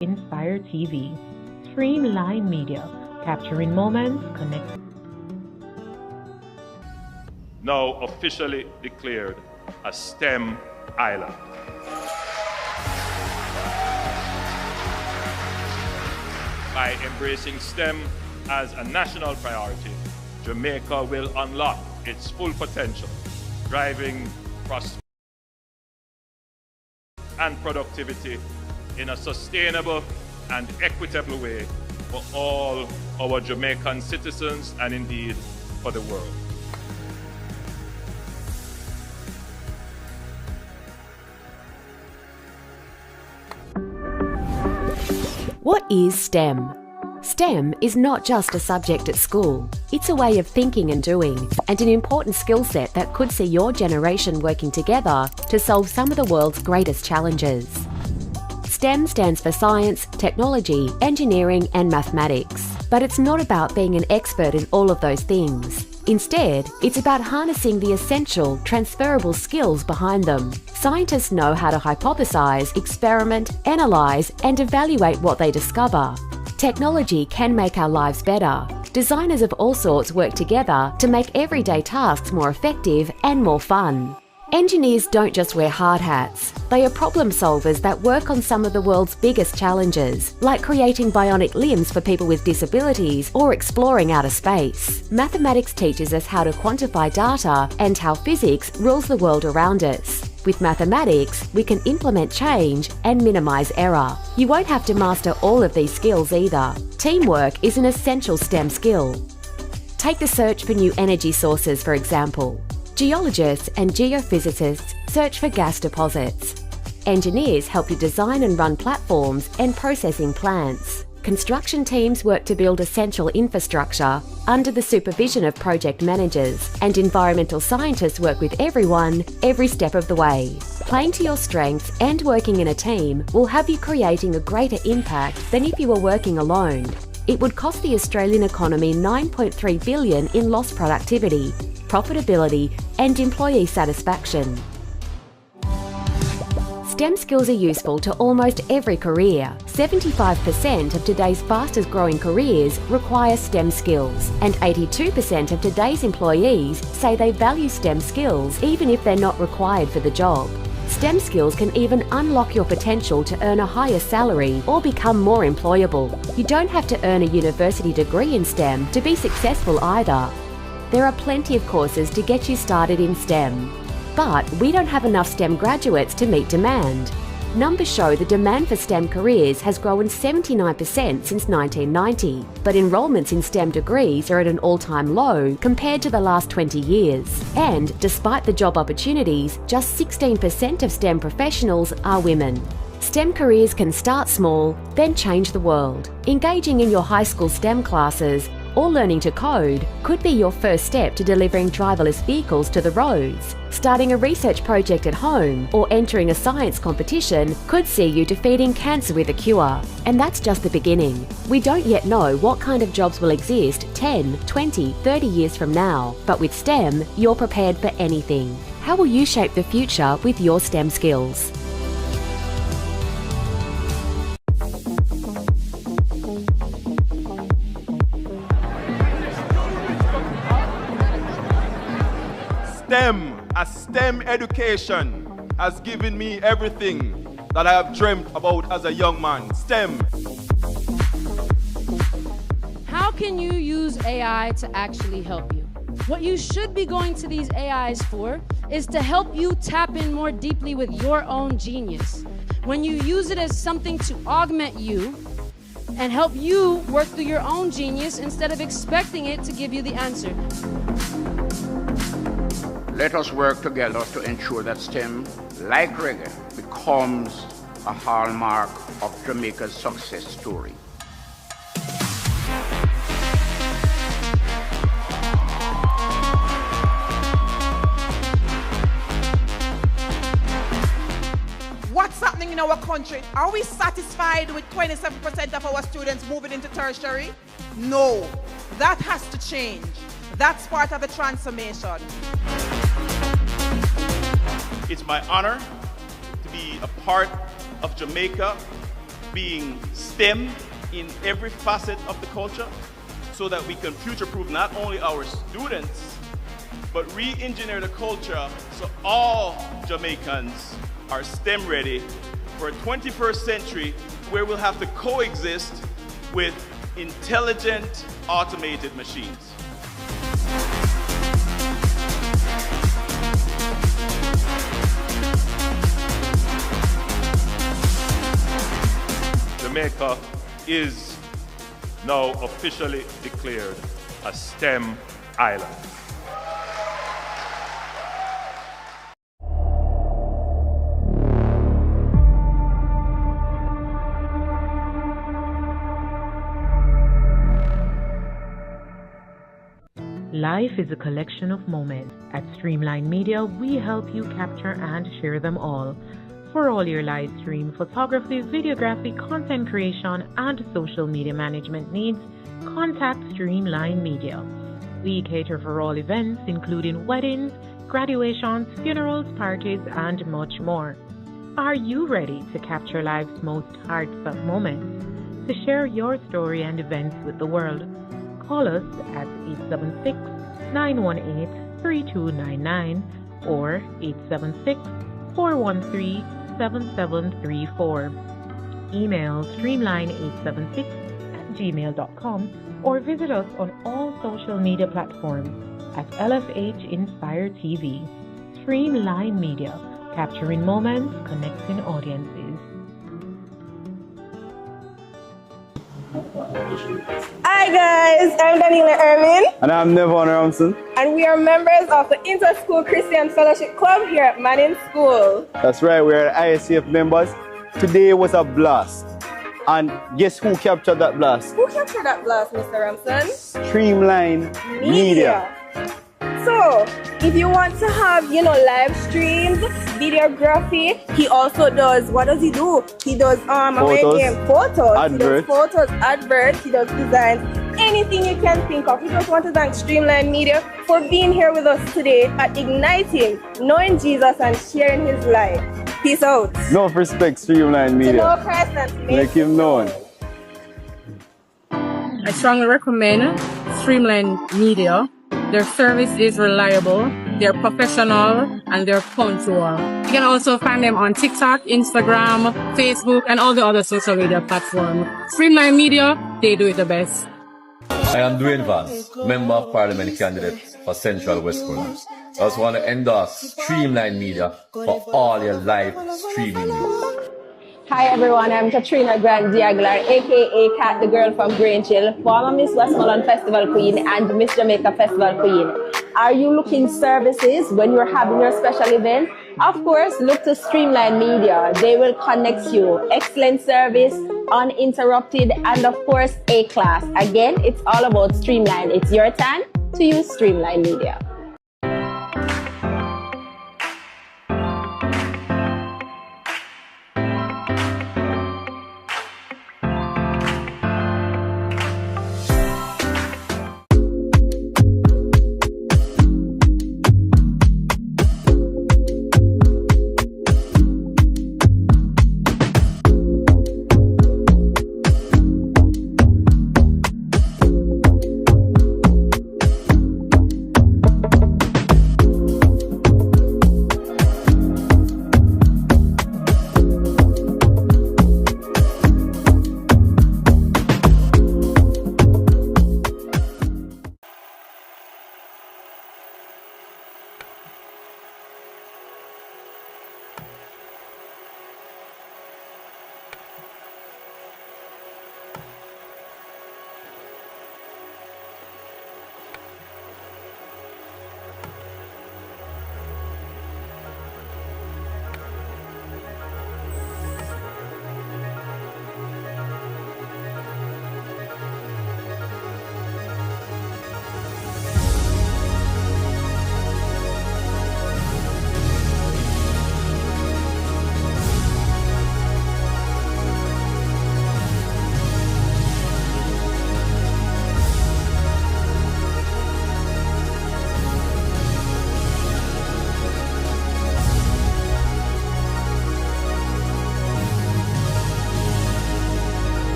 Inspire TV, Streamline Media, capturing moments, connecting. Now officially declared a STEM island. By embracing STEM as a national priority, Jamaica will unlock its full potential, driving prosperity and productivity in a sustainable and equitable way for all our Jamaican citizens and indeed for the world. What is STEM? STEM is not just a subject at school. It's a way of thinking and doing, and an important skill set that could see your generation working together to solve some of the world's greatest challenges. STEM stands for science, technology, engineering and mathematics. But it's not about being an expert in all of those things. Instead, it's about harnessing the essential, transferable skills behind them. Scientists know how to hypothesize, experiment, analyze, and evaluate what they discover. Technology can make our lives better. Designers of all sorts work together to make everyday tasks more effective and more fun. Engineers don't just wear hard hats. They are problem solvers that work on some of the world's biggest challenges, like creating bionic limbs for people with disabilities or exploring outer space. Mathematics teaches us how to quantify data and how physics rules the world around us. With mathematics, we can implement change and minimize error. You won't have to master all of these skills either. Teamwork is an essential STEM skill. Take the search for new energy sources, for example. Geologists and geophysicists search for gas deposits. Engineers help you design and run platforms and processing plants. Construction teams work to build essential infrastructure under the supervision of project managers, and environmental scientists work with everyone, every step of the way. Playing to your strengths and working in a team will have you creating a greater impact than if you were working alone. It would cost the Australian economy $9.3 billion in lost productivity, profitability and employee satisfaction. STEM skills are useful to almost every career. 75% of today's fastest growing careers require STEM skills, and 82% of today's employees say they value STEM skills even if they're not required for the job. STEM skills can even unlock your potential to earn a higher salary or become more employable. You don't have to earn a university degree in STEM to be successful either. There are plenty of courses to get you started in STEM. But we don't have enough STEM graduates to meet demand. Numbers show the demand for STEM careers has grown 79% since 1990, but enrolments in STEM degrees are at an all-time low compared to the last 20 years. And despite the job opportunities, just 16% of STEM professionals are women. STEM careers can start small, then change the world. Engaging in your high school STEM classes or learning to code could be your first step to delivering driverless vehicles to the roads. Starting a research project at home or entering a science competition could see you defeating cancer with a cure. And that's just the beginning. We don't yet know what kind of jobs will exist 10, 20, 30 years from now. But with STEM, you're prepared for anything. How will you shape the future with your STEM skills? A STEM education has given me everything that I have dreamt about as a young man. STEM. How can you use AI to actually help you? What you should be going to these AIs for is to help you tap in more deeply with your own genius. When you use it as something to augment you and help you work through your own genius instead of expecting it to give you the answer. Let us work together to ensure that STEM, like reggae, becomes a hallmark of Jamaica's success story. What's happening in our country? Are we satisfied with 27% of our students moving into tertiary? No, that has to change. That's part of the transformation. It's my honor to be a part of Jamaica being STEM in every facet of the culture so that we can future-proof not only our students, but re-engineer the culture so all Jamaicans are STEM ready for a 21st century where we'll have to coexist with intelligent, automated machines. Jamaica is now officially declared a STEM island. Life is a collection of moments. At Streamline Media, we help you capture and share them all. For all your live stream, photography, videography, content creation, and social media management needs, contact Streamline Media. We cater for all events, including weddings, graduations, funerals, parties, and much more. Are you ready to capture life's most heartfelt moments? To share your story and events with the world, call us at 876-918-3299 or 876-413-7734. Email streamline876@gmail.com or visit us on all social media platforms at LFH Inspire TV. Streamline Media, capturing moments, connecting audiences. Hi guys, I'm Daniela Irvin. And I'm Nevon Ramson. And we are members of the Inter-School Christian Fellowship Club here at Manning School. That's right, we're ISCF members. Today was a blast. And guess who captured that blast? Who captured that blast, Mr. Ramson? Streamline Media. So, if you want to have, live streams, videography, he also does, what does he do? He does, photos, adverts. He does photos, adverts, he does designs, anything you can think of. We just want to thank Streamline Media for being here with us today at Igniting, knowing Jesus and sharing his life. Peace out. No respect, Streamline Media. To know Christ and to make him known. I strongly recommend Streamline Media. Their service is reliable, they're professional, and they're punctual. You can also find them on TikTok, Instagram, Facebook, and all the other social media platforms. Streamline Media, they do it the best. I am Dwayne Vance, Member of Parliament candidate for Central West Corner. I also want to endorse Streamline Media for all your live streaming news. Hi everyone, I'm Katrina Grant Diaglar, aka Kat the Girl from Grange Hill, former Miss Westmoreland Festival Queen and Miss Jamaica Festival Queen. Are you looking services when you're having your special event? Of course, look to Streamline Media. They will connect you. Excellent service, uninterrupted, and of course, A-class. Again, it's all about Streamline. It's your time to use Streamline Media.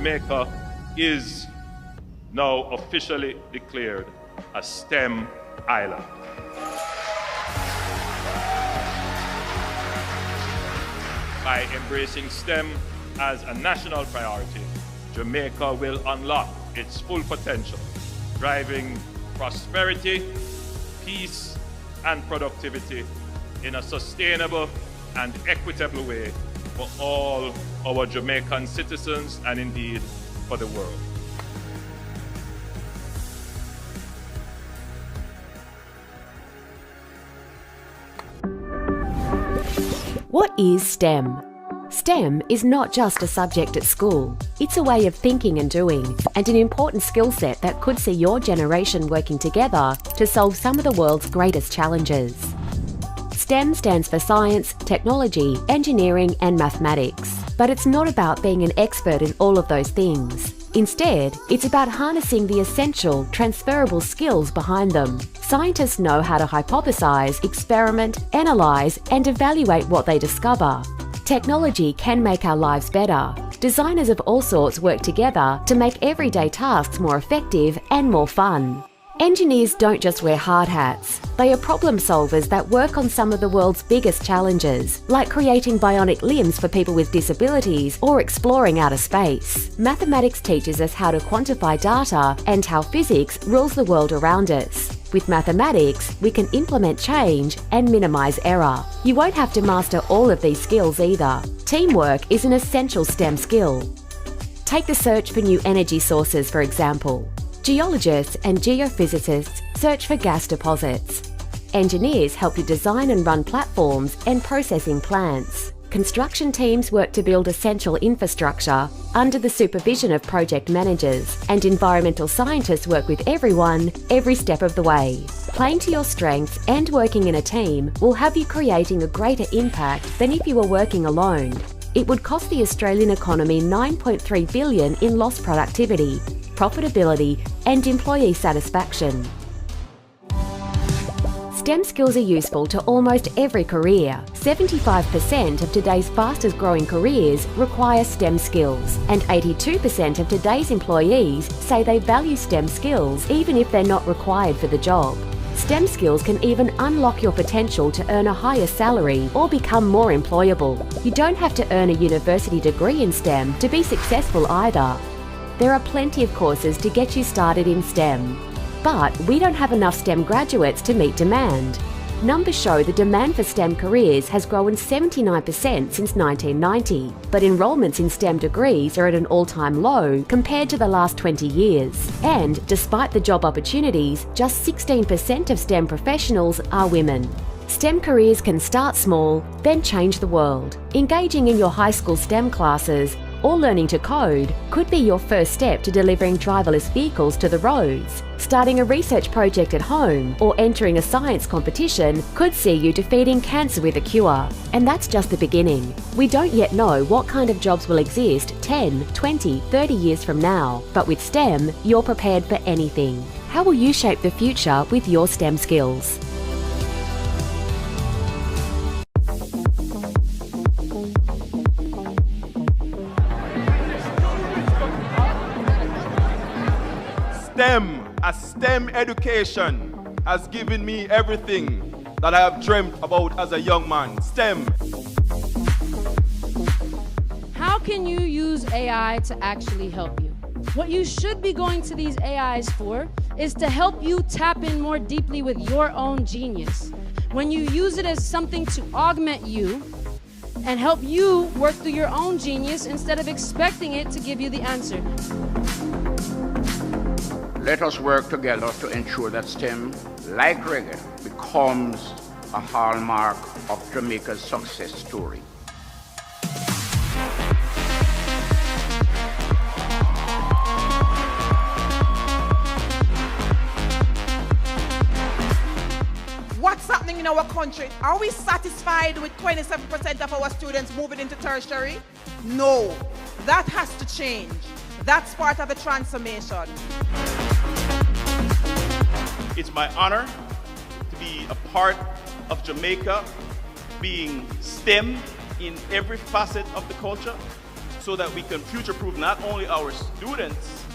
Jamaica is now officially declared a STEM island. By embracing STEM as a national priority, Jamaica will unlock its full potential, driving prosperity, peace, and productivity in a sustainable and equitable way for all our Jamaican citizens and indeed for the world. What is STEM? STEM is not just a subject at school. It's a way of thinking and doing, and an important skill set that could see your generation working together to solve some of the world's greatest challenges. STEM stands for science, technology, engineering, and mathematics. But it's not about being an expert in all of those things. Instead, it's about harnessing the essential, transferable skills behind them. Scientists know how to hypothesize, experiment, analyze, and evaluate what they discover. Technology can make our lives better. Designers of all sorts work together to make everyday tasks more effective and more fun. Engineers don't just wear hard hats. They are problem solvers that work on some of the world's biggest challenges, like creating bionic limbs for people with disabilities or exploring outer space. Mathematics teaches us how to quantify data and how physics rules the world around us. With mathematics, we can implement change and minimize error. You won't have to master all of these skills either. Teamwork is an essential STEM skill. Take the search for new energy sources, for example. Geologists and geophysicists search for gas deposits. Engineers help you design and run platforms and processing plants. Construction teams work to build essential infrastructure under the supervision of project managers, and environmental scientists work with everyone every step of the way. Playing to your strengths and working in a team will have you creating a greater impact than if you were working alone. It would cost the Australian economy $9.3 billion in lost productivity, profitability, and employee satisfaction. STEM skills are useful to almost every career. 75% of today's fastest growing careers require STEM skills, and 82% of today's employees say they value STEM skills even if they're not required for the job. STEM skills can even unlock your potential to earn a higher salary or become more employable. You don't have to earn a university degree in STEM to be successful either. There are plenty of courses to get you started in STEM. But we don't have enough STEM graduates to meet demand. Numbers show the demand for STEM careers has grown 79% since 1990, but enrolments in STEM degrees are at an all-time low compared to the last 20 years. And despite the job opportunities, just 16% of STEM professionals are women. STEM careers can start small, then change the world. Engaging in your high school STEM classes or learning to code could be your first step to delivering driverless vehicles to the roads. Starting a research project at home or entering a science competition could see you defeating cancer with a cure. And that's just the beginning. We don't yet know what kind of jobs will exist 10, 20, 30 years from now. But with STEM, you're prepared for anything. How will you shape the future with your STEM skills? A STEM education has given me everything that I have dreamt about as a young man. STEM. How can you use AI to actually help you? What you should be going to these AIs for is to help you tap in more deeply with your own genius. When you use it as something to augment you and help you work through your own genius instead of expecting it to give you the answer. Let us work together to ensure that STEM, like reggae, becomes a hallmark of Jamaica's success story. What's happening in our country? Are we satisfied with 27% of our students moving into tertiary? No, that has to change. That's part of the transformation. It's my honor to be a part of Jamaica being STEM in every facet of the culture, so that we can future-proof not only our students,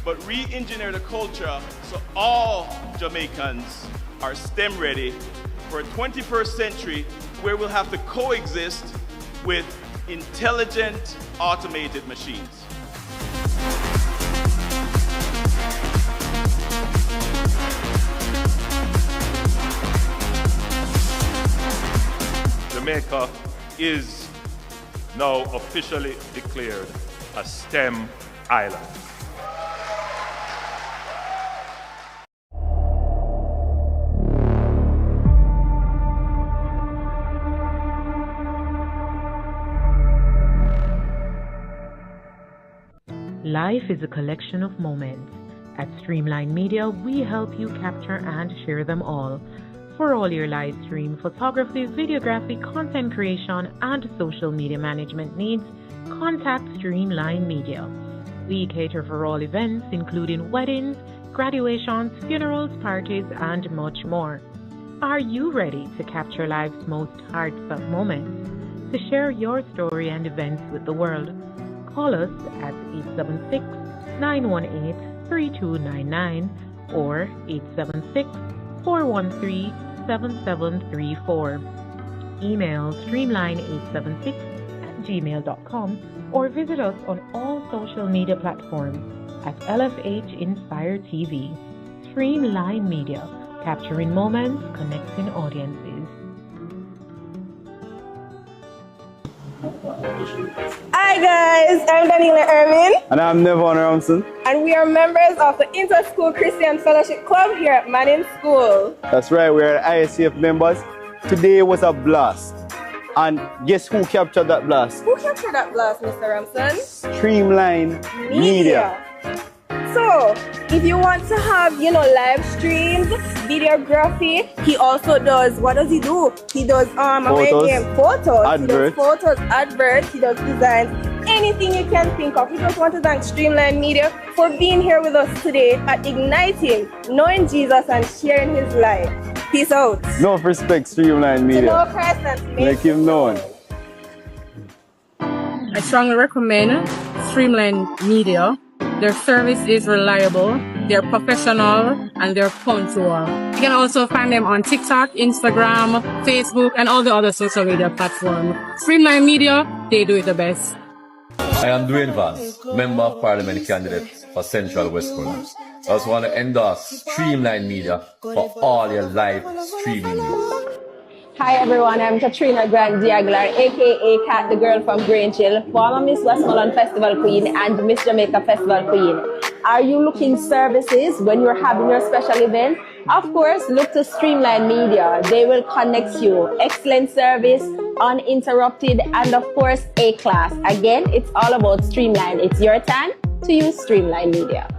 but re-engineer the culture so all Jamaicans are STEM ready for a 21st century where we'll have to coexist with intelligent, automated machines. Jamaica is now officially declared a STEM island. Life is a collection of moments. At Streamline Media, we help you capture and share them all. For all your live stream, photography, videography, content creation, and social media management needs, contact Streamline Media. We cater for all events, including weddings, graduations, funerals, parties, and much more. Are you ready to capture life's most heartfelt moments? To share your story and events with the world? Call us at 876-918-3299 or 876-413-7734. Email streamline876@gmail.com or visit us on all social media platforms at LFH Inspire TV. Streamline Media, capturing moments, connecting audiences. Hi guys, I'm Daniela Irvin. And I'm Nevon Ramson. And we are members of the Inter-School Christian Fellowship Club here at Manning School. That's right, we're ISCF members. Today was a blast. And guess who captured that blast? Who captured that blast, Mr. Ramson? Streamline Media. So, if you want to have, live streams, videography, he also does, what does he do? He does photos, adverts. he does photos, adverts, he does designs, anything you can think of. We just want to thank Streamline Media for being here with us today at Igniting, knowing Jesus and sharing his life. Peace out. No respect, Streamline Media. To know Christ and to make him known. I strongly recommend Streamline Media. Their service is reliable, they're professional, and they're punctual. You can also find them on TikTok, Instagram, Facebook, and all the other social media platforms. Streamline Media, they do it the best. I am Dwayne Vance, Member of Parliament candidate for Central Westmoreland. I also want to endorse Streamline Media for all your live streaming news. Hi everyone, I'm Katrina Grant Diaglar, aka Kat, the girl from Grangeville, former Miss Westmoreland Festival Queen and Miss Jamaica Festival Queen. Are you looking services when you're having your special event? Of course, look to Streamline Media. They will connect you. Excellent service, uninterrupted, and of course, A-class. Again, it's all about Streamline. It's your turn to use Streamline Media.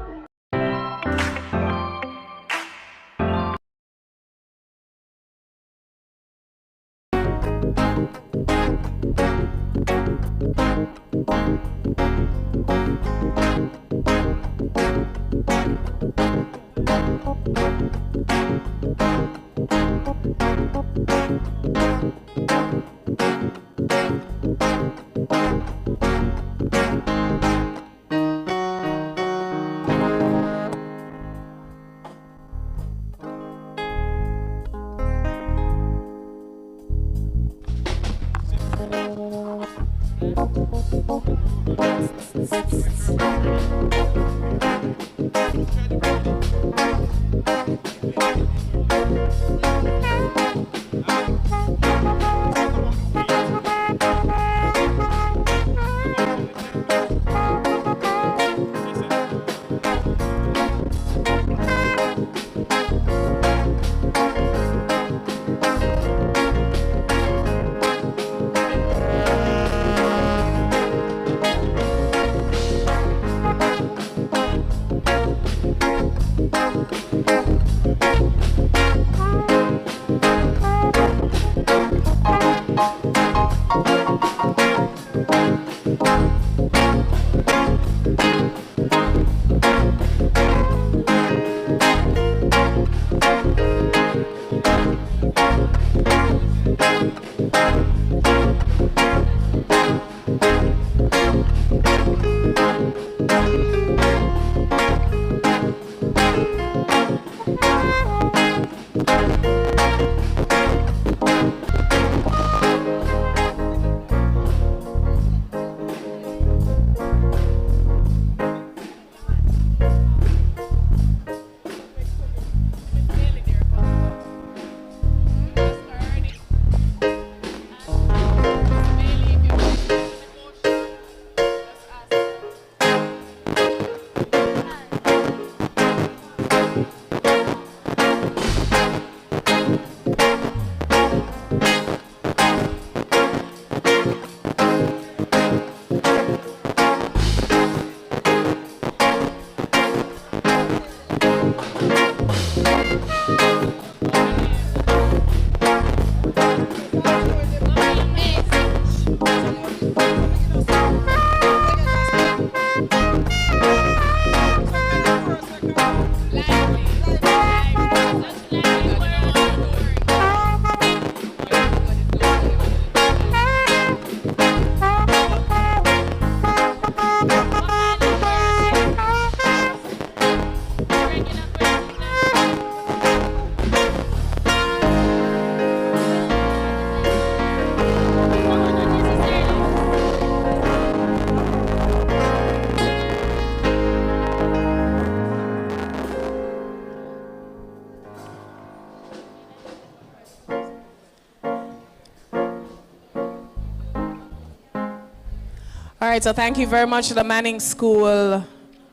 All right, so thank you very much to the Manning School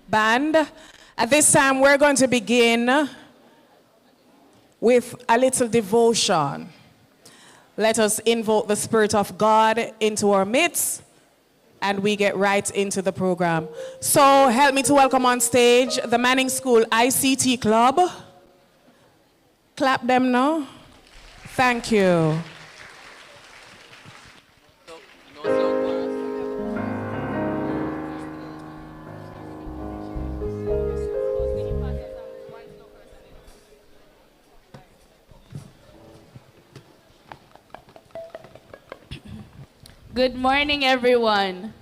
Band. At this time, we're going to begin with a little devotion. Let us invoke the Spirit of God into our midst, and we get right into the program. So help me to welcome on stage the Manning School ICT Club. Clap them now. Thank you. Good morning, everyone.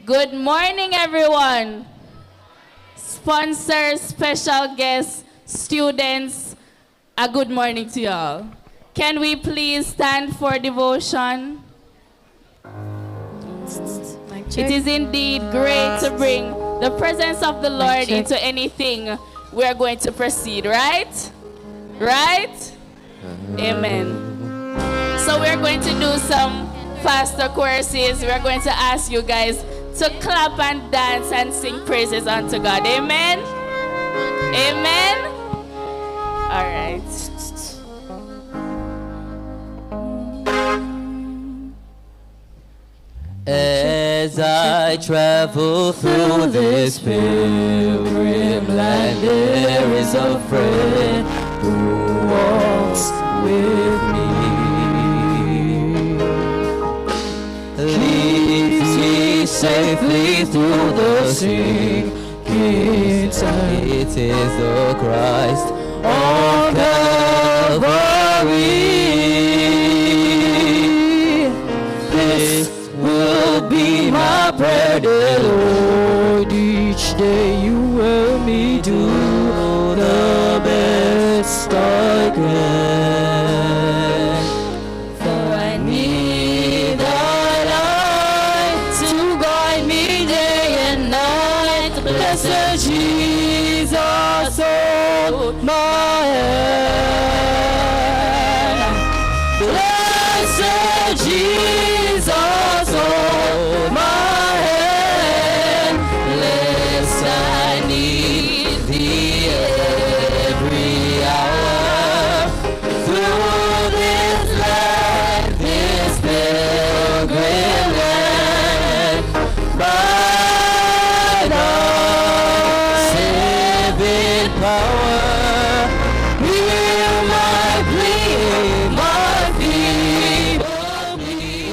Good morning, everyone. Sponsors, special guests, students, a good morning to y'all. Can we please stand for devotion? It is indeed great to bring the presence of the Lord into anything we're going to proceed, right? Right? Amen. So we're going to do some faster choruses. We're going to ask you guys to clap and dance and sing praises unto God. Amen? Amen? All right. As I travel through this pilgrim land, there is a friend who walks with me. Leads me safely through the sinking tide. It is the Christ on Calvary. This will be my prayer, dear Lord. Each day you help me do the best I can. For I need thy light to guide me day and night. Blessed Jesus, hold my hand. Blessed Jesus, hold my hand. Lest I need thee every hour. Through this land, this pilgrim land, by thy saving power, hear my plea, my feeble plea.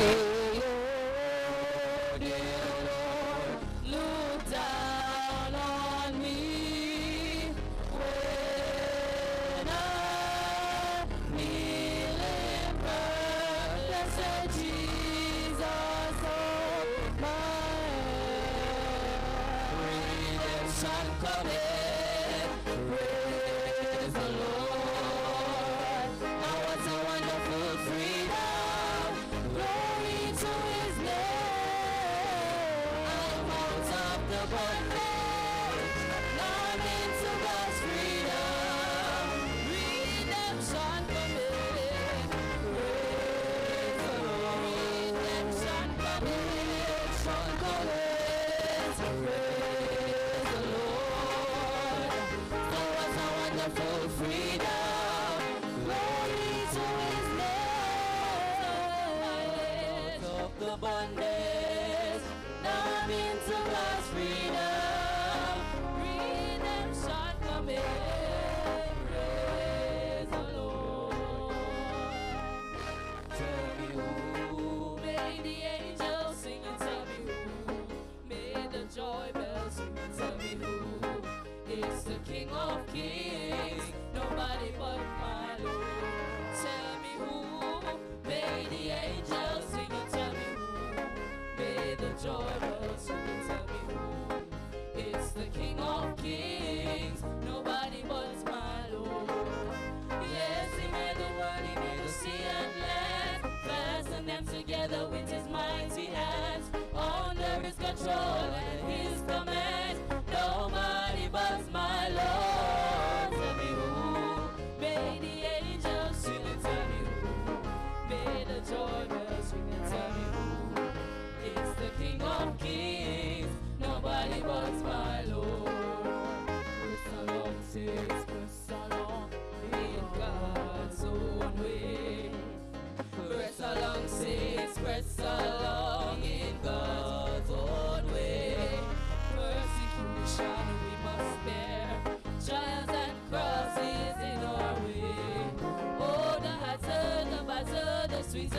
Look down on me when I kneel in prayer. Blessed Jesus, hold my hand. Redemption cometh, praise the Lord. Now what a wonderful freedom, glory to His name. I'm out of the bondage, now I'm into God's freedom. Redemption cometh, praise the Lord. Redemption cometh, praise the Lord. Now what a wonderful freedom, glory to His name. Out of the bondage, now I'm into God's freedom. Redemption coming, praise the Lord. Tell me who made the angels sing, and tell me who made the joy bells ring, and tell me who is the King of Kings, nobody but my Lord. Tell me who made the angels sing, and tell me who made the joy bells ring, and tell me who is the King of Kings, nobody but my Lord. Yes, He made the world, He made the sea and land, fastened them together with His mighty hands. Under His control and His command, nobody but my Lord. Tell me who made the angels sing, and tell me who made the joy bells ring, and tell me who is the King of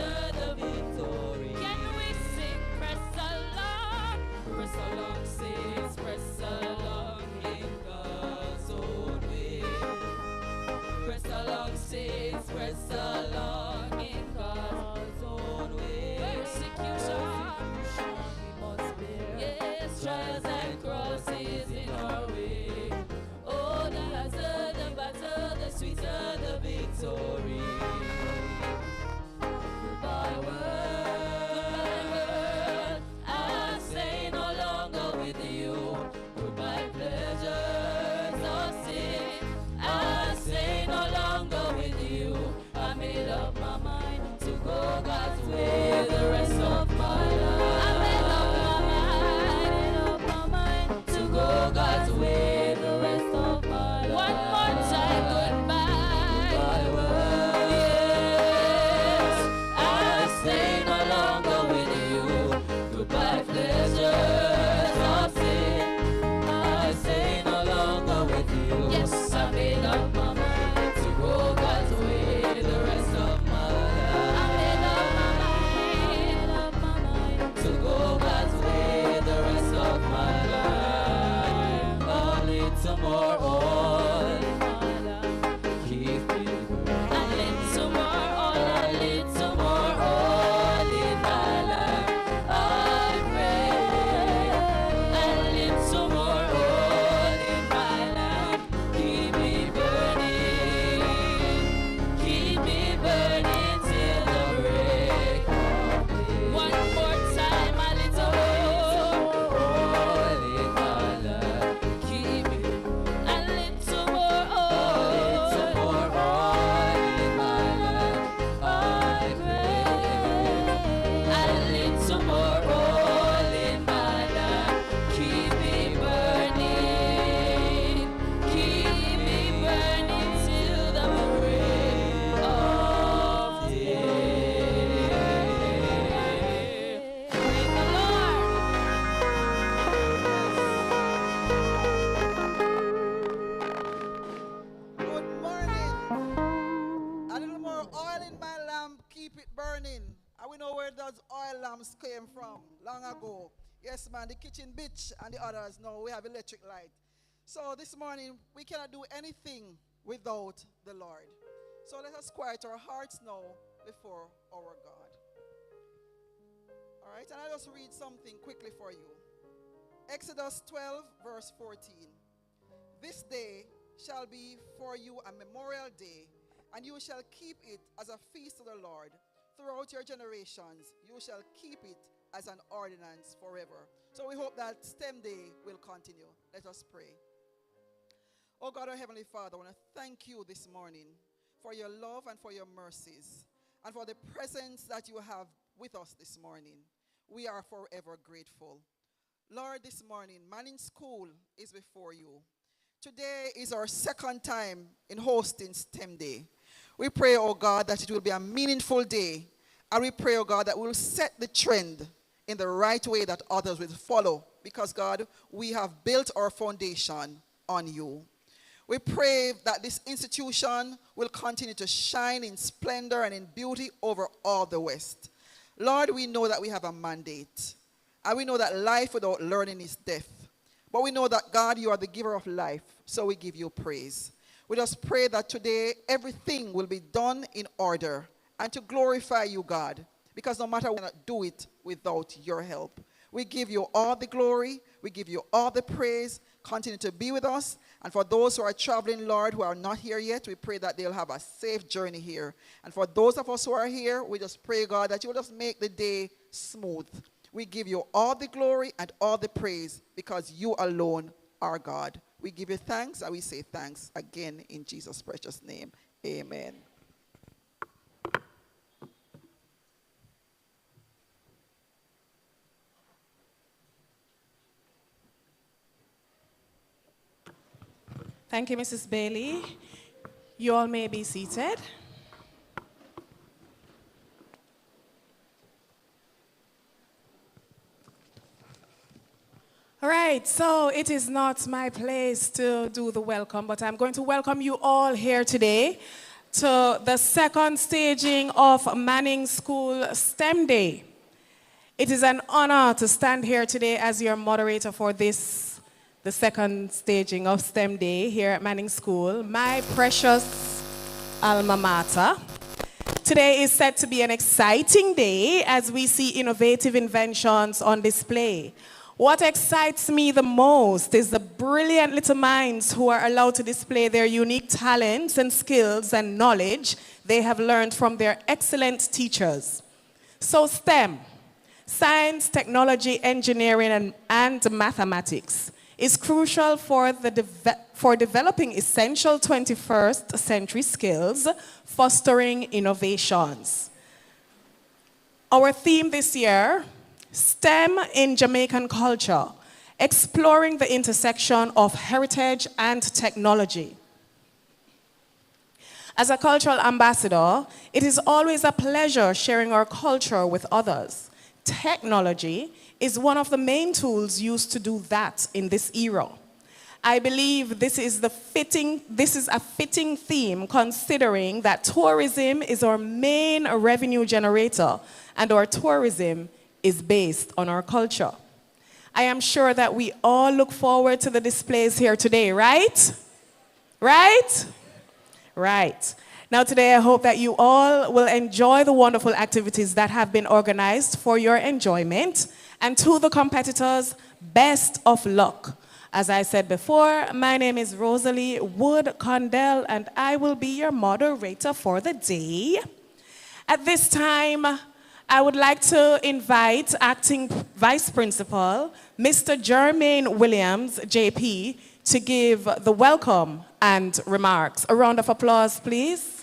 after the victory. Can we sing press along? Press along, saints, press along in God's own way. Press along, saints, press along in God's own way. Persecution we must bear. Yes, trials and crosses in our way. Oh, the harder the battle, the sweeter the victory. Goodbye world, I say no longer with you. Goodbye pleasures of sin, I say no longer with you. I made up my mind to go God's way the rest of my life. I made up my mind to go God's way the rest of my life. One more time, goodbye. Goodbye world. Yes, I say no longer with you. Goodbye pleasures of sin, I say no longer with you. Yes, I made up my mind to go God's way the rest of my life. I made up my mind to go God's way the rest of my life. A little more oil in my life, keep me burning. A little more oil, a little more oil in my life, I pray. A little more oil in my life, keep me burning till the break of day. One more time, a little more oil in my life, keep me burning. A little more oil in my life, I pray. A little more oil in my life, keep me burning till the break of day. Praise the Lord. Good morning. A little more oil in my lamp, keep it burning. And we know where those oil lamps came from long ago. Yes, man, the kitchen bitch and the others know we have electric light. So this morning, we cannot do anything without the Lord. So let us quiet our hearts now before our God. All right, and I'll just read something quickly for you. Exodus 12, verse 14. This day shall be for you a memorial day, and you shall keep it as a feast to the Lord. Throughout your generations, you shall keep it as an ordinance forever. So we hope that STEM Day will continue. Let us pray. Oh God, our Heavenly Father, I want to thank you this morning for your love and for your mercies, and for the presence that you have with us this morning. We are forever grateful. Lord, this morning, Man in School is before you. Today is our second time in hosting STEM Day. We pray, oh God, that it will be a meaningful day. And we pray, oh God, that we will set the trend in the right way that others will follow. Because, God, we have built our foundation on you. We pray that this institution will continue to shine in splendor and in beauty over all the West. Lord, we know that we have a mandate. And we know that life without learning is death. But we know that, God, you are the giver of life, so we give you praise. We just pray that today everything will be done in order and to glorify you, God, because no matter what, we cannot do it without your help. We give you all the glory. We give you all the praise. Continue to be with us. And for those who are traveling, Lord, who are not here yet, we pray that they'll have a safe journey here. And for those of us who are here, we just pray, God, that you will just make the day smooth. We give you all the glory and all the praise because you alone are God. We give you thanks and we say thanks again in Jesus' precious name. Amen. Thank you, Mrs. Bailey. You all may be seated. All right, so it is not my place to do the welcome, but I'm going to welcome you all here today to the second staging of Manning School STEM Day. It is an honor to stand here today as your moderator for this, the second staging of STEM Day here at Manning School, my precious alma mater. Today is set to be an exciting day as we see innovative inventions on display. What excites me the most is the brilliant little minds who are allowed to display their unique talents and skills and knowledge they have learned from their excellent teachers. So STEM, science, technology, engineering, and mathematics, is crucial for developing essential 21st century skills, fostering innovations. Our theme this year, STEM in Jamaican culture, exploring the intersection of heritage and technology. As a cultural ambassador, it is always a pleasure sharing our culture with others. Technology is one of the main tools used to do that in this era. I believe this is a fitting theme considering that tourism is our main revenue generator and our tourism is based on our culture. I am sure that we all look forward to the displays here today, right? Right? Right. Now today I hope that you all will enjoy the wonderful activities that have been organized for your enjoyment. And to the competitors, best of luck. As I said before, my name is Rosalie Wood-Condell and I will be your moderator for the day. At this time, I would like to invite Acting Vice Principal, Mr. Jermaine Williams, JP, to give the welcome and remarks. A round of applause, please.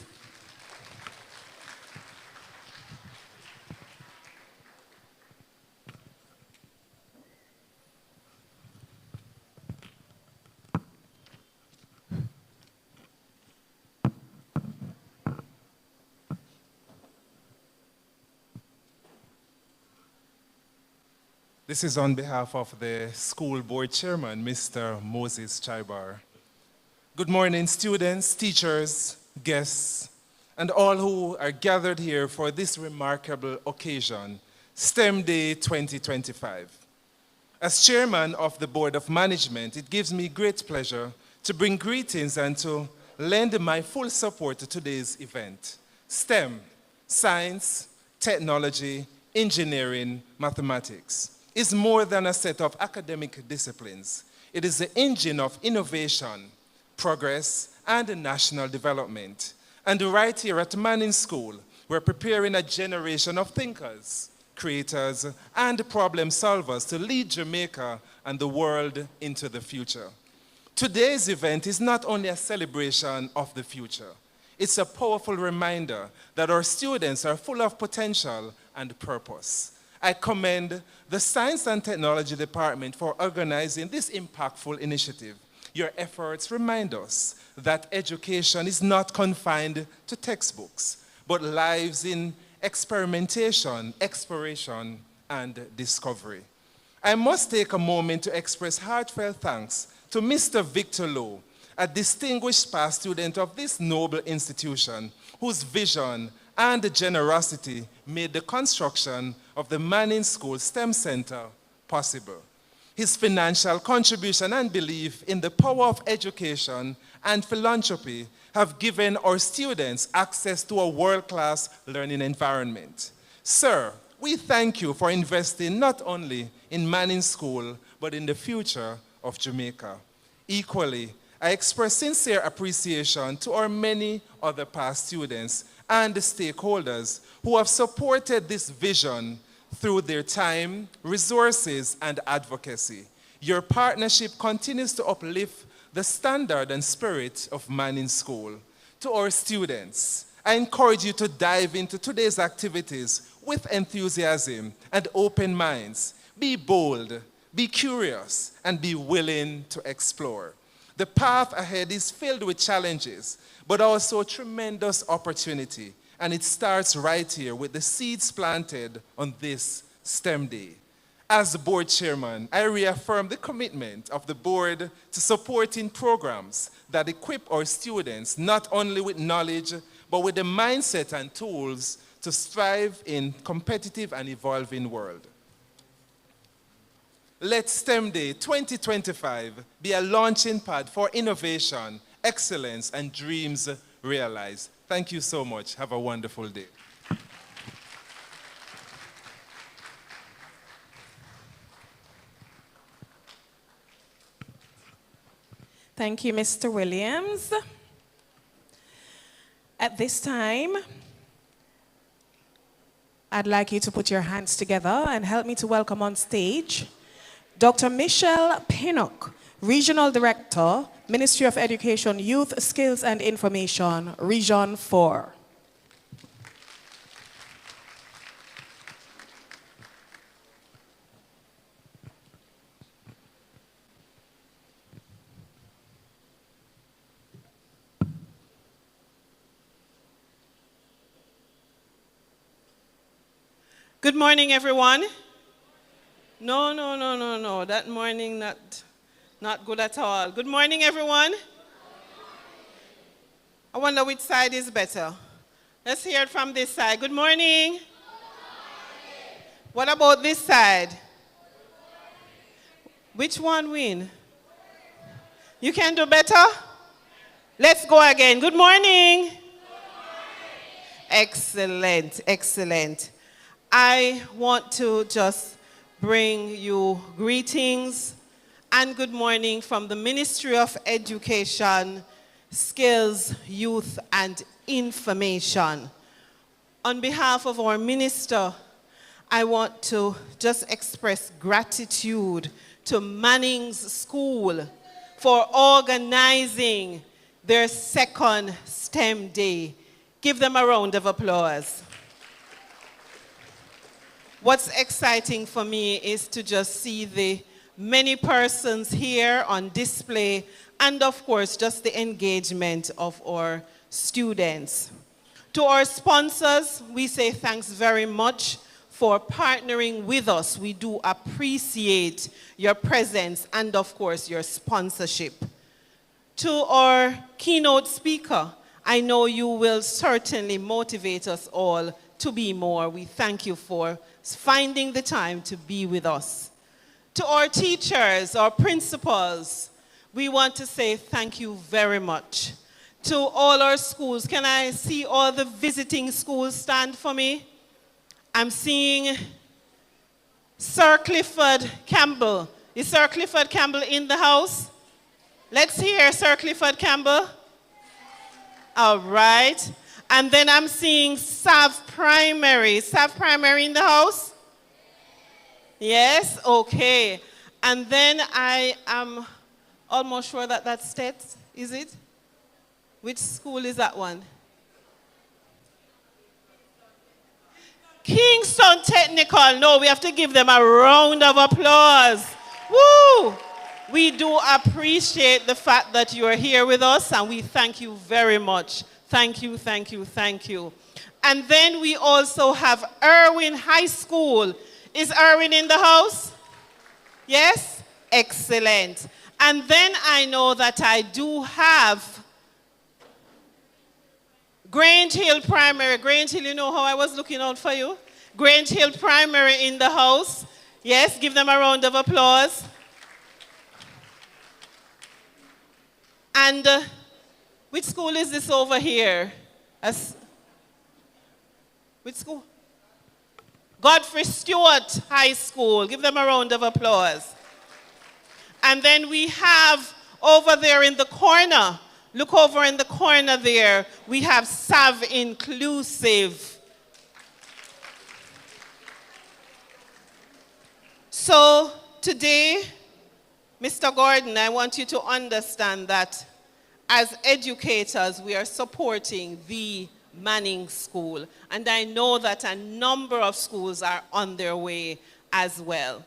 This is on behalf of the school board chairman, Mr. Moses Chaibar. Good morning, students, teachers, guests, and all who are gathered here for this remarkable occasion, STEM Day 2025. As chairman of the Board of Management, it gives me great pleasure to bring greetings and to lend my full support to today's event. STEM, science, technology, engineering, mathematics, is more than a set of academic disciplines. It is the engine of innovation, progress, and national development. And right here at Manning School, we're preparing a generation of thinkers, creators, and problem solvers to lead Jamaica and the world into the future. Today's event is not only a celebration of the future, it's a powerful reminder that our students are full of potential and purpose. I commend the Science and Technology Department for organizing this impactful initiative. Your efforts remind us that education is not confined to textbooks, but lives in experimentation, exploration, and discovery. I must take a moment to express heartfelt thanks to Mr. Victor Lowe, a distinguished past student of this noble institution, whose vision and generosity made the construction of the Manning School STEM Center possible. His financial contribution and belief in the power of education and philanthropy have given our students access to a world-class learning environment. Sir, we thank you for investing not only in Manning School, but in the future of Jamaica. Equally, I express sincere appreciation to our many other past students and the stakeholders who have supported this vision through their time, resources, and advocacy. Your partnership continues to uplift the standard and spirit of Manning School. To our students, I encourage you to dive into today's activities with enthusiasm and open minds. Be bold, be curious, and be willing to explore. The path ahead is filled with challenges, but also tremendous opportunity. And it starts right here with the seeds planted on this STEM Day. As the board chairman, I reaffirm the commitment of the board to supporting programs that equip our students not only with knowledge, but with the mindset and tools to strive in competitive and evolving world. Let STEM Day 2025 be a launching pad for innovation, excellence, and dreams realized. Thank you so much. Have a wonderful day. Thank you, Mr. Williams. At this time, I'd like you to put your hands together and help me to welcome on stage Dr. Michelle Pinnock, Regional Director, Ministry of Education, Youth, Skills and Information, Region 4. Good morning, everyone. No. That morning, not good at all. Good morning, everyone. I wonder which side is better. Let's hear it from this side. Good morning. What about this side? Which one win? You can do better? Let's go again. Good morning. Excellent, excellent. I want to just bring you greetings and good morning from the Ministry of Education, Skills, Youth, and Information. On behalf of our minister, I want to just express gratitude to Manning's School for organizing their second STEM Day. Give them a round of applause. What's exciting for me is to just see the many persons here on display and of course just the engagement of our students. To our sponsors, we say thanks very much for partnering with us. We do appreciate your presence and of course your sponsorship. To our keynote speaker, I know you will certainly motivate us all to be more. We thank you for finding the time to be with us. To our teachers, our principals, we want to say thank you very much. To all our schools, can I see all the visiting schools stand for me? I'm seeing Sir Clifford Campbell. Is Sir Clifford Campbell in the house? Let's hear Sir Clifford Campbell. All right. And then I'm seeing Sav Primary. Sav Primary in the house? Yes? Okay. And then I am almost sure that that's Stets. Is it? Which school is that one? Kingston Technical. No, we have to give them a round of applause. Woo! We do appreciate the fact that you are here with us, and we thank you very much. Thank you, thank you, thank you. And then we also have Irwin High School. Is Irwin in the house? Yes? Excellent. And then I know that I do have Grange Hill Primary. Grange Hill, you know how I was looking out for you? Grange Hill Primary in the house. Yes, give them a round of applause. And which school is this over here? Which school? Godfrey Stewart High School. Give them a round of applause. And then we have over there in the corner, look over in the corner there, we have SAV Inclusive. So today, Mr. Gordon, I want you to understand that as educators, we are supporting the Manning School. And I know that a number of schools are on their way as well.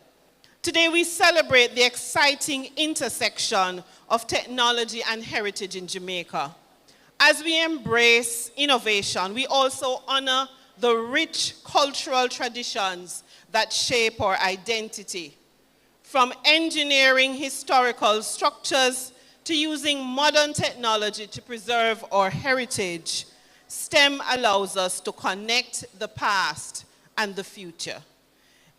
Today we celebrate the exciting intersection of technology and heritage in Jamaica. As we embrace innovation, we also honor the rich cultural traditions that shape our identity. From engineering historical structures to using modern technology to preserve our heritage, STEM allows us to connect the past and the future.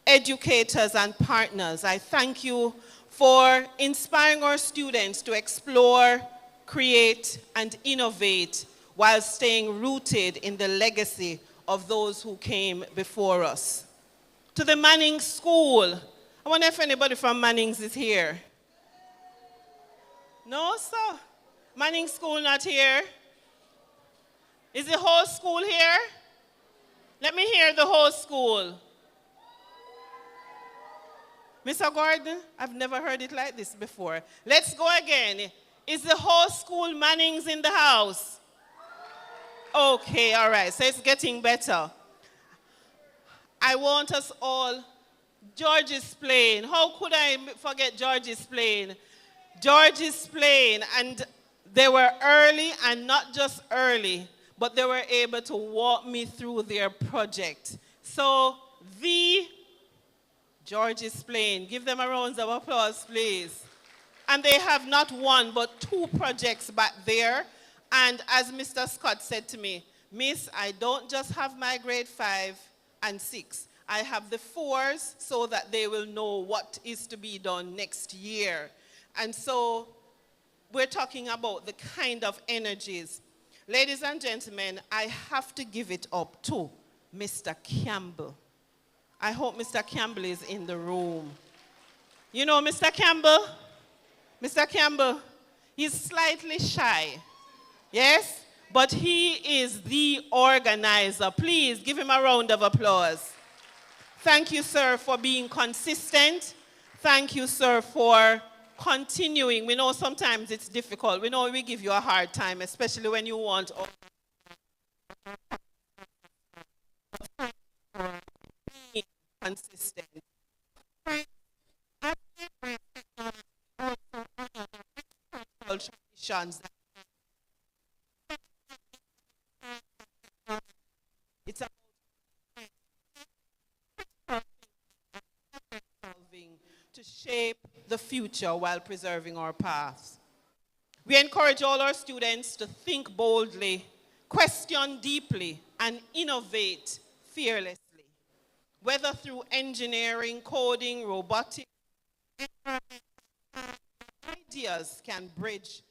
Educators and partners, I thank you for inspiring our students to explore, create, and innovate while staying rooted in the legacy of those who came before us. To the Manning School, I wonder if anybody from Manning's is here. No, sir? Manning School not here? Is the whole school here? Let me hear the whole school. Mr. Gordon, I've never heard it like this before. Let's go again. Is the whole school Manning's in the house? Okay, all right, so it's getting better. I want us all, George's playing. How could I forget George's playing? George's playing, and they were early, and not just early, but they were able to walk me through their project. So George is playing. Give them a round of applause, please. And they have not one, but 2 projects back there. And as Mr. Scott said to me, Miss, I don't just have my grade 5 and 6. I have the 4s so that they will know what is to be done next year. And so we're talking about the kind of energies. Ladies and gentlemen, I have to give it up to Mr. Campbell. I hope Mr. Campbell is in the room. You know Mr. Campbell? Mr. Campbell, he's slightly shy, yes? But he is the organizer. Please give him a round of applause. Thank you, sir, for being consistent. Thank you, sir, for continuing. We know sometimes it's difficult. We know we give you a hard time, especially when you want being consistent. Traditions. It's about to shape the future while preserving our paths. We encourage all our students to think boldly, question deeply, and innovate fearlessly, whether through engineering, coding, robotics. Ideas can bridge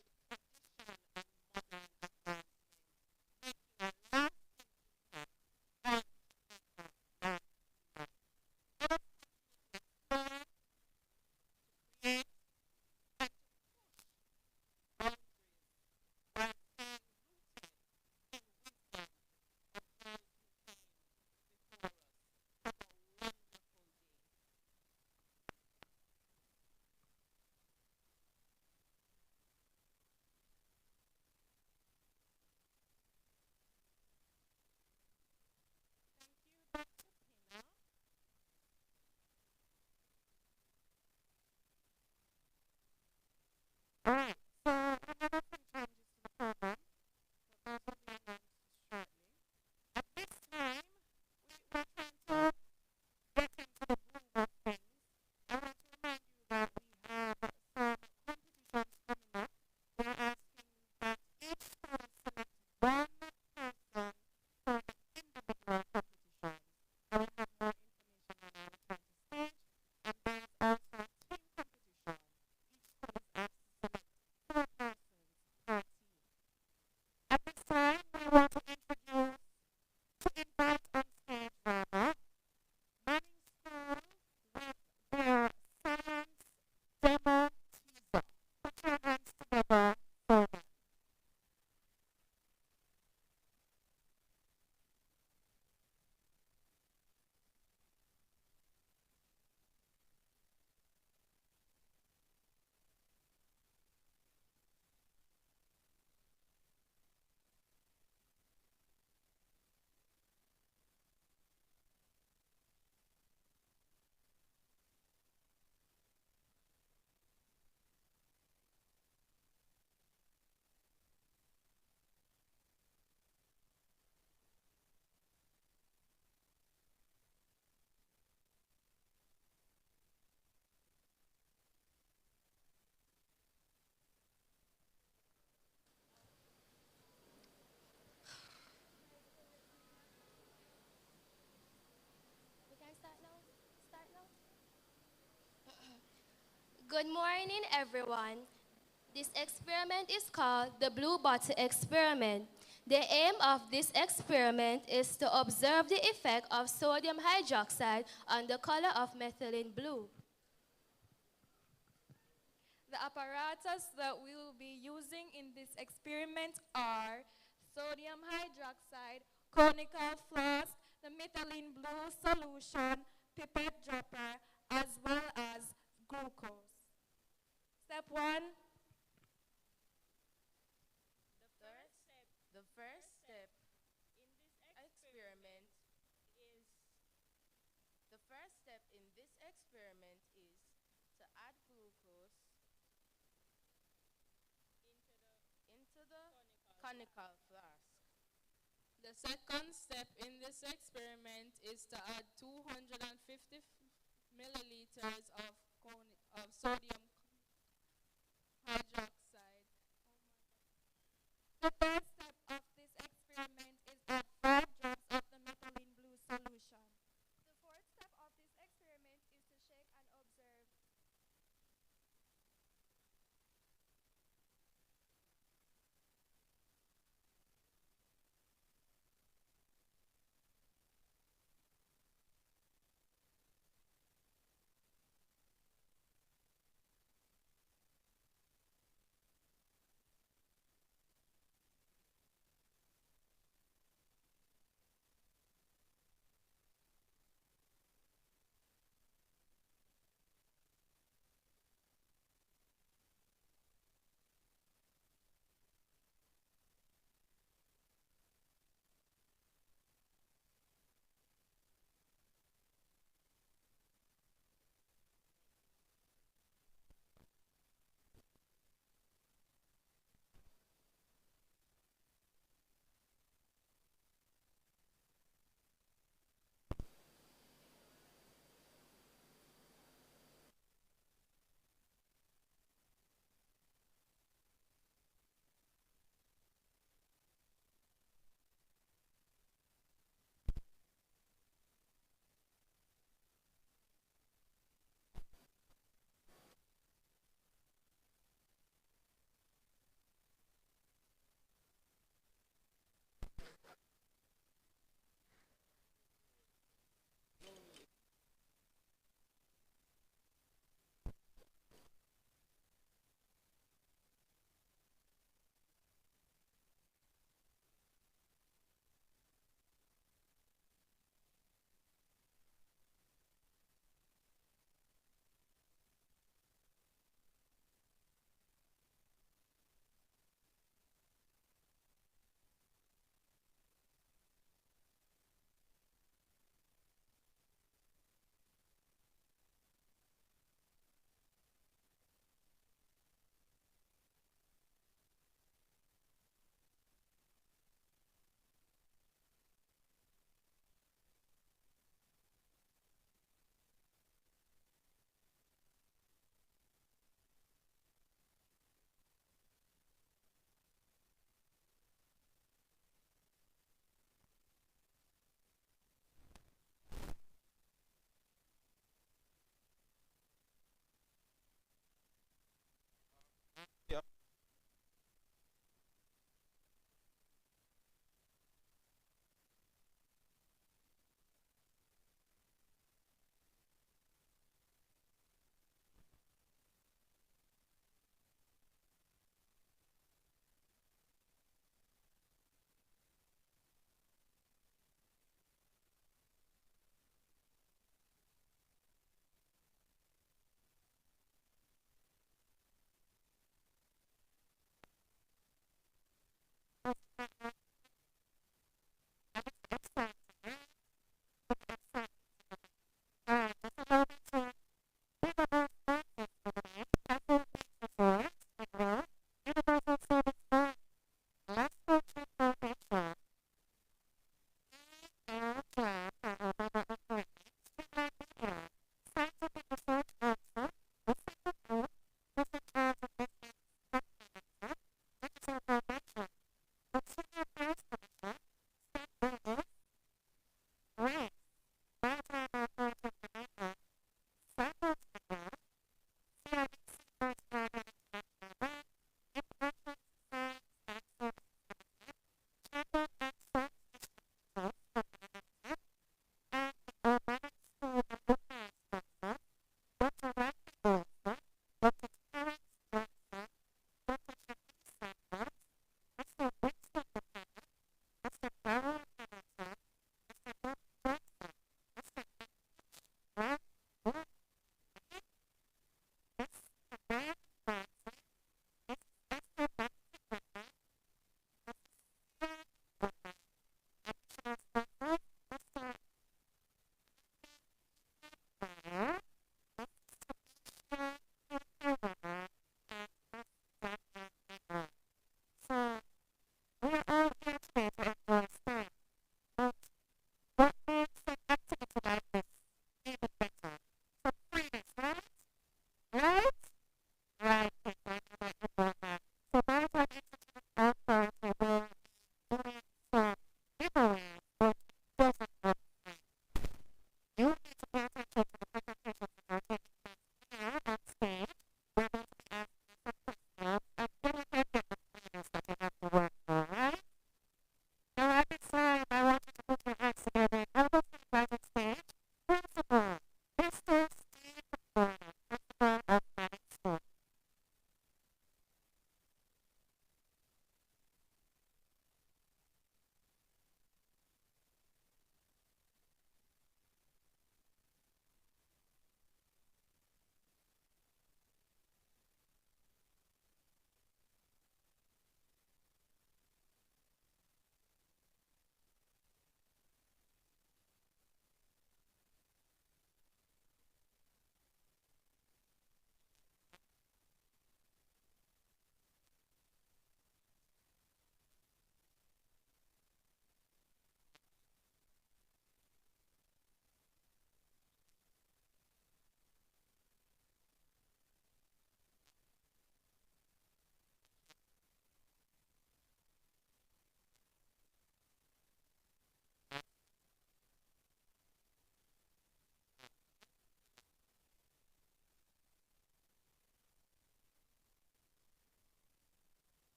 Good morning, everyone. This experiment is called the Blue Bottle Experiment. The aim of this experiment is to observe the effect of sodium hydroxide on the color of methylene blue. The apparatus that we will be using in this experiment are sodium hydroxide, conical flask, the methylene blue solution, pipette dropper, as well as glucose. Step 1. The first step in this experiment is to add glucose into the conical flask. The second step in this experiment is to add 250 milliliters of sodium hydroxide. The third step of this experiment is add 4 drops of the methylene blue solution. The fourth step of this experiment is to shake and observe.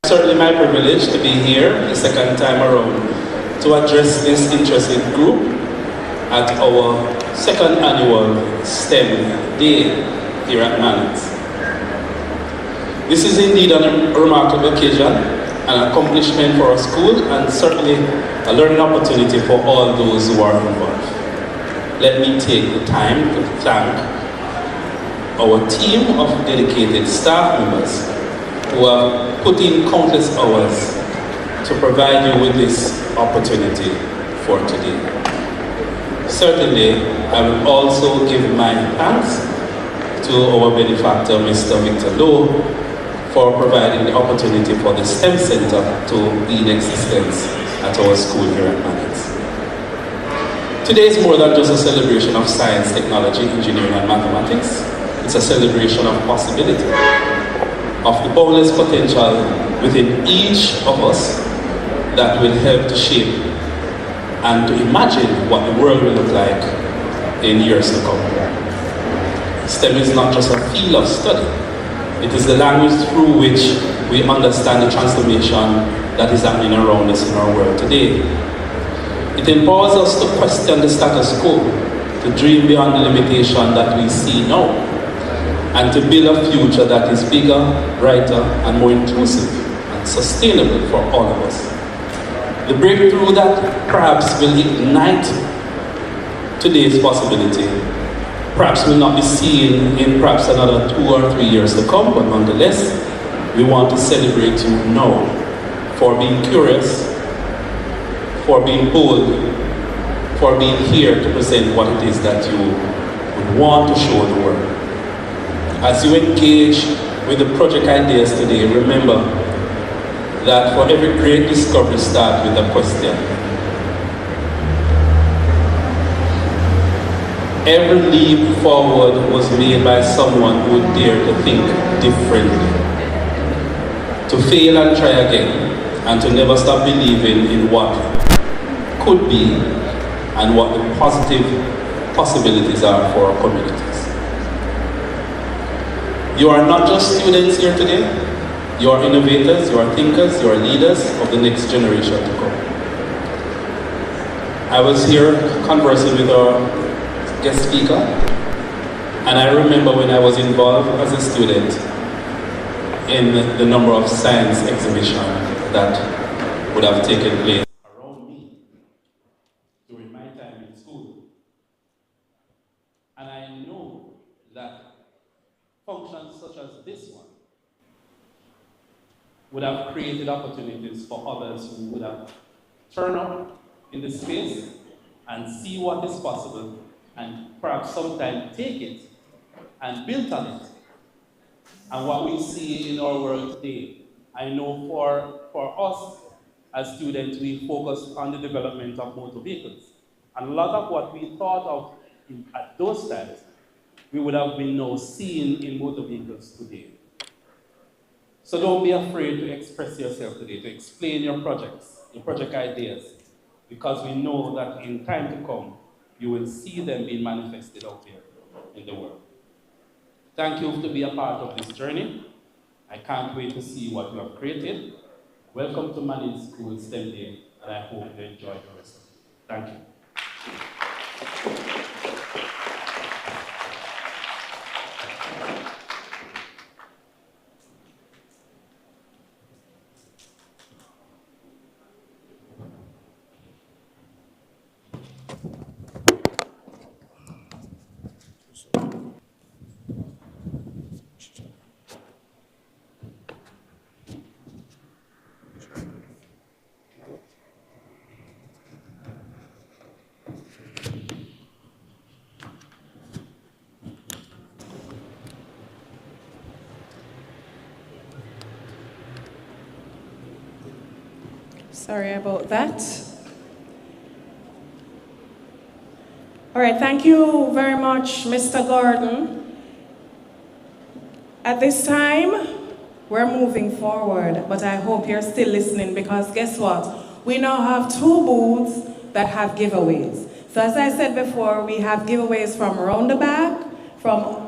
Certainly my privilege to be here the second time around to address this interested group at our second annual STEM Day here at Mannix. This is indeed a remarkable occasion, an accomplishment for our school, and certainly a learning opportunity for all those who are involved. Let me take the time to thank our team of dedicated staff members who have put in countless hours to provide you with this opportunity for today. Certainly, I will also give my thanks to our benefactor, Mr. Victor Lowe, for providing the opportunity for the STEM Center to be in existence at our school here at Mannix. Today is more than just a celebration of science, technology, engineering, and mathematics. It's a celebration of possibility, of the boundless potential within each of us that will help to shape and to imagine what the world will look like in years to come. STEM is not just a field of study. It is the language through which we understand the transformation that is happening around us in our world today. It empowers us to question the status quo, to dream beyond the limitation that we see now, and to build a future that is bigger, brighter, and more inclusive and sustainable for all of us. The breakthrough that perhaps will ignite today's possibility perhaps will not be seen in perhaps another 2 or 3 years to come, but nonetheless, we want to celebrate you now for being curious, for being bold, for being here to present what it is that you would want to show the world. As you engage with the project ideas today, remember that for every great discovery starts with a question. Every leap forward was made by someone who dared to think differently, to fail and try again, and to never stop believing in what could be and what the positive possibilities are for our communities. You are not just students here today, you are innovators, you are thinkers, you are leaders of the next generation to come. I was here conversing with our guest speaker, and I remember when I was involved as a student in the number of science exhibitions that would have taken place around me during my time in school. And I know that functions such as this one would have created opportunities for others who would have turned up in the space and see what is possible and perhaps sometimes take it and build on it. And what we see in our world today, I know for us as students, we focus on the development of motor vehicles. And a lot of what we thought of at those times, we would have been now seen in motor vehicles today. So don't be afraid to express yourself today, to explain your projects, your project ideas, because we know that in time to come, you will see them being manifested out there in the world. Thank you to be a part of this journey. I can't wait to see what you have created. Welcome to Mannix School STEM Day, and I hope you enjoy the rest of it. Thank you. Sorry about that. All right, thank you very much, Mr. Gordon. At this time, we're moving forward, but I hope you're still listening because guess what? We now have 2 booths that have giveaways. So as I said before, we have giveaways from around the back, from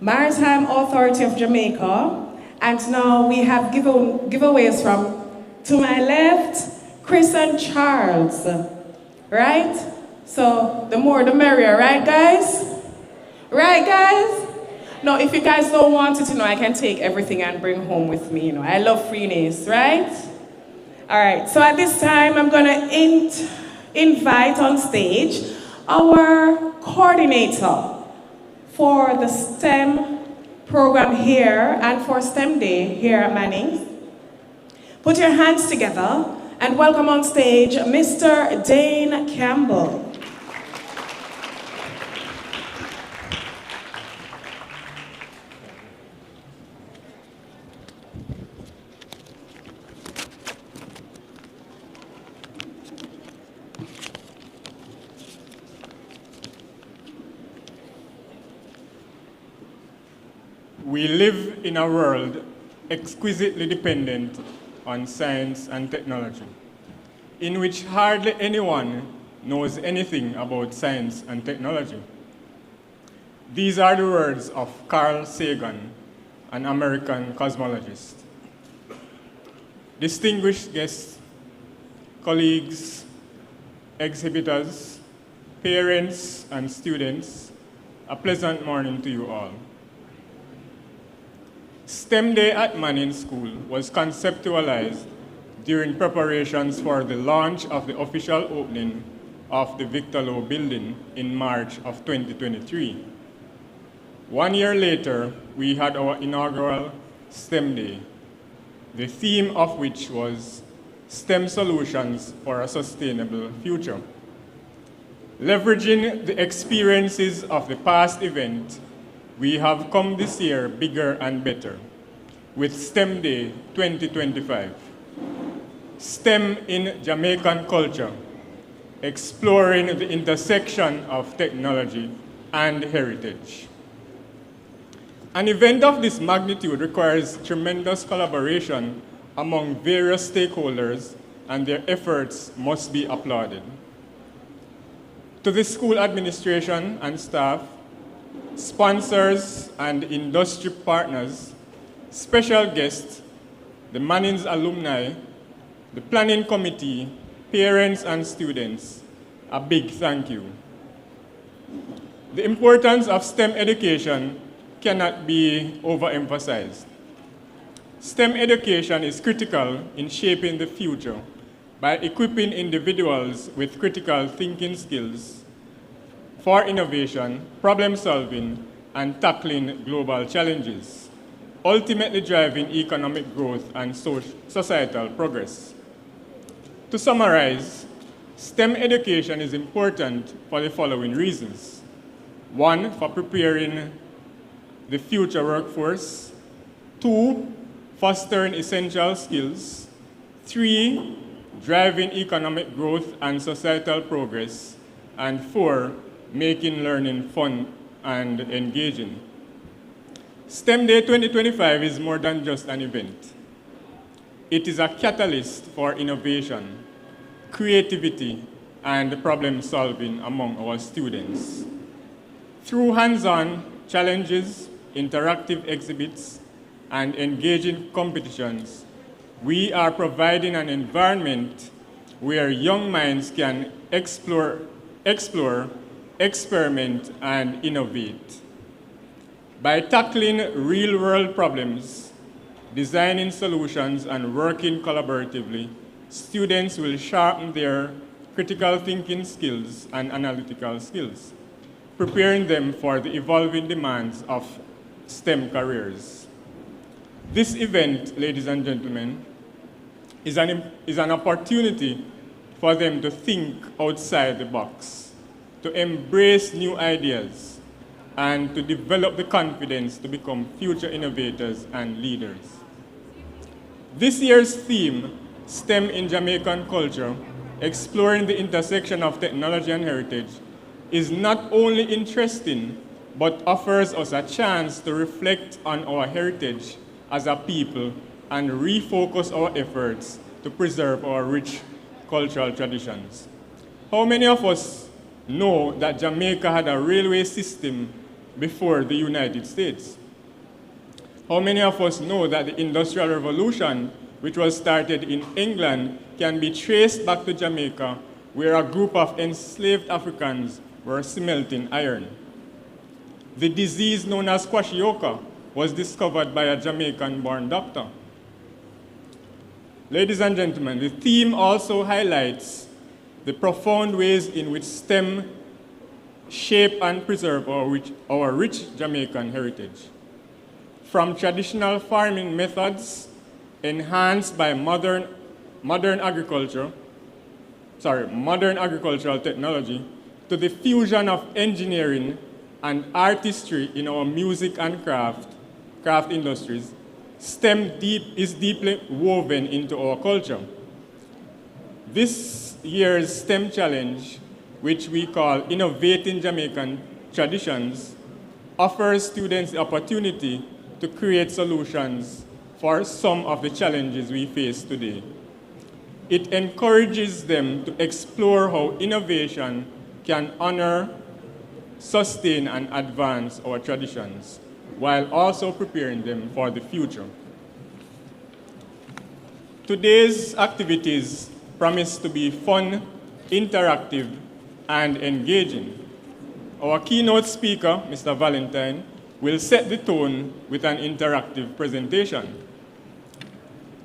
Maritime Authority of Jamaica, And now we have giveaways from, to my left, Chris and Charles, right? So the more the merrier, right guys? Right guys? No, if you guys don't want it, I can take everything and bring home with me, I love freeness, right? All right, so at this time, I'm gonna invite on stage our coordinator for the STEM program here and for STEM Day here at Manning's. Put your hands together and welcome on stage Mr. Dane Campbell. We live in a world exquisitely dependent on science and technology, in which hardly anyone knows anything about science and technology. These are the words of Carl Sagan, an American cosmologist. Distinguished guests, colleagues, exhibitors, parents, and students, a pleasant morning to you all. STEM Day at Manning School was conceptualized during preparations for the launch of the official opening of the Victor Lowe building in March of 2023. 1 year later, we had our inaugural STEM Day, the theme of which was STEM Solutions for a Sustainable Future. Leveraging the experiences of the past event, we have come this year bigger and better with STEM Day 2025. STEM in Jamaican culture, exploring the intersection of technology and heritage. An event of this magnitude requires tremendous collaboration among various stakeholders, and their efforts must be applauded. To the school administration and staff, sponsors and industry partners, special guests, the Manning's alumni, the planning committee, parents and students, a big thank you. The importance of STEM education cannot be overemphasized. STEM education is critical in shaping the future by equipping individuals with critical thinking skills for innovation, problem solving, and tackling global challenges, ultimately driving economic growth and societal progress. To summarize, STEM education is important for the following reasons. 1, for preparing the future workforce. 2, fostering essential skills. 3, driving economic growth and societal progress. And 4, making learning fun and engaging. STEM Day 2025 is more than just an event. It is a catalyst for innovation, creativity, and problem solving among our students. Through hands-on challenges, interactive exhibits, and engaging competitions, we are providing an environment where young minds can explore, experiment, and innovate. By tackling real-world problems, designing solutions, and working collaboratively, students will sharpen their critical thinking skills and analytical skills, preparing them for the evolving demands of STEM careers. This event, ladies and gentlemen, is an opportunity for them to think outside the box, to embrace new ideas, and to develop the confidence to become future innovators and leaders. This year's theme, STEM in Jamaican Culture, exploring the intersection of technology and heritage, is not only interesting, but offers us a chance to reflect on our heritage as a people and refocus our efforts to preserve our rich cultural traditions. How many of us know that Jamaica had a railway system before the United States? How many of us know that the Industrial Revolution, which was started in England, can be traced back to Jamaica, where a group of enslaved Africans were smelting iron? The disease known as kwashiorkor was discovered by a Jamaican-born doctor. Ladies and gentlemen, the theme also highlights the profound ways in which STEM shape and preserve our rich Jamaican heritage. From traditional farming methods enhanced by modern agricultural technology, to the fusion of engineering and artistry in our music and craft industries, STEM is deeply woven into our culture. This year's STEM challenge, which we call Innovating Jamaican Traditions, offers students the opportunity to create solutions for some of the challenges we face today. It encourages them to explore how innovation can honor, sustain, and advance our traditions, while also preparing them for the future. Today's activities promise to be fun, interactive, and engaging. Our keynote speaker, Mr. Valentine, will set the tone with an interactive presentation.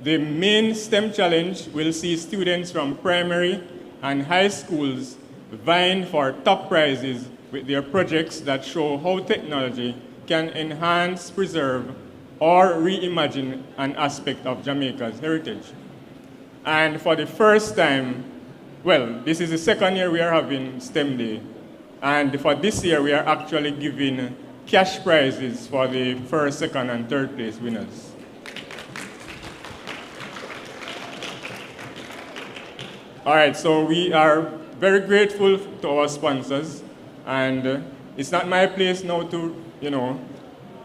The main STEM challenge will see students from primary and high schools vying for top prizes with their projects that show how technology can enhance, preserve, or reimagine an aspect of Jamaica's heritage. And for the first time, well, this is the second year we are having STEM Day. And for this year, we are actually giving cash prizes for the first, second, and third place winners. All right, so we are very grateful to our sponsors, and it's not my place now to,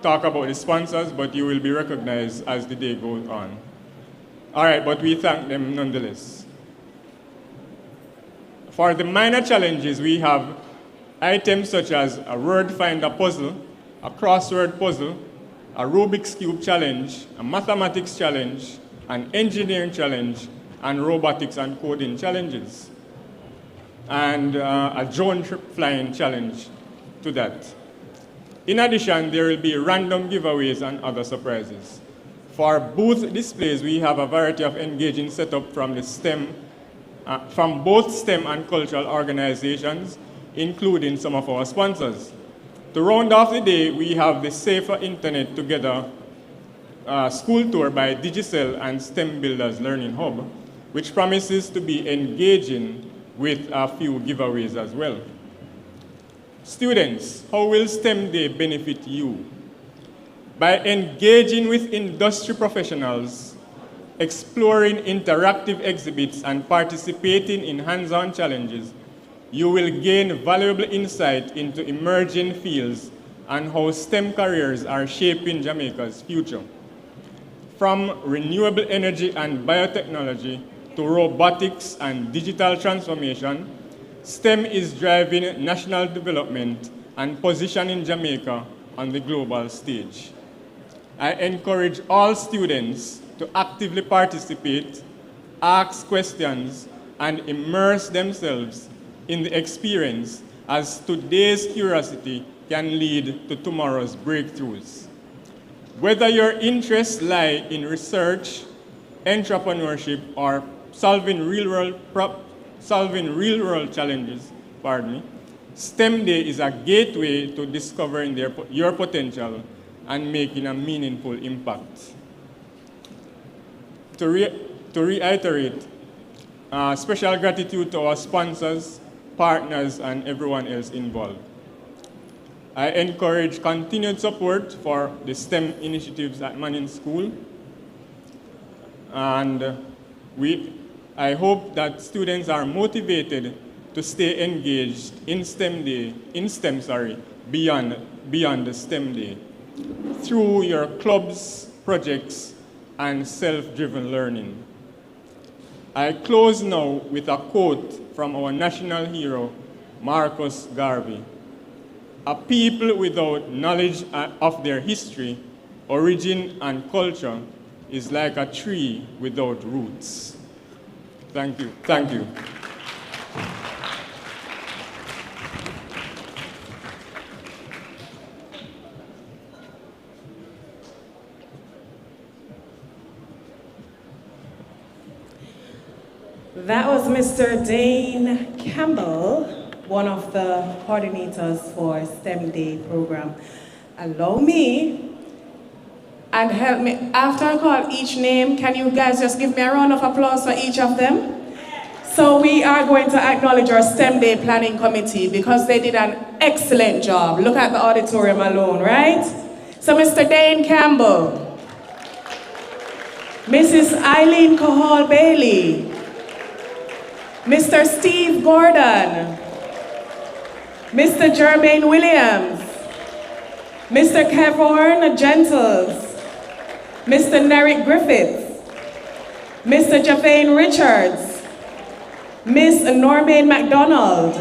talk about the sponsors, but you will be recognized as the day goes on. All right, but we thank them nonetheless. For the minor challenges, we have items such as a word finder puzzle, a crossword puzzle, a Rubik's Cube challenge, a mathematics challenge, an engineering challenge, and robotics and coding challenges, and a drone flying challenge to that. In addition, there will be random giveaways and other surprises. For booth displays, we have a variety of engaging setup from from both STEM and cultural organizations, including some of our sponsors. To round off the day, we have the Safer Internet Together school tour by Digicel and STEM Builders Learning Hub, which promises to be engaging with a few giveaways as well. Students, how will STEM Day benefit you? By engaging with industry professionals, exploring interactive exhibits, and participating in hands-on challenges, you will gain valuable insight into emerging fields and how STEM careers are shaping Jamaica's future. From renewable energy and biotechnology to robotics and digital transformation, STEM is driving national development and positioning Jamaica on the global stage. I encourage all students to actively participate, ask questions, and immerse themselves in the experience, as today's curiosity can lead to tomorrow's breakthroughs. Whether your interests lie in research, entrepreneurship, or solving real-world challenges, STEM Day is a gateway to discovering your potential and making a meaningful impact. To reiterate, special gratitude to our sponsors, partners, and everyone else involved. I encourage continued support for the STEM initiatives at Manning School, and I hope that students are motivated to stay engaged in STEM beyond the STEM Day, through your clubs, projects, and self-driven learning. I close now with a quote from our national hero, Marcus Garvey. A people without knowledge of their history origin and culture is like a tree without roots. Thank you. Thank you. That was Mr. Dane Campbell, one of the coordinators for STEM Day program. Allow me and help me. After I call each name, can you guys just give me a round of applause for each of them? So we are going to acknowledge our STEM Day planning committee because they did an excellent job. Look at the auditorium alone, right? So Mr. Dane Campbell, Mrs. Eileen Cahal Bailey, Mr. Steve Gordon, Mr. Jermaine Williams, Mr. Kevin Gentles, Mr. Nerrick Griffiths, Mr. Javane Richards, Miss Normaine MacDonald,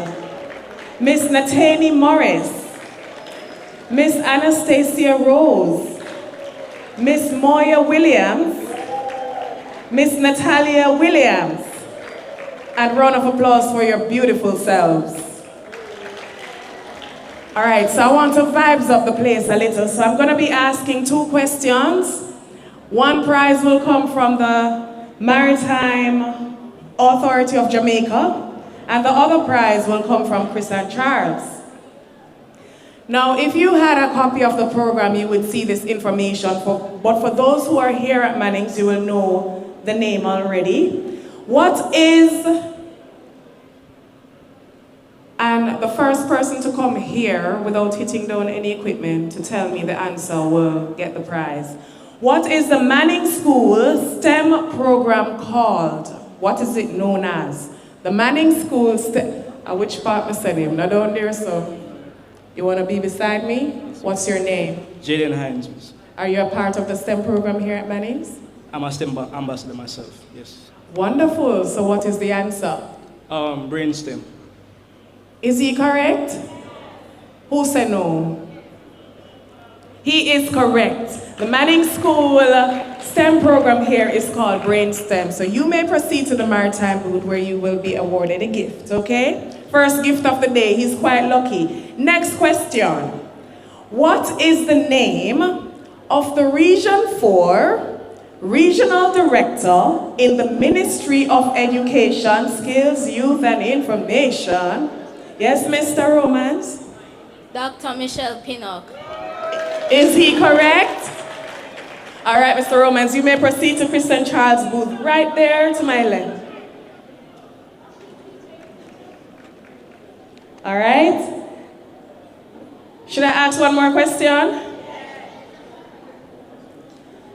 Miss Natani Morris, Miss Anastasia Rose, Miss Moya Williams, Miss Natalia Williams, and round of applause for your beautiful selves. All right, so I want to vibes up the place a little. So I'm going to be asking 2 questions. One prize will come from the Maritime Authority of Jamaica, and the other prize will come from Chris and Charles. Now, if you had a copy of the program, you would see this information, but for those who are here at Manning's, you will know the name already. What is, and the first person to come here without hitting down any equipment to tell me the answer will get the prize. What is the Manning School STEM program called? What is it known as? The Manning School STEM, which part I said him? Not down there, so you want to be beside me? What's your name? Jaden Hines. Are you a part of the STEM program here at Manning's? I'm a STEM ambassador myself, yes. Wonderful. So what is the answer? Brain STEM. Is he correct? Who said no? He is correct. The Manning School STEM program here is called Brain STEM. So you may proceed to the Maritime booth where you will be awarded a gift, okay? First gift of the day. He's quite lucky. Next question. What is the name of the Region 4 Regional Director in the Ministry of Education, Skills, Youth and Information? Yes, Mr. Romans? Dr. Michelle Pinnock. Is he correct? All right, Mr. Romans, you may proceed to Christian Charles' booth right there to my left. All right. Should I ask one more question?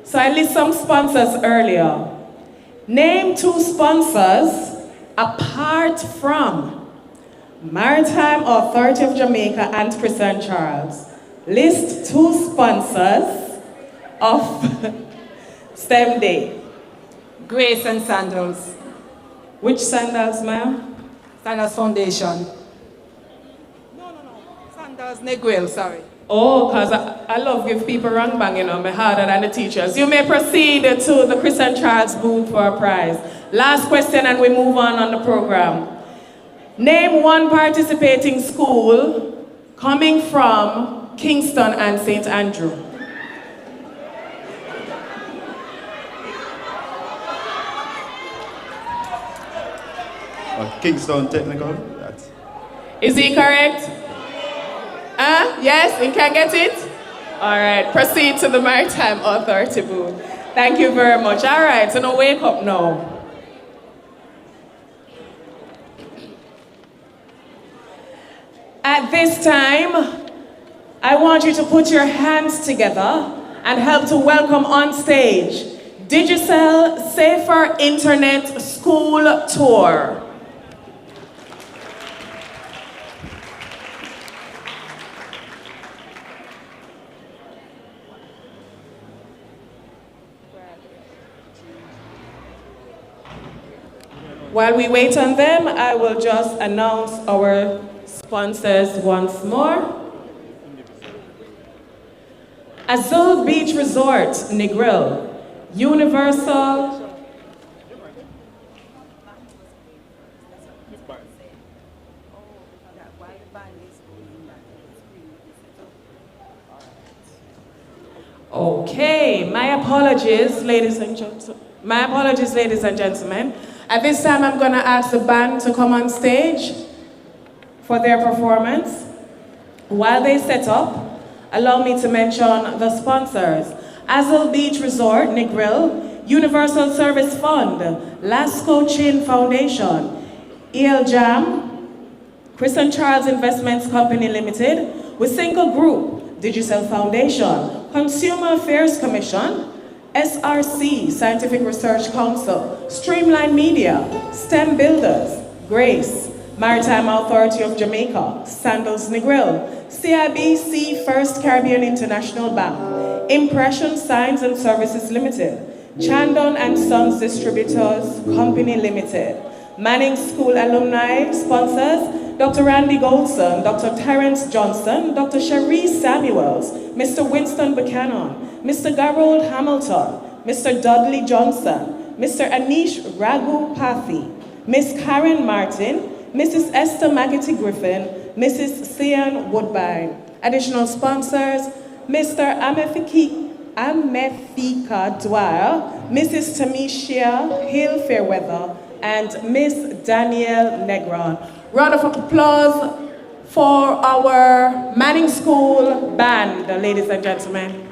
So I list some sponsors earlier. Name 2 sponsors apart from Maritime Authority of Jamaica and Christian Charles. List 2 sponsors of STEM Day. Grace and Sandals. Which sandals, ma'am? Sandals Foundation. Sandals Neguel, sorry. Oh, because I love give people wrong bang, you know, me harder than the teachers. You may proceed to the Christian Charles booth for a prize. Last question and we move on the program. Name 1 participating school coming from Kingston and St. Andrew. Kingston Technical. Is he correct? Yes, you can get it? All right, proceed to the Maritime Authority booth. Thank you very much. All right, so now wake up now. At this time, I want you to put your hands together and help to welcome on stage Digicel Safer Internet School Tour. While we wait on them, I will just announce our sponsors once more. Azul Beach Resort, Negril. Universal. Okay, my apologies, ladies and gentlemen. At this time, I'm going to ask the band to come on stage for their performance. While they set up, allow me to mention the sponsors. Azul Beach Resort, Negril, Universal Service Fund, Lasco Chin Foundation, EL Jam, Chris and Charles Investments Company Limited, Wisinko Group, Digicel Foundation, Consumer Affairs Commission, SRC, Scientific Research Council, Streamline Media, STEM Builders, Grace, Maritime Authority of Jamaica, Sandals Negril, CIBC First Caribbean International Bank, Impression Signs and Services Limited, Chandon and Sons Distributors Company Limited, Manning School Alumni sponsors, Dr. Randy Goldson, Dr. Terrence Johnson, Dr. Cherie Samuels, Mr. Winston Buchanan, Mr. Garold Hamilton, Mr. Dudley Johnson, Mr. Anish Raghu Pathi, Miss Karen Martin, Mrs. Esther Maggie Griffin, Mrs. Sian Woodbine. Additional sponsors, Mr. Amethika Dwyer, Mrs. Tamisha Hill Fairweather, and Miss Danielle Negron. Round of applause for our Manning School band, ladies and gentlemen.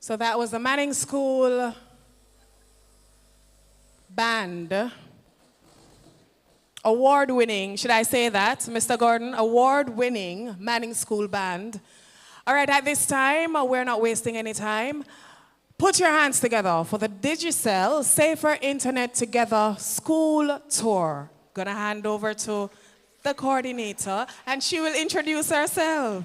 So that was the Manning School Band. Award-winning, should I say that, Mr. Gordon? Award-winning Manning School Band. All right, at this time, we're not wasting any time. Put your hands together for the Digicel Safer Internet Together School Tour. Gonna hand over to the coordinator, and she will introduce herself.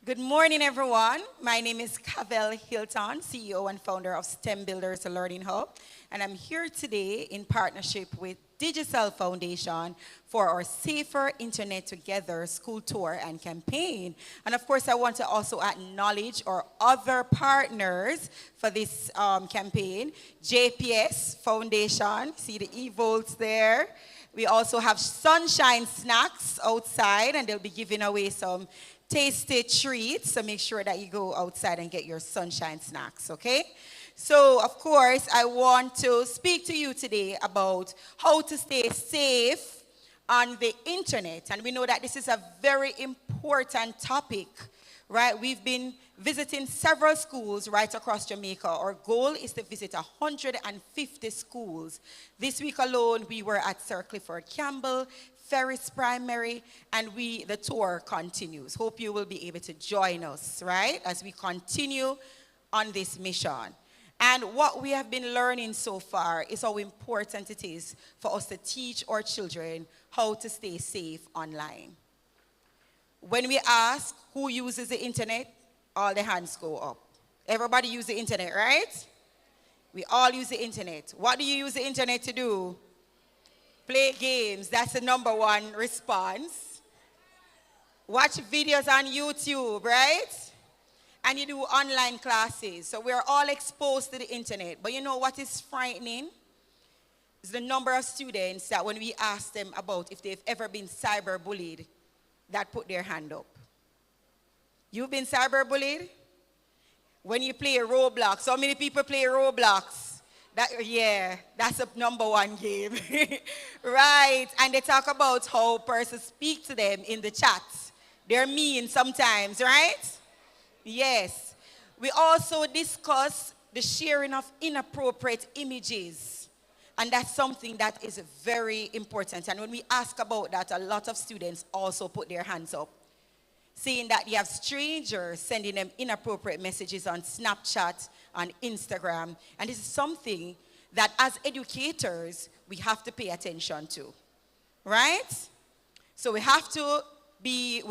Good morning, everyone. My name is Cavell Hilton, CEO and founder of STEM Builders Learning Hub, and I'm here today in partnership with Digicel Foundation for our Safer Internet Together school tour and campaign. And of course, I want to also acknowledge our other partners for this campaign. JPS Foundation, see the e-volts there. We also have Sunshine Snacks outside, and they'll be giving away some tasty treats, so make sure that you go outside and get your Sunshine Snacks, okay? So, of course, I want to speak to you today about how to stay safe on the internet. And we know that this is a very important topic, right? We've been visiting several schools right across Jamaica. Our goal is to visit 150 schools. This week alone, we were at Sir Clifford Campbell, Ferris Primary, and the tour continues. Hope you will be able to join us, right, as we continue on this mission. And what we have been learning so far is how important it is for us to teach our children how to stay safe online. When we ask who uses the internet, all the hands go up. Everybody use the internet, right? We all use the internet. What do you use the internet to do? Play games. That's the number one response. Watch videos on YouTube, right? And you do online classes. So we're all exposed to the internet. But you know what is frightening? Is the number of students that when we ask them about if they've ever been cyberbullied, that put their hand up. You've been cyberbullied? When you play Roblox, how many people play Roblox? Yeah, that's a number one game. Right, and they talk about how persons speak to them in the chat. They're mean sometimes, right? Yes. We also discuss the sharing of inappropriate images. And that's something that is very important. And when we ask about that, a lot of students also put their hands up, saying that you have strangers sending them inappropriate messages on Snapchat, on Instagram. And this is something that as educators, we have to pay attention to, right? So we have to be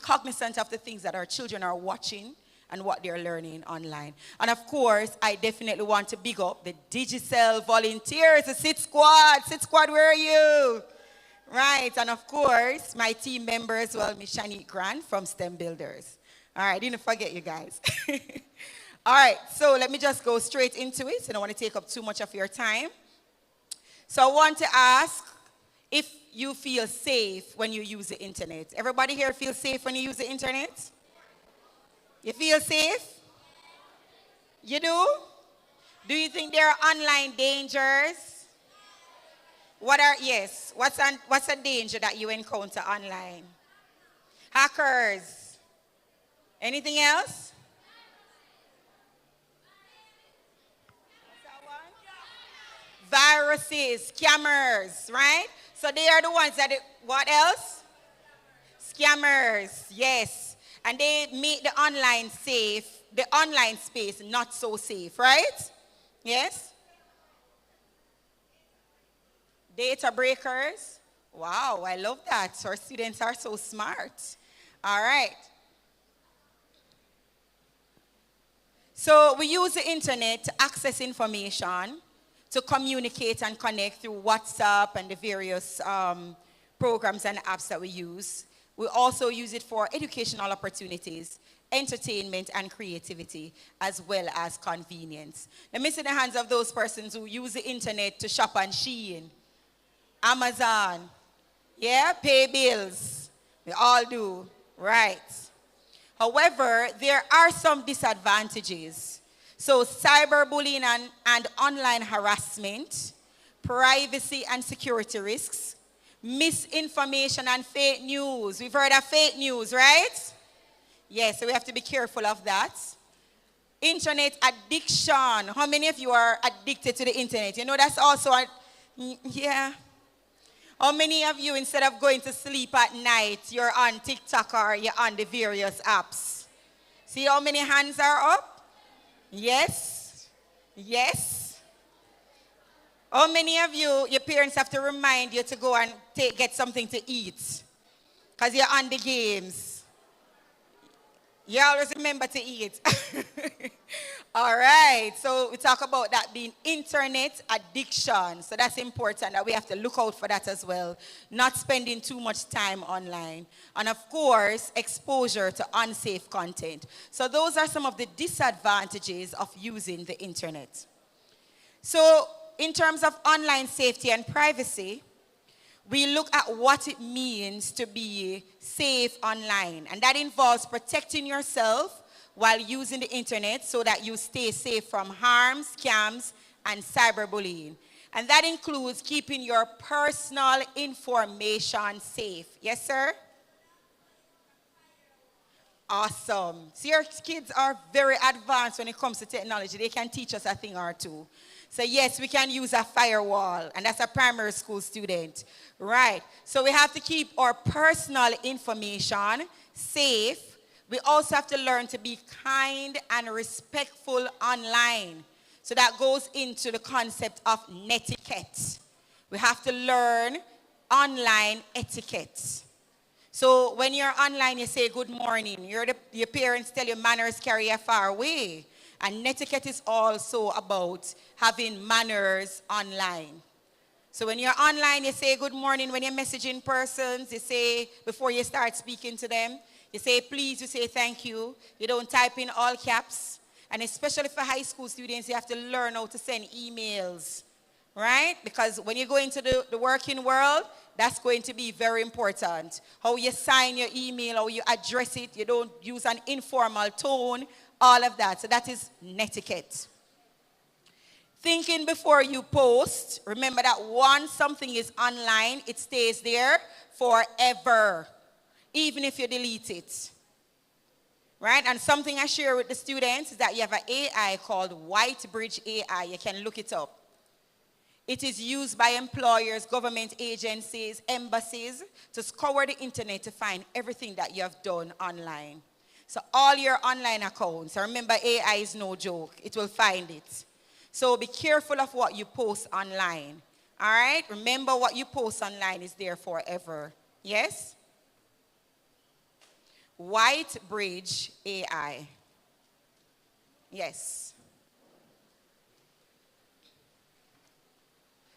cognizant of the things that our children are watching and what they're learning online. And of course, I definitely want to big up the Digicel volunteers, the SIT Squad. SIT Squad, where are you? Right, and of course, my team members, well, Miss Shanique Grant from STEM Builders. All right, didn't forget you guys. All right, so let me just go straight into it. I don't want to take up too much of your time. So I want to ask if you feel safe when you use the internet. Everybody here feel safe when you use the internet? You feel safe? You do? Do you think there are online dangers? What's a danger that you encounter online? Hackers. Anything else? Viruses, scammers, right? So they are the ones that, what else? Scammers, yes. And they make the online space not so safe, right? Yes? Data breakers. Wow, I love that. Our students are so smart. All right. So we use the internet to access information, to communicate and connect through WhatsApp and the various programs and apps that we use. We also use it for educational opportunities, entertainment and creativity, as well as convenience. Let me see the hands of those persons who use the internet to shop on Shein, Amazon, yeah, pay bills. We all do, right? However, there are some disadvantages. So cyberbullying and online harassment, privacy and security risks, misinformation and fake news. We've heard of fake news, right? Yes, so we have to be careful of that. Internet addiction. How many of you are addicted to the internet? You know, that's also yeah. How many of you, instead of going to sleep at night, you're on TikTok or you're on the various apps? See how many hands are up? Yes. Yes. How many of you, your parents have to remind you to go and get something to eat because you're on the games? You always remember to eat. All right, so we talk about that being internet addiction. So that's important that we have to look out for that as well. Not spending too much time online. And of course, exposure to unsafe content. So those are some of the disadvantages of using the internet. So in terms of online safety and privacy, we look at what it means to be safe online. And that involves protecting yourself while using the internet so that you stay safe from harm, scams, and cyberbullying. And that includes keeping your personal information safe. Yes, sir? Awesome. So your kids are very advanced when it comes to technology. They can teach us a thing or two. So yes, we can use a firewall, and that's a primary school student. Right. So we have to keep our personal information safe. We also have to learn to be kind and respectful online. So that goes into the concept of netiquette. We have to learn online etiquette. So when you're online, you say good morning. Your parents tell you manners carry you far away. And netiquette is also about having manners online. So when you're online, you say good morning. When you're messaging persons, you say, before you start speaking to them, you say please, you say thank you. You don't type in all caps. And especially for high school students, you have to learn how to send emails, right? Because when you go into the working world, that's going to be very important. How you sign your email, how you address it, you don't use an informal tone, all of that. So that is netiquette. Thinking before you post. Remember that once something is online, it stays there forever, even if you delete it. Right? And something I share with the students is that you have an AI called Whitebridge AI. You can look it up. It is used by employers, government agencies, embassies to scour the internet to find everything that you have done online. So all your online accounts, remember AI is no joke, it will find it. So be careful of what you post online. All right? Remember what you post online is there forever. Yes? Whitebridge AI. Yes.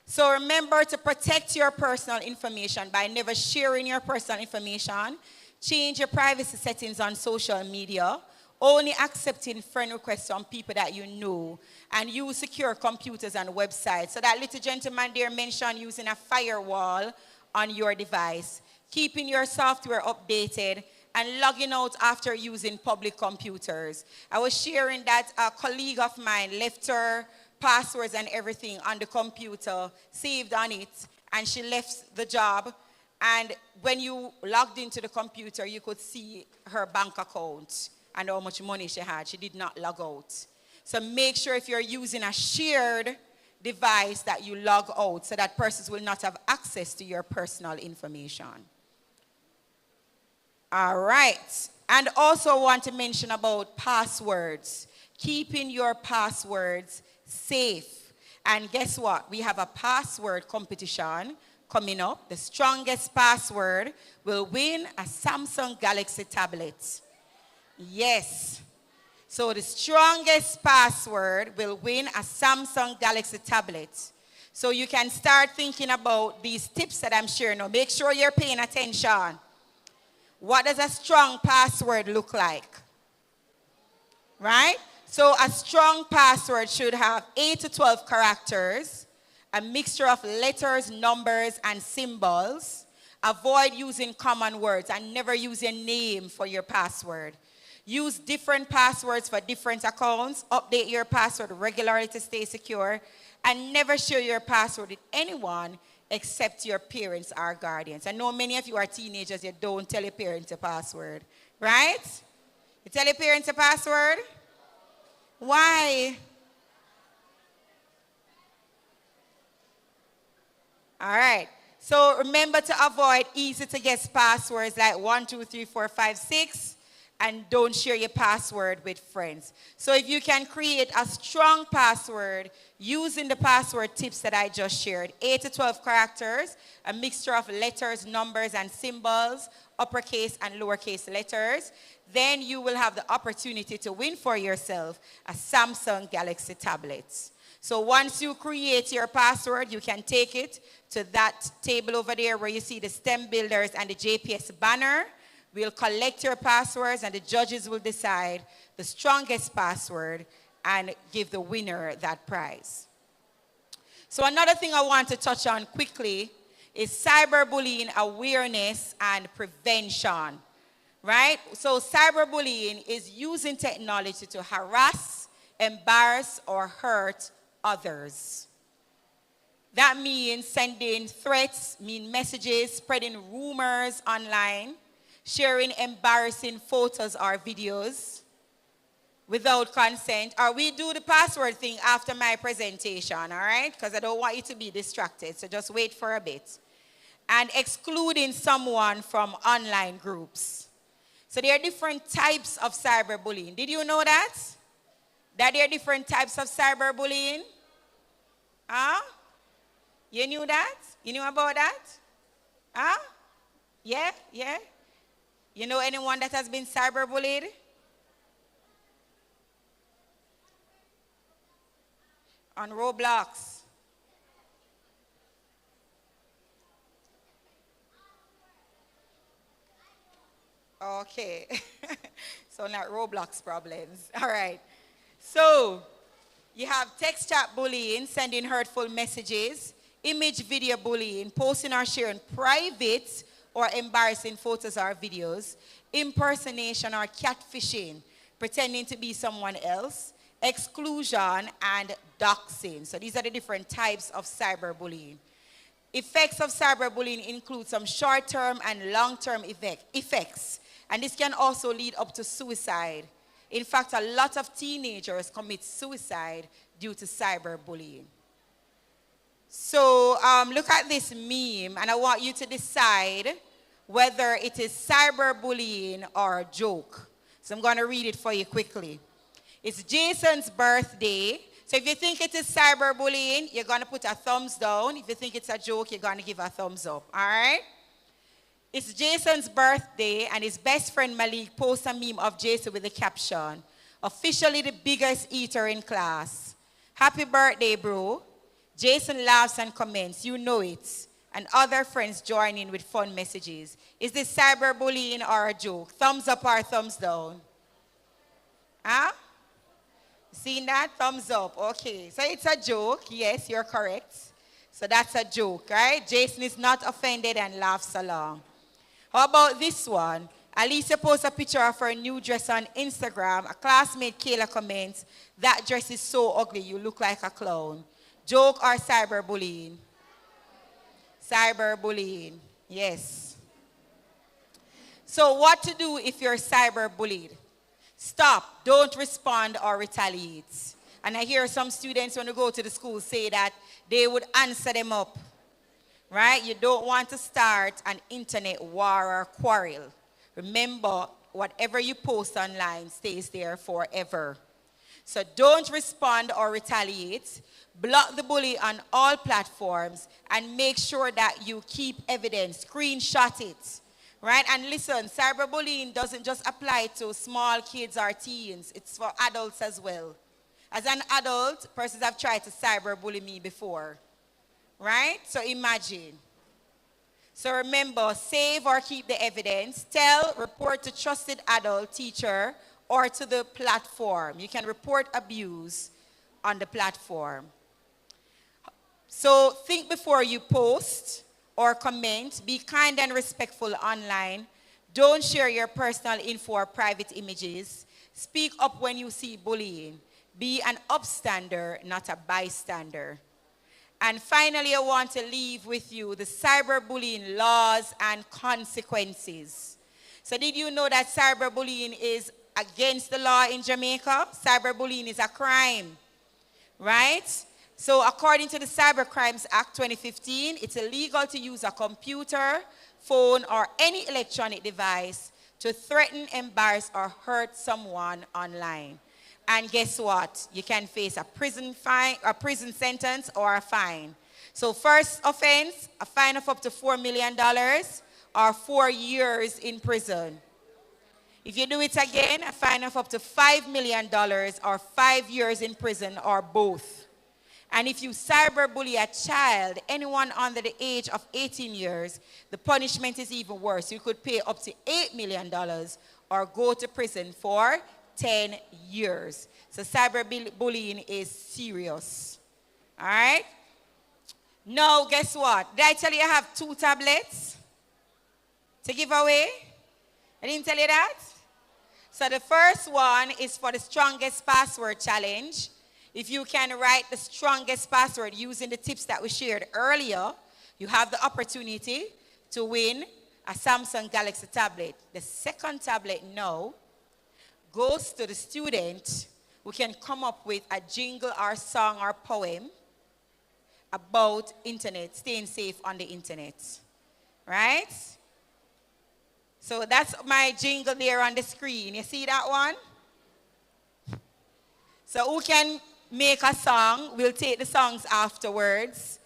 So remember to protect your personal information by never sharing your personal information. Change your privacy settings on social media. Only accepting friend requests from people that you know. And use secure computers and websites. So that little gentleman there mentioned using a firewall on your device. Keeping your software updated and logging out after using public computers. I was sharing that a colleague of mine left her passwords and everything on the computer, saved on it, and she left the job. And when you logged into the computer, you could see her bank account and how much money she had. She did not log out. So make sure if you're using a shared device that you log out so that persons will not have access to your personal information. All right. And also want to mention about passwords. Keeping your passwords safe. And guess what? We have a password competition coming up. The strongest password will win a Samsung Galaxy tablet. Yes. So the strongest password will win a Samsung Galaxy tablet. So you can start thinking about these tips that I'm sharing now. Make sure you're paying attention. What does a strong password look like? Right? So a strong password should have 8 to 12 characters, a mixture of letters, numbers, and symbols. Avoid using common words and never use your name for your password. Use different passwords for different accounts. Update your password regularly to stay secure. And never share your password with anyone except your parents or guardians. I know many of you are teenagers, you don't tell your parents your password. Right? You tell your parents your password? Why? All right. So remember to avoid easy to guess passwords like 1, 2, 3, 4, 5, 6, and don't share your password with friends. So if you can create a strong password using the password tips that I just shared, 8 to 12 characters, a mixture of letters, numbers, and symbols, uppercase and lowercase letters, then you will have the opportunity to win for yourself a Samsung Galaxy tablet. So once you create your password, you can take it to that table over there where you see the STEM builders and the JPS banner. We'll collect your passwords and the judges will decide the strongest password and give the winner that prize. So another thing I want to touch on quickly is cyberbullying awareness and prevention, right? So cyberbullying is using technology to harass, embarrass, or hurt others. That means sending threats, mean messages, spreading rumors online, sharing embarrassing photos or videos without consent, or we do the password thing after my presentation, all right? Because I don't want you to be distracted, so just wait for a bit. And excluding someone from online groups. So there are different types of cyberbullying. Did you know that? That there are different types of cyberbullying? Huh? You knew that? You knew about that? Huh? Yeah? Yeah? You know anyone that has been cyberbullied? On Roblox. Okay. So not Roblox problems. All right. So you have text chat bullying, sending hurtful messages, image video bullying, posting or sharing private or embarrassing photos or videos, impersonation or catfishing, pretending to be someone else, exclusion, and doxing. So these are the different types of cyberbullying. Effects of cyberbullying include some short-term and long-term effects, and this can also lead up to suicide. In fact, a lot of teenagers commit suicide due to cyberbullying. So look at this meme, and I want you to decide whether it is cyberbullying or a joke. So I'm going to read it for you quickly. It's Jason's birthday. So if you think it is cyberbullying, you're going to put a thumbs down. If you think it's a joke, you're going to give a thumbs up. All right? It's Jason's birthday, and his best friend Malik posts a meme of Jason with the caption, "Officially the biggest eater in class. Happy birthday, bro." Jason laughs and comments, "You know it." And other friends join in with fun messages. Is this cyberbullying or a joke? Thumbs up or thumbs down? Huh? Seen that? Thumbs up. Okay. So it's a joke. Yes, you're correct. So that's a joke, right? Jason is not offended and laughs along. How about this one? Alicia posts a picture of her new dress on Instagram. A classmate, Kayla, comments, "That dress is so ugly, you look like a clown." Joke or cyberbullying? Cyberbullying, yes. So what to do if you're cyberbullied? Stop, don't respond or retaliate. And I hear some students when they go to the school say that they would answer them up, right? You don't want to start an internet war or quarrel. Remember, whatever you post online stays there forever. So don't respond or retaliate. Block the bully on all platforms and make sure that you keep evidence, screenshot it, right? And listen, cyberbullying doesn't just apply to small kids or teens. It's for adults as well. As an adult, persons have tried to cyberbully me before, right? So imagine. So remember, save or keep the evidence. Tell, report to trusted adult, teacher, or to the platform. You can report abuse on the platform. So think before you post or comment. Be kind and respectful online. Don't share your personal info or private images. Speak up when you see bullying. Be an upstander, not a bystander. And finally, I want to leave with you the cyberbullying laws and consequences. So did you know that cyberbullying is against the law in Jamaica. Cyberbullying is a crime, right? So according to the Cyber Crimes Act 2015, it's illegal to use a computer, phone, or any electronic device to threaten, embarrass, or hurt someone online. And guess what? You can face a prison sentence or a fine. So first offense, a fine of up to $4 million or 4 years in prison. If you do it again, a fine of up to $5 million or 5 years in prison or both. And if you cyberbully a child, anyone under the age of 18 years, the punishment is even worse. You could pay up to $8 million or go to prison for 10 years. So cyberbullying is serious. All right? Now, guess what? Did I tell you I have 2 tablets to give away? I didn't tell you that? So the first one is for the strongest password challenge. If you can write the strongest password using the tips that we shared earlier, you have the opportunity to win a Samsung Galaxy tablet. The second tablet now goes to the student who can come up with a jingle or song or poem about internet, staying safe on the internet, right? So that's my jingle there on the screen. You see that one? So who can make a song? We'll take the songs afterwards,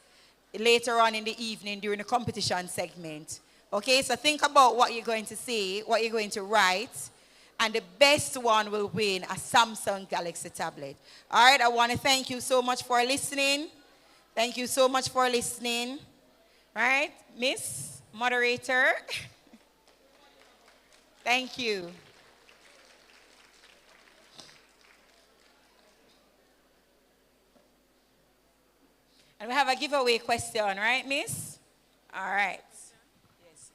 later on in the evening during the competition segment. Okay, so think about what you're going to say, what you're going to write, and the best one will win a Samsung Galaxy tablet. All right, I want to thank you so much for listening. Thank you so much for listening. All right, Miss Moderator. Thank you. And we have a giveaway question, right, Miss? All right. Yes.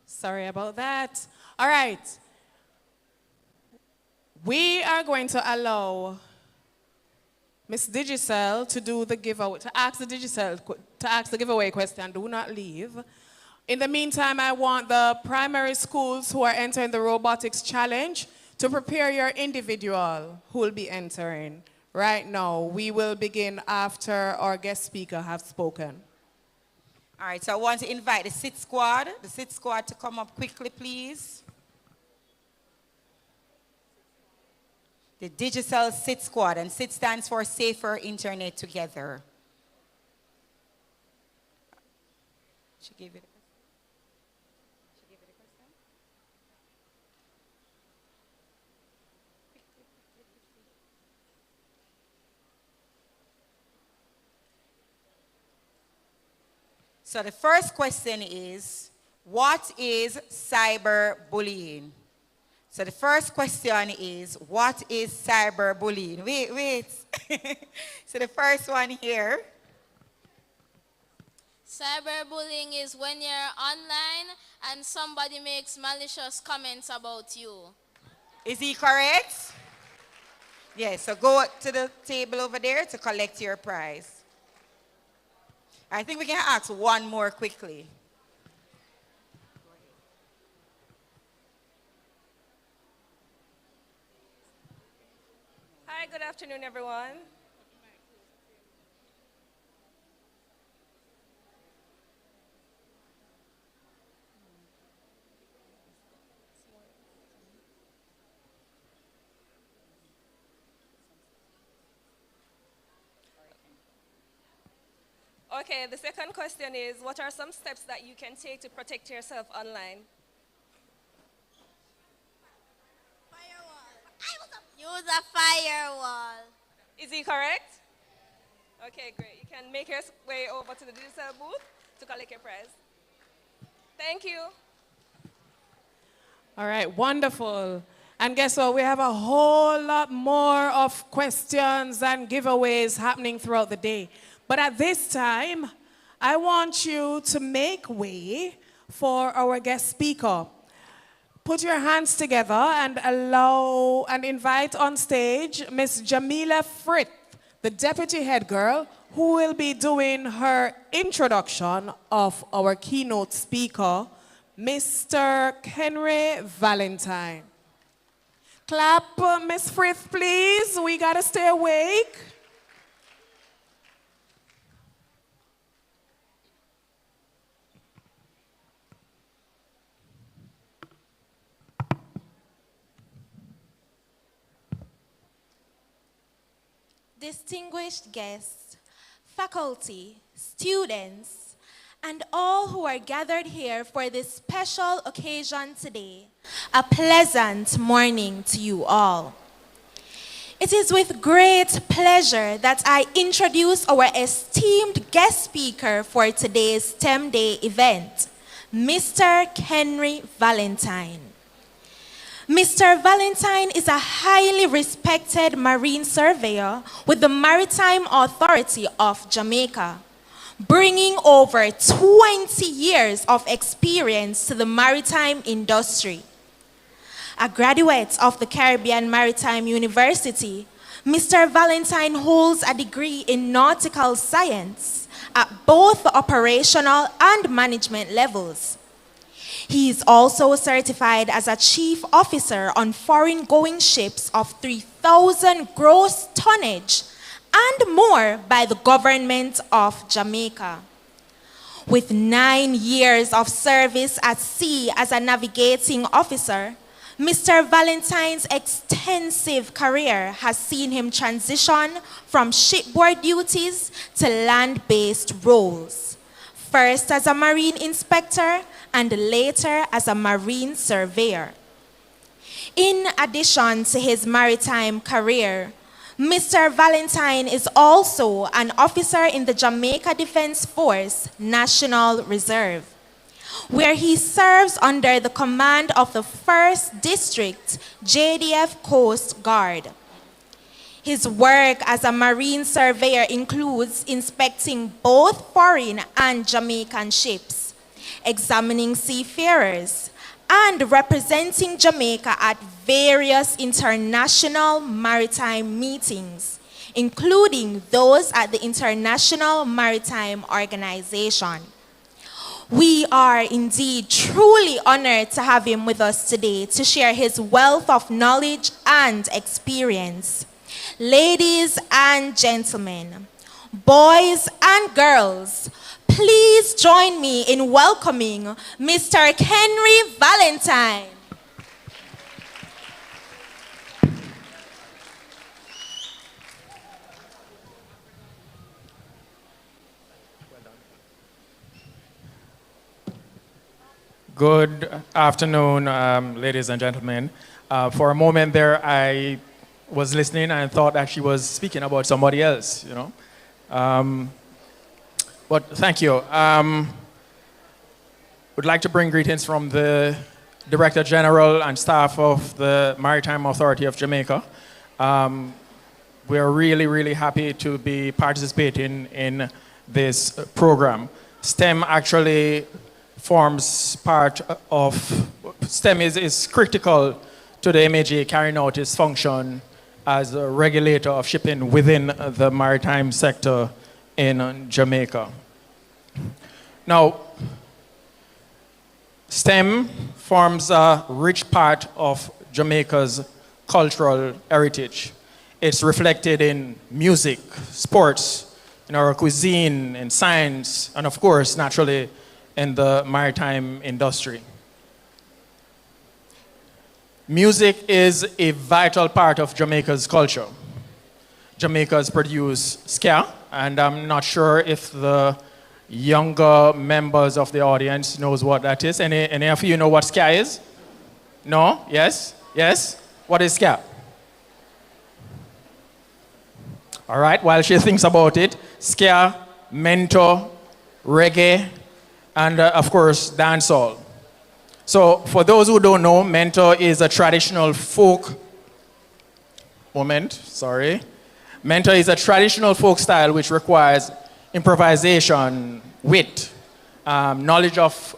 Sorry about that. All right. We are going to allow Miss Digicel to do the giveaway, to ask the giveaway question. Do not leave. In the meantime, I want the primary schools who are entering the robotics challenge to prepare your individual who will be entering. Right now, we will begin after our guest speaker have spoken. All right, so I want to invite the SIT squad to come up quickly, please. The Digital SIT squad, and SIT stands for Safer Internet Together. She gave it. So the first question is, what is cyberbullying? So the first question is, what is cyberbullying? Wait. So the first one here. Cyberbullying is when you're online and somebody makes malicious comments about you. Is he correct? Yes, so go to the table over there to collect your prize. I think we can ask one more quickly. Hi, good afternoon, everyone. Okay, the second question is, what are some steps that you can take to protect yourself online? Use a firewall. Is he correct? Okay, great. You can make your way over to the digital booth to collect your prize. Thank you. All right, wonderful. And guess what? We have a whole lot more of questions and giveaways happening throughout the day. But at this time, I want you to make way for our guest speaker. Put your hands together and allow and invite on stage Miss Jamila Frith, the deputy head girl, who will be doing her introduction of our keynote speaker, Mr. Kenroy Valentine. Clap, Miss Frith, please. We gotta stay awake. Distinguished guests, faculty, students, and all who are gathered here for this special occasion today, a pleasant morning to you all. It is with great pleasure that I introduce our esteemed guest speaker for today's STEM Day event, Mr. Kenroy Valentine. Mr. Valentine is a highly respected marine surveyor with the Maritime Authority of Jamaica, bringing over 20 years of experience to the maritime industry. A graduate of the Caribbean Maritime University, Mr. Valentine holds a degree in nautical science at both the operational and management levels. He is also certified as a chief officer on foreign-going ships of 3,000 gross tonnage and more by the government of Jamaica. With 9 years of service at sea as a navigating officer, Mr. Valentine's extensive career has seen him transition from shipboard duties to land-based roles, first as a marine inspector and later as a marine surveyor. In addition to his maritime career, Mr. Valentine is also an officer in the Jamaica Defense Force National Reserve, where he serves under the command of the 1st District JDF Coast Guard. His work as a marine surveyor includes inspecting both foreign and Jamaican ships, examining seafarers, and representing Jamaica at various international maritime meetings, including those at the International Maritime Organization. We are indeed truly honored to have him with us today to share his wealth of knowledge and experience. Ladies and gentlemen, boys and girls, please join me in welcoming Mr. Kenroy Valentine. Good afternoon, ladies and gentlemen. For a moment there, I was listening and thought that she was speaking about somebody else, you know. But thank you. Would like to bring greetings from the Director General and staff of the Maritime Authority of Jamaica. We are really, really happy to be participating in this program. STEM actually forms part of, STEM is critical to the MAG carrying out its function as a regulator of shipping within the maritime sector in Jamaica. Now, STEM forms a rich part of Jamaica's cultural heritage. It's reflected in music, sports, in our cuisine, in science, and of course, naturally, in the maritime industry. Music is a vital part of Jamaica's culture. Jamaica's produce ska, and I'm not sure if the younger members of the audience knows what that is. Any of you know what ska is? No? Yes? Yes? What is ska? All right, while she thinks about it, ska, mento, reggae, and of course, dancehall. So for those who don't know, mento is a traditional folk, Mento is a traditional folk style which requires improvisation, wit, knowledge of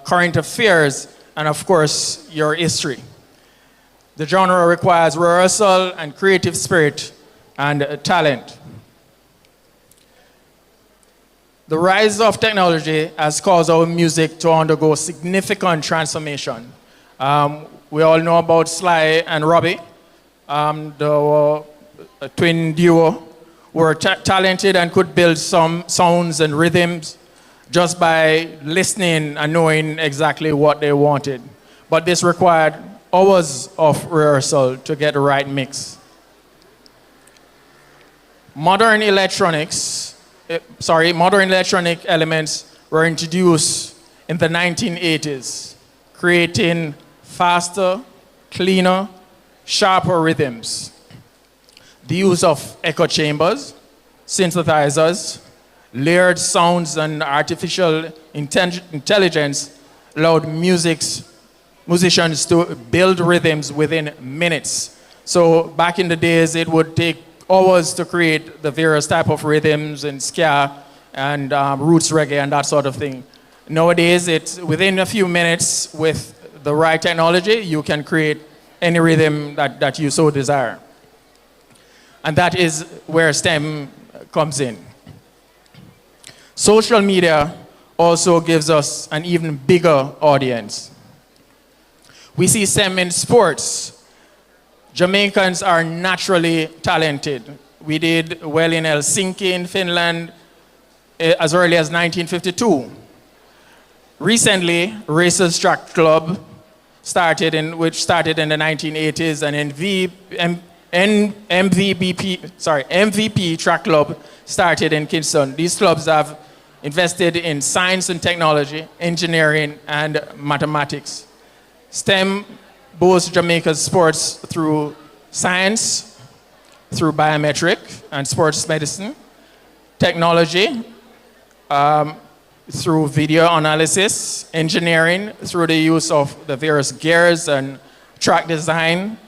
current affairs, and of course, your history. The genre requires rehearsal and creative spirit and talent. The rise of technology has caused our music to undergo significant transformation. We all know about Sly and Robbie, the twin duo, were talented and could build some sounds and rhythms just by listening and knowing exactly what they wanted. But this required hours of rehearsal to get the right mix. Modern electronic elements were introduced in the 1980s, creating faster, cleaner, sharper rhythms. The use of echo chambers, synthesizers, layered sounds, and artificial intelligence allowed musicians to build rhythms within minutes. So back in the days, it would take hours to create the various type of rhythms and ska and roots reggae and that sort of thing. Nowadays, it's within a few minutes with the right technology, you can create any rhythm that you so desire. And that is where STEM comes in. Social media also gives us an even bigger audience. We see STEM in sports. Jamaicans are naturally talented. We did well in Helsinki in Finland as early as 1952. Recently, Racers Track Club which started in the 1980s, and MVP Track Club started in Kingston. These clubs have invested in science and technology, engineering, and mathematics. STEM boosts Jamaica's sports through science, through biometric and sports medicine, technology, through video analysis, engineering, through the use of the various gears and track design,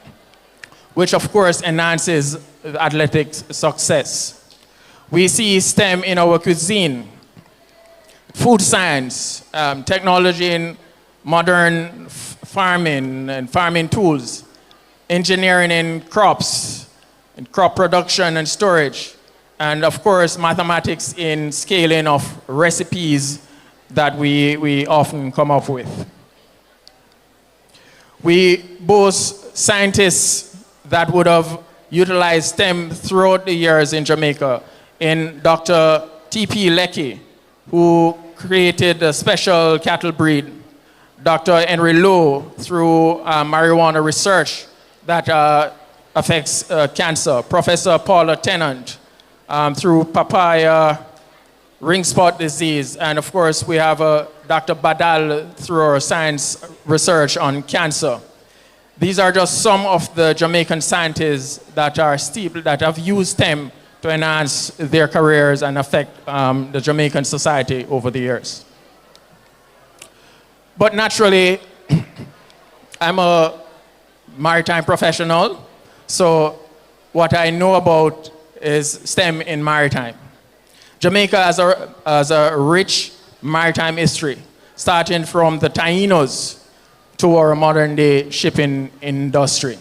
which of course enhances athletic success. We see STEM in our cuisine, food science, technology in modern farming and farming tools, engineering in crops, in crop production and storage, and of course mathematics in scaling of recipes that we often come up with. We boast scientists that would have utilized STEM throughout the years in Jamaica, in Dr. T.P. Leckie, who created a special cattle breed, Dr. Henry Lowe, through marijuana research that affects cancer, Professor Paula Tennant, through papaya ring spot disease, and of course we have Dr. Badal through our science research on cancer. These are just some of the Jamaican scientists that have used STEM to enhance their careers and affect the Jamaican society over the years. But naturally, I'm a maritime professional, so what I know about is STEM in maritime. Jamaica has a rich maritime history, starting from the Tainos to our modern day shipping industry.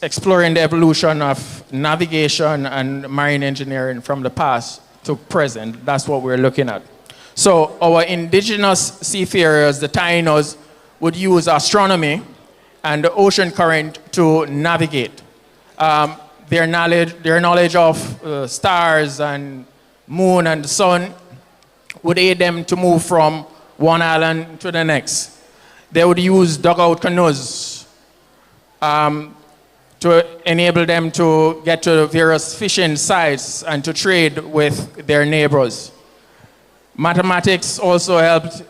Exploring the evolution of navigation and marine engineering from the past to present, that's what we're looking at. So our indigenous seafarers, the Tainos, would use astronomy and the ocean current to navigate. Their knowledge of stars and moon and sun would aid them to move from one island to the next. They would use dugout canoes to enable them to get to various fishing sites and to trade with their neighbors. Mathematics also helped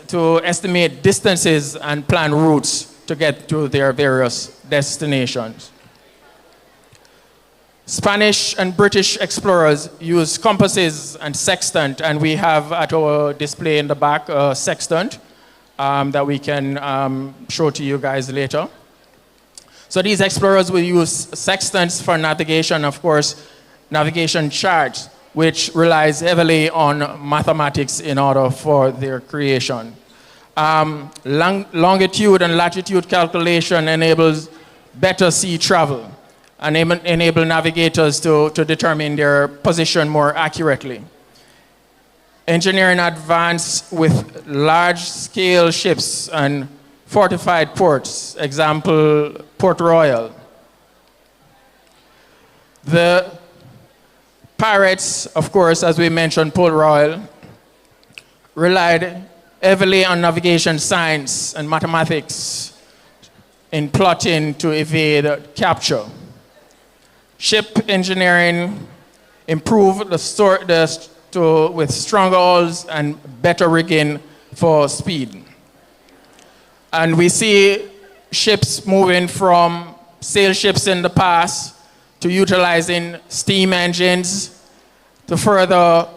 to estimate distances and plan routes to get to their various destinations. Spanish and British explorers used compasses and sextant, and we have at our display in the back a sextant that we can show to you guys later. So these explorers will use sextants for navigation, of course, navigation charts, which relies heavily on mathematics in order for their creation. Longitude and latitude calculation enables better sea travel. and enable navigators to determine their position more accurately. Engineering advanced with large-scale ships and fortified ports, example, Port Royal. The pirates, of course, as we mentioned, Port Royal, relied heavily on navigation science and mathematics in plotting to evade capture. Ship engineering improved with stronger hulls and better rigging for speed. And we see ships moving from sail ships in the past to utilizing steam engines to further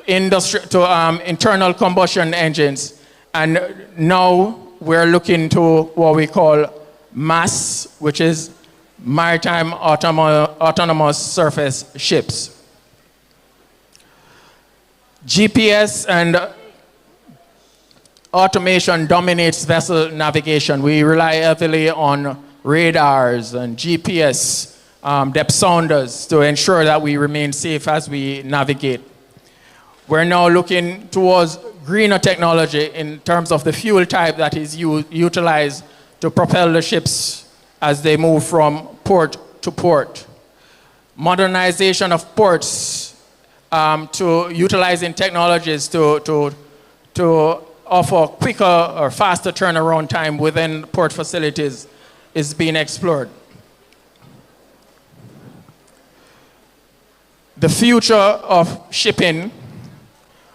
internal combustion engines. And now we're looking to what we call MAS, which is Maritime Autonomous Surface Ships. GPS and automation dominates vessel navigation. We rely heavily on radars and GPS depth sounders to ensure that we remain safe as we navigate. We're now looking towards greener technology in terms of the fuel type that is utilized to propel the ships as they move from port to port. Modernization of ports to utilizing technologies to offer quicker or faster turnaround time within port facilities is being explored. The future of shipping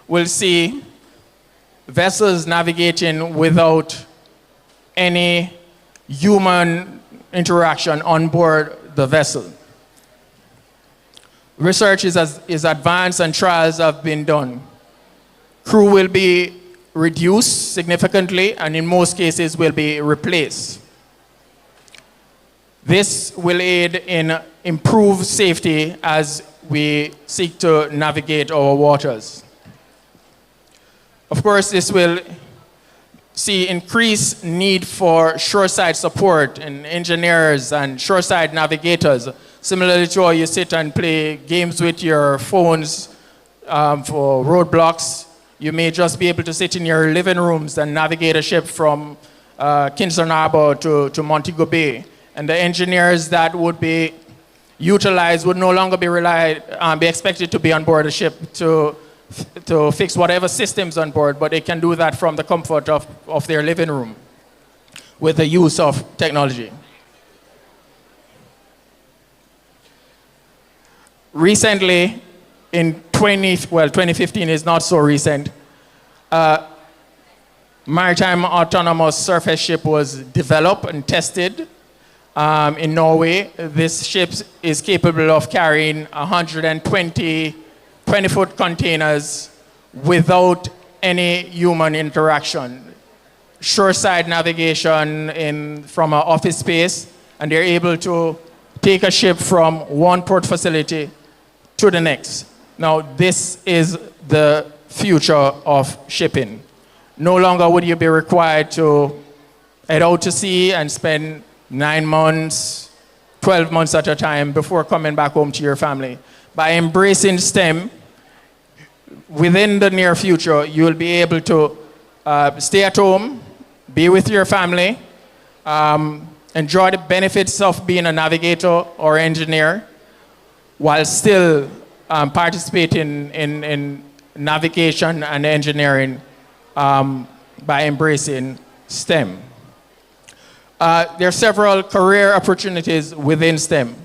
will see vessels navigating without any human interaction on board the vessel. Research is advanced and trials have been done. Crew will be reduced significantly and in most cases will be replaced. This will aid in improved safety as we seek to navigate our waters. Of course, this will see increased need for shoreside support and engineers and shoreside navigators. Similarly to how you sit and play games with your phones for roadblocks, you may just be able to sit in your living rooms and navigate a ship from Kingston Harbor to Montego Bay. And the engineers that would be utilized would no longer be expected to be on board a ship to fix whatever systems on board, but they can do that from the comfort of their living room with the use of technology. Recently, in 2015 is not so recent, Maritime Autonomous Surface Ship was developed and tested in Norway. This ship is capable of carrying 120 20-foot containers without any human interaction. Shoreside navigation from an office space, and they're able to take a ship from one port facility to the next. Now, this is the future of shipping. No longer would you be required to head out to sea and spend 9 months, 12 months at a time before coming back home to your family. By embracing STEM, within the near future, you will be able to stay at home, be with your family, enjoy the benefits of being a navigator or engineer, while still participating in navigation and engineering by embracing STEM. There are several career opportunities within STEM.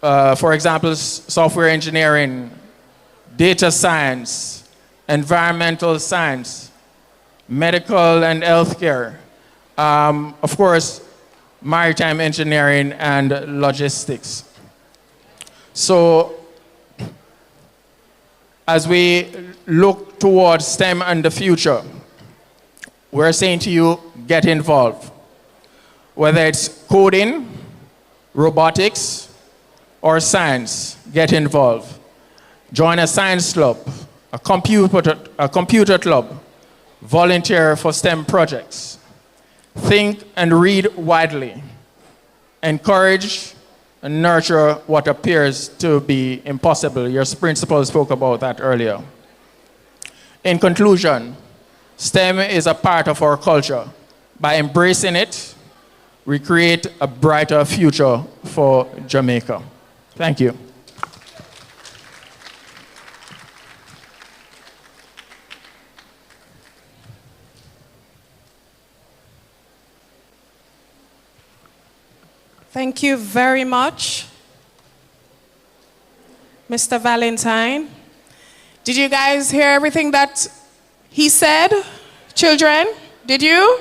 For example, software engineering, data science, environmental science, medical and healthcare, of course, maritime engineering and logistics. So, as we look towards STEM and the future, we're saying to you, get involved. Whether it's coding, robotics, or science, get involved. Join a science club, a computer club, volunteer for STEM projects. Think and read widely. encourage and nurture what appears to be impossible. Your principal spoke about that earlier. In conclusion, STEM is a part of our culture. By embracing it, we create a brighter future for Jamaica. Thank you. Thank you very much, Mr. Valentine. Did you guys hear everything that he said? Children, did you?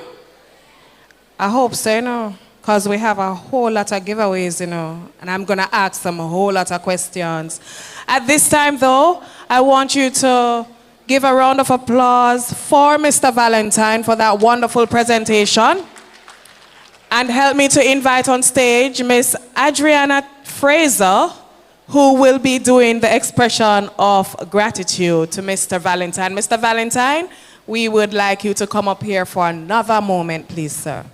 I hope so, you know, because we have a whole lot of giveaways, you know, and I'm going to ask them a whole lot of questions. At this time, though, I want you to give a round of applause for Mr. Valentine for that wonderful presentation. And help me to invite on stage Miss Adriana Fraser, who will be doing the expression of gratitude to Mr. Valentine. Mr. Valentine, we would like you to come up here for another moment, please, sir.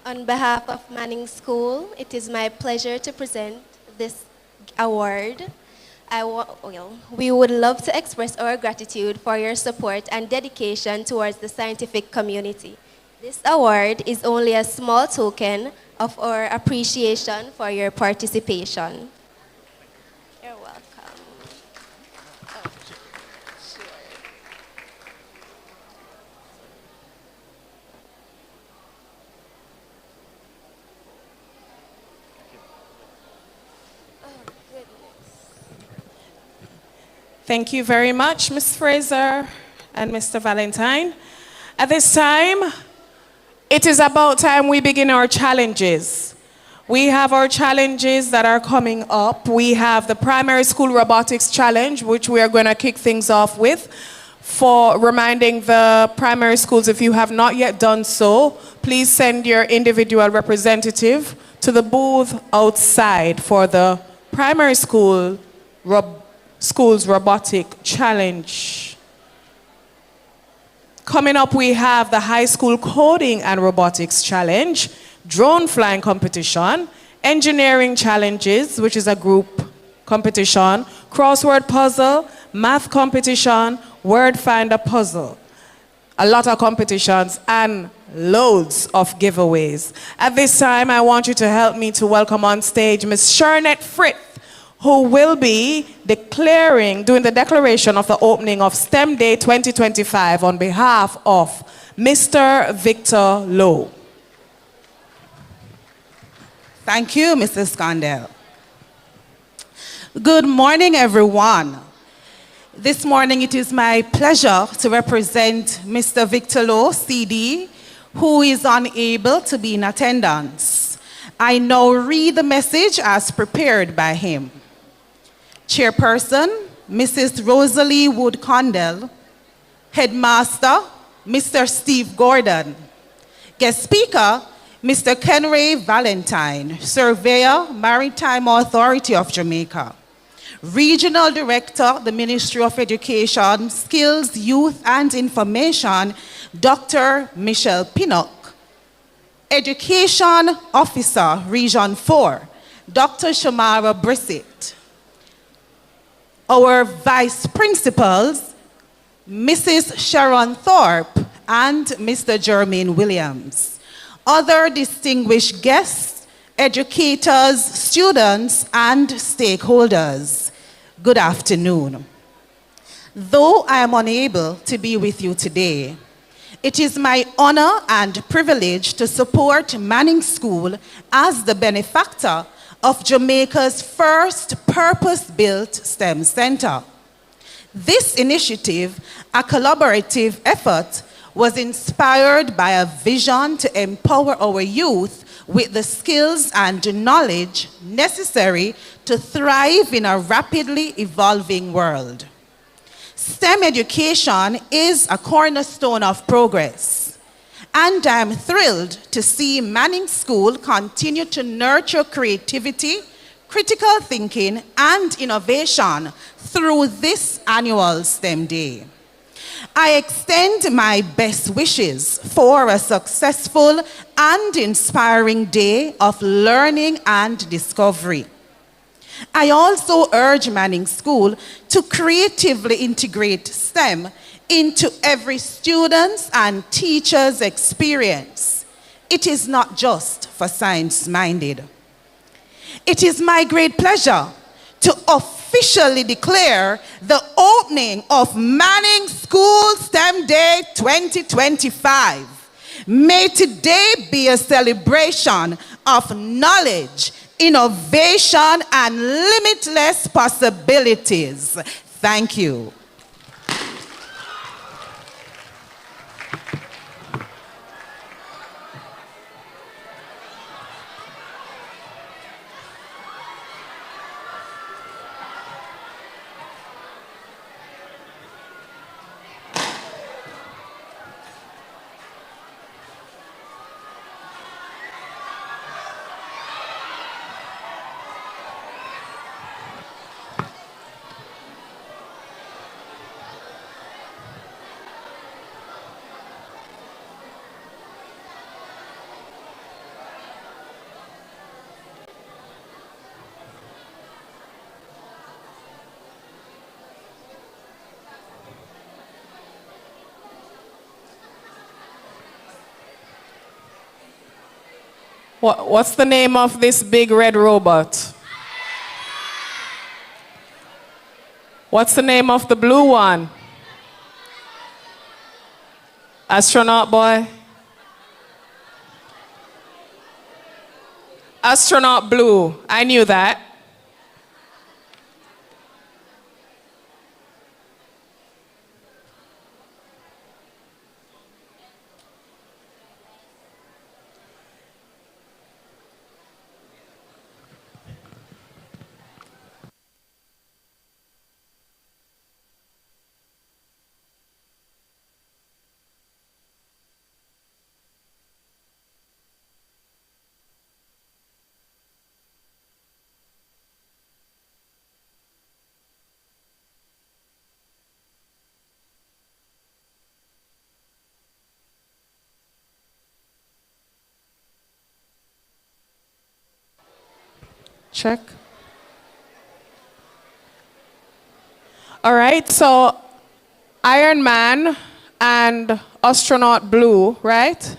On behalf of Manning School, it is my pleasure to present this award. We would love to express our gratitude for your support and dedication towards the scientific community. This award is only a small token of our appreciation for your participation. You're welcome. Thank you very much, Ms. Fraser and Mr. Valentine. At this time, it is about time we begin our challenges. We have our challenges that are coming up. We have the Primary School Robotics Challenge, which we are going to kick things off with. For reminding the primary schools, if you have not yet done so, please send your individual representative to the booth outside for the Primary School's Robotic Challenge. Coming up, we have the High School Coding and Robotics Challenge, Drone Flying Competition, Engineering Challenges, which is a group competition, Crossword Puzzle, Math Competition, Word Finder Puzzle. A lot of competitions and loads of giveaways. At this time, I want you to help me to welcome on stage Ms. Sharnette Frith, who will be doing the declaration of the opening of STEM Day 2025 on behalf of Mr. Victor Lowe. Thank you, Mrs. Condell. Good morning, everyone. This morning it is my pleasure to represent Mr. Victor Lowe, CD, who is unable to be in attendance. I now read the message as prepared by him. Chairperson, Mrs. Rosalie Wood Condell. Headmaster, Mr. Steve Gordon. Guest speaker, Mr. Kenroy Valentine, Surveyor, Maritime Authority of Jamaica. Regional Director, the Ministry of Education, Skills, Youth and Information, Dr. Michelle Pinnock. Education Officer, Region 4, Dr. Shamara Brissett. Our Vice Principals, Mrs. Sharon Thorpe and Mr. Jermaine Williams. Other distinguished guests, educators, students, and stakeholders. Good afternoon. Though I am unable to be with you today, it is my honor and privilege to support Manning School as the benefactor of Jamaica's first purpose-built STEM center. This initiative, a collaborative effort, was inspired by a vision to empower our youth with the skills and knowledge necessary to thrive in a rapidly evolving world. STEM education is a cornerstone of progress, and I'm thrilled to see Manning School continue to nurture creativity, critical thinking, and innovation through this annual STEM Day. I extend my best wishes for a successful and inspiring day of learning and discovery. I also urge Manning School to creatively integrate STEM into every student's and teacher's experience. It is not just for science-minded. It is my great pleasure to officially declare the opening of Manning School STEM Day 2025. May today be a celebration of knowledge, innovation, and limitless possibilities. Thank you. What's the name of this big red robot? What's the name of the blue one? Astronaut boy? Astronaut blue. I knew that. Check. All right, so Iron Man and Astronaut Blue, right?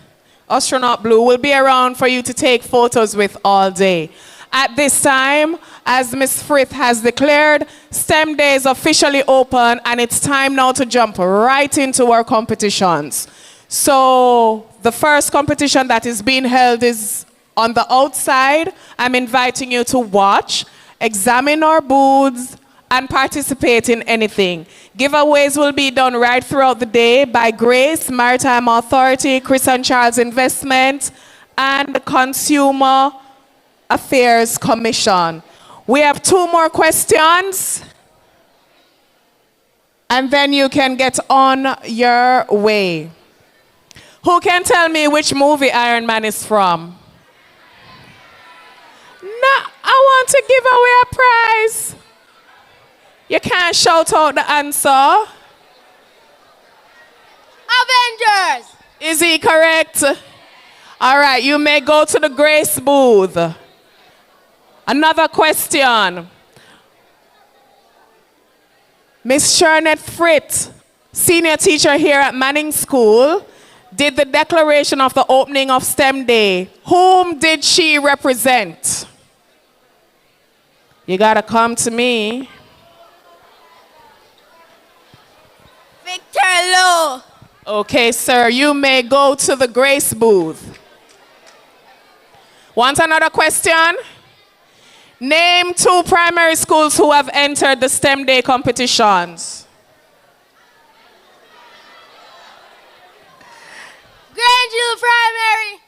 Astronaut Blue will be around for you to take photos with all day. At this time, as Ms. Frith has declared, STEM Day is officially open and it's time now to jump right into our competitions. So the first competition that is being held is on the outside. I'm inviting you to watch, examine our booths, and participate in anything. Giveaways will be done right throughout the day by Grace, Maritime Authority, Chris and Charles Investment, and the Consumer Affairs Commission. We have 2 more questions, and then you can get on your way. Who can tell me which movie Iron Man is from? No, I want to give away a prize. You can't shout out the answer. Avengers! Is he correct? All right, you may go to the Grace booth. Another question. Miss Shernette Fritz, senior teacher here at Manning School, did the declaration of the opening of STEM Day. Whom did she represent? You gotta come to me. Victor Lowe. Okay, sir, you may go to the Grace booth. Want another question? Name 2 primary schools who have entered the STEM Day competitions. Grangeville Primary.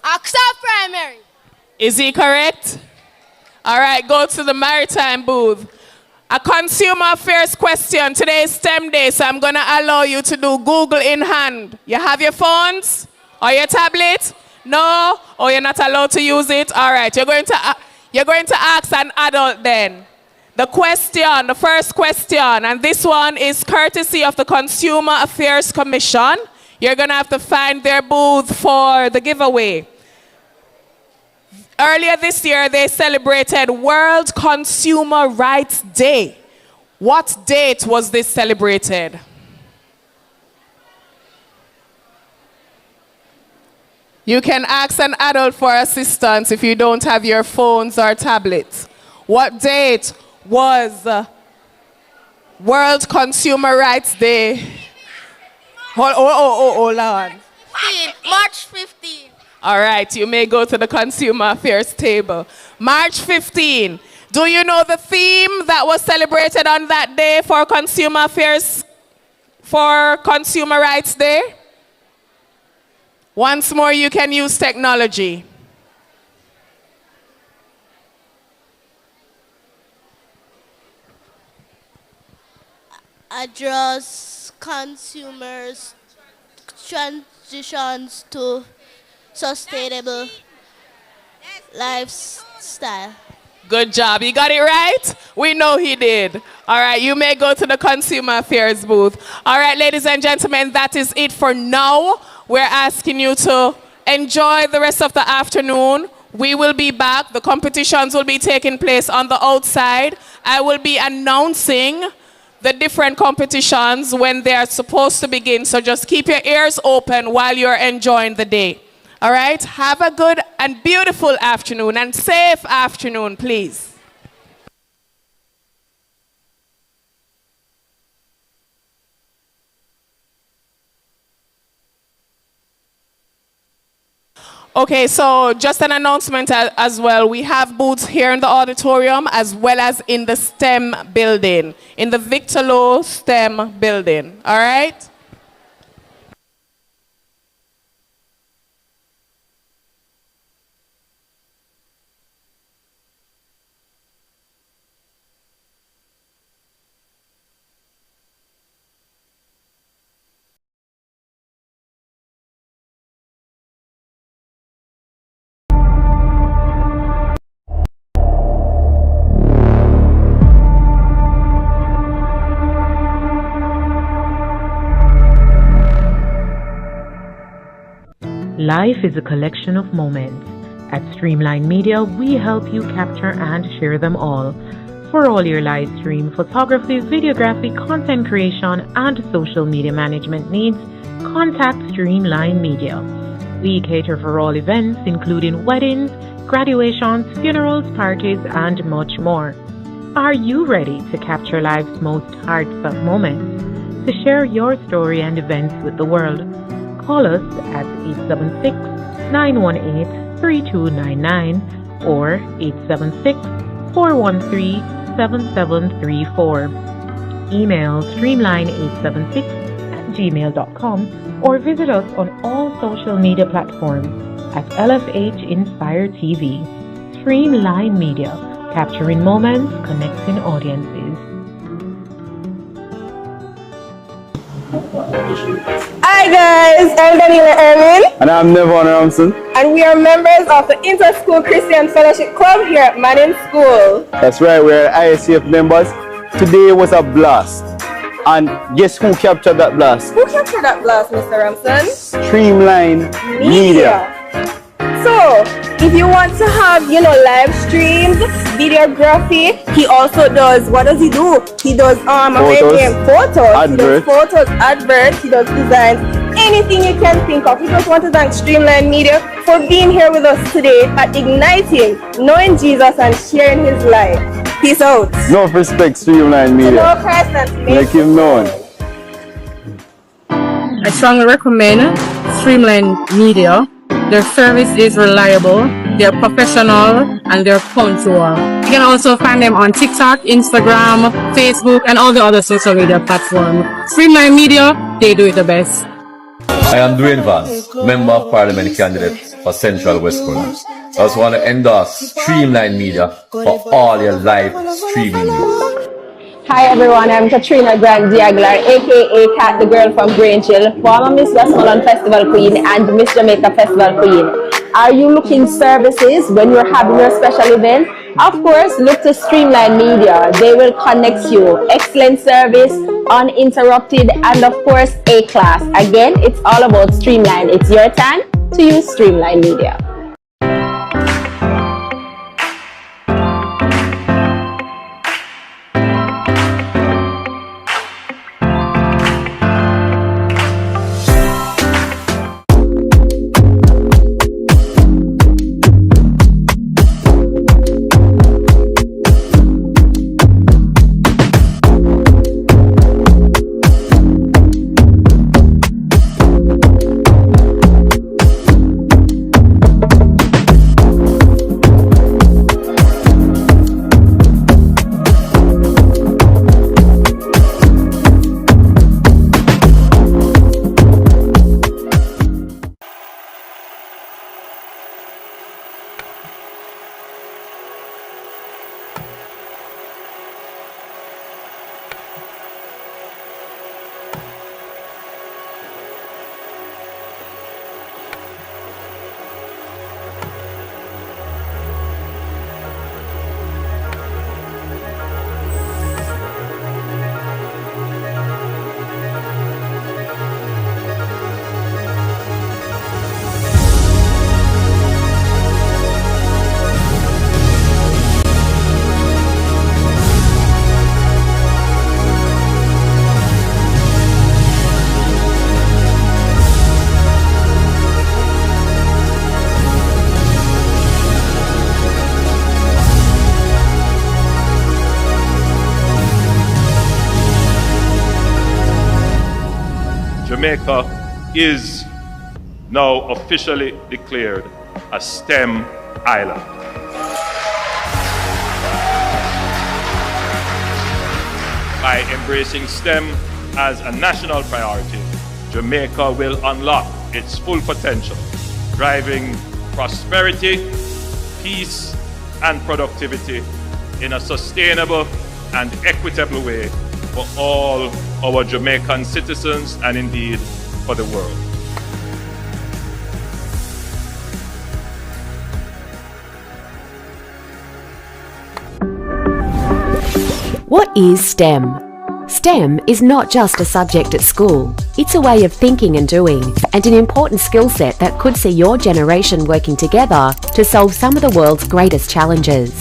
Oxford Primary. Is he correct? All right, go to the Maritime booth. A consumer affairs question. Today is STEM Day, so I'm going to allow you to do Google in hand. You have your phones or your tablet? No? Or you're not allowed to use it? All right, you're going You're going to ask an adult then. The first question, and this one is courtesy of the Consumer Affairs Commission. You're going to have to find their booth for the giveaway. Earlier this year, they celebrated World Consumer Rights Day. What date was this celebrated? You can ask an adult for assistance if you don't have your phones or tablets. What date was World Consumer Rights Day? Hold on. March 15. All right, you may go to the Consumer Affairs table. March 15. Do you know the theme that was celebrated on that day for Consumer Affairs, for Consumer Rights Day? Once more, you can use technology. Address consumers' transitions to sustainable lifestyle. Good job. You got it right? We know he did. All right, you may go to the Consumer Affairs booth. All right, ladies and gentlemen, that is it for now. We're asking you to enjoy the rest of the afternoon. We will be back. The competitions will be taking place on the outside. I will be announcing the different competitions when they are supposed to begin. So just keep your ears open while you're enjoying the day. All right? Have a good and beautiful afternoon and safe afternoon, please. Okay, so just an announcement as well. We have booths here in the auditorium as well as in the STEM building, in the Victor Lowe STEM building. All right? Life is a collection of moments. At Streamline Media, we help you capture and share them all. For all your live stream, photography, videography, content creation, and social media management needs, contact Streamline Media. We cater for all events, including weddings, graduations, funerals, parties, and much more. Are you ready to capture life's most heartfelt moments? To share your story and events with the world? Call us at 876-918-3299 or 876-413-7734. Email streamline876@gmail.com or visit us on all social media platforms at LFH Inspire TV. Streamline Media, capturing moments, connecting audiences. Hi guys, I'm Daniela Erwin. And I'm Nevon Ramson. And we are members of the Inter-School Christian Fellowship Club here at Manning School. That's right, we're ISCF members. Today was a blast. And guess who captured that blast? Who captured that blast, Mr. Ramson? Streamline Media. So, if you want to have, live streams, videography, he also does, what does he do? He does photos, adverts. He does photos, adverts, he does designs, anything you can think of. We just want to thank Streamline Media for being here with us today at Igniting, knowing Jesus and sharing his life. Peace out. No respect, Streamline Media. To know Christ and to make him known. I strongly recommend Streamline Media. Their service is reliable, they're professional, and they're punctual. You can also find them on TikTok, Instagram, Facebook, and all the other social media platforms. Streamline Media, they do it the best. I am Dwayne Vance, Member of Parliament candidate for Central Westmoreland. I also want to endorse Streamline Media for all your live streaming news. Hi everyone, I'm Katrina Grant Diaglar, aka Kat the Girl from Grange Hill, former Miss Westmoreland Festival Queen and Miss Jamaica Festival Queen. Are you looking services when you're having your special event? Of course, look to Streamline Media. They will connect you. Excellent service, uninterrupted, and of course, A-class. Again, it's all about Streamline. It's your time to use Streamline Media. Jamaica is now officially declared a STEM island. By embracing STEM as a national priority, Jamaica will unlock its full potential, driving prosperity, peace, and productivity in a sustainable and equitable way for all our Jamaican citizens and indeed for the world. What is STEM? STEM is not just a subject at school. It's a way of thinking and doing, and an important skill set that could see your generation working together to solve some of the world's greatest challenges.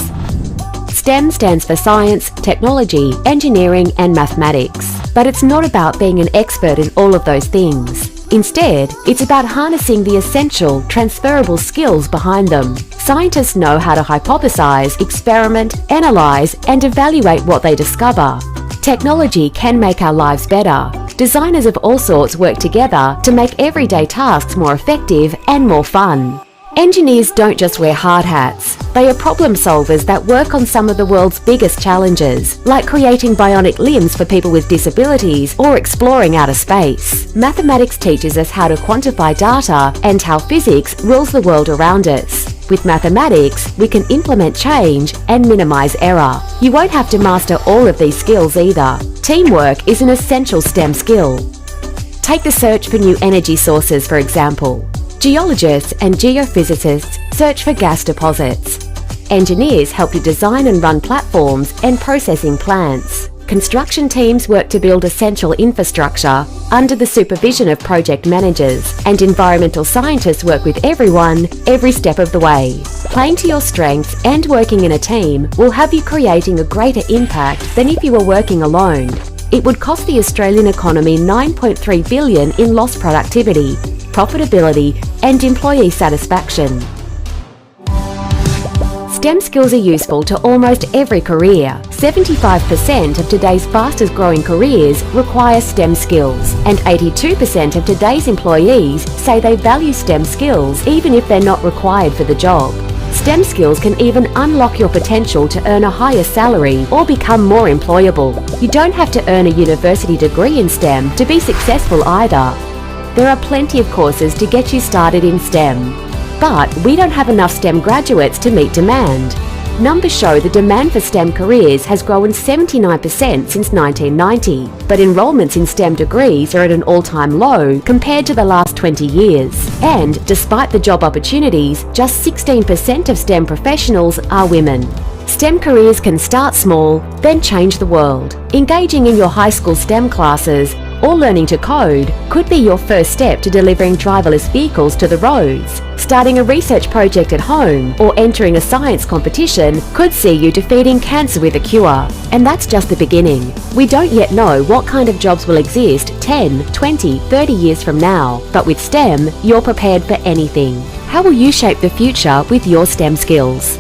STEM stands for science, technology, engineering, and mathematics. But it's not about being an expert in all of those things. Instead, it's about harnessing the essential, transferable skills behind them. Scientists know how to hypothesize, experiment, analyze, and evaluate what they discover. Technology can make our lives better. Designers of all sorts work together to make everyday tasks more effective and more fun. Engineers don't just wear hard hats. They are problem solvers that work on some of the world's biggest challenges, like creating bionic limbs for people with disabilities or exploring outer space. Mathematics teaches us how to quantify data and how physics rules the world around us. With mathematics, we can implement change and minimize error. You won't have to master all of these skills either. Teamwork is an essential STEM skill. Take the search for new energy sources, for example. Geologists and geophysicists search for gas deposits. Engineers help you design and run platforms and processing plants. Construction teams work to build essential infrastructure under the supervision of project managers, and environmental scientists work with everyone every step of the way. Playing to your strengths and working in a team will have you creating a greater impact than if you were working alone. It would cost the Australian economy $9.3 billion in lost productivity, profitability, and employee satisfaction. STEM skills are useful to almost every career. 75% of today's fastest growing careers require STEM skills, and 82% of today's employees say they value STEM skills even if they're not required for the job. STEM skills can even unlock your potential to earn a higher salary or become more employable. You don't have to earn a university degree in STEM to be successful either. There are plenty of courses to get you started in STEM. But we don't have enough STEM graduates to meet demand. Numbers show the demand for STEM careers has grown 79% since 1990, but enrolments in STEM degrees are at an all-time low compared to the last 20 years. And despite the job opportunities, just 16% of STEM professionals are women. STEM careers can start small, then change the world. Engaging in your high school STEM classes or learning to code could be your first step to delivering driverless vehicles to the roads. Starting a research project at home or entering a science competition could see you defeating cancer with a cure. And that's just the beginning. We don't yet know what kind of jobs will exist 10, 20, 30 years from now, but with STEM, you're prepared for anything. How will you shape the future with your STEM skills?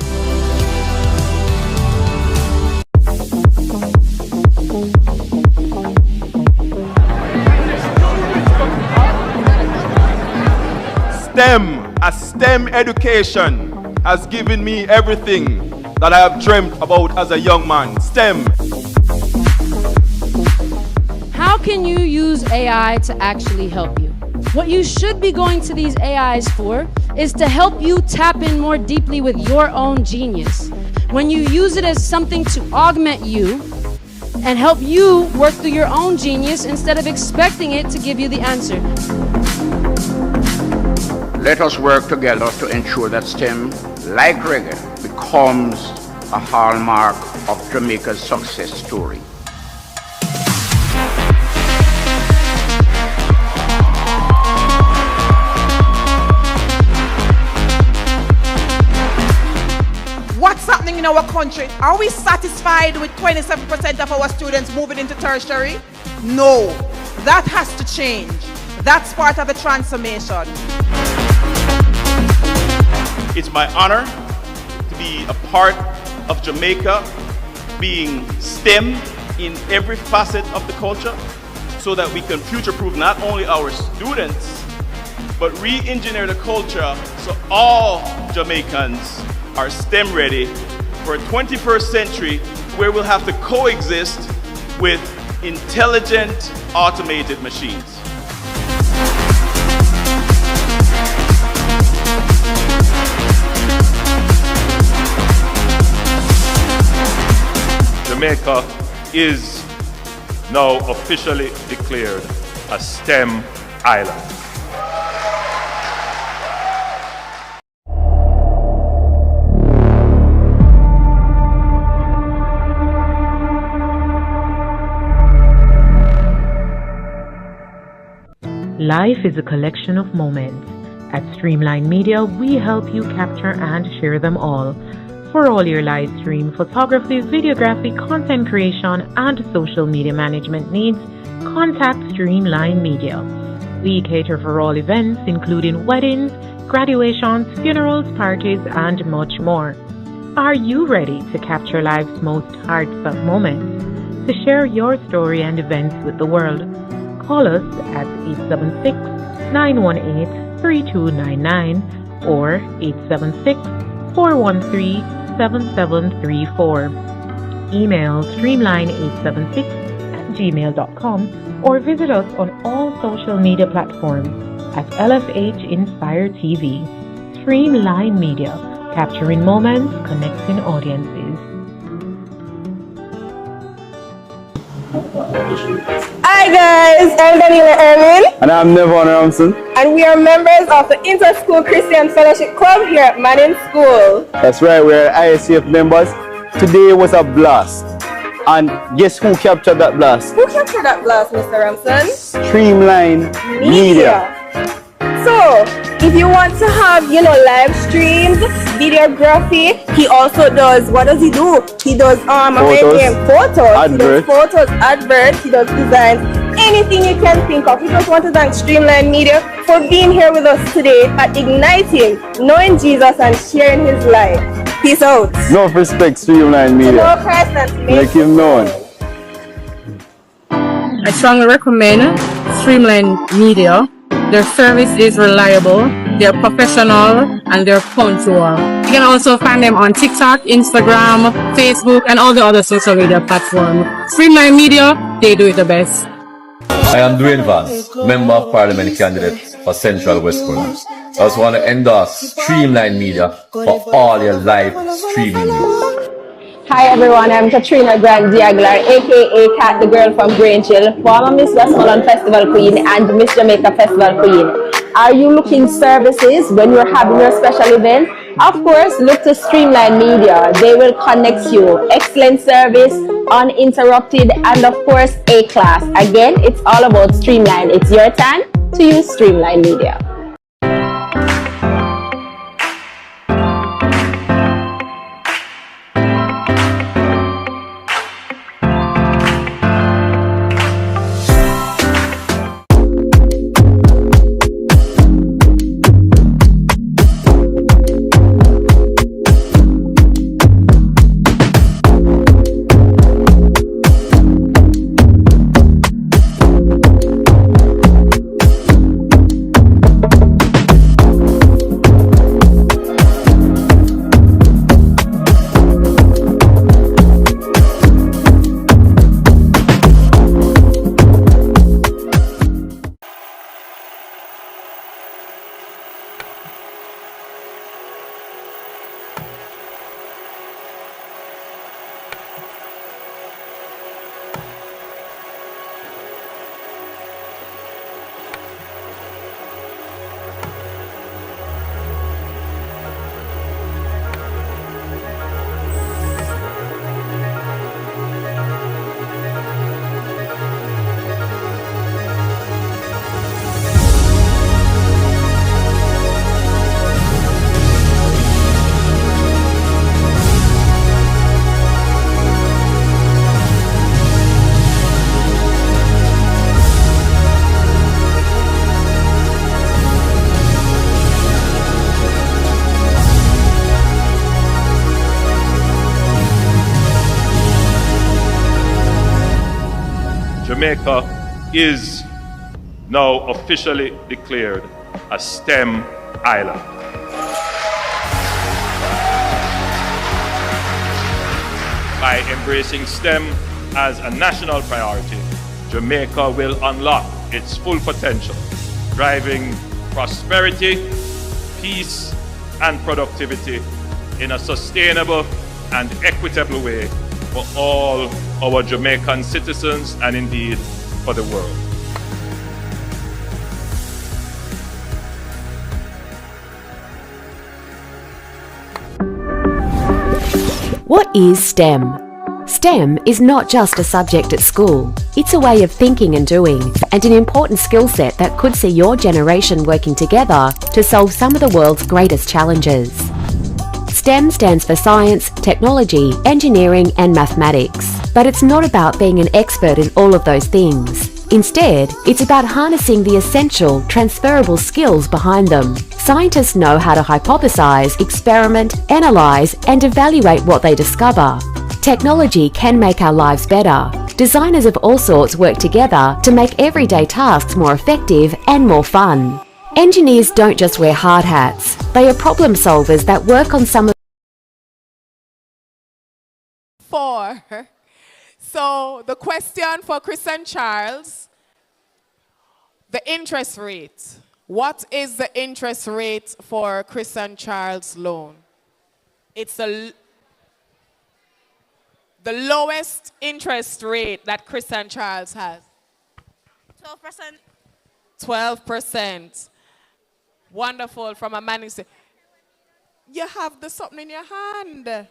A STEM education has given me everything that I have dreamt about as a young man. STEM. How can you use AI to actually help you? What you should be going to these AIs for is to help you tap in more deeply with your own genius. When you use it as something to augment you and help you work through your own genius instead of expecting it to give you the answer. Let us work together to ensure that STEM, like reggae, becomes a hallmark of Jamaica's success story. What's happening in our country? Are we satisfied with 27% of our students moving into tertiary? No, that has to change. That's part of the transformation. It's my honor to be a part of Jamaica being STEM in every facet of the culture so that we can future-proof not only our students, but re-engineer the culture so all Jamaicans are STEM ready for a 21st century where we'll have to coexist with intelligent, automated machines. Jamaica is now officially declared a STEM island. Life is a collection of moments. At Streamline Media, we help you capture and share them all. For all your live stream, photography, videography, content creation, and social media management needs, contact Streamline Media. We cater for all events, including weddings, graduations, funerals, parties, and much more. Are you ready to capture life's most heartfelt moments? To share your story and events with the world? Call us at 876-918-3299 or 876-413-7734. Email streamline876@gmail.com or visit us on all social media platforms at LFH Inspire TV. Streamline Media, capturing moments, connecting audiences. Hi guys, I'm Daniela Erwin. And I'm Nevon Ramson. And we are members of the Inter-School Christian Fellowship Club here at Manning School. That's right, we're ISCF members. Today was a blast. And guess who captured that blast? Who captured that blast, Mr. Ramson? Streamline Media. So, if you want to have, live streams, videography, he also does, what does he do? He does photos, adverts. He does photos, adverts, he does designs, anything you can think of. We just want to thank Streamline Media for being here with us today at igniting, knowing Jesus and sharing his life. Peace out. No respect, Streamline Media. To know Christ and to make him known. I strongly recommend Streamline Media. Their service is reliable, they're professional, and they're punctual. You can also find them on TikTok, Instagram, Facebook, and all the other social media platforms. Streamline Media, they do it the best. I am Dwayne Vance, Member of Parliament candidate for Central West Corner. I also want to endorse Streamline Media for all your live streaming news. Hi everyone, I'm Katrina Grant Diaglar, aka Kat the Girl from Grange Hill, former Miss Westmoreland Festival Queen and Miss Jamaica Festival Queen. Are you looking services when you're having your special event? Of course, look to Streamline Media. They will connect you. Excellent service, uninterrupted, and of course, A-class. Again, it's all about Streamline. It's your time to use Streamline Media. Jamaica is now officially declared a STEM island. By embracing STEM as a national priority, Jamaica will unlock its full potential, driving prosperity, peace, and productivity in a sustainable and equitable way for all our Jamaican citizens and indeed for the world. What is STEM? STEM is not just a subject at school. It's a way of thinking and doing, and an important skill set that could see your generation working together to solve some of the world's greatest challenges. STEM stands for science, technology, engineering, and mathematics. But it's not about being an expert in all of those things. Instead, it's about harnessing the essential, transferable skills behind them. Scientists know how to hypothesize, experiment, analyze, and evaluate what they discover. Technology can make our lives better. Designers of all sorts work together to make everyday tasks more effective and more fun. Engineers don't just wear hard hats. They are problem solvers that work on some of 4. So the question for Chris and Charles, the interest rate. What is the interest rate for Chris and Charles' loan? It's the lowest interest rate that Chris and Charles has. 12%. 12%. Wonderful from a man who said, you have the something in your hand.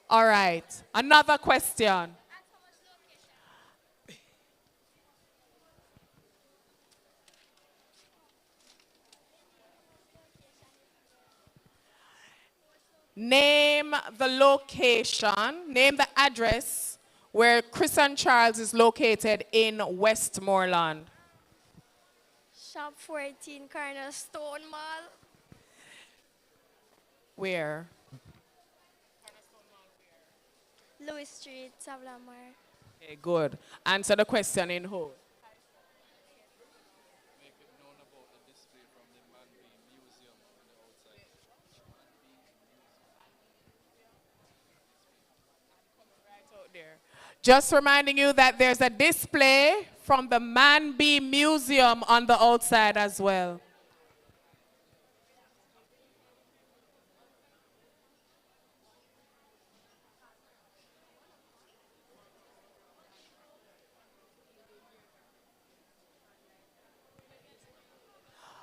All right, another question. Name the location, name the address where Chris and Charles is located in Westmoreland. Shop 14, Cornerstone Mall. Where? Louis Street, Savlamar. Okay, good. Answer the question in whole. Just reminding you that there's a display from the Man Bee Museum on the outside as well.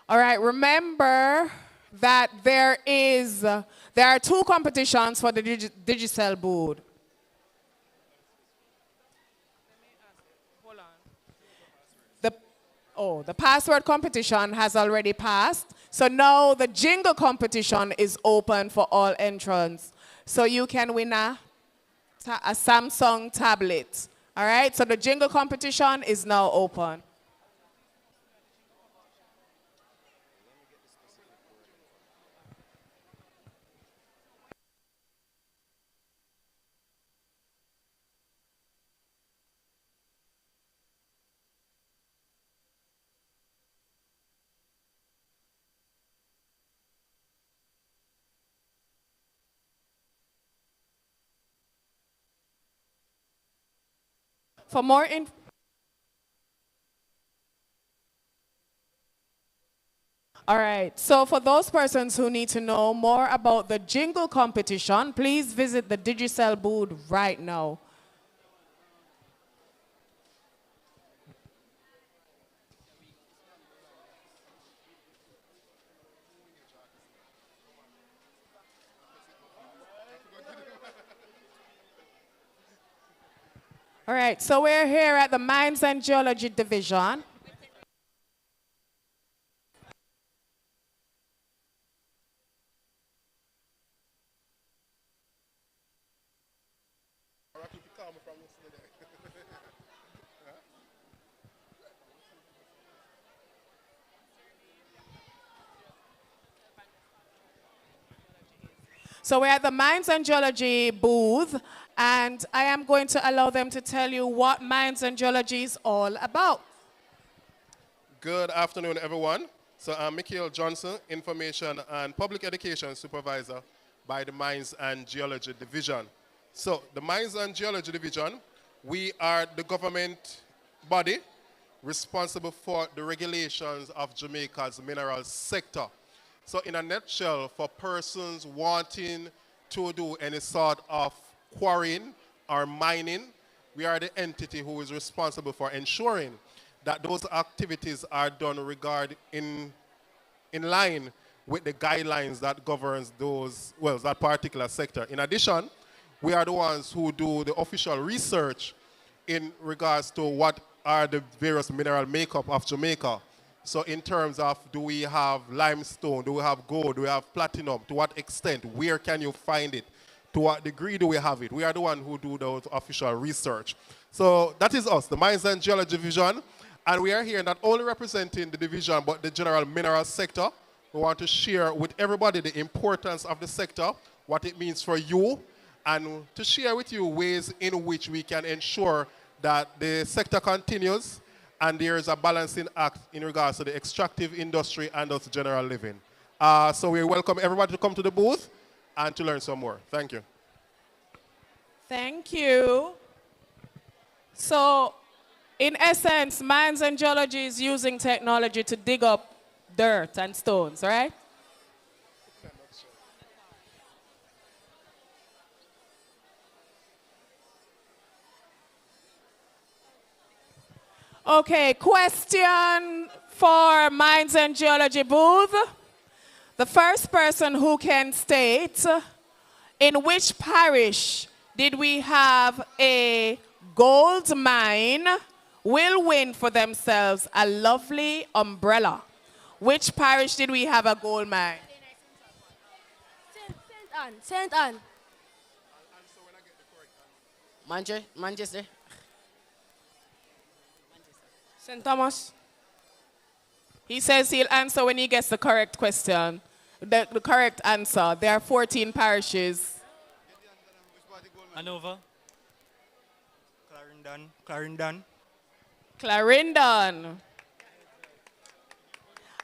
All right, remember that there are two competitions for the Digicel booth. The password competition has already passed. So now the Jingle competition is open for all entrants. So you can win a Samsung tablet. All right, so the Jingle competition is now open. For more All right, so for those persons who need to know more about the Jingle competition, please visit the Digicel booth right now. All right, so we're here at the Mines and Geology Division. So we're at the Mines and Geology booth, and I am going to allow them to tell you what Mines and Geology is all about. Good afternoon, everyone. So I'm Michael Johnson, Information and Public Education Supervisor by the Mines and Geology Division. So the Mines and Geology Division, we are the government body responsible for the regulations of Jamaica's mineral sector. So in a nutshell, for persons wanting to do any sort of quarrying or mining, we are the entity who is responsible for ensuring that those activities are done in line with the guidelines that governs that particular sector. In addition, we are the ones who do the official research in regards to what are the various mineral makeup of Jamaica. So in terms of, do we have limestone, do we have gold, do we have platinum, to what extent, where can you find it, to what degree do we have it? We are the one who do those official research. So that is us, the Mines and Geology Division, and we are here not only representing the division, but the general mineral sector. We want to share with everybody the importance of the sector, what it means for you, and to share with you ways in which we can ensure that the sector continues and there is a balancing act in regards to the extractive industry and also general living. So we welcome everybody to come to the booth and to learn some more. Thank you. Thank you. So, in essence, Mines and Geology is using technology to dig up dirt and stones, right? Okay, question for Mines and Geology booth. The first person who can state, in which parish did we have a gold mine will win for themselves a lovely umbrella? Which parish did we have a gold mine? Saint Anne. Manchester. St. Thomas. He says he'll answer when he gets the correct question, the correct answer. There are 14 parishes. Hanover. Clarendon. Clarendon.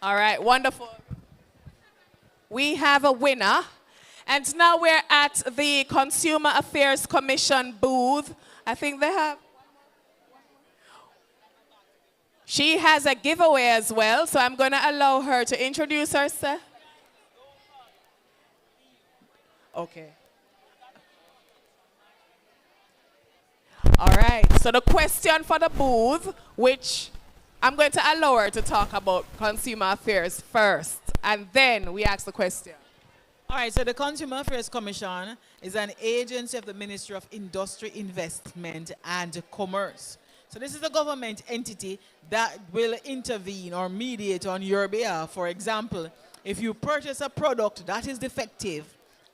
All right, wonderful. We have a winner. And now we're at the Consumer Affairs Commission booth. I think they have. She has a giveaway as well, so I'm going to allow her to introduce herself. Okay. All right, so the question for the booth, which I'm going to allow her to talk about consumer affairs first. and then we ask the question. All right, so the Consumer Affairs Commission is an agency of the Ministry of Industry, Investment and Commerce. So this is a government entity that will intervene or mediate on your behalf. For example, if you purchase a product that is defective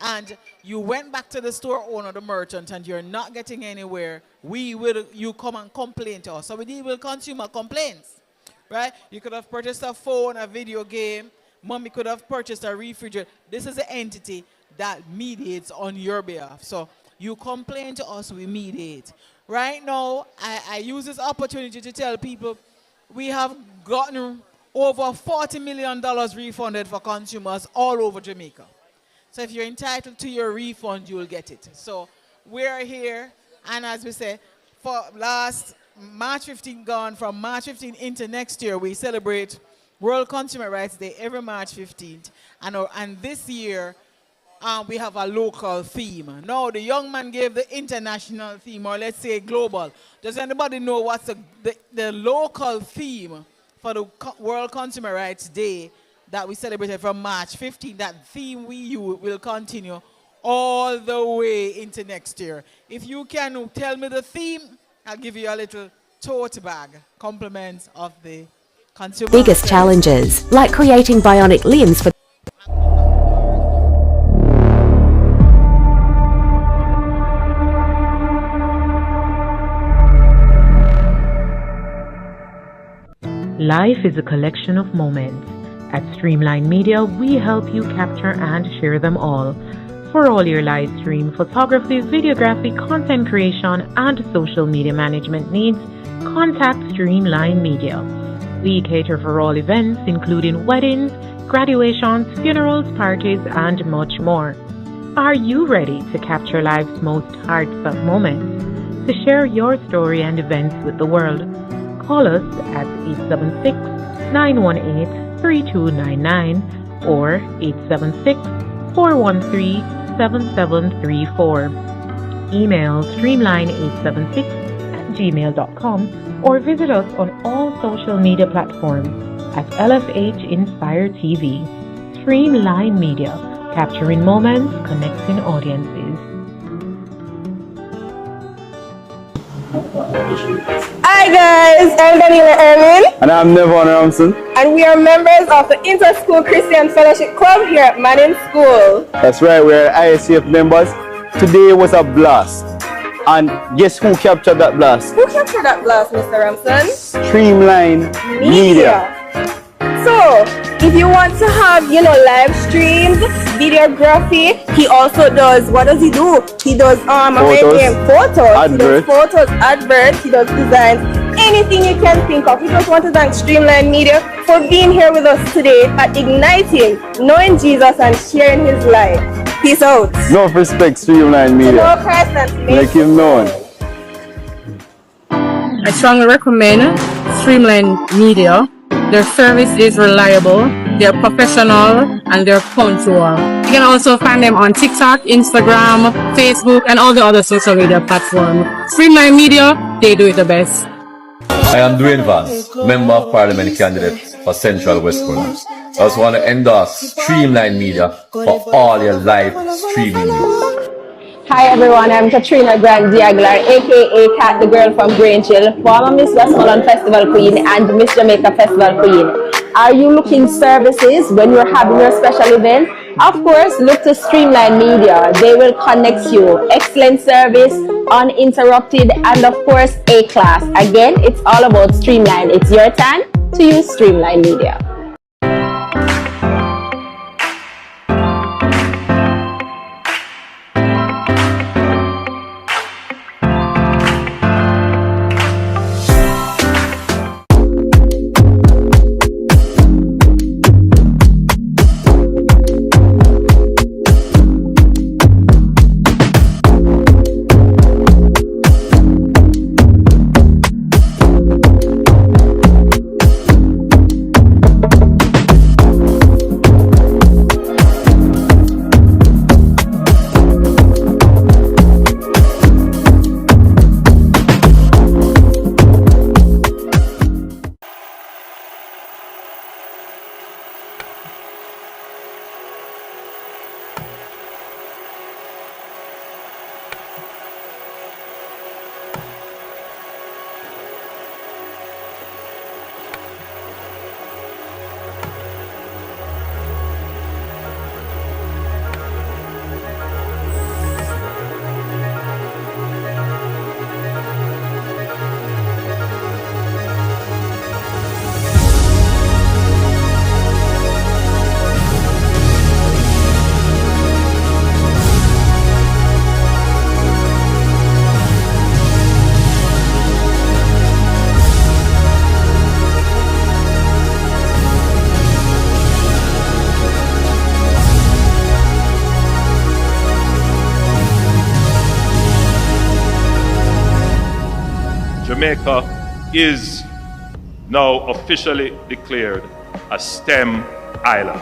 and you went back to the store owner, the merchant, and you're not getting anywhere, you come and complain to us. So we deal with consumer complaints, right? You could have purchased a phone, a video game. Mommy could have purchased a refrigerator. This is an entity that mediates on your behalf. So you complain to us, we mediate. Right now, I use this opportunity to tell people we have gotten over $40 million refunded for consumers all over Jamaica. So if you're entitled to your refund, you will get it. So we're here, and as we say, for last March 15 gone, from March 15 into next year, we celebrate World Consumer Rights Day every March 15th. And this year, we have a local theme. Now, the young man gave the international theme, or let's say global. Does anybody know what's the local theme for the World Consumer Rights Day that we celebrated from March 15th? That theme will continue all the way into next year. If you can tell me the theme, I'll give you a little tote bag, compliments of the consumer. Biggest challenges, like creating bionic limbs for Life is a collection of moments. At Streamline Media, we help you capture and share them all. For all your live stream, photography, videography, content creation, and social media management needs, contact Streamline Media. We cater for all events, including weddings, graduations, funerals, parties, and much more. Are you ready to capture life's most heartfelt moments? To share your story and events with the world, call us at 876-918-3299 or 876-413-7734. Email streamline876@gmail.com or visit us on all social media platforms at LFH Inspire TV. Streamline Media, capturing moments, connecting audiences. Hi guys, I'm Daniela Erwin. And I'm Nevon Ramson. And we are members of the Inter-School Christian Fellowship Club here at Manning School. That's right, we're ISCF members. Today was a blast. And guess who captured that blast? Who captured that blast, Mr. Ramson? Streamline Media. So, if you want to have, live streams, videography, he also does, what does he do? He does photos, adverts. He does photos, adverts, he does designs, anything you can think of. We just want to thank Streamline Media for being here with us today at Igniting, Knowing Jesus and Sharing His Life. Peace out. No respect, Streamline Media. No Christ and make him known. I strongly recommend Streamline Media. Their service is reliable, they're professional, and they're punctual. You can also find them on TikTok, Instagram, Facebook, and all the other social media platforms. Streamline Media, they do it the best. I am Dwayne Vance, Member of Parliament candidate for Central Westmoreland. I just want to endorse Streamline Media for all your live streaming news. Hi everyone, I'm Katrina Grandi Aguilar, aka Kat, the girl from Grange Hill, former Miss Westmoreland Festival Queen and Miss Jamaica Festival Queen. Are you looking services when you're having your special event? Of course, look to Streamline Media. They will connect you. Excellent service, uninterrupted, and of course, A-class. Again, it's all about Streamline. It's your time to use Streamline Media. Jamaica is now officially declared a STEM island.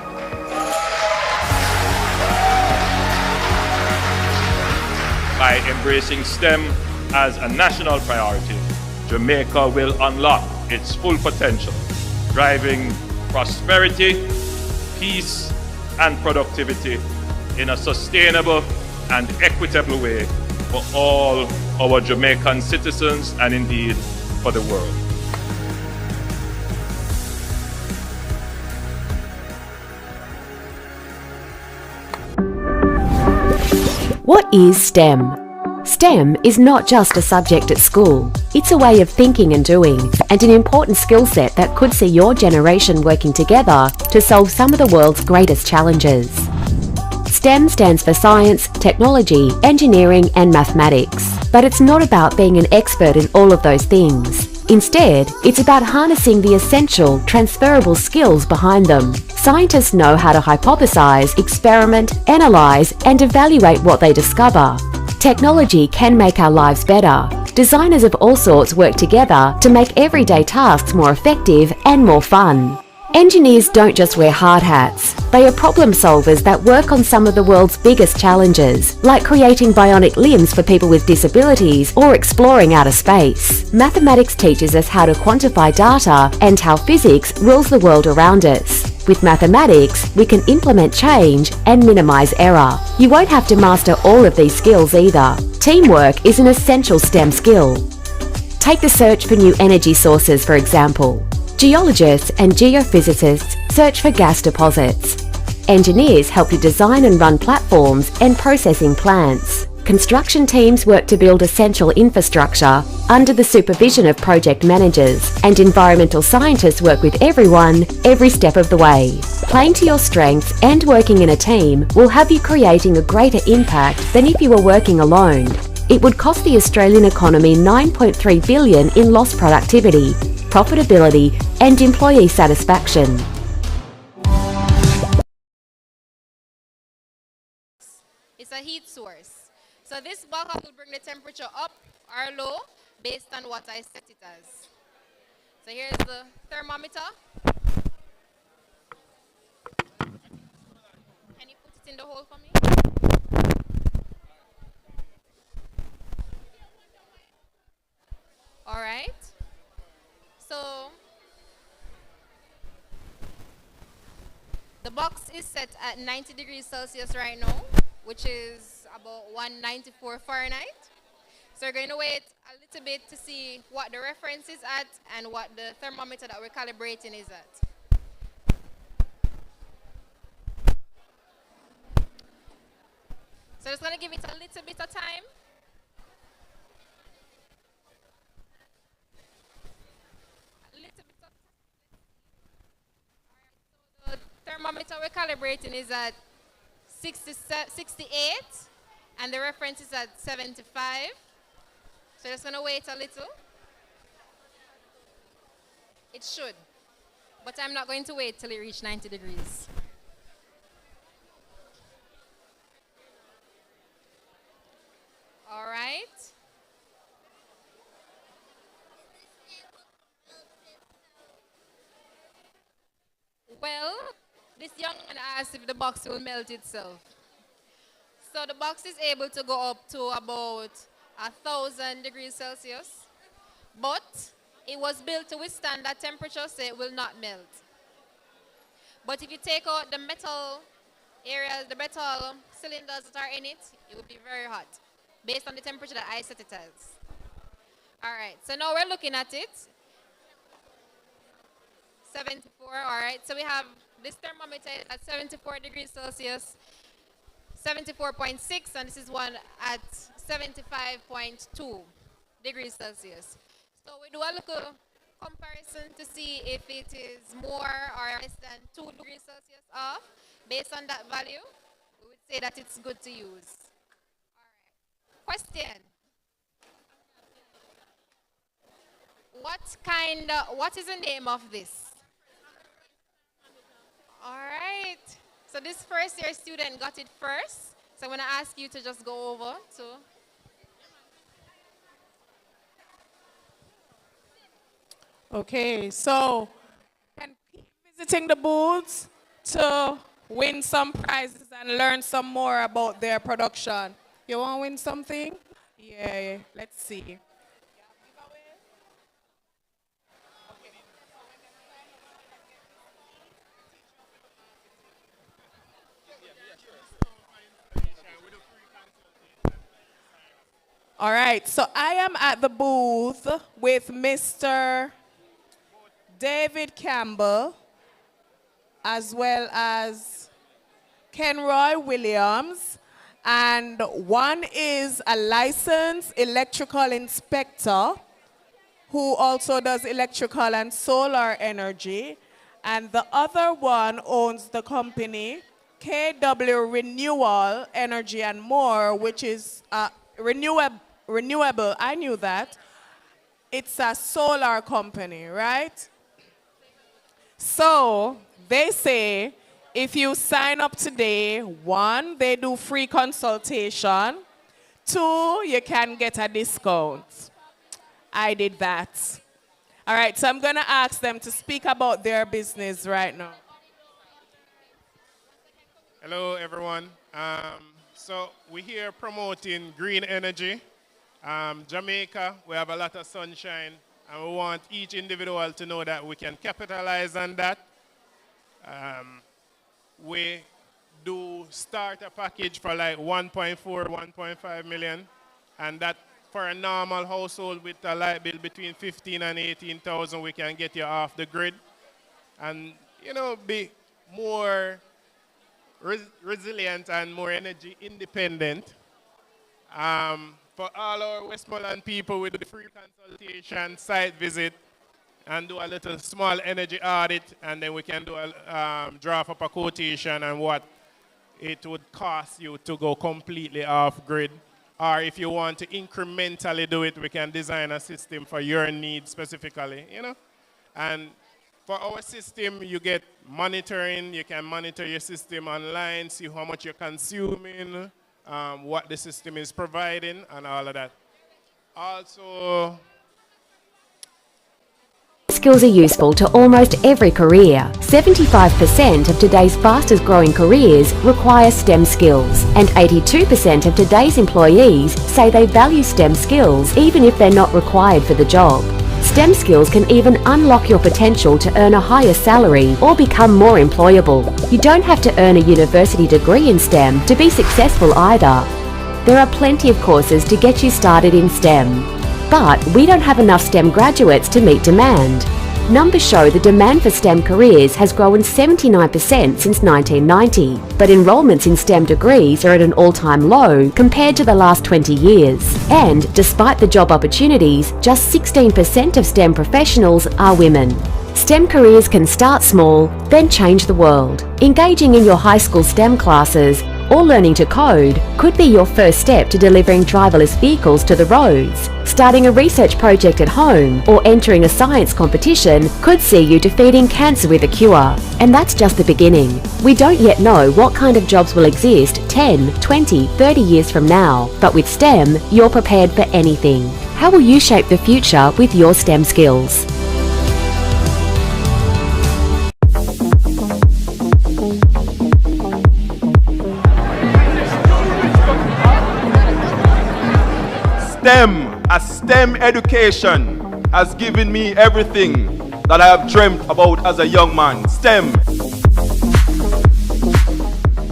By embracing STEM as a national priority, Jamaica will unlock its full potential, driving prosperity, peace, and productivity in a sustainable and equitable way for all our Jamaican citizens and indeed for the world. What is STEM? STEM is not just a subject at school. It's a way of thinking and doing, and an important skill set that could see your generation working together to solve some of the world's greatest challenges. STEM stands for science, technology, engineering, and mathematics. But it's not about being an expert in all of those things. Instead, it's about harnessing the essential, transferable skills behind them. Scientists know how to hypothesize, experiment, analyze, and evaluate what they discover. Technology can make our lives better. Designers of all sorts work together to make everyday tasks more effective and more fun. Engineers don't just wear hard hats. They are problem solvers that work on some of the world's biggest challenges, like creating bionic limbs for people with disabilities or exploring outer space. Mathematics teaches us how to quantify data and how physics rules the world around us. With mathematics, we can implement change and minimize error. You won't have to master all of these skills either. Teamwork is an essential STEM skill. Take the search for new energy sources, for example. Geologists and geophysicists search for gas deposits. Engineers help you design and run platforms and processing plants. Construction teams work to build essential infrastructure under the supervision of project managers, and environmental scientists work with everyone every step of the way. Playing to your strengths and working in a team will have you creating a greater impact than if you were working alone. It would cost the Australian economy $9.3 billion in lost productivity, profitability, and employee satisfaction. It's a heat source. So this box will bring the temperature up or low based on what I set it as. So here's the thermometer. Can you put it in the hole for me? All right. So the box is set at 90 degrees Celsius right now, which is about 194 Fahrenheit. So we're going to wait a little bit to see what the reference is at and what the thermometer that we're calibrating is at. So just going to give it a little bit of time. Thermometer we're calibrating is at 68 and the reference is at 75. So just going to wait a little. It should, but I'm not going to wait till it reaches 90 degrees. All right. Well, this young man asked if the box will melt itself. So the box is able to go up to about 1,000 degrees Celsius, but it was built to withstand that temperature, so it will not melt. But if you take out the metal areas, the metal cylinders that are in it, it will be very hot, based on the temperature that I set it as. All right, so now we're looking at it. 74, all right. So we have this thermometer at 74 degrees Celsius, 74.6, and this is one at 75.2 degrees Celsius. So we do a little comparison to see if it is more or less than 2 degrees Celsius off. Based on that value, we would say that it's good to use. All right. Question. What is the name of this? All right. So this first year student got it first. So I'm going to ask you to just go over to. Okay, so can keep visiting the booths to win some prizes and learn some more about their production. You want to win something? Yeah, let's see. All right, so I am at the booth with Mr. David Campbell, as well as Kenroy Williams, and one is a licensed electrical inspector who also does electrical and solar energy, and the other one owns the company KW Renewal Energy and More, which is renewable, I knew that. It's a solar company, right? So they say if you sign up today, 1, they do free consultation. 2, you can get a discount. I did that. All right, so I'm going to ask them to speak about their business right now. Hello, everyone. So we're here promoting green energy. Jamaica, we have a lot of sunshine, and we want each individual to know that we can capitalize on that. We do start a package for like 1.4, 1.5 million, and that for a normal household with a light bill between 15 and 18,000, we can get you off the grid and, you know, be more resilient and more energy independent. For all our Westmoreland people, we do the free consultation, site visit, and do a little small energy audit, and then we can do a draft up a quotation and what it would cost you to go completely off grid. Or if you want to incrementally do it, we can design a system for your needs specifically, you know. And for our system, you get monitoring. You can monitor your system online, see how much you're consuming, what the system is providing, and all of that. Also, skills are useful to almost every career. 75% of today's fastest growing careers require STEM skills, and 82% of today's employees say they value STEM skills even if they're not required for the job. STEM skills can even unlock your potential to earn a higher salary or become more employable. You don't have to earn a university degree in STEM to be successful either. There are plenty of courses to get you started in STEM. But we don't have enough STEM graduates to meet demand. Numbers show the demand for STEM careers has grown 79% since 1990, but enrolments in STEM degrees are at an all-time low compared to the last 20 years. And despite the job opportunities, just 16% of STEM professionals are women. STEM careers can start small, then change the world. Engaging in your high school STEM classes or learning to code could be your first step to delivering driverless vehicles to the roads. Starting a research project at home or entering a science competition could see you defeating cancer with a cure. And that's just the beginning. We don't yet know what kind of jobs will exist 10, 20, 30 years from now, but with STEM, you're prepared for anything. How will you shape the future with your STEM skills? A STEM education has given me everything that I have dreamt about as a young man. STEM.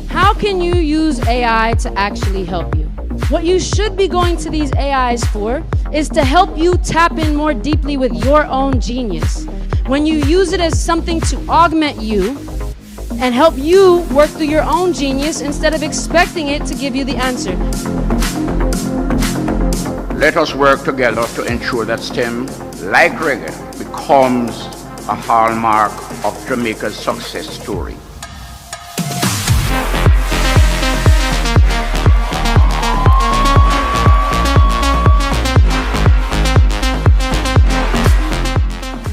How can you use AI to actually help you? What you should be going to these AIs for is to help you tap in more deeply with your own genius. When you use it as something to augment you and help you work through your own genius instead of expecting it to give you the answer. Let us work together to ensure that STEM, like reggae, becomes a hallmark of Jamaica's success story.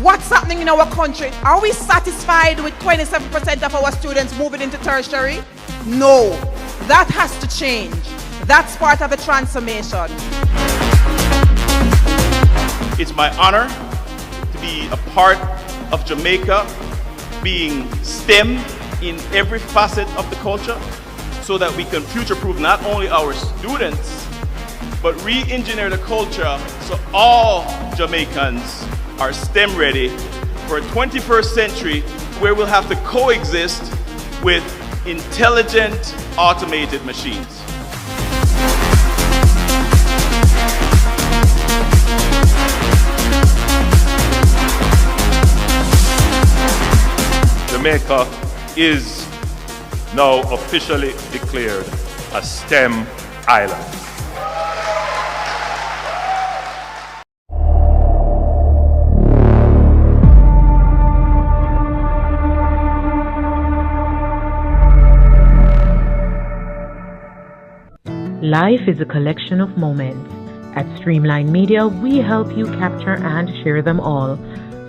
What's happening in our country? Are we satisfied with 27% of our students moving into tertiary? No, that has to change. That's part of the transformation. It's my honor to to be a part of Jamaica being STEM in every facet of the culture so that we can future-proof not only our students, but re-engineer the culture so all Jamaicans are STEM ready for a 21st century where we'll have to coexist with intelligent, automated machines. Jamaica is now officially declared a STEM island. Life is a collection of moments. At Streamline Media, we help you capture and share them all.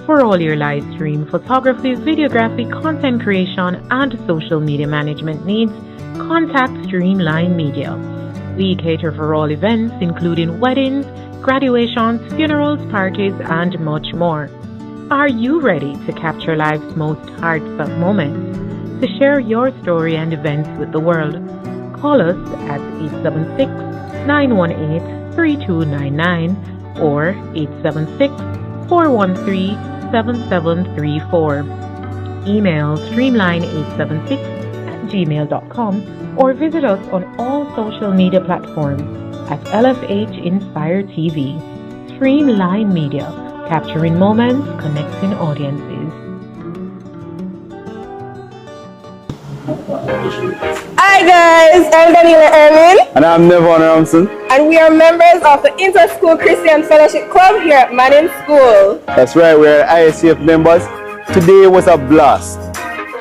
For all your live stream, photography, videography, content creation, and social media management needs, contact Streamline Media. We cater for all events, including weddings, graduations, funerals, parties, and much more. Are you ready to capture life's most heartfelt moments? To share your story and events with the world, call us at 876-918-3299 or 876-413-7734. Email streamline876@gmail.com or visit us on all social media platforms at LFH Inspire TV. Streamline Media, capturing moments, connecting audiences. Hi guys, I'm Daniela Erwin. And I'm Nevon Ramson. And we are members of the Inter-School Christian Fellowship Club here at Manning School. That's right, we're ISCF members. Today was a blast.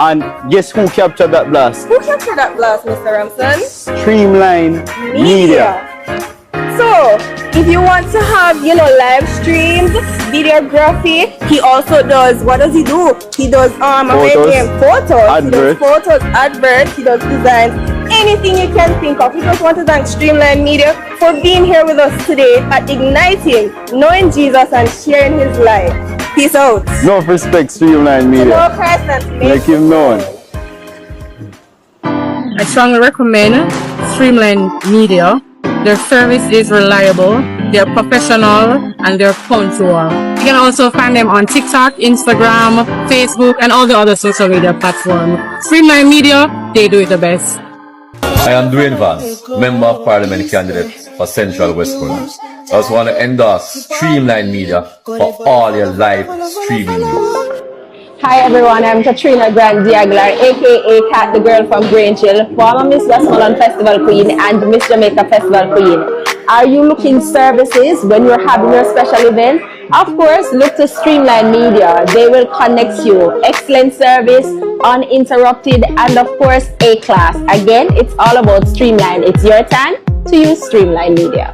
And guess who captured that blast? Who captured that blast, Mr. Ramson? Streamline Media. So, if you want to have, live streams, videography, he also does, what does he do? He does photos, adverts. He does photos, adverts, he does designs, anything you can think of. We just want to thank Streamline Media for being here with us today at Igniting, Knowing Jesus and Sharing His Life. Peace out. No respect, Streamline Media. To know Christ and to make him known. I strongly recommend Streamline Media. Their service is reliable, they're professional, and they're punctual. You can also find them on TikTok, Instagram, Facebook, and all the other social media platforms. Streamline Media, they do it the best. I am Dwayne Vance, Member of Parliament candidate for Central Westmoreland. I just want to endorse Streamline Media for all your live streaming news. Hi everyone, I'm Katrina Grandi Aguilar, aka Kat the Girl from Grange Hill, former Miss Westmoreland Festival Queen and Miss Jamaica Festival Queen. Are you looking services when you're having your special event? Of course, look to Streamline Media. They will connect you. Excellent service, uninterrupted, and of course, A-class. Again, it's all about Streamline. It's your time to use Streamline Media.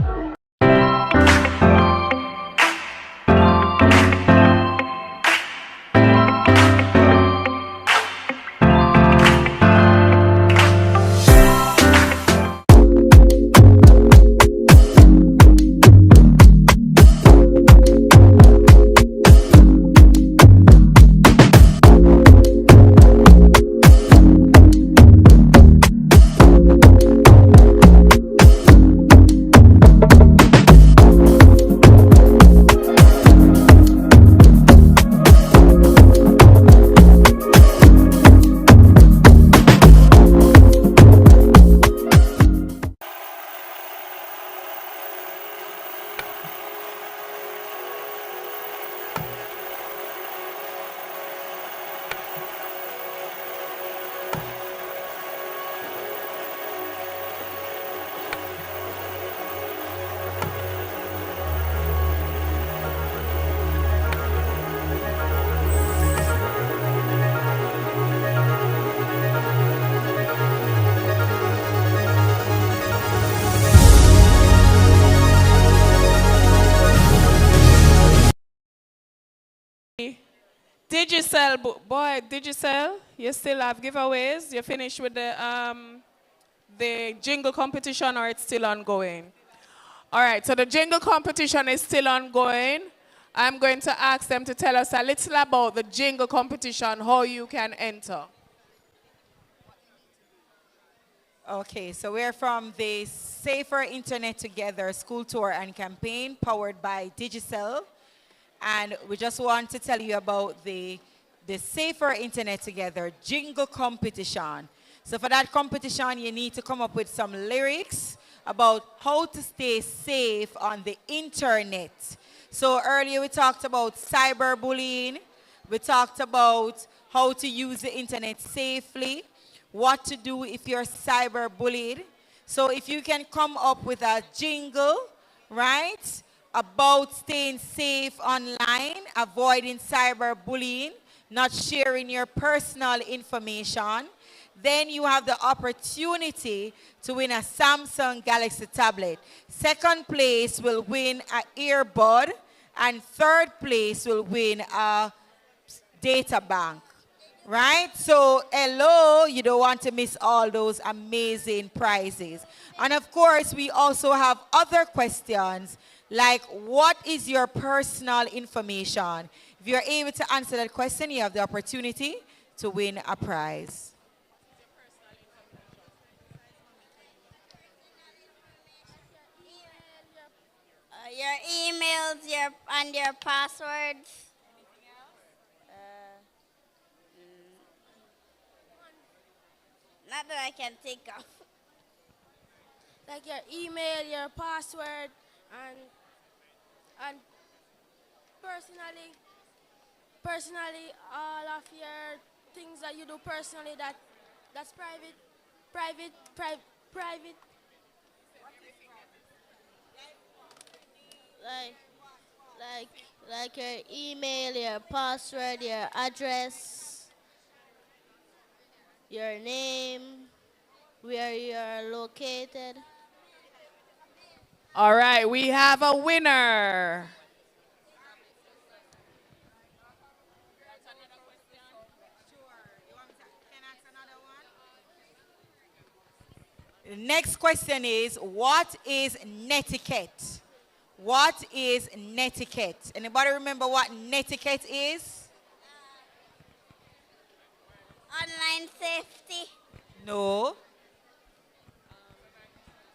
Digicel, boy, Digicel, you still have giveaways? You finished with the jingle competition, or it's still ongoing? All right, so the jingle competition is still ongoing. I'm going to ask them to tell us a little about the Jingle competition, how you can enter. Okay, so we're from the Safer Internet Together school tour and campaign powered by Digicel. And we just want to tell you about the Safer Internet Together Jingle competition. So for that competition, you need to come up with some lyrics about how to stay safe on the internet. So earlier we talked about cyberbullying. We talked about how to use the internet safely, what to do if you're cyberbullied. So if you can come up with a jingle, right, about staying safe online, avoiding cyberbullying, not sharing your personal information, then you have the opportunity to win a Samsung Galaxy tablet. Second place will win an earbud, and third place will win a data bank, right? So, hello, you don't want to miss all those amazing prizes. And of course, we also have other questions like, what is your personal information? If you're able to answer that question, you have the opportunity to win a prize. Your emails, and your passwords. Not that I can think of. Like your email, your password, and personally, all of your things that you do personally that's private. Like your email, your password, your address, your name, where you are located. All right, we have a winner. The next question is, what is netiquette? What is netiquette? Anybody remember what netiquette is? Online safety. No.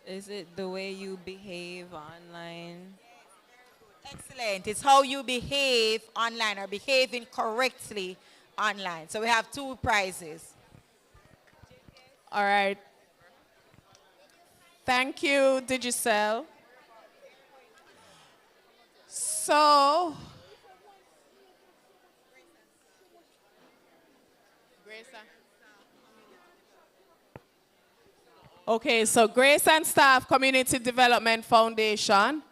Is it the way you behave online? Excellent. It's how you behave online or behaving correctly online. So we have 2 prizes. All right. Thank you, Digicel. So, okay, so Grace and Staff Community Development Foundation,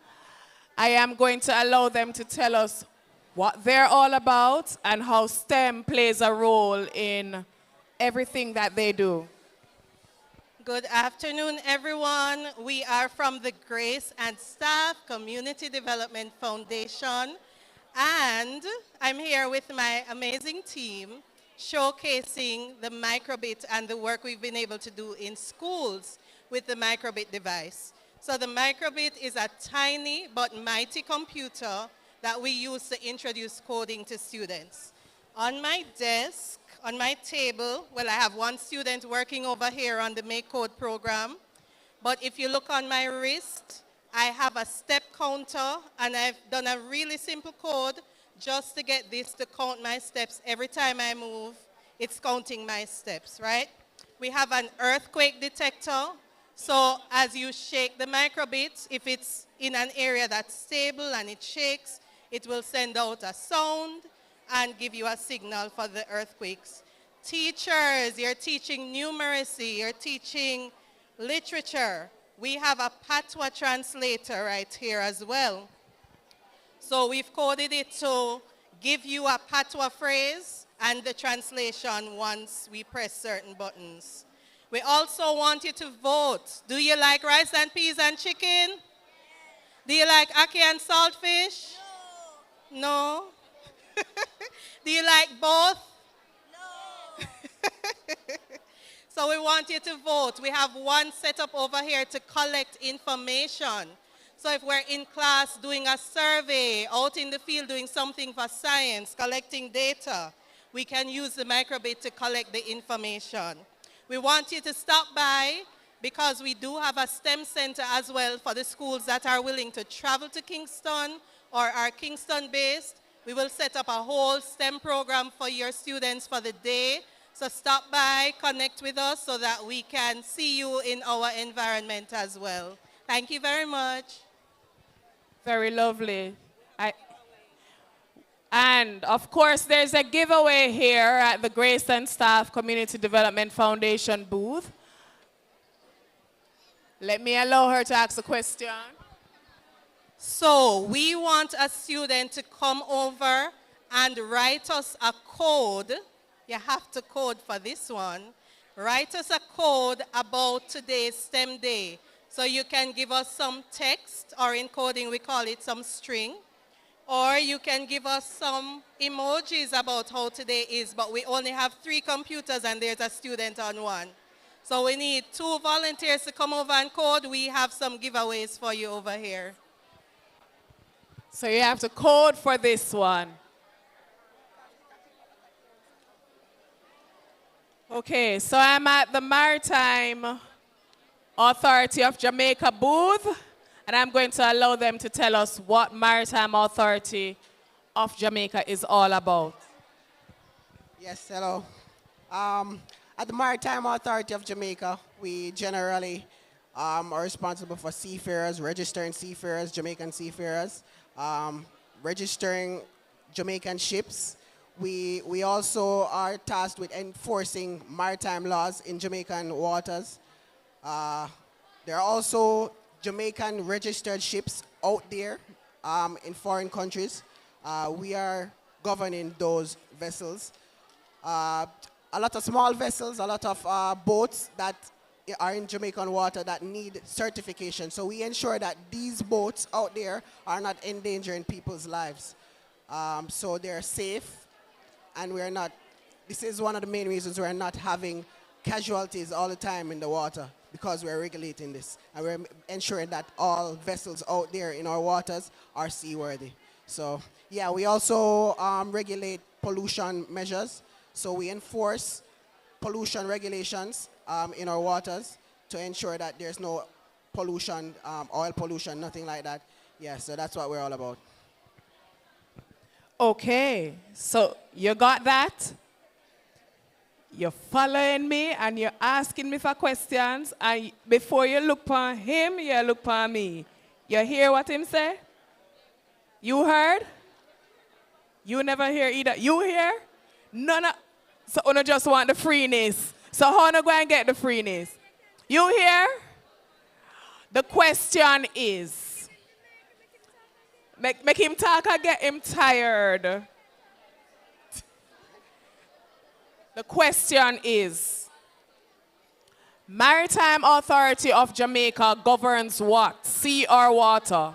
I am going to allow them to tell us what they're all about and how STEM plays a role in everything that they do. Good afternoon, everyone. We are from the Grace and Staff Community Development Foundation, and I'm here with my amazing team showcasing the microbit and the work we've been able to do in schools with the microbit device. So the microbit is a tiny but mighty computer that we use to introduce coding to students. On my desk, on my table, well, I have one student working over here on the Make Code program. But if you look on my wrist, I have a step counter, and I've done a really simple code just to get this to count my steps. Every time I move, it's counting my steps, right? We have an earthquake detector. So as you shake the microbit, if it's in an area that's stable and it shakes, it will send out a sound and give you a signal for the earthquakes. Teachers, you're teaching numeracy, you're teaching literature. We have a patois translator right here as well. So we've coded it to give you a patois phrase and the translation once we press certain buttons. We also want you to vote. Do you like rice and peas and chicken? Do you like ackee and saltfish? No? Do you like both? No. So we want you to vote. We have one set up over here to collect information. So if we're in class doing a survey, out in the field doing something for science, collecting data, we can use the microbit to collect the information. We want you to stop by because we do have a STEM center as well for the schools that are willing to travel to Kingston or are Kingston based. We will set up a whole STEM program for your students for the day. So stop by, connect with us so that we can see you in our environment as well. Thank you very much. Very lovely. And of course, there's a giveaway here at the Grace and Staff Community Development Foundation booth. Let me allow her to ask a question. So we want a student to come over and write us a code. You have to code for this one. Write us a code about today's STEM day. So you can give us some text, or in coding we call it some string. Or you can give us some emojis about how today is, but we only have 3 computers and there's a student on one. So we need 2 volunteers to come over and code. We have some giveaways for you over here. So you have to code for this one. Okay, so I'm at the Maritime Authority of Jamaica booth, and I'm going to allow them to tell us what Maritime Authority of Jamaica is all about. Yes, hello. At the Maritime Authority of Jamaica, we generally are responsible for seafarers, registering seafarers, Jamaican seafarers, registering Jamaican ships. We also are tasked with enforcing maritime laws in Jamaican waters. There are also Jamaican registered ships out there in foreign countries. We are governing those vessels. A lot of small vessels, a lot of boats that are in Jamaican water that need certification. So we ensure that these boats out there are not endangering people's lives. So they're safe, and we're not, this is one of the main reasons we're not having casualties all the time in the water, because we're regulating this. And we're ensuring that all vessels out there in our waters are seaworthy. So yeah, we also regulate pollution measures. So we enforce pollution regulations in our waters to ensure that there's no pollution, oil pollution, nothing like that. Yeah, so that's what we're all about. Okay, so you got that? You're following me and you're asking me for questions, and before you look for him, you look for me. You hear what him say? You heard? You never hear either. You hear? None of, so you just want the freeness. So how you going to get the freeness? You hear? The question is, make him talk or get him tired? The question is, Maritime Authority of Jamaica governs what? Sea or water?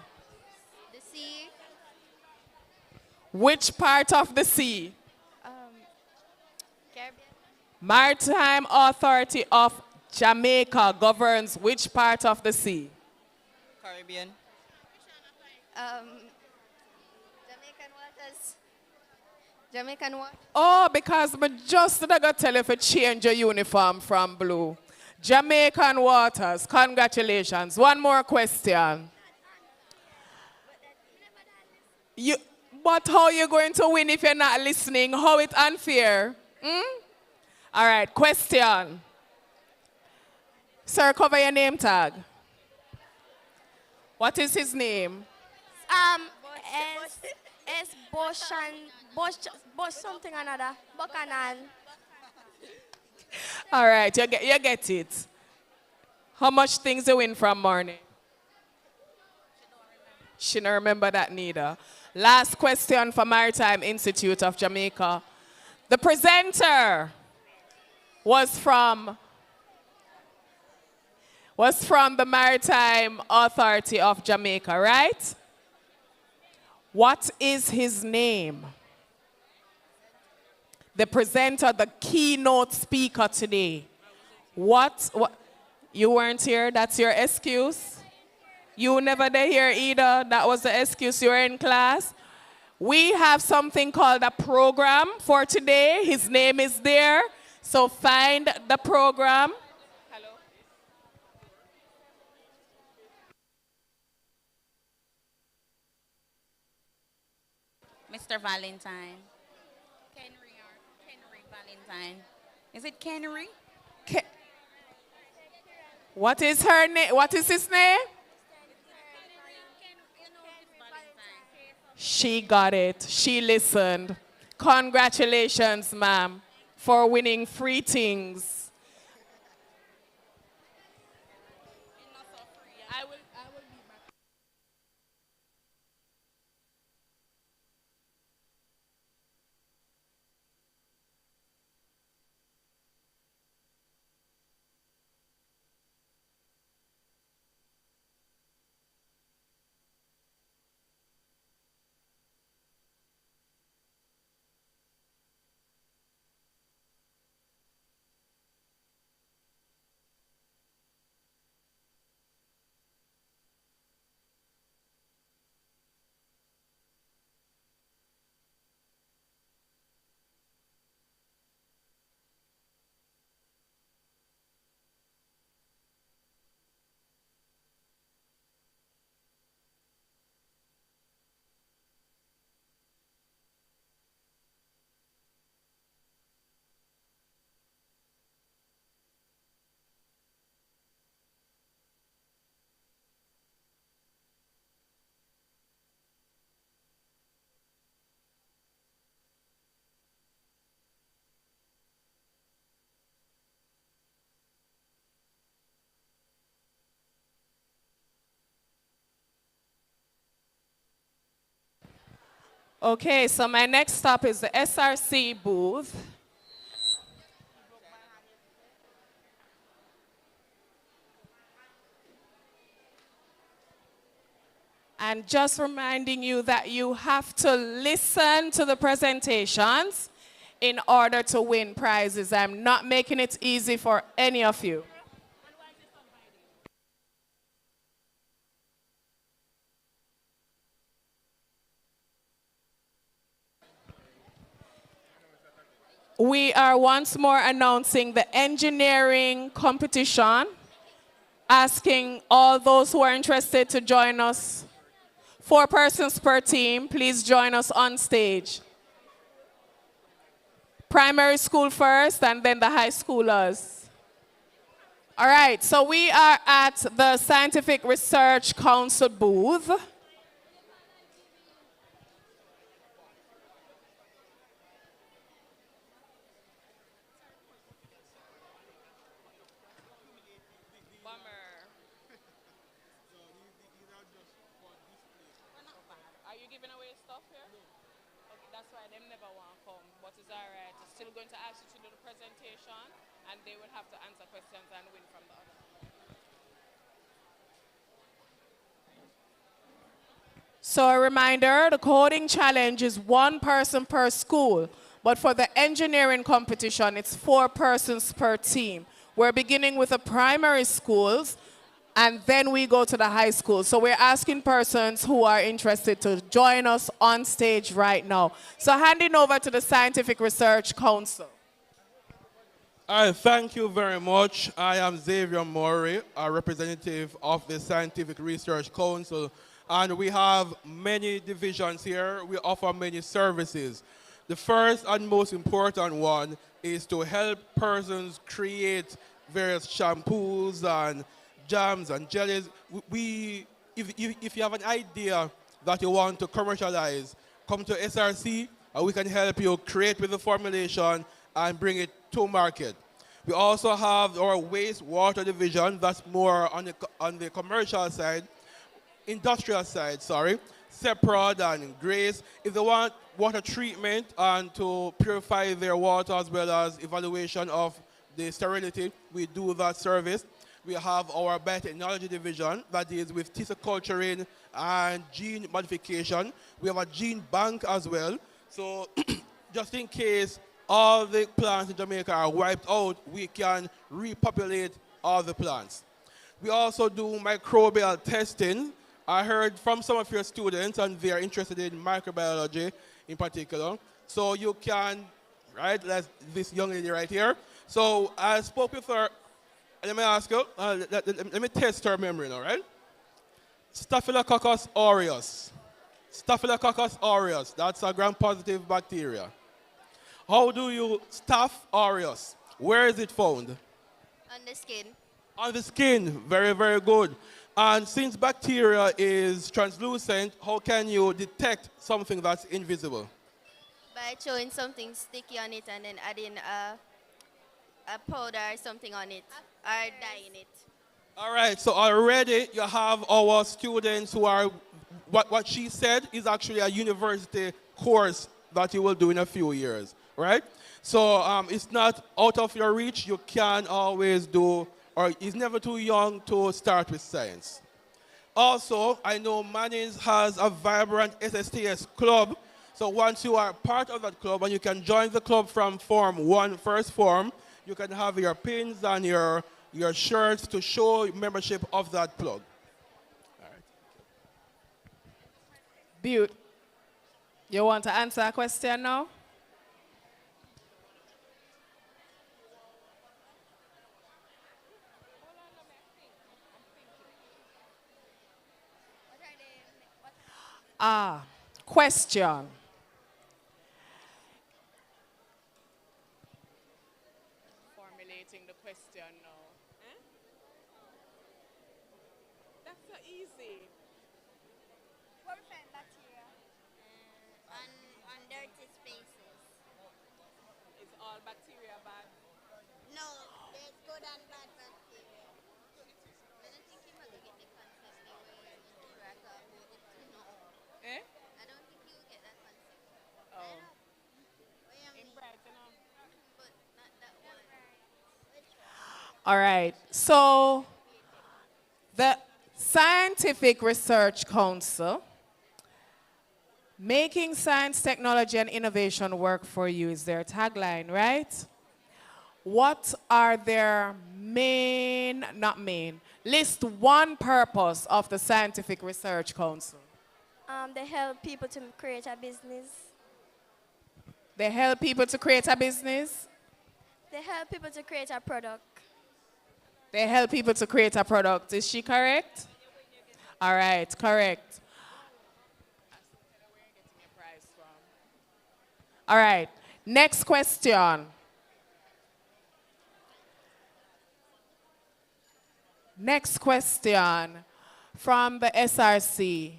The sea. Which part of the sea? Caribbean. Maritime Authority of Jamaica governs which part of the sea? Caribbean. Jamaican waters. Jamaican waters. Oh, because I just going to tell you to change your uniform from blue. Jamaican waters, congratulations. One more question. But how are you going to win if you're not listening? How it's unfair? All right, question. Sir, cover your name tag. What is his name? S Bosch something another. Bokanan. All right, you get it. How much things you win from morning? She don't remember that neither. Last question for Maritime Institute of Jamaica. The presenter was from the Maritime Authority of Jamaica, right? What is his name? The presenter, the keynote speaker today. What? You weren't here? That's your excuse? You never there here either. That was the excuse you were in class. We have something called a program for today. His name is there. So find the program. Hello. Mr. Valentine. Kenroy Valentine. Is it Kenroy? What is her name? What is his name? She got it. She listened. Congratulations, ma'am, for winning free things. Okay, so my next stop is the SRC booth. And just reminding you that you have to listen to the presentations in order to win prizes. I'm not making it easy for any of you. We are once more announcing the engineering competition, asking all those who are interested to join us. 4 persons per team, please join us on stage. Primary school first and then the high schoolers. All right, so we are at the Scientific Research Council booth. Going to ask you to do the presentation, and they will have to answer questions and win from the other. So a reminder, the coding challenge is 1 person per school, but for the engineering competition, it's 4 persons per team. We're beginning with the primary schools, and then we go to the high school. So we're asking persons who are interested to join us on stage right now. So handing over to the Scientific Research Council. All right, thank you very much. I am Xavier Murray, a representative of the Scientific Research Council. And we have many divisions here. We offer many services. The first and most important one is to help persons create various shampoos and jams and jellies. If you have an idea that you want to commercialize, come to SRC and we can help you create with the formulation and bring it to market. We also have our wastewater division that's more on the commercial side, industrial side, sorry. Seprod and Grace, if they want water treatment and to purify their water as well as evaluation of the sterility, we do that service. We have our biotechnology division that deals with tissue culturing and gene modification. We have a gene bank as well. So just in case all the plants in Jamaica are wiped out, we can repopulate all the plants. We also do microbial testing. I heard from some of your students, and they are interested in microbiology in particular. So you can, right, this young lady right here. So I spoke with her. Let me ask you, let me test her memory now, right? Staphylococcus aureus. Staphylococcus aureus, that's a gram-positive bacteria. How do you Staph aureus? Where is it found? On the skin. On the skin, very, very good. And since bacteria is translucent, how can you detect something that's invisible? By throwing something sticky on it and then adding a powder or something on it, or dyeing it. All right, so already you have our students who are, what she said is actually a university course that you will do in a few years, right? So it's not out of your reach. You can always do, or it's never too young to start with science. Also, I know Mannings has a vibrant SSTS club. So once you are part of that club and you can join the club from Form 1, first form, you can have your pins and your shirts to show membership of that club. All right. Beaut. You want to answer a question now? Question. Formulating the question now. That's so easy. What we find bacteria? On dirty spaces. Is all bacteria bad? No, there's good and bad bacteria. I don't think you might get the concept the way you are talking about it. No. Eh? I don't think you get that concept. Oh. In Brighton, but not that one. Which one? All right. So the Scientific Research Council, making science, technology, and innovation work for you is their tagline, right? What are their list one purpose of the Scientific Research Council? They help people to create a business. They help people to create a business? They help people to create a product. They help people to create a product. Is she correct? All right, correct. All right, next question. Next question from the SRC.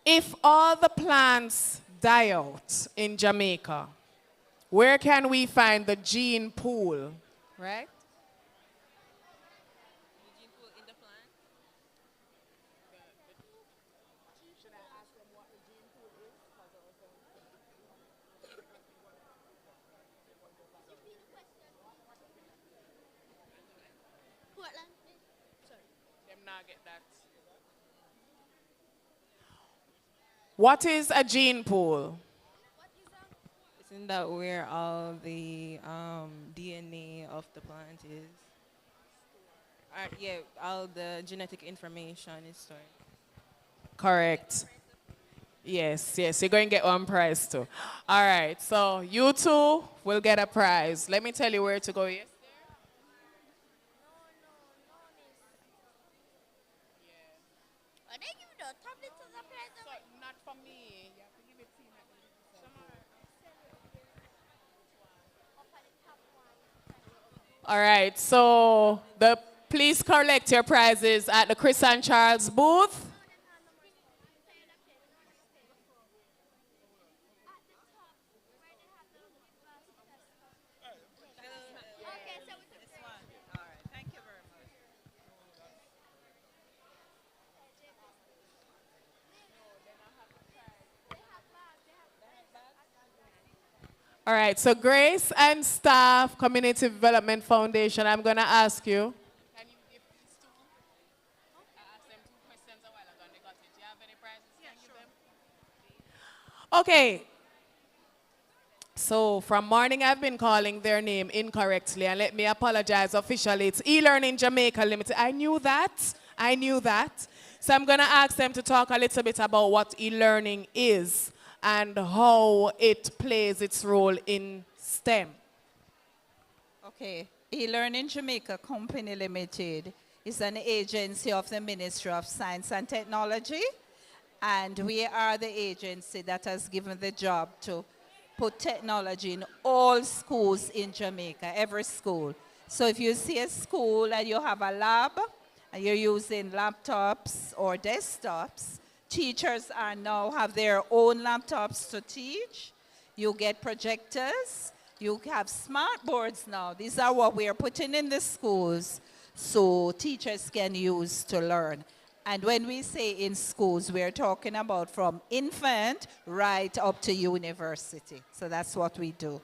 If all the plants die out in Jamaica, where can we find the gene pool, right? What is a gene pool? Isn't that where all the DNA of the plant is? Yeah, all the genetic information is stored. Correct. Yes, you're going to get one prize too. All right, so you two will get a prize. Let me tell you where to go. Yes? Not for me. You have to give it to me. All right, so please collect your prizes at the Chris and Charles booth. All right, so Grace and Staff Community Development Foundation, I'm going to ask you. Can you give these two? I asked them 2 questions a while ago and they got it. Do you have any prizes? Yeah, sure. Okay. So from morning I've been calling their name incorrectly, and let me apologize officially. It's E-Learning Jamaica Limited. I knew that. I knew that. So I'm going to ask them to talk a little bit about what e-learning is and how it plays its role in STEM. Okay. E-Learning Jamaica Company Limited is an agency of the Ministry of Science and Technology, and we are the agency that has given the job to put technology in all schools in Jamaica, every school. So if you see a school and you have a lab, and you're using laptops or desktops, teachers are now have their own laptops to teach. You get projectors. You have smart boards now. These are what we are putting in the schools so teachers can use to learn. And when we say in schools, we're talking about from infant right up to university. So that's what we do.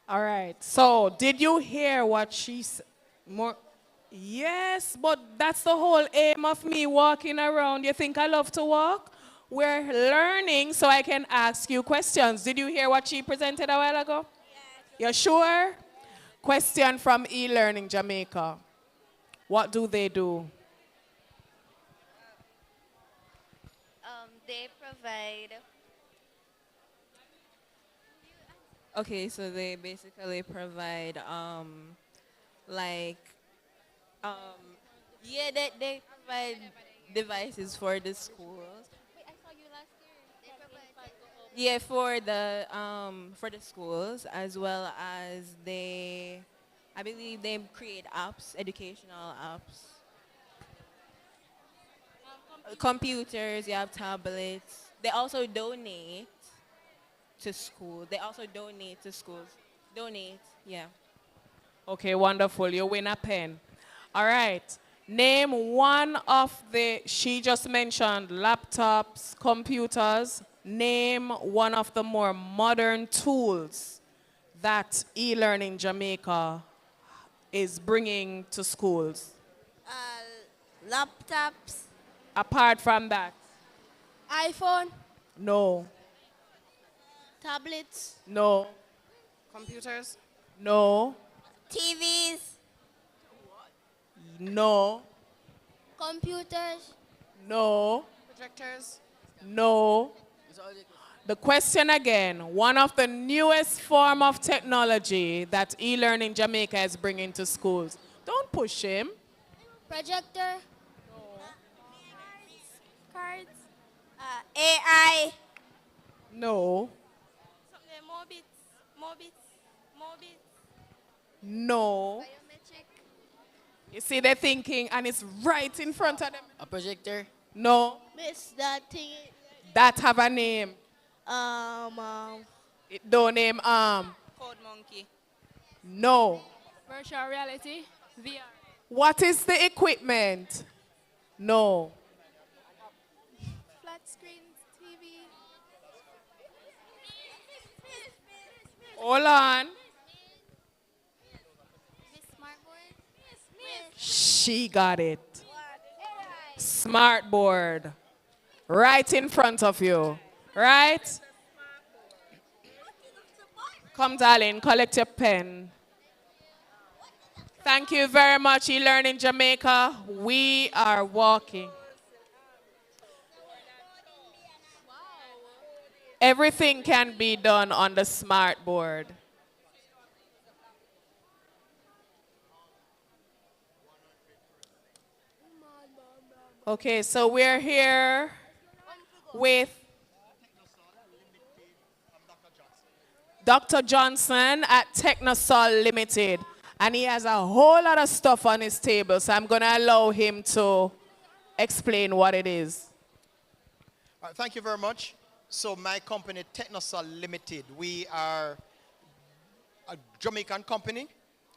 All right. So did you hear what she said? Yes, but that's the whole aim of me walking around. You think I love to walk? We're learning so I can ask you questions. Did you hear what she presented a while ago? Yes. You're sure? Question from E-Learning Jamaica. What do they do? They provide. Okay, so they basically provide, yeah, they provide devices for the schools. Wait, I saw you last year. They provide. Yeah, for the schools, as well as I believe they create apps, educational apps. Computers, you have tablets. They also donate to school. They also donate to schools. Donate, yeah. Okay, wonderful. You win a pen. All right. Name one of she just mentioned laptops, computers. Name one of the more modern tools that E-Learning Jamaica is bringing to schools. Laptops. Apart from that. iPhone. No. Tablets. No. Computers. No. TVs. No. Computers. No. Projectors. No. The question again, one of the newest form of technology that E-Learning Jamaica is bringing to schools. Don't push him. Projector. No. Cards. AI. No. Mobits. No. Biometric. You see, they're thinking, and it's right in front of them. A projector? No. Miss that thing. That have a name. It don't name Code monkey. No. Virtual reality. VR. What is the equipment? No. Flat screen TV. Hold on. She got it. Smart board. Right in front of you. Right? Come, darling, collect your pen. Thank you very much, E-Learning Jamaica. We are walking. Everything can be done on the smart board. Okay, so we're here with Dr. Johnson at Technosol Limited. And he has a whole lot of stuff on his table, so I'm going to allow him to explain what it is. All right, thank you very much. So my company, Technosol Limited, we are a Jamaican company,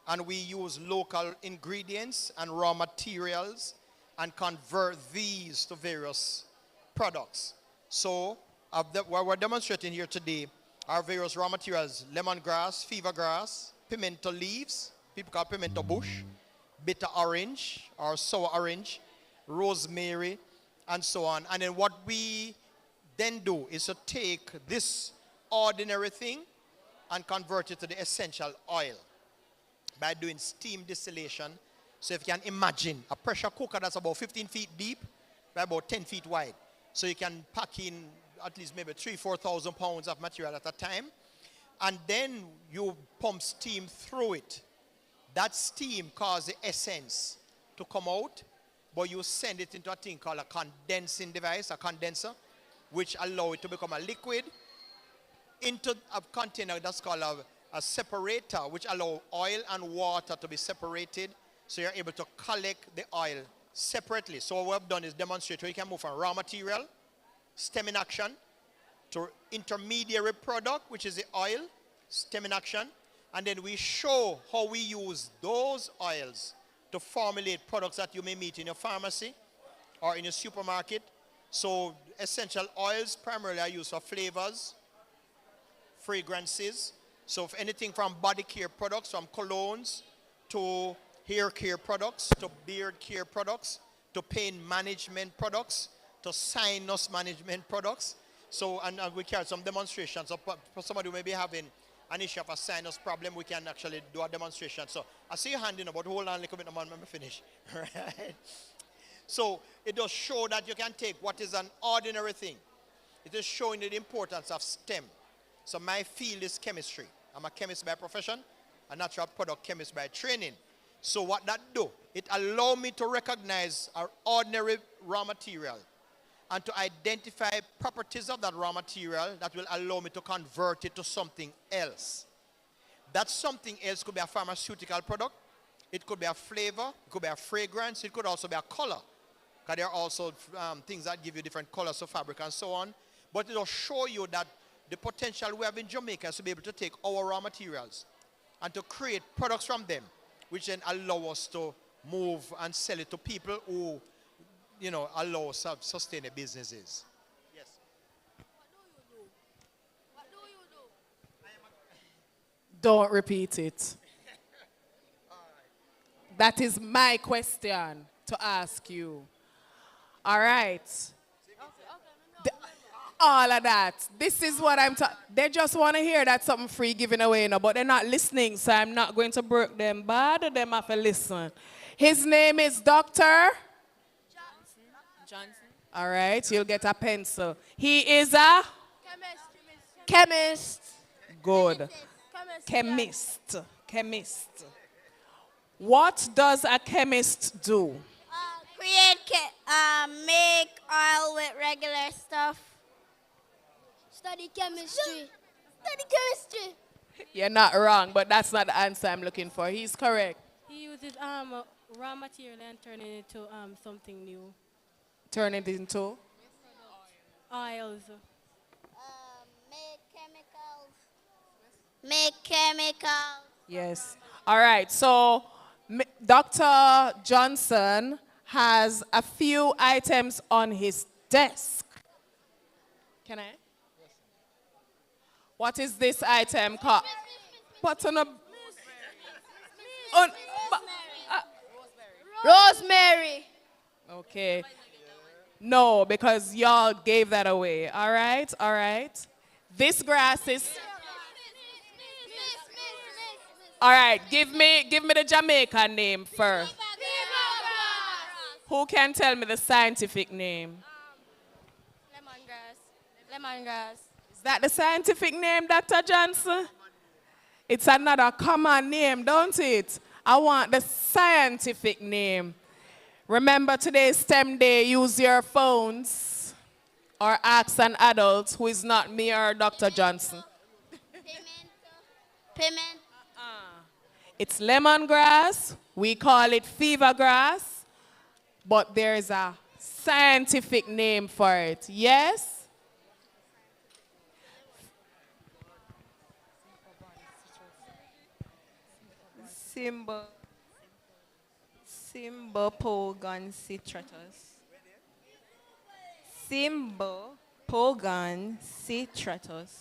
and we use local ingredients and raw materials and convert these to various products. So what we're demonstrating here today are various raw materials: lemongrass, fever grass, pimento leaves, people call pimento bush, bitter orange or sour orange, rosemary, and so on. And then what we then do is to take this ordinary thing and convert it to the essential oil by doing steam distillation. So if you can imagine a pressure cooker that's about 15 feet deep by about 10 feet wide. So you can pack in at least maybe 4,000 pounds of material at a time. And then you pump steam through it. That steam causes the essence to come out, but you send it into a thing called a condensing device, a condenser, which allow it to become a liquid into a container that's called a separator, which allow oil and water to be separated, so you're able to collect the oil separately. So what we've done is demonstrate how you can move from raw material, STEM in action, to intermediary product, which is the oil, STEM in action, and then we show how we use those oils to formulate products that you may meet in your pharmacy or in your supermarket. So essential oils primarily are used for flavors, fragrances. So if anything from body care products, from colognes to hair care products, to beard care products, to pain management products, to sinus management products. So, and we carry some demonstrations. So for somebody who may be having an issue of a sinus problem, we can actually do a demonstration. So I see your hand in, but hold on a little bit, let me finish. Right? So it does show that you can take what is an ordinary thing. It is showing the importance of STEM. So my field is chemistry. I'm a chemist by profession, a natural product chemist by training. So what that do, it allows me to recognize our ordinary raw material and to identify properties of that raw material that will allow me to convert it to something else. That something else could be a pharmaceutical product, it could be a flavor, it could be a fragrance, it could also be a color. Because there are also things that give you different colors of fabric and so on. But it will show you that the potential we have in Jamaica is to be able to take our raw materials and to create products from them, which then allow us to move and sell it to people who, you know, allow us to sustain their businesses. Yes. What do you do? Don't repeat it. That is my question to ask you. All right. All of that. This is what I'm talking. They just want to hear that something free given away, no, but they're not listening, so I'm not going to break them bad. Them have to listen. His name is Dr. Johnson. All right, you'll get a pencil. He is a chemist. Good. Chemist. What does a chemist do? Make oil with regular stuff. Study chemistry. Study chemistry. You're not wrong, but that's not the answer I'm looking for. He's correct. He uses raw material and turn it into something new. Turn it into? Oils. Make chemicals. Yes. All right. So Dr. Johnson has a few items on his desk. Can I? What is this item called? What's on a... Rosemary. Okay. No, because y'all gave that away. All right, all right. This grass is... All right, give me the Jamaican name first. Who can tell me the scientific name? Lemongrass. Is that the scientific name, Dr. Johnson? It's another common name, don't it? I want the scientific name. Remember today's STEM day, use your phones or ask an adult who is not me or Dr. Johnson. Piment. It's lemongrass. We call it fever grass. But there is a scientific name for it. Yes? Symbopogon citratus. Symbopogon citratus.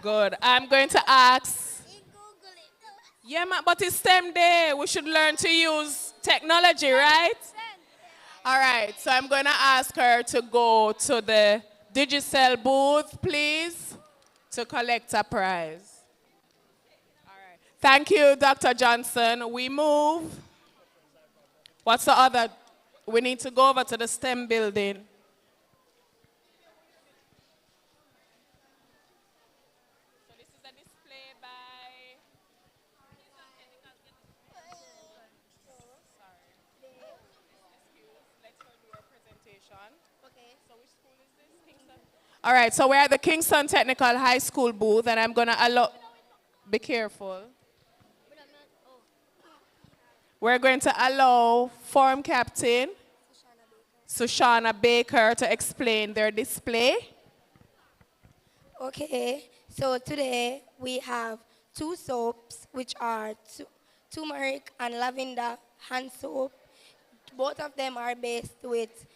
Good. I'm going to ask. Yeah, but it's STEM day. We should learn to use technology, right? All right, so I'm going to ask her to go to the Digicel booth, please, to collect a prize. All right. Thank you, Dr. Johnson. We move. What's the other? We need to go over to the STEM building. All right, so we're at the Kingston Technical High School booth, and I'm going to allow, be careful. We're going to allow Form Captain Sushana Baker to explain their display. Okay, so today we have 2 soaps, which are turmeric and lavender hand soap. Both of them are based with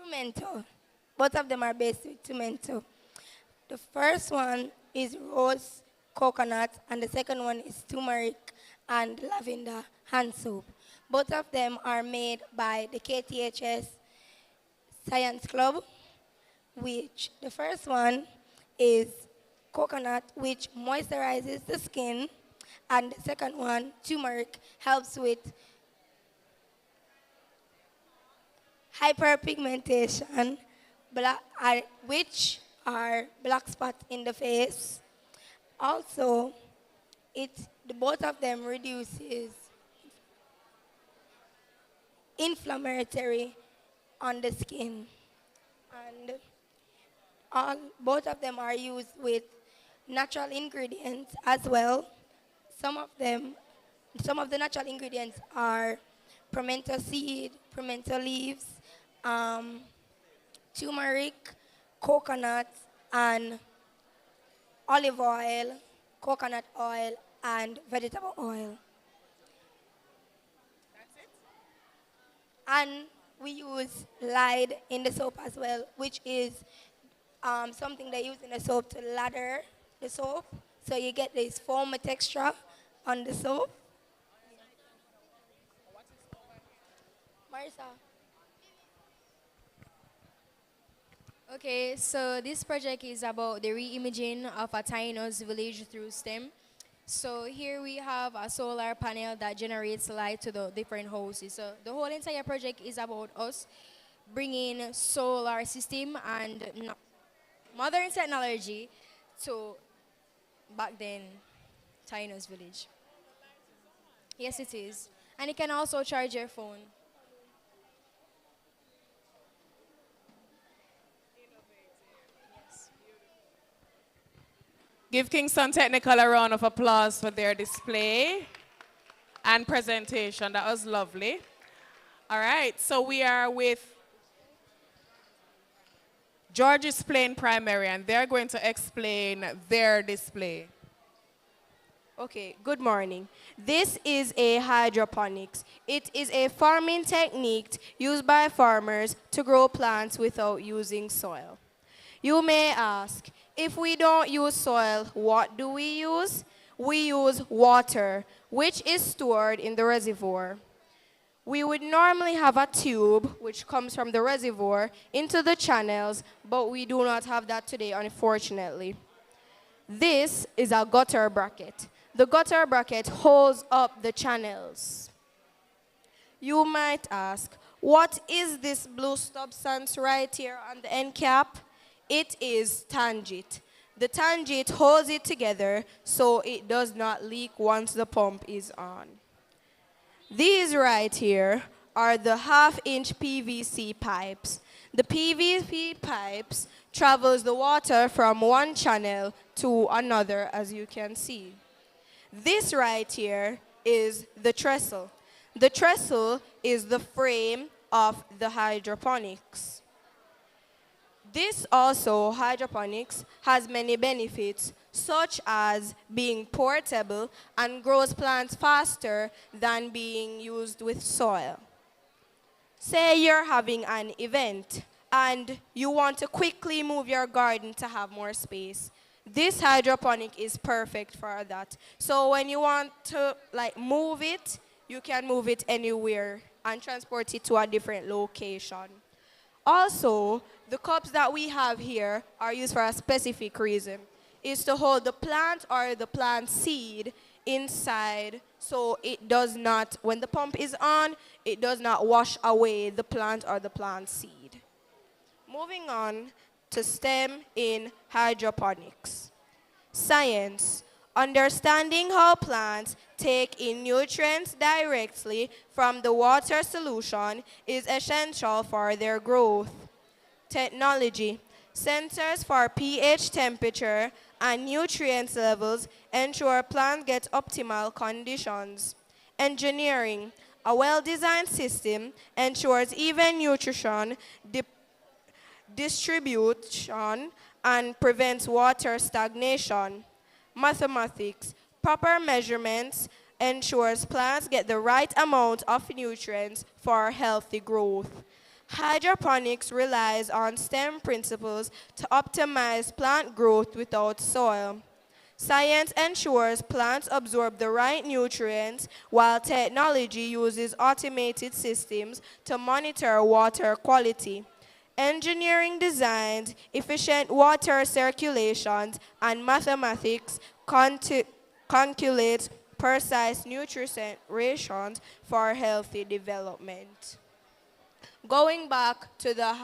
pimento. Both of them are based with pimento. The first one is rose coconut, and the second one is turmeric and lavender hand soap. Both of them are made by the KTHS Science Club, which the first one is coconut, which moisturizes the skin, and the second one, turmeric, helps with hyperpigmentation, which are black spots in the face. Also, both of them reduces inflammatory on the skin. And both of them are used with natural ingredients as well. Some of the natural ingredients are pimento seed, pimento leaves, turmeric, coconut, and olive oil, coconut oil, and vegetable oil. That's it? And we use lard in the soap as well, which is something they use in the soap to lather the soap, so you get this foamy texture on the soap. Marisa. Okay, so this project is about the re-imaging of a Taínos village through STEM. So here we have a solar panel that generates light to the different houses. So the whole entire project is about us bringing solar system and modern technology to back then Taínos village. Yes, it is. And it can also charge your phone. Give Kingston Technical a round of applause for their display and presentation. That was lovely. All right, so we are with George's Plain Primary, and they're going to explain their display. Okay, good morning. This is a hydroponics. It is a farming technique used by farmers to grow plants without using soil. You may ask, if we don't use soil, what do we use? We use water, which is stored in the reservoir. We would normally have a tube, which comes from the reservoir, into the channels, but we do not have that today, unfortunately. This is a gutter bracket. The gutter bracket holds up the channels. You might ask, what is this blue substance right here on the end cap? It is tangent. The tangent holds it together so it does not leak once the pump is on. These right here are the half-inch PVC pipes. The PVC pipes travels the water from one channel to another, as you can see. This right here is the trestle. The trestle is the frame of the hydroponics. This also, hydroponics, has many benefits, such as being portable and grows plants faster than being used with soil. Say you're having an event and you want to quickly move your garden to have more space. This hydroponic is perfect for that. So when you want to like move it, you can move it anywhere and transport it to a different location. Also, the cups that we have here are used for a specific reason. It's to hold the plant or the plant seed inside so it does not, when the pump is on, it does not wash away the plant or the plant seed. Moving on to STEM in hydroponics. Science, understanding how plants take in nutrients directly from the water solution is essential for their growth. Technology, sensors for pH temperature and nutrient levels ensure plants get optimal conditions. Engineering, a well-designed system ensures even nutrition distribution and prevents water stagnation. Mathematics, proper measurements ensures plants get the right amount of nutrients for healthy growth. Hydroponics relies on STEM principles to optimize plant growth without soil. Science ensures plants absorb the right nutrients, while technology uses automated systems to monitor water quality. Engineering designs efficient water circulations, and mathematics calculates precise nutrient ratios for healthy development. Going back to the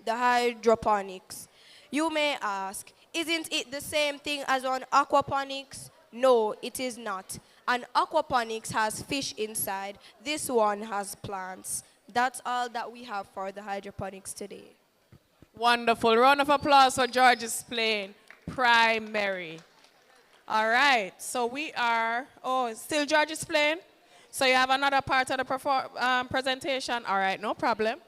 hydroponics, you may ask, isn't it the same thing as on aquaponics? No, it is not. An aquaponics has fish inside. This one has plants. That's all that we have for the hydroponics today. Wonderful. Round of applause for George's Plain Primary. All right. So we are, still George's Plain? So you have another part of the presentation? All right, no problem.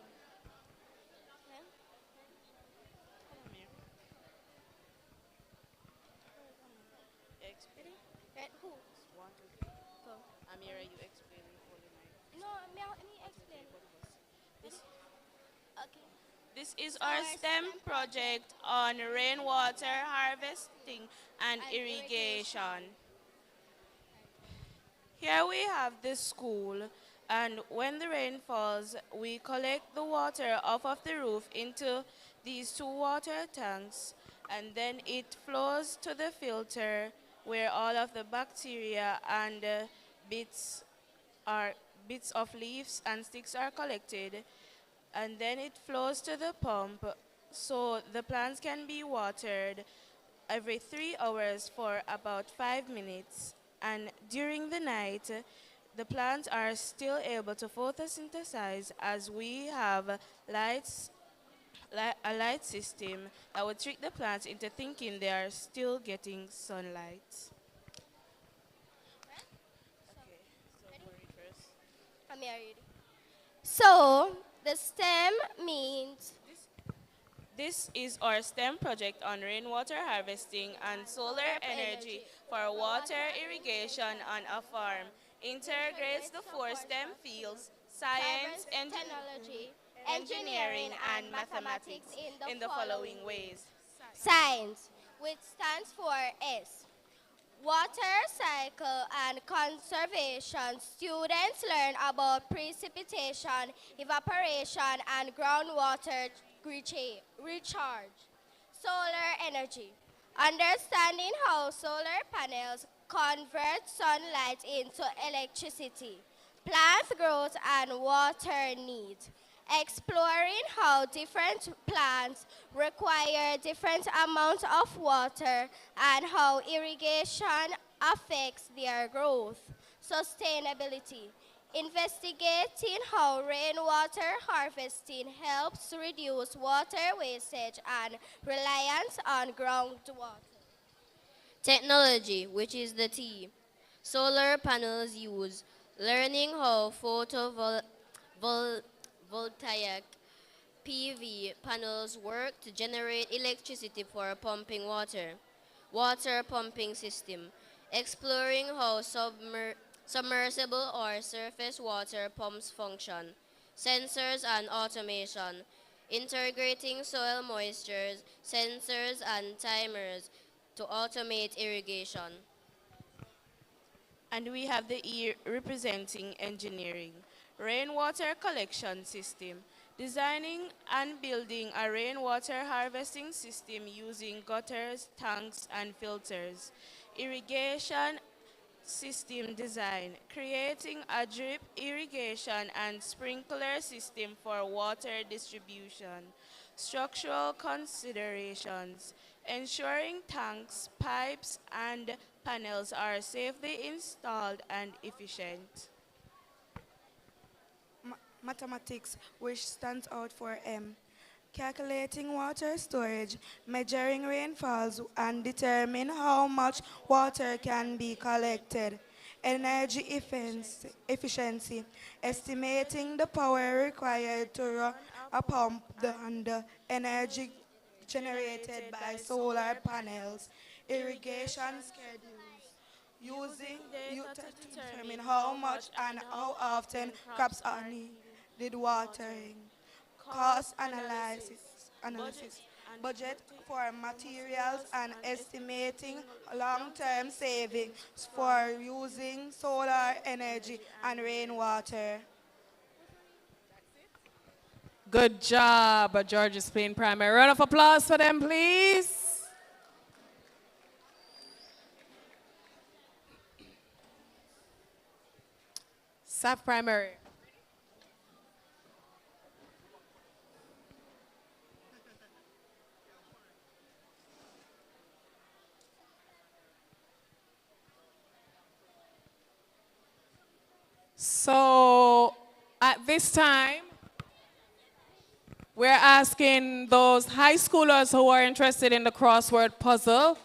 This is our STEM project on rainwater harvesting and irrigation. Here we have this school, and when the rain falls, we collect the water off of the roof into these 2 water tanks, and then it flows to the filter where all of the bacteria and bits of leaves and sticks are collected, and then it flows to the pump so the plants can be watered every 3 hours for about 5 minutes. And during the night, the plants are still able to photosynthesize as we have a light system that would trick the plants into thinking they are still getting sunlight. I'm ready. So, the STEM means... This is our STEM project on rainwater harvesting and solar energy for water irrigation on a farm. Integrates the 4 STEM fields, science, engineering, and mathematics in the following ways. Science, which stands for S. Water cycle and conservation. Students learn about precipitation, evaporation, and groundwater recharge. Solar energy. Understanding how solar panels convert sunlight into electricity. Plant growth and water needs. Exploring how different plants require different amounts of water and how irrigation affects their growth. Sustainability. Investigating how rainwater harvesting helps reduce water wastage and reliance on groundwater. Technology, which is the T. Solar panels use. Learning how photovoltaic PV panels work to generate electricity for pumping water. Water pumping system. Exploring how submersible or surface water pumps function. Sensors and automation. integrating soil moistures, sensors, and timers to automate irrigation. And we have the E representing engineering. Rainwater collection system. Designing and building a rainwater harvesting system using gutters, tanks, and filters. Irrigation system design. Creating a drip irrigation and sprinkler system for water distribution. Structural considerations. Ensuring tanks, pipes, and panels are safely installed and efficient. Mathematics, which stands out for M. Calculating water storage, measuring rainfalls, and determine how much water can be collected. Energy efficiency, estimating the power required to run a pump and the energy generated by solar panels. Irrigation schedules, using data to determine how much and how often crops are needed watering. Cost analysis, budget for materials and estimating long-term savings for using solar energy and rainwater. Good job, Georges Plain Primary. Round of applause for them, please. Staff Primary. So at this time, we're asking those high schoolers who are interested in the crossword puzzle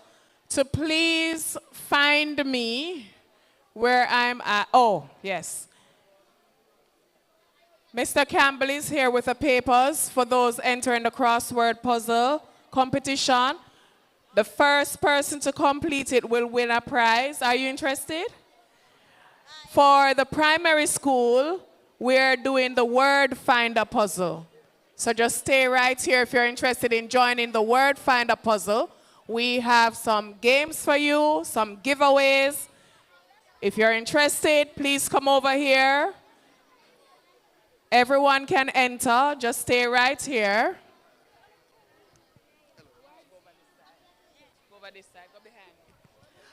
to please find me where I'm at. Oh, yes. Mr. Campbell is here with the papers for those entering the crossword puzzle competition. The first person to complete it will win a prize. Are you interested? For the primary school, we're doing the word finder puzzle. So just stay right here if you're interested in joining the word finder puzzle. We have some games for you, some giveaways. If you're interested, please come over here. Everyone can enter. Just stay right here.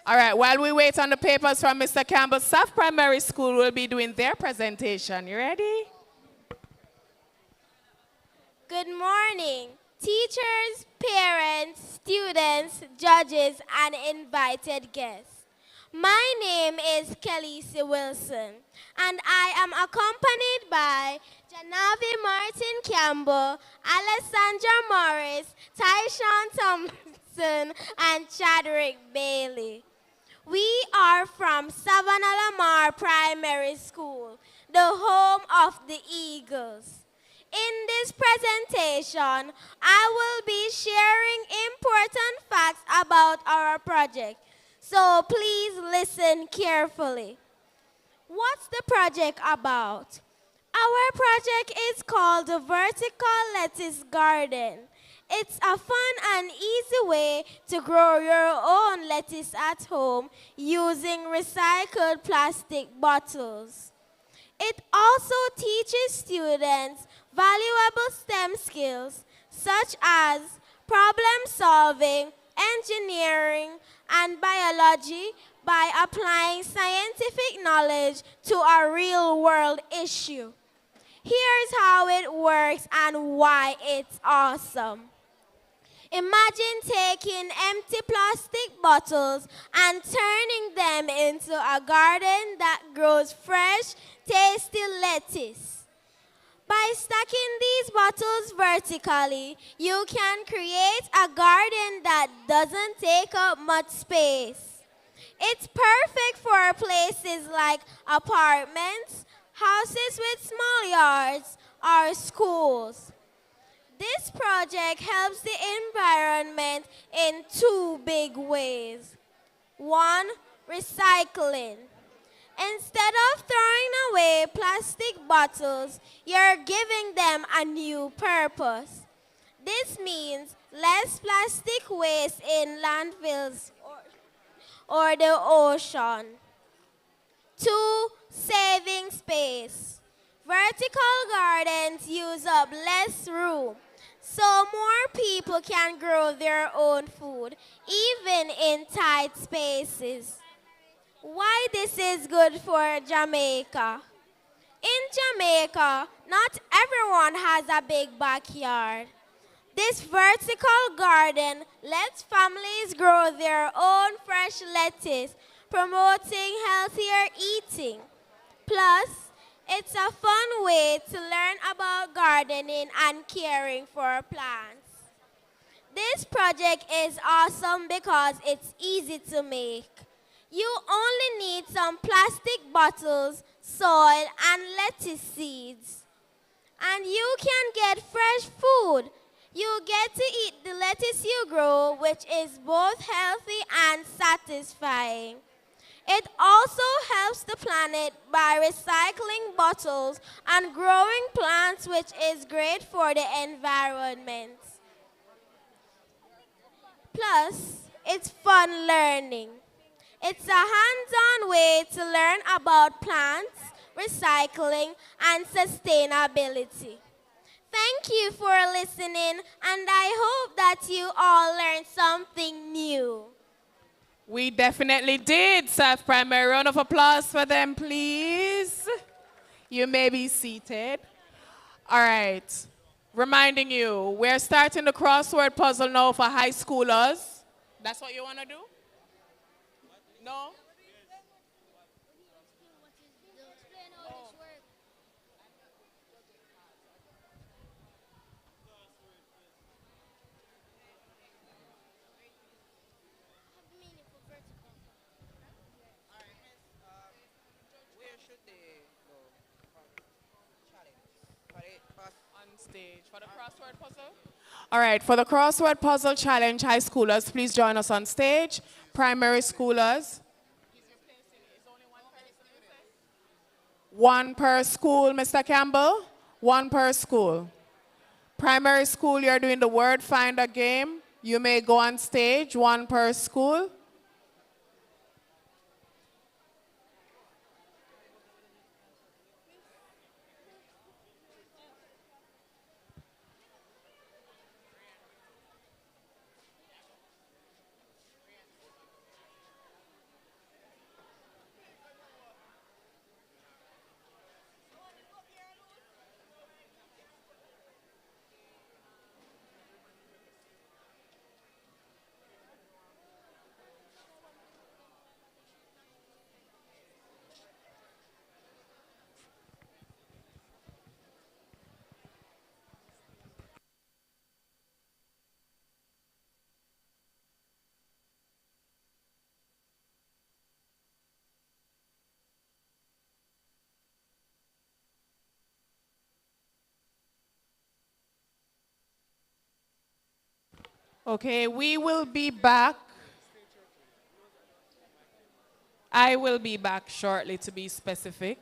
All right, while we wait on the papers from Mr. Campbell, Staff Primary School will be doing their presentation. You ready? Good morning, teachers, parents, students, judges, and invited guests. My name is Kellyse Wilson, and I am accompanied by Janavi Martin Campbell, Alessandra Morris, Tyshawn Thompson, and Chadwick Bailey. We are from Savannah Lamar Primary School, the home of the Eagles. In this presentation, I will be sharing important facts about our project, so please listen carefully. What's the project about? Our project is called the Vertical Lettuce Garden. It's a fun and easy way to grow your own lettuce at home using recycled plastic bottles. It also teaches students valuable STEM skills such as problem solving, engineering, and biology by applying scientific knowledge to a real-world issue. Here's how it works and why it's awesome. Imagine taking empty plastic bottles and turning them into a garden that grows fresh, tasty lettuce. By stacking these bottles vertically, you can create a garden that doesn't take up much space. It's perfect for places like apartments, houses with small yards, or schools. This project helps the environment in two big ways. One, recycling. Instead of throwing away plastic bottles, you're giving them a new purpose. This means less plastic waste in landfills or the ocean. 2. Saving space. Vertical gardens use up less room, so more people can grow their own food, even in tight spaces. Why this is good for Jamaica? In Jamaica, not everyone has a big backyard. This vertical garden lets families grow their own fresh lettuce, promoting healthier eating. Plus, it's a fun way to learn about gardening and caring for plants. This project is awesome because it's easy to make. You only need some plastic bottles, soil, and lettuce seeds. And you can get fresh food. You get to eat the lettuce you grow, which is both healthy and satisfying. It also helps the planet by recycling bottles and growing plants, which is great for the environment. Plus, it's fun learning. It's a hands-on way to learn about plants, recycling, and sustainability. Thank you for listening, and I hope that you all learned something new. We definitely did. Self-primary round of applause for them, please. You may be seated. All right. Reminding you, we're starting the crossword puzzle now for high schoolers. That's what you want to do? No? On stage for the crossword puzzle? All right, for the crossword puzzle challenge, high schoolers, please join us on stage. Primary schoolers. One per school, Mr. Campbell. One per school. Primary school, you're doing the word finder game. You may go on stage, one per school. Okay, we will be back. I will be back shortly, to be specific.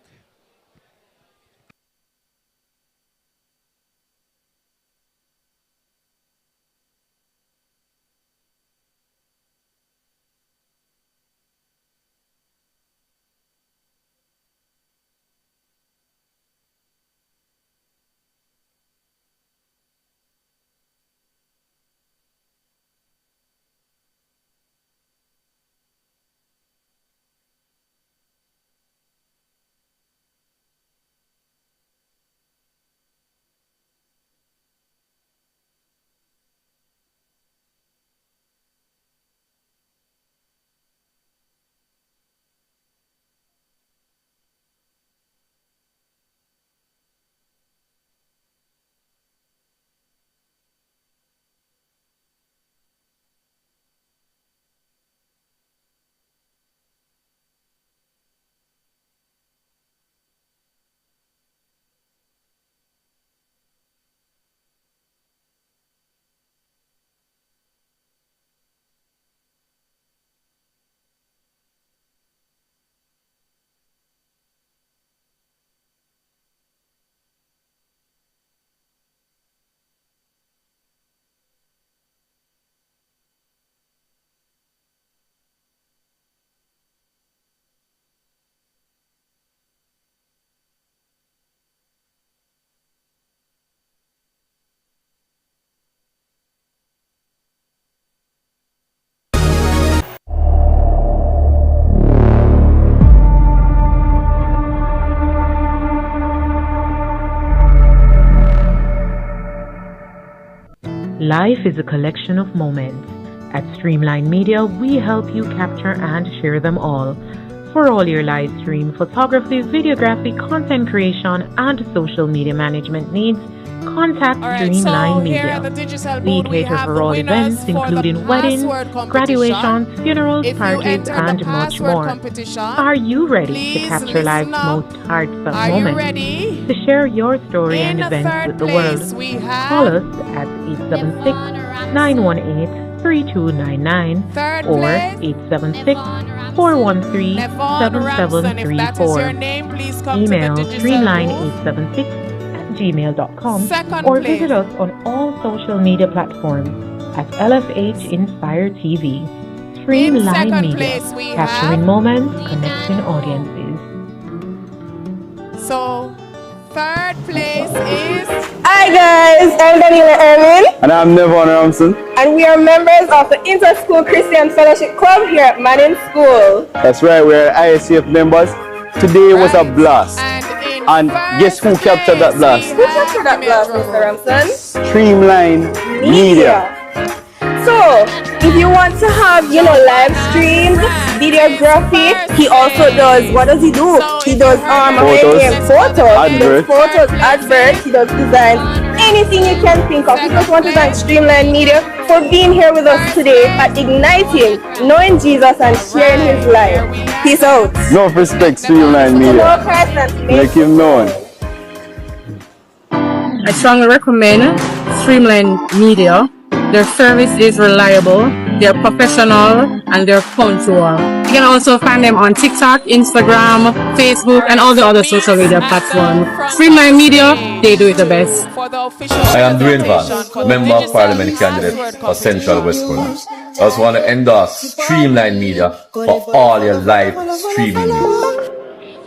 Life is a collection of moments. At Streamline Media, we help you capture and share them all. For all your live stream, photography, videography, content creation, and social media management needs, contact Streamline Media. We cater for all events, including weddings, graduations, funerals, parties, and much more. Are you ready to capture life's most heartfelt moments? To share your story and events with the world, call us at 876-918-3299 or 876-413-7734. Email streamline876@gmail.com or visit us on all social media platforms at LFH Inspire TV. Streamline Media, capturing moments, connecting audiences. So, third place is... Hi guys, I'm Daniela Erwin. And I'm Nevon Ramson. And we are members of the Inter-School Christian Fellowship Club here at Manning School. That's right, we're ISCF members. Today was a blast. And guess who captured that blast? Who captured that blast, Mr. Ramson? Streamline Media. So, if you want to have, live streams, videography, he also does, what does he do? He does photos, adverts, he does designs, anything you can think of. We just want to thank Streamline Media for being here with us today at Igniting, knowing Jesus and sharing his life. Peace out. No respect, Streamline Media. Make him known. I strongly recommend Streamline Media. Their service is reliable, they're professional, and they're punctual. You can also find them on TikTok, Instagram, Facebook, and all the other social media platforms. Streamline Media, they do it the best. I am Dwayne Vance, Member of Parliament candidate for Central West Corner. I just want to endorse Streamline Media for all your live streaming news.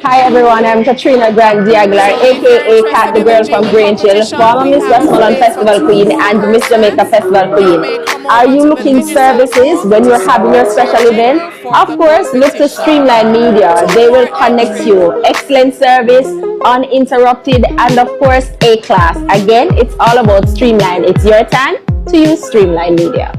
Hi everyone, I'm Katrina Grant Diaglar, aka Kat the Girl from Grange Hill, former Miss Westmoreland Festival Queen and Miss Jamaica Festival Queen. Are you looking services when you're having your special event? Of course, look to Streamline Media. They will connect you. Excellent service, uninterrupted, and of course, A-class. Again, it's all about Streamline. It's your time to use Streamline Media.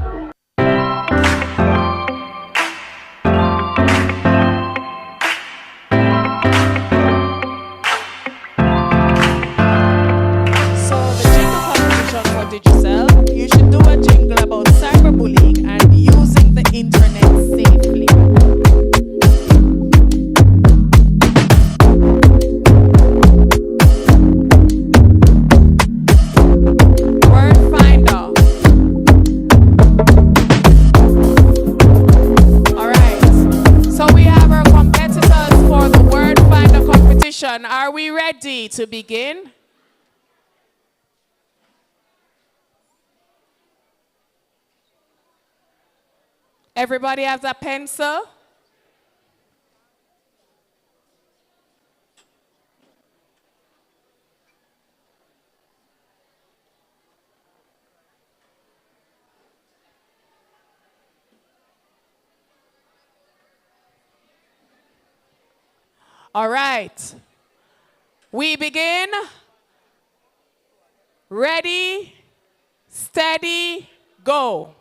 You should do a jingle about cyberbullying and using the internet safely. Word finder. Alright, so we have our competitors for the word finder competition. Are we ready to begin? Everybody has a pencil? All right. We begin. Ready, steady, go.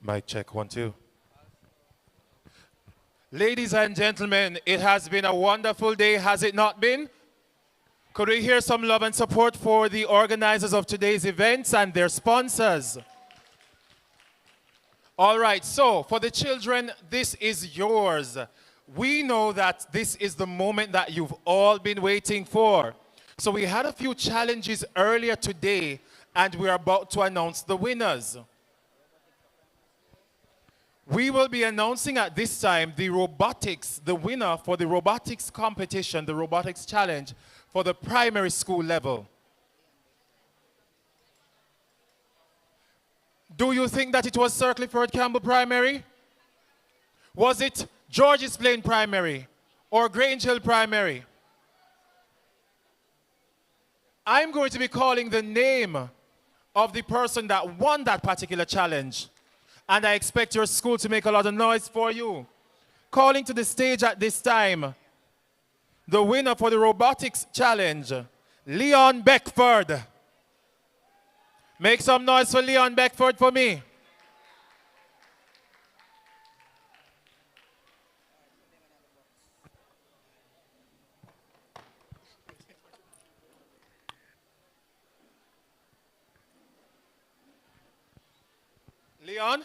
Mic check, 1, 2. Ladies and gentlemen, it has been a wonderful day, has it not been? Could we hear some love and support for the organizers of today's events and their sponsors? All right, so for the children, this is yours. We know that this is the moment that you've all been waiting for. So we had a few challenges earlier today, and we're about to announce the winners. We will be announcing at this time the winner for the robotics competition, the robotics challenge for the primary school level. Do you think that it was Sir Clifford Campbell Primary? Was it George's Plain Primary or Grange Hill Primary? I'm going to be calling the name of the person that won that particular challenge. And I expect your school to make a lot of noise for you. Calling to the stage at this time, the winner for the robotics challenge, Leon Beckford. Make some noise for Leon Beckford for me. Leon?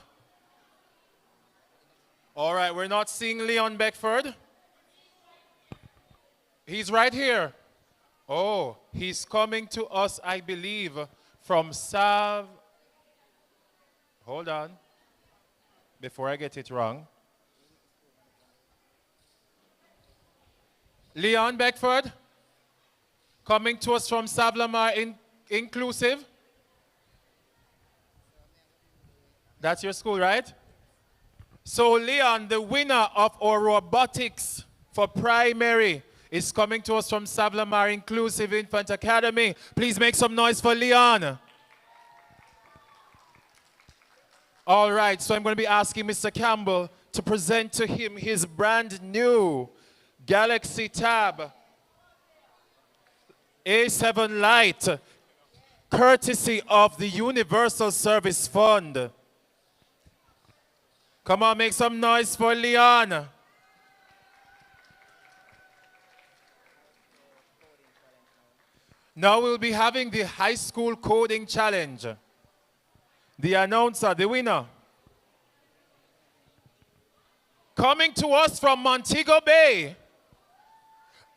All right, we're not seeing Leon Beckford. He's right here. Oh, he's coming to us, I believe, from Hold on, before I get it wrong. Leon Beckford, coming to us from Savlamar Inclusive. That's your school, right? So Leon, the winner of our robotics for primary, is coming to us from Savlamar Inclusive Infant Academy. Please make some noise for Leon. All right, so I'm going to be asking Mr. Campbell to present to him his brand new Galaxy Tab A7 Lite, courtesy of the Universal Service Fund. Come on, make some noise for Leon. Now we'll be having the high school coding challenge. The announcer, the winner. Coming to us from Montego Bay,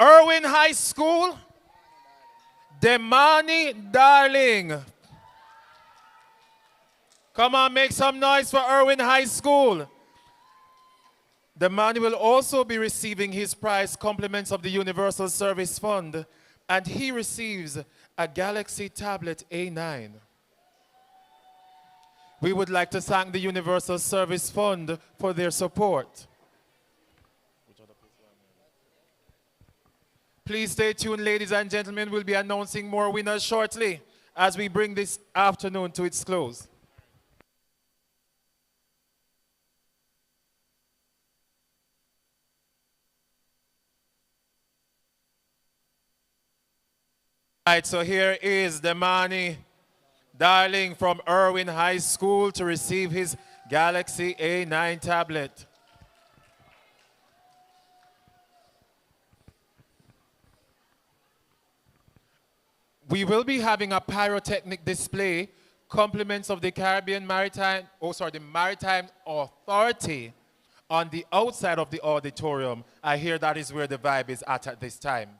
Irwin High School, Demani Darling. Come on, make some noise for Irwin High School. The man will also be receiving his prize, compliments of the Universal Service Fund, and he receives a Galaxy Tablet A9. We would like to thank the Universal Service Fund for their support. Please stay tuned, ladies and gentlemen. We'll be announcing more winners shortly as we bring this afternoon to its close. All right, so here is Demani Darling from Irwin High School to receive his Galaxy A9 tablet. We will be having a pyrotechnic display, compliments of the Maritime Authority on the outside of the auditorium. I hear that is where the vibe is at this time.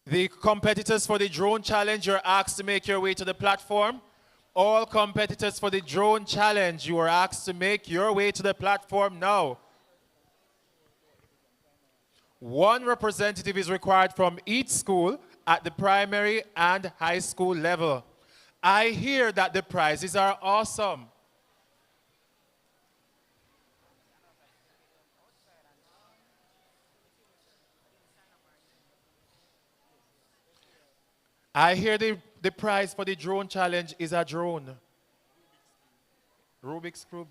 The competitors for the drone challenge, you're asked to make your way to the platform. All competitors for the drone challenge, you are asked to make your way to the platform now. One representative is required from each school at the primary and high school level. I hear that the prizes are awesome. I hear the prize for the drone challenge is a drone. Rubik's Cube.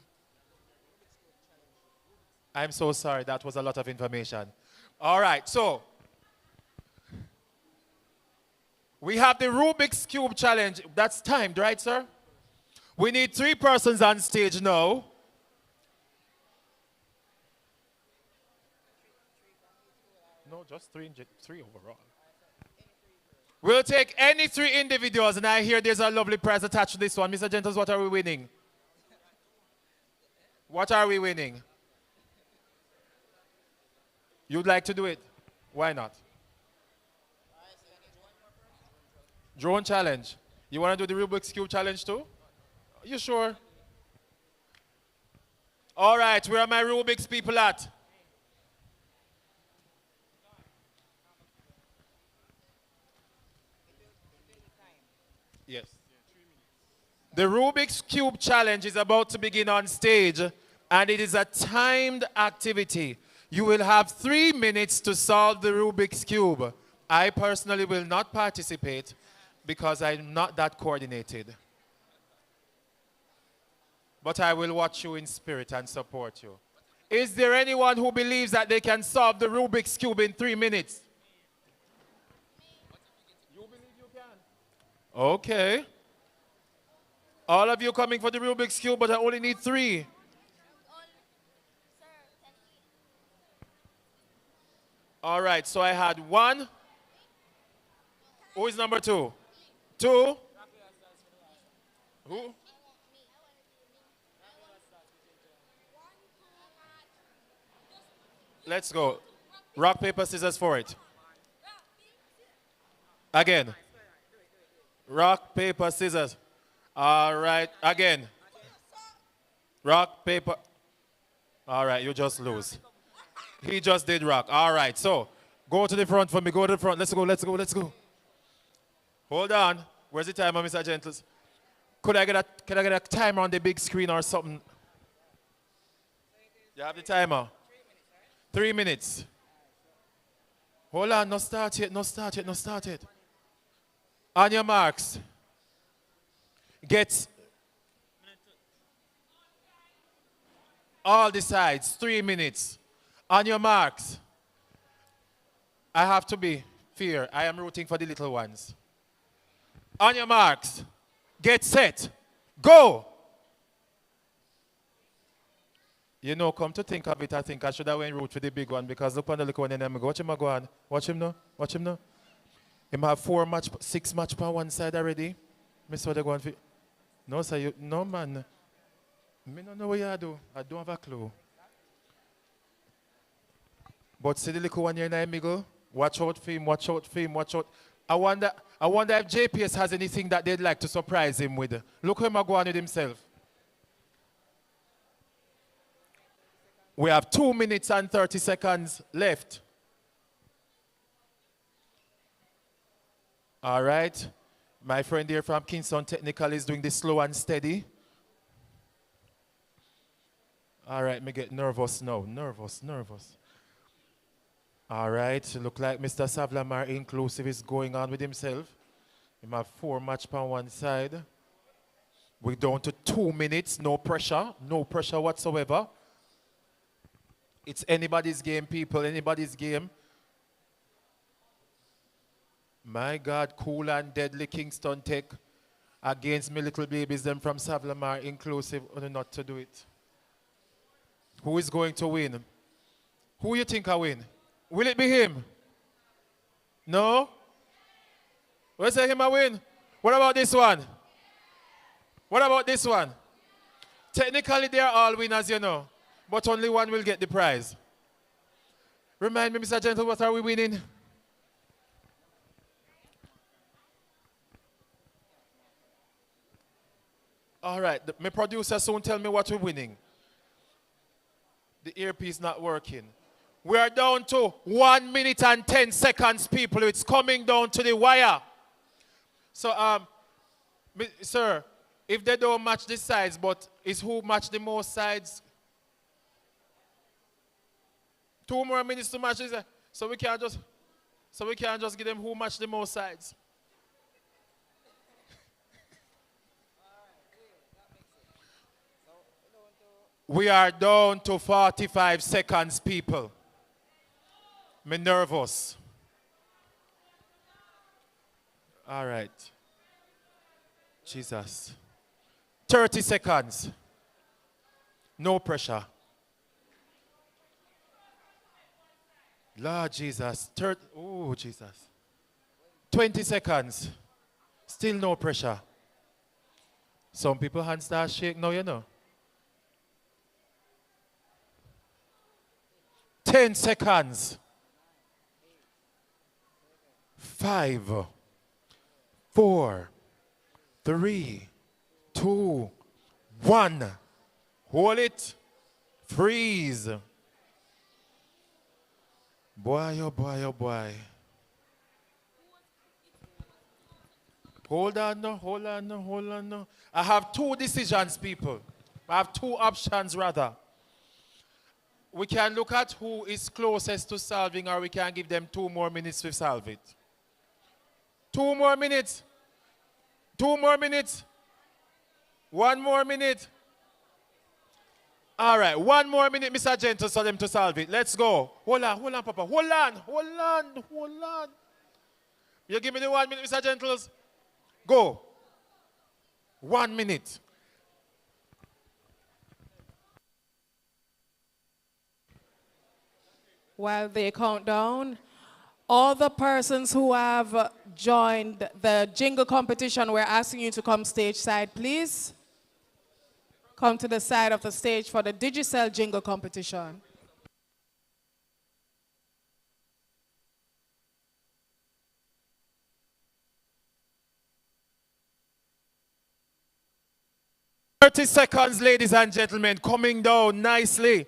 I'm so sorry, that was a lot of information. All right, so We have the Rubik's Cube challenge. That's timed, right, sir? We need 3 persons on stage now. No, just three overall. We'll take any 3 individuals, and I hear there's a lovely prize attached to this one. Mr. Gentles, what are we winning? What are we winning? You'd like to do it? Why not? Drone challenge. You want to do the Rubik's Cube challenge too? You sure? All right, where are my Rubik's people at? Yes. The Rubik's Cube challenge is about to begin on stage, and it is a timed activity. You will have 3 minutes to solve the Rubik's Cube. I personally will not participate because I'm not that coordinated. But I will watch you in spirit and support you. Is there anyone who believes that they can solve the Rubik's Cube in 3 minutes? You believe you can? Okay. All of you coming for the Rubik's Cube, but I only need 3. All right, so I had 1. Who is number 2? 2? Who? Let's go. Rock, paper, scissors for it. Again. Rock, paper, scissors. All right, again. Rock, paper. All right, you just lose. He just did rock. All right, so go to the front for me. Go to the front. Let's go, let's go, let's go. Hold on. Where's the timer, Mr. Gentles? Can I get a timer on the big screen or something? You have the timer? 3 minutes. Hold on, no start yet, no start yet, no start yet. On your marks. Get all the sides, 3 minutes. On your marks. I have to be fair. I am rooting for the little ones. On your marks. Get set. Go. You know, come to think of it, I think I should have went root for the big one because look on the little one and I'm go. Watch him go on. Watch him now. Watch him now. Him have 6 match per one side already. Miss what they go on for. No, sir, you, no man. Me don't know what you do. I don't have a clue. But see the little one here in the middle? Watch out for him, watch out for him, watch out. I wonder if JPS has anything that they'd like to surprise him with. Look how him go on with himself. We have 2 minutes and 30 seconds left. All right. My friend here from Kingston Technical is doing this slow and steady. All right, me get nervous now. Nervous. All right, look like Mr. Savlamar Inclusive is going on with himself. He have 4 match per one side. We're down to 2 minutes, no pressure whatsoever. It's anybody's game, people, anybody's game. My God, cool and deadly Kingston Tech against me little babies, them from Savlamar Inclusive, not to do it. Who is going to win? Who you think I win? Will it be him? No? Will say him I win? What about this one? What about this one? Technically, they are all winners, you know. But only one will get the prize. Remind me, Mr. Gentle, what are we winning? All right, my producer soon tell me what we're winning. The earpiece not working. We are down to 1 minute and 10 seconds, people. It's coming down to the wire. So, sir, if they don't match the sides, but is who match the most sides? 2 more minutes to match this. So we can't just give them who match the most sides. We are down to 45 seconds, people. I'm nervous. All right. Jesus. 30 seconds. No pressure. Lord Jesus. Oh, Jesus. 20 seconds. Still no pressure. Some people hands start shake now, you know. 10 seconds. 5, 4, 3, 2, 1. Hold it. Freeze. Boy, oh boy, oh boy. Hold on now, hold on now, hold on now. I have two decisions, people. I have two options, rather. We can look at who is closest to solving, or we can give them 2 more minutes to solve it. 2 more minutes. 2 more minutes. 1 more minute. All right, 1 more minute, Mr. Gentle, for them to solve it. Let's go. Hold on, Papa. Hold on. You give me the 1 minute, Mr. Gentles? Go. 1 minute. While they count down, all the persons who have joined the jingle competition, we're asking you to come stage side, please. Come to the side of the stage for the Digicel jingle competition. "30 seconds, ladies and gentlemen, coming down nicely.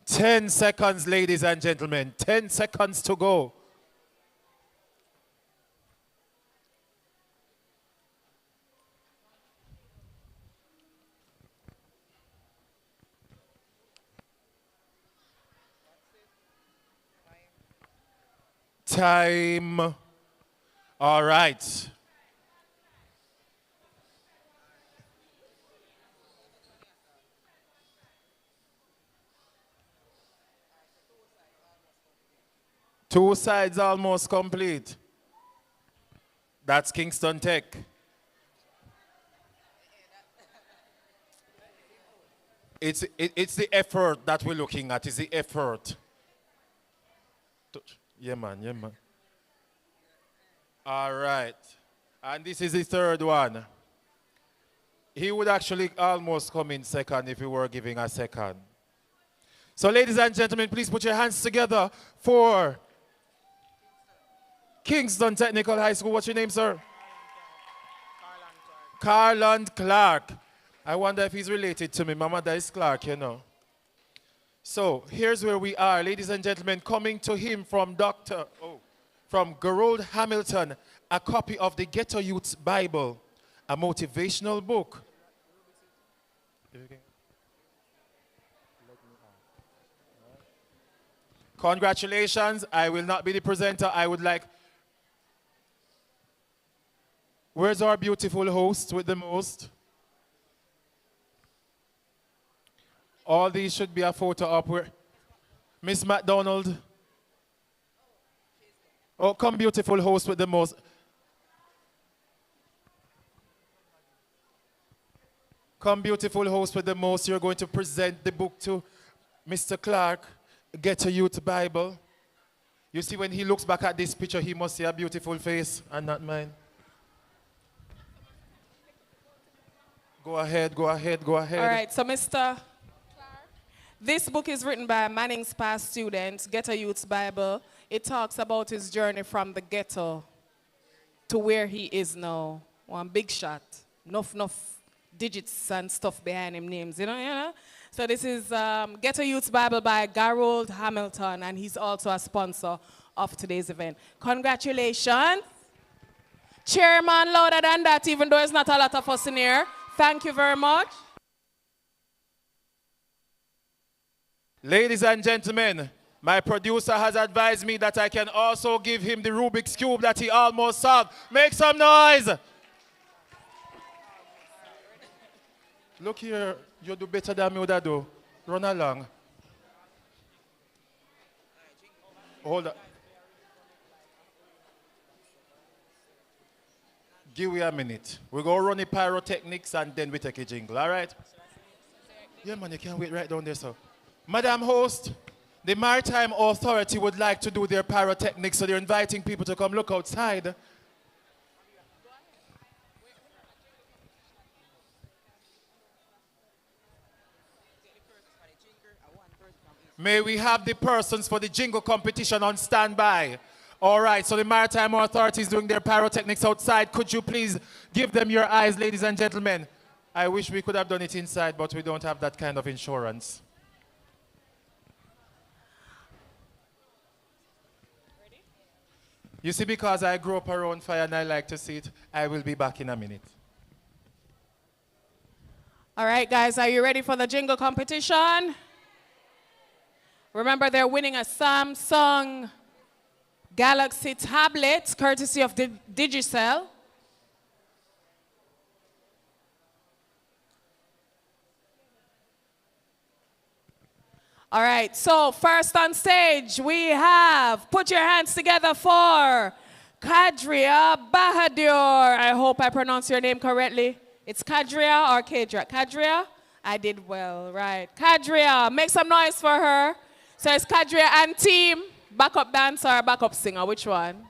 "10 seconds, ladies and gentlemen. 10 seconds to go. Time. All right. Two sides almost complete. That's Kingston Tech. It's the effort that we're looking at. It's the effort. Yeah, man. All right. And this is the third one. He would actually almost come in second if we were giving a second. So, ladies and gentlemen, please put your hands together for Kingston Technical High School. What's your name, sir? Carland Clark. I wonder if he's related to me. My mother is Clark, you know. So here's where we are, ladies and gentlemen, coming to him from from Gerald Hamilton, a copy of the Ghetto Youth's Bible, a motivational book. Congratulations. I will not be the presenter. I would like... Where's our beautiful host with the most? All these should be a photo up where... Miss McDonald. Oh, come beautiful host with the most. Come beautiful host with the most. You're going to present the book to Mr. Clark, Get a Youth Bible. You see, when he looks back at this picture, he must see a beautiful face and not mine. Go ahead. All right, so Mr. Clark, this book is written by a Manning's past student, Get a Youth's Bible. It talks about his journey from the ghetto to where he is now. One big shot. Enough digits and stuff behind him names, you know? So this is Get a Youth's Bible by Gerald Hamilton, and he's also a sponsor of today's event. Congratulations. Chairman, louder than that, even though there's not a lot of us in here. Thank you very much. Ladies and gentlemen, My producer has advised me that I can also give him the Rubik's Cube that he almost solved. Make some noise! Look here, you do better than me would I do. Run along. Hold on. Give me a minute. We go run the pyrotechnics and then we take a jingle, all right? Yeah, man, you can't wait right down there, sir. Madam Host, the Maritime Authority would like to do their pyrotechnics, so they're inviting people to come look outside. May we have the persons for the jingle competition on standby? All right, so the Maritime Authority is doing their pyrotechnics outside. Could you please give them your eyes, ladies and gentlemen? I wish we could have done it inside, but we don't have that kind of insurance. Ready? You see, because I grew up around fire and I like to see it, I will be back in a minute. All right, guys, are you ready for the jingle competition? Remember, they're winning a Samsung Galaxy tablet, courtesy of Digicel. All right, so first on stage, we have, put your hands together for Kadria Bahadur. I hope I pronounced your name correctly. It's Kadria or Kadria? Kadria? I did well, right. Kadria, make some noise for her. So it's Kadria and team, backup dancer or backup singer, which one?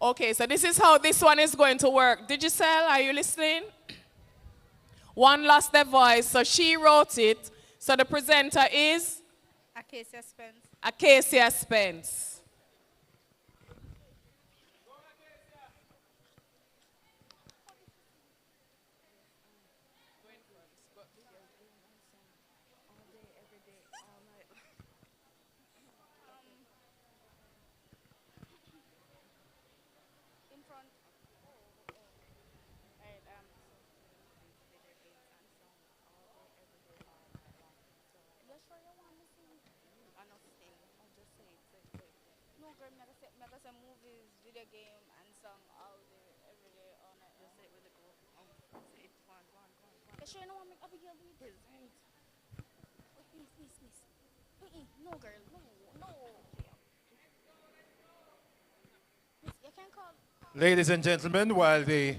Okay, so this is how this one is going to work. Digicel, are you listening? One lost their voice, so she wrote it. So the presenter is? Acacia Spence. Acacia Spence. Movies, video game, and song all day, every day, all night. Just say it with the group. Say it, go on. Sure, you know what, make Abigail do it. Present. Please. No, girl, no. Miss, you can call. Ladies and gentlemen, while the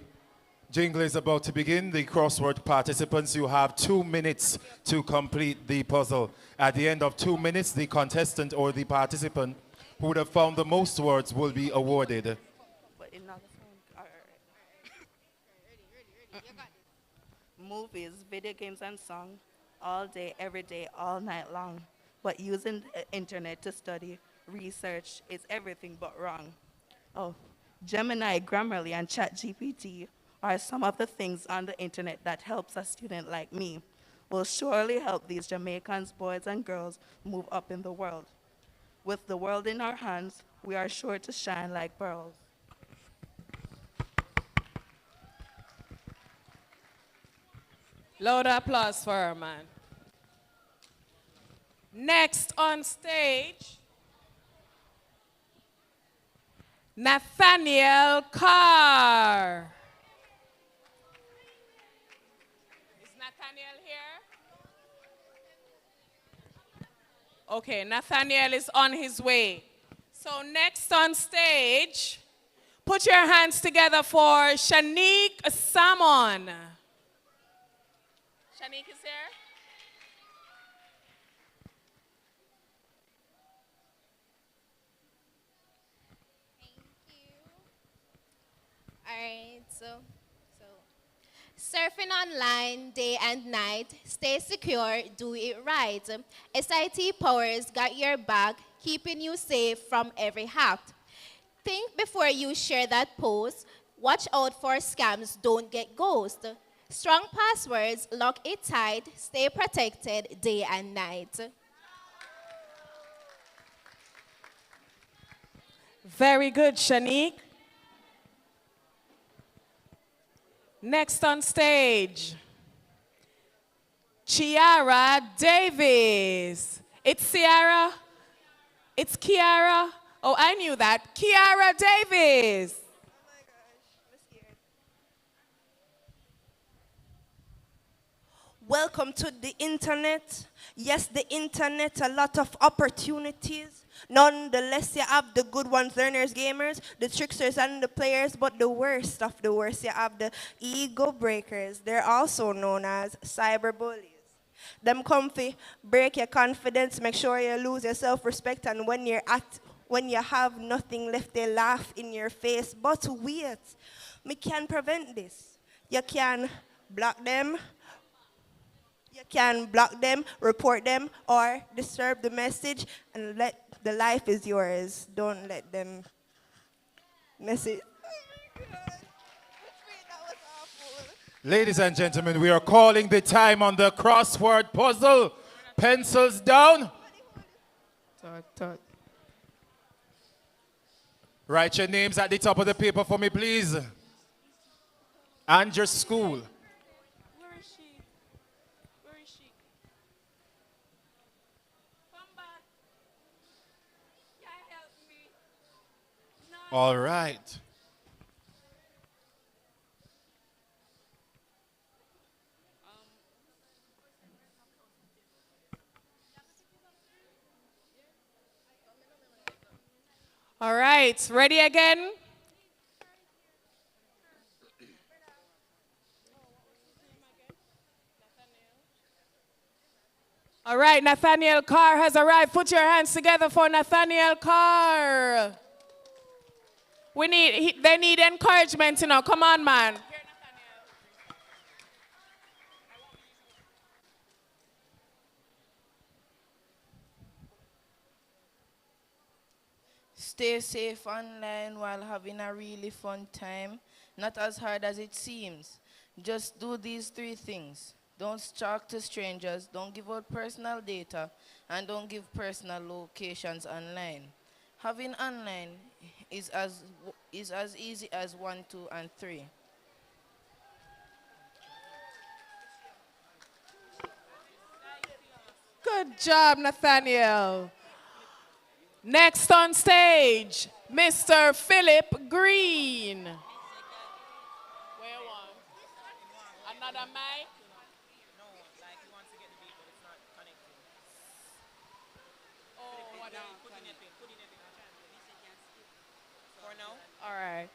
jingle is about to begin, the crossword participants, you have 2 minutes to complete the puzzle. At the end of 2 minutes, the contestant or the participant who would have found the most words will be awarded. Movies, video games, and song all day, every day, all night long. But using the internet to study, research is everything but wrong. Oh, Gemini, Grammarly, and ChatGPT are some of the things on the internet that helps a student like me. Will surely help these Jamaicans, boys and girls, move up in the world. With the world in our hands, we are sure to shine like pearls. Loud applause for her, man. Next on stage, Nathaniel Carr. Is Nathaniel here? Okay, Nathaniel is on his way. So next on stage, put your hands together for Shanique Salmon. Shanique is here? All right, so surfing online day and night, stay secure, do it right. SIT Powers got your back, keeping you safe from every hack. Think before you share that post. Watch out for scams, don't get ghosted. Strong passwords, lock it tight, stay protected day and night. Very good, Shanique. Next on stage, Chiara Davis. It's Ciara? It's Kiara? Oh, I knew that. Kiara Davis. Welcome to the internet. Yes, the internet, a lot of opportunities. Nonetheless, you have the good ones, learners, gamers, the tricksters, and the players, but the worst of the worst, you have the ego breakers. They're also known as cyberbullies. Them comfy, break your confidence, make sure you lose your self-respect, and when you have nothing left, they laugh in your face. But wait, we can prevent this. You can block them. You can block them, report them, or disturb the message, and let the life is yours. Don't let them message. Ladies and gentlemen, we are calling the time on the crossword puzzle. Pencils down. Write your names at the top of the paper for me, please. And your school. All right. All right, ready again? All right, Nathaniel Carr has arrived. Put your hands together for Nathaniel Carr. They need encouragement, you know. Come on, man. Stay safe online while having a really fun time. Not as hard as it seems. Just do these 3 things. Don't talk to strangers, don't give out personal data, and don't give personal locations online. Having online is as easy as 1, 2, and 3. Good job, Nathaniel. Next on stage, Mr. Philip Green. Where one? Another mic? No, like he wants to get the beat, but it's not connected. Oh, what now? For now? All right.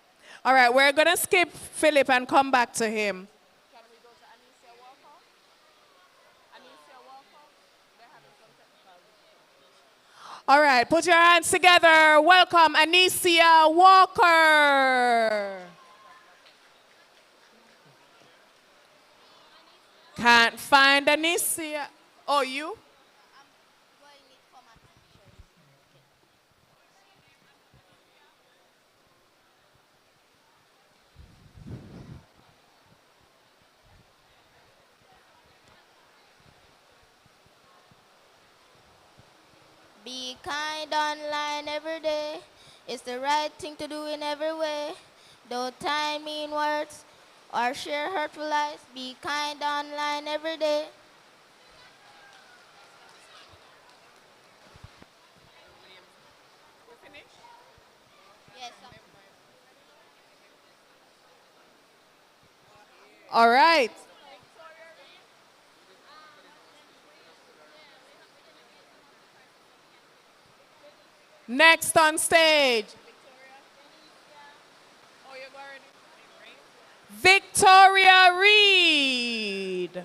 All right, we're going to skip Philip and come back to him. Can we go to Anicia Walker? Anicia Walker? They're having some technical difficulties. All right, put your hands together. Welcome, Anicia Walker. Can't find Anicia. Oh, you? Be kind online every day. It's the right thing to do in every way. Don't time mean words or share hurtful lies. Be kind online every day. Yes, All right. Next on stage, Victoria Reed.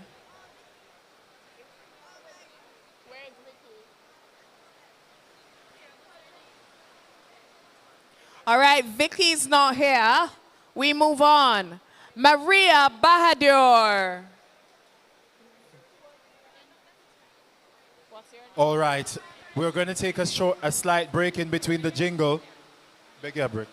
All right, Vicky's not here. We move on. Maria Bahadur. All right. We're going to take a slight break in between the jingle. Beg your break.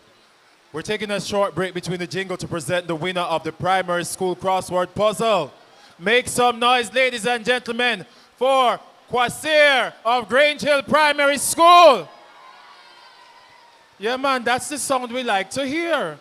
We're taking a short break between the jingle to present the winner of the primary school crossword puzzle. Make some noise, ladies and gentlemen, for Kwasir of Grange Hill Primary School. Yeah, man, that's the sound we like to hear.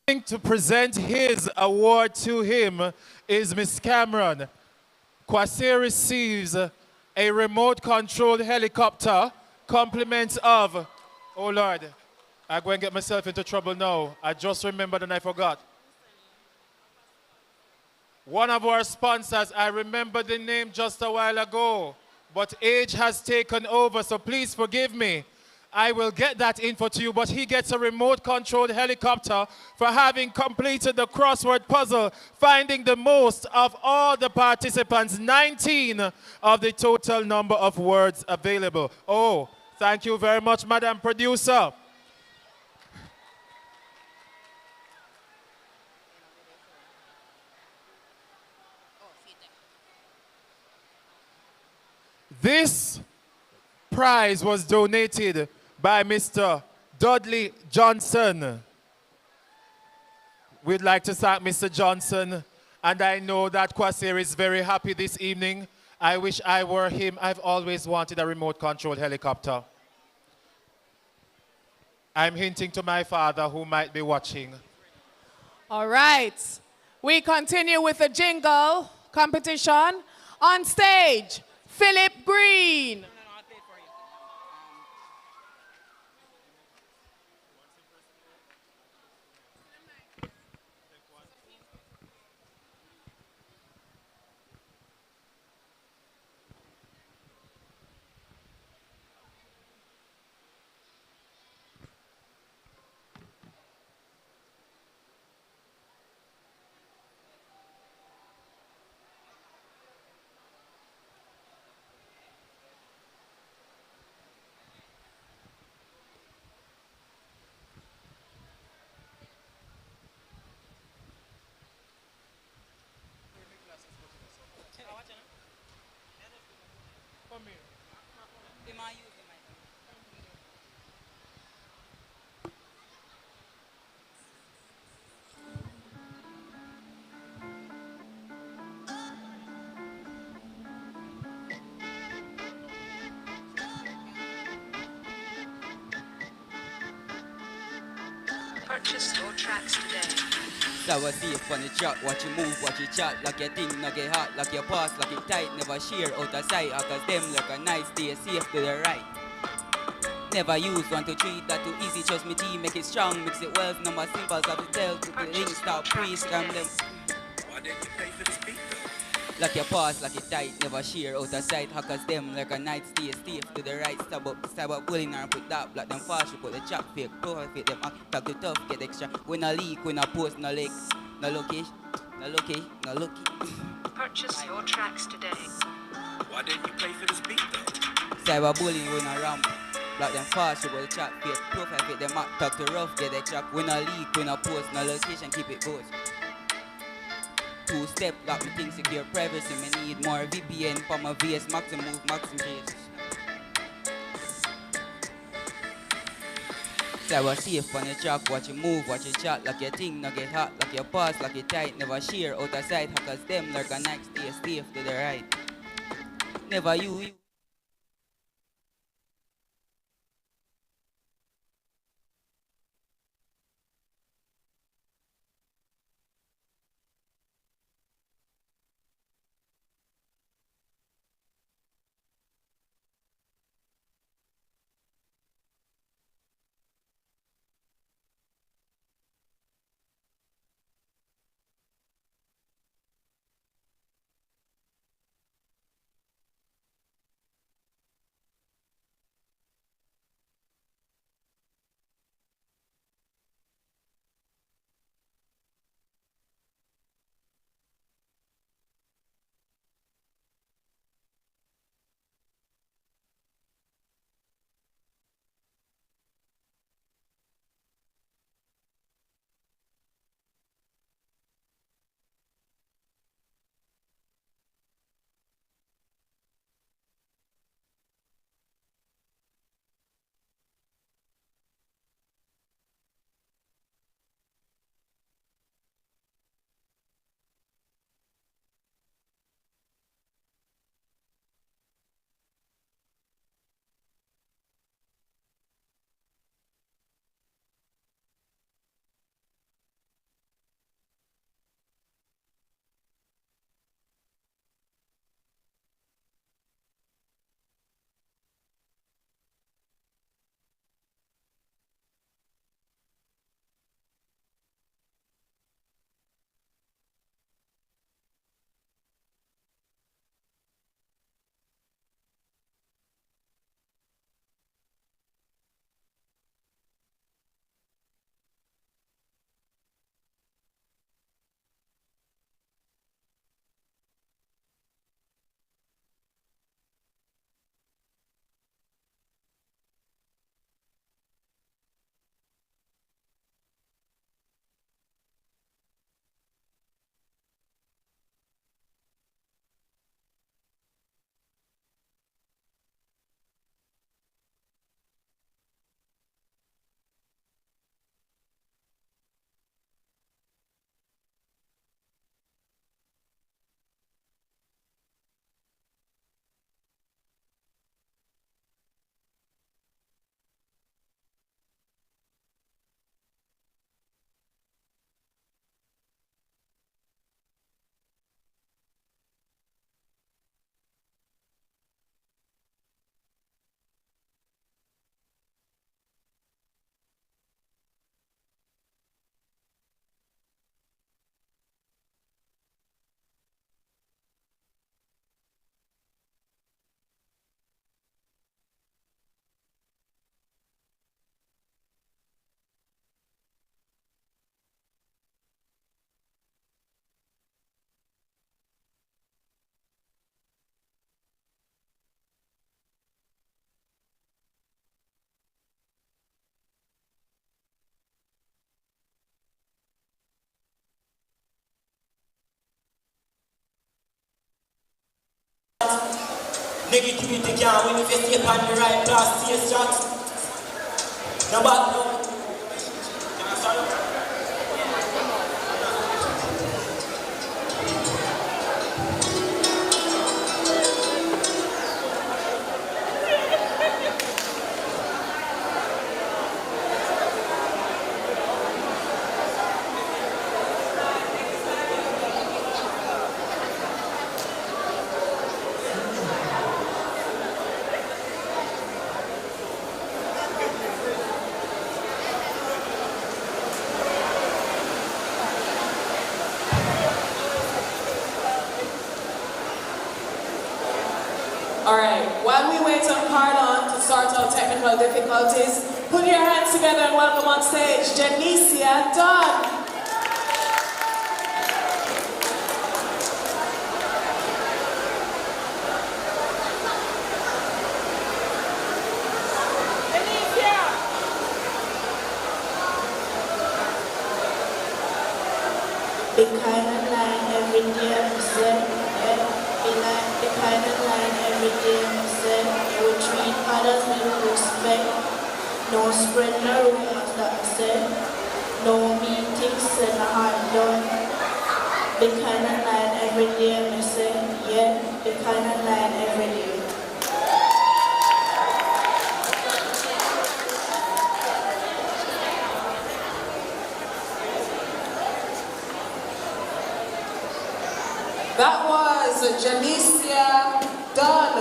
To present his award to him is Miss Cameron. Kwasi receives a remote-controlled helicopter, compliments of, oh Lord, I'm going to get myself into trouble now. I just remembered and I forgot. One of our sponsors, I remember the name just a while ago, but age has taken over, so please forgive me. I will get that info to you, but he gets a remote-controlled helicopter for having completed the crossword puzzle, finding the most of all the participants, 19 of the total number of words available. Oh, thank you very much, Madam Producer. This prize was donated by Mr. Dudley Johnson. We'd like to thank Mr. Johnson, and I know that Kwasi is very happy this evening. I wish I were him. I've always wanted a remote-controlled helicopter. I'm hinting to my father who might be watching. All right. We continue with the jingle competition. On stage, Philip Green. Purchase your tracks today. Sour safe on the track, watch you move, watch you chat, like your thing, not get hot, like your pass, like it tight, never share out of sight, cause them look a nice, stay safe to the right. Never use 1, 2, 3, that too easy, trust me team, make it strong, mix it well, number symbols of the tell, to the link, stop, pre-scam them. Why didn't you pay for the speed though? Like your pass, like it tight, never share out of sight, hackers them like a night, stay safe to the right, stab up bullying and put that, black them fast, you put the chat fake, profit them, talk to tough, get extra, we no leak, we no post, no leak, no lucky, no lucky, no lucky. Purchase your tracks today. Why didn't you pay for the speed though? Cyber bullying, we no ramp, black them fast, you put the chat fake, profile fit them, talk to rough, get extra, we no leak, we no post, no location, keep it ghost. 2-step, lock me things secure privacy. Me need more VPN for my VS Max and move Max and Chase. Sour safe on the track, watch you move, watch you chat, like your thing, not get hot, like your pass, like it tight, never share out of sight, hackers them, like a night, stay safe to the right. Never you. Negativity can't win if you stay on the right class, stay strong. No, but no. All right, while we wait on Carlon to sort out technical difficulties, put your hands together and welcome on stage Janicia Dunn. The kind of line every day I said, the kind of line every day I said, you treat others with respect, no spread no rumors that I said, no meetings said I had done. The kind of line every day I said, yeah, the kind of line every day. That was Janicia Dunn.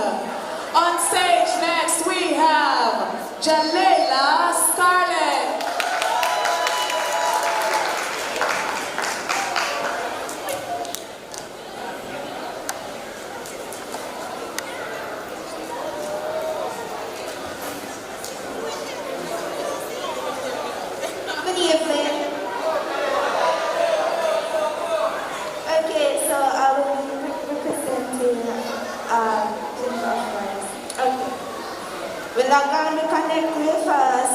On stage next we have Jalela Scarlett. Good evening. Okay, so I will be representing Jingle first. Okay. We log on to connect with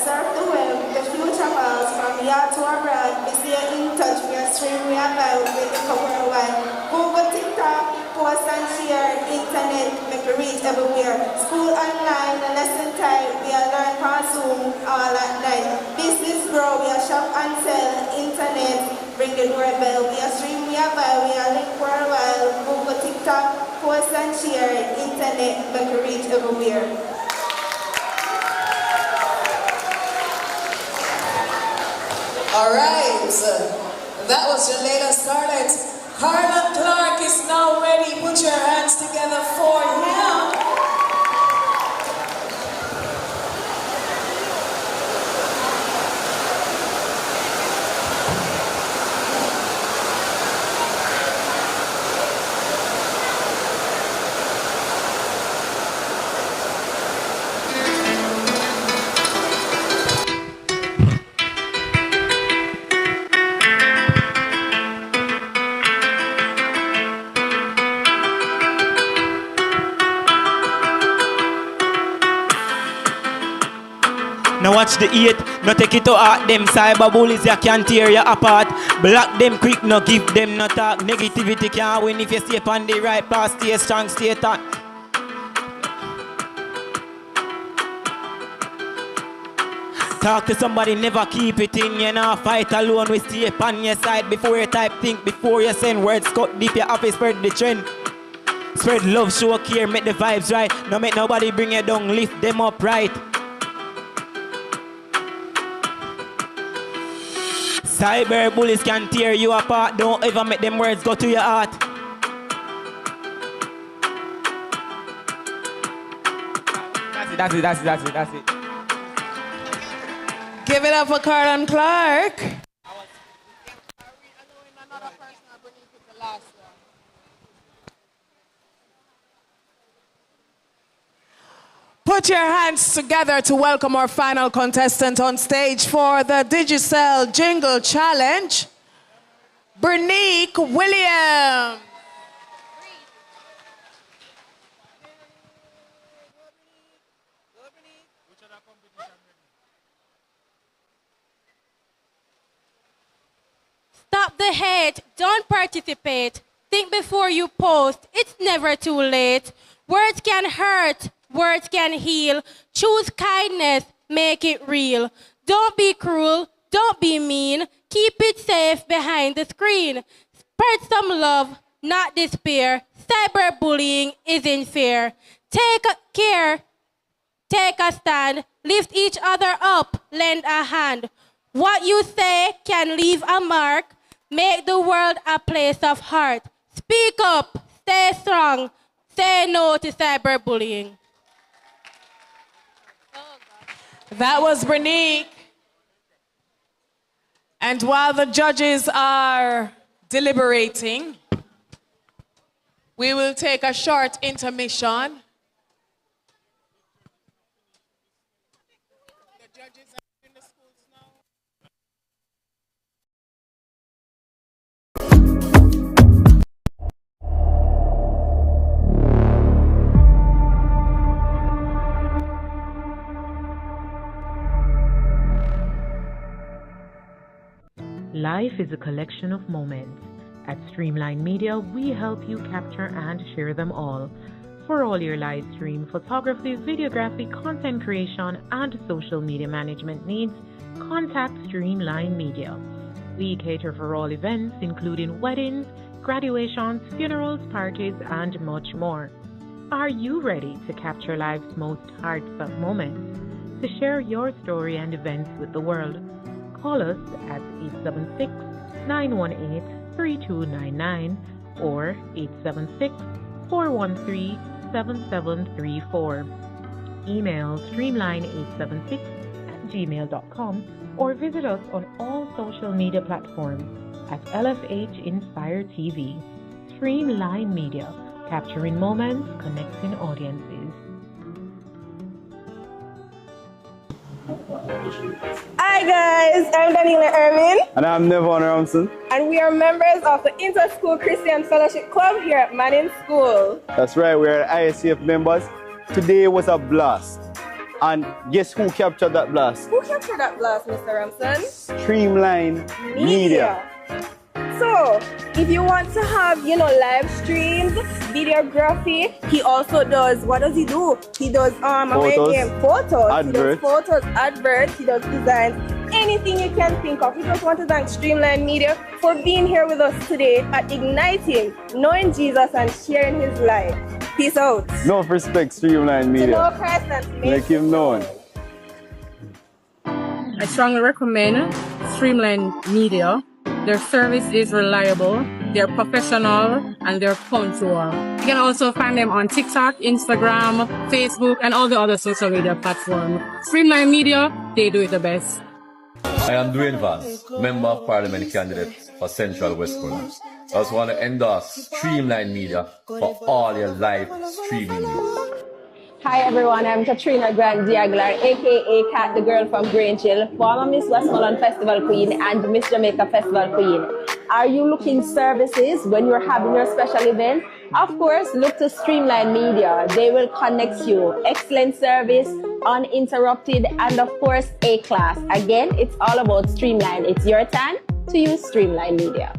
surf the web, the future miles from here to abroad. We stay in touch, we are streaming, we are live, we look worldwide. Google, TikTok, post and share, internet, make it reach everywhere. School online, the lesson time, we are learn on Zoom all at night. Business grow, we are shop and sell, internet, bring the doorbell. We are stream, we are buy, we are link worldwide. Google, TikTok, post and share, internet, make it reach everywhere. All right, that was Jalela Scarlett. Carlon Clark is now ready. Put your hands together for him. Now watch the 8, no take it to heart. Them cyber bullies, you can tear you apart. Block them quick, no give them no talk. Negativity can't win if you stay on the right path. Stay strong, stay taut. Talk to somebody, never keep it in. You know, fight alone, we stay on your side. Before you type, think before you send words. Cut deep, you have to spread the trend. Spread love, show care, make the vibes right. No make nobody bring you down, lift them up right. Cyber bullies can tear you apart. Don't ever make them words go to your heart. That's it. Give it up for Carlon Clark. Put your hands together to welcome our final contestant on stage for the Digicel Jingle Challenge, Bernice Williams. Stop the hate, don't participate. Think before you post. It's never too late. Words can hurt. Words can heal. Choose kindness. Make it real. Don't be cruel. Don't be mean. Keep it safe behind the screen. Spread some love, not despair. Cyberbullying isn't fair. Take care. Take a stand. Lift each other up. Lend a hand. What you say can leave a mark. Make the world a place of heart. Speak up. Stay strong. Say no to cyberbullying. That was Brenique. And while the judges are deliberating, we will take a short intermission. Life is a collection of moments. At Streamline Media, we help you capture and share them all. For all your live stream, photography, videography, content creation, and social media management needs, contact Streamline Media. We cater for all events, including weddings, graduations, funerals, parties, and much more. Are you ready to capture life's most heartfelt moments? To share your story and events with the world? Call us at 876-918-3299 or 876-413-7734. Email streamline876@gmail.com or visit us on all social media platforms at LFH Inspire TV. Streamline Media, capturing moments, connecting audiences. Hi guys, I'm Daniela Ermin. And I'm Nevon Ramson. And we are members of the Inter-School Christian Fellowship Club here at Manning School. That's right, we're ISCF members. Today was a blast. And guess who captured that blast? Who captured that blast, Mr. Ramson? Streamline Media. So, if you want to have, live streams, videography, he also does, what does he do? He does photos, adverts, he does designs, anything you can think of. We just want to thank Streamline Media for being here with us today at Igniting, knowing Jesus and sharing his life. Peace out. No respect, Streamline Media. To know Christ and to make him known. I strongly recommend Streamline Media. Their service is reliable, they're professional, and they're punctual. You can also find them on TikTok, Instagram, Facebook, and all the other social media platforms. Streamline Media, they do it the best. I am Dwayne Vance, Member of Parliament candidate for Central West Corner. I just want to endorse Streamline Media for all your live streaming news. Hi everyone, I'm Katrina Grant Diaglar, aka Kat, the girl from Grange Hill, former Miss Westmoreland Festival Queen and Miss Jamaica Festival Queen. Are you looking services when you're having your special event? Of course, look to Streamline Media. They will connect you. Excellent service, uninterrupted, and of course, A-class. Again, it's all about Streamline. It's your time to use Streamline Media.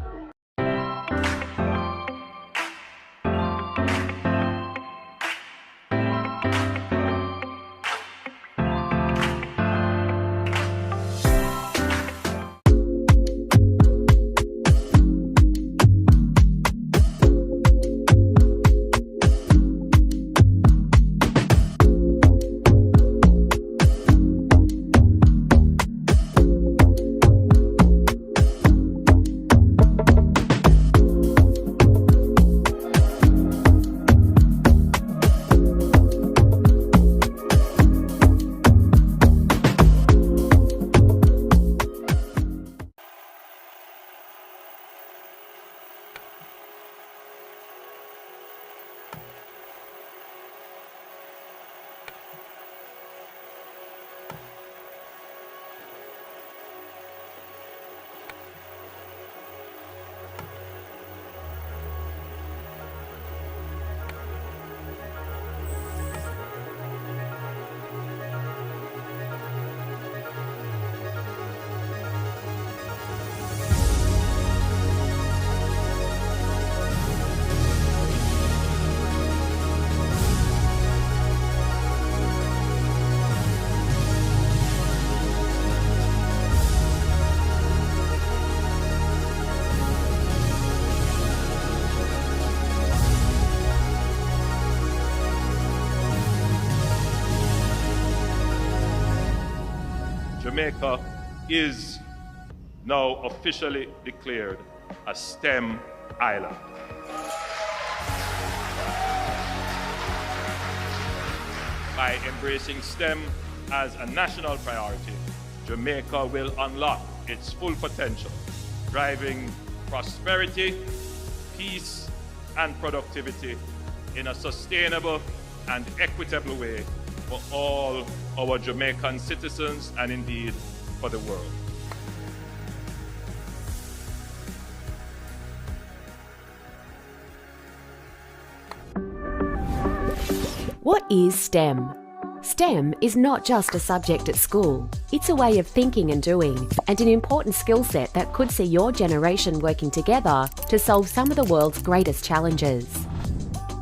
Jamaica is now officially declared a STEM island. By embracing STEM as a national priority, Jamaica will unlock its full potential, driving prosperity, peace, and productivity in a sustainable and equitable way for all our Jamaican citizens and indeed for the world. What is STEM? STEM is not just a subject at school. It's a way of thinking and doing, and an important skill set that could see your generation working together to solve some of the world's greatest challenges.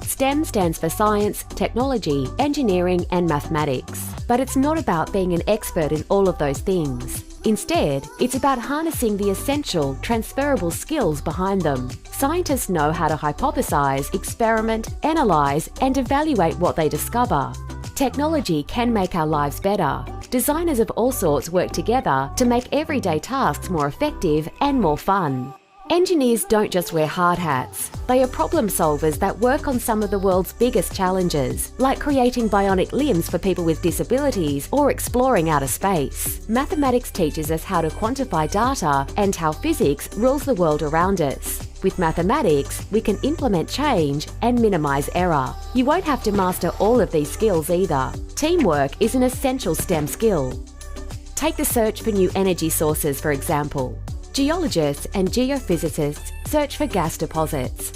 STEM stands for science, technology, engineering, and mathematics. But it's not about being an expert in all of those things. Instead, it's about harnessing the essential, transferable skills behind them. Scientists know how to hypothesize, experiment, analyze, and evaluate what they discover. Technology can make our lives better. Designers of all sorts work together to make everyday tasks more effective and more fun. Engineers don't just wear hard hats. They are problem solvers that work on some of the world's biggest challenges, like creating bionic limbs for people with disabilities or exploring outer space. Mathematics teaches us how to quantify data and how physics rules the world around us. With mathematics, we can implement change and minimize error. You won't have to master all of these skills either. Teamwork is an essential STEM skill. Take the search for new energy sources, for example. Geologists and geophysicists search for gas deposits.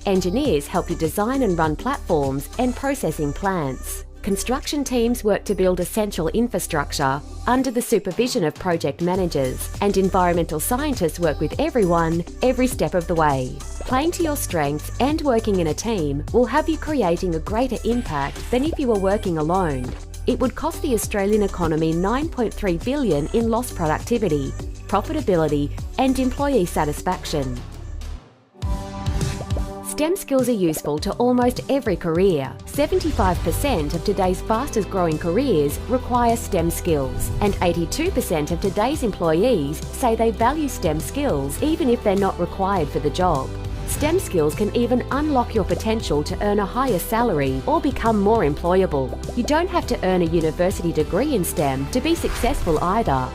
Engineers help you design and run platforms and processing plants. Construction teams work to build essential infrastructure under the supervision of project managers, and environmental scientists work with everyone, every step of the way. Playing to your strengths and working in a team will have you creating a greater impact than if you were working alone. It would cost the Australian economy $9.3 billion in lost productivity, profitability, and employee satisfaction. STEM skills are useful to almost every career. 75% of today's fastest growing careers require STEM skills, and 82% of today's employees say they value STEM skills even if they're not required for the job. STEM skills can even unlock your potential to earn a higher salary or become more employable. You don't have to earn a university degree in STEM to be successful either.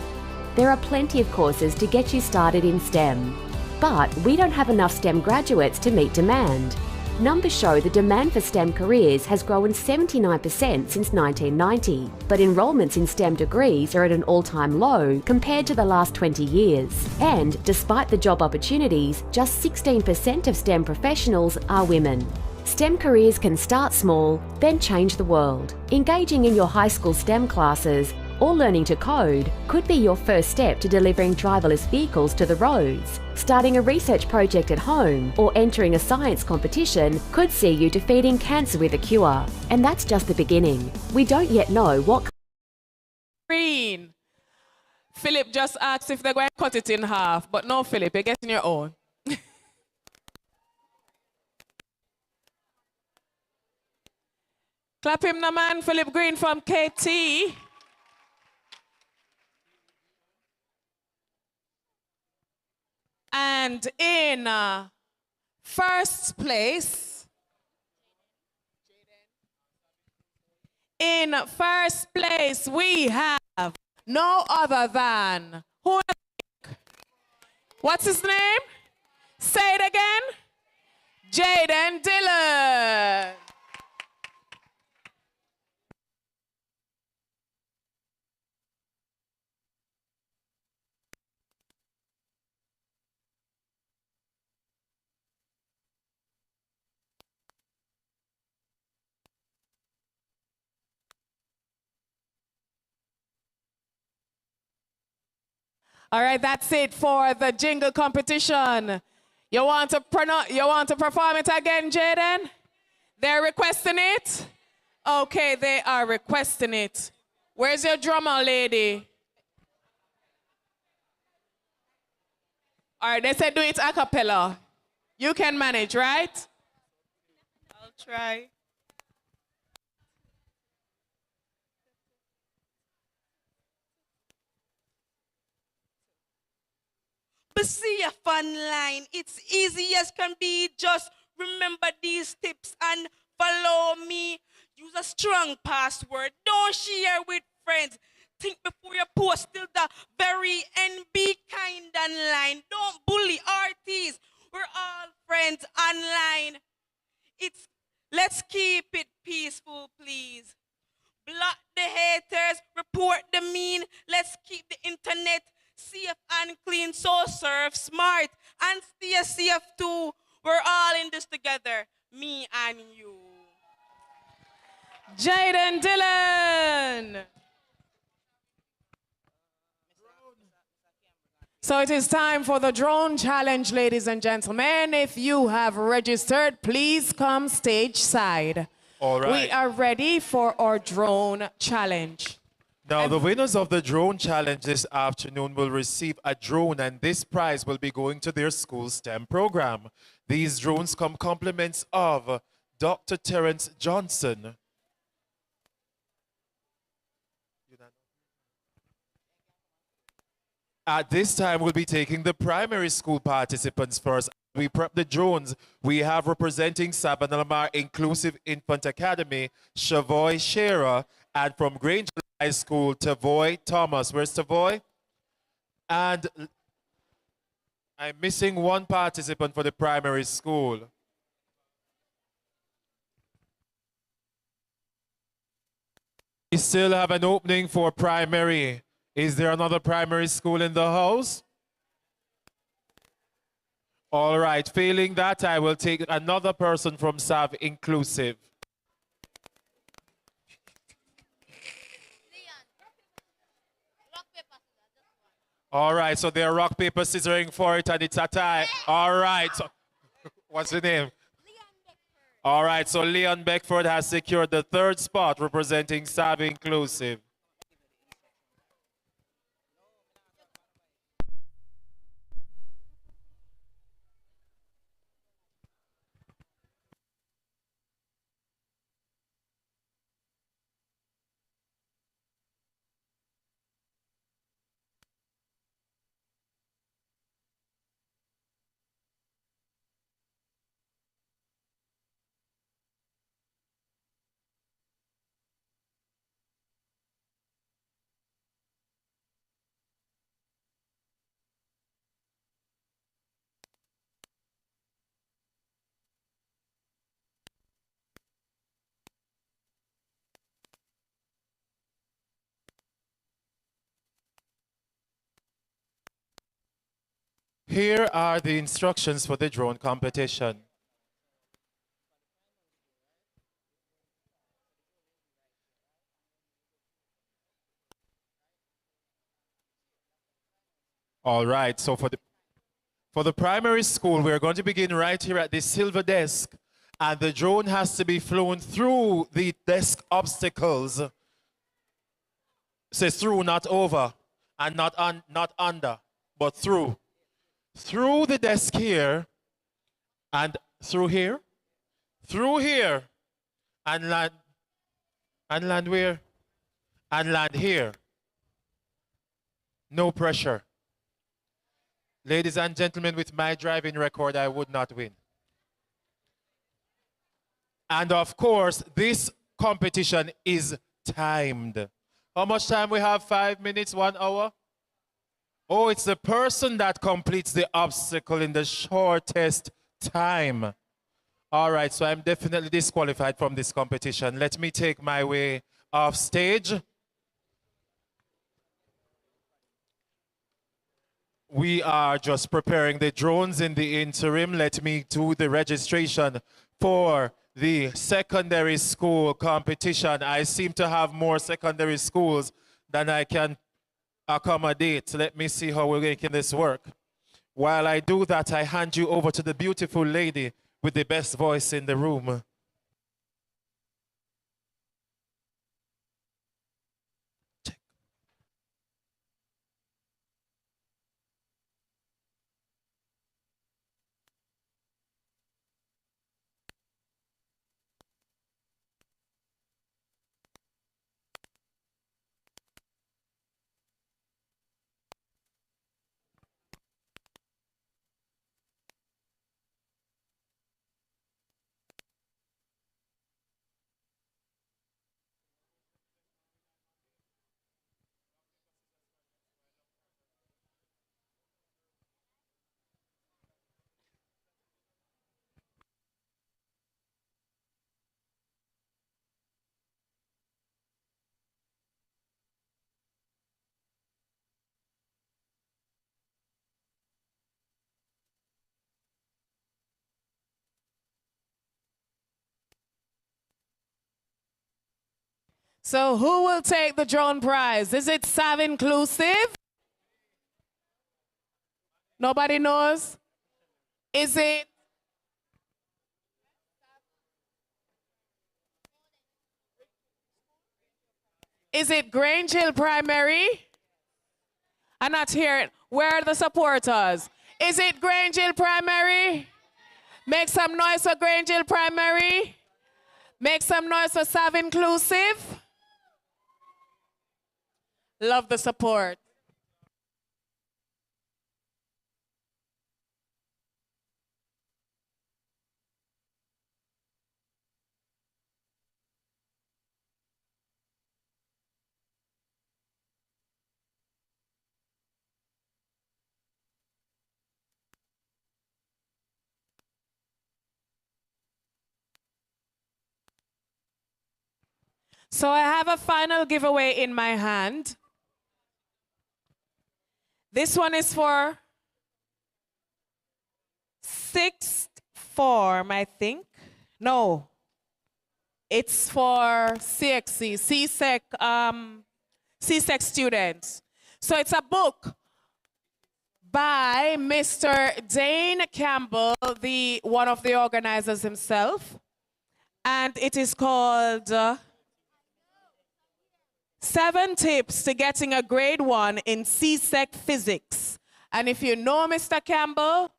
There are plenty of courses to get you started in STEM. But we don't have enough STEM graduates to meet demand. Numbers show the demand for STEM careers has grown 79% since 1990, but enrolments in STEM degrees are at an all-time low compared to the last 20 years. And despite the job opportunities, just 16% of STEM professionals are women. STEM careers can start small, then change the world. Engaging in your high school STEM classes or learning to code could be your first step to delivering driverless vehicles to the roads. Starting a research project at home or entering a science competition could see you defeating cancer with a cure. And that's just the beginning. We don't yet know what... Green. Philip just asked if they're going to cut it in half, but no, Philip, you're getting your own. Clap him, the man, Philip Green from KT. And in first place, we have no other than, what's his name? Say it again. Jaden Dillon. All right, that's it for the jingle competition. You want to perform it again, Jaden? They're requesting it? Okay, they are requesting it. Where's your drummer, lady? All right, they said do it a cappella. You can manage, right? I'll try. be safe online. It's easy as can be. Just remember these tips and follow me. Use a strong password. Don't share with friends. Think before you post till the very end. Be kind online. Don't bully artists. We're all friends online. Let's keep it peaceful, please. Block the haters, report the mean. Let's keep the internet safe and clean. So surf smart and stay safe too. We're all in this together, me and you. Jaden Dillon. So it is time for the drone challenge, ladies and gentlemen. If you have registered, please come stage side. All right. We are ready for our drone challenge. Now, the winners of the drone challenge this afternoon will receive a drone, and this prize will be going to their school STEM program. These drones come compliments of Dr. Terrence Johnson. At this time, we'll be taking the primary school participants first. We prep the drones. We have representing Savannah Lamar Inclusive Infant Academy, Shavoy Shearer, and from Granger High School, Tavoy Thomas. Where's Tavoy? And I'm missing one participant for the primary school. We still have an opening for primary. Is there another primary school in the house? All right, failing that, I will take another person from Sav Inclusive. All right, so they're rock, paper, scissoring for it, and it's a tie. All right, so, what's the name? All right, so Leon Beckford has secured the third spot representing Sav Inclusive. Here are the instructions for the drone competition. All right, so for the primary school, we're going to begin right here at the silver desk, and the drone has to be flown through the desk obstacles. It says through, not over, and not under, but through. Through the desk here, and through here, and land where? And land here. No pressure. Ladies and gentlemen, with my driving record, I would not win. And of course, this competition is timed. How much time we have? 5 minutes, 1 hour? Oh, it's the person that completes the obstacle in the shortest time. All right, so I'm definitely disqualified from this competition. Let me take my way off stage. We are just preparing the drones in the interim. Let me do the registration for the secondary school competition. I seem to have more secondary schools than I can accommodate. Let me see how we're making this work. While I do that, I hand you over to the beautiful lady with the best voice in the room. So who will take the drone prize? Is it SAV inclusive? Nobody knows? Is it? Is it Grange Hill Primary? I'm not hearing. Where are the supporters? Is it Grange Hill Primary? Make some noise for Grange Hill Primary. Make some noise for SAV inclusive. Love the support. So I have a final giveaway in my hand. This one is for sixth form, I think. No, it's for CXC, CSEC students. So it's a book by Mr. Dane Campbell, one of the organizers himself. And it is called 7 Tips to Getting a Grade 1 in CSEC Physics. And if you know Mr. Campbell,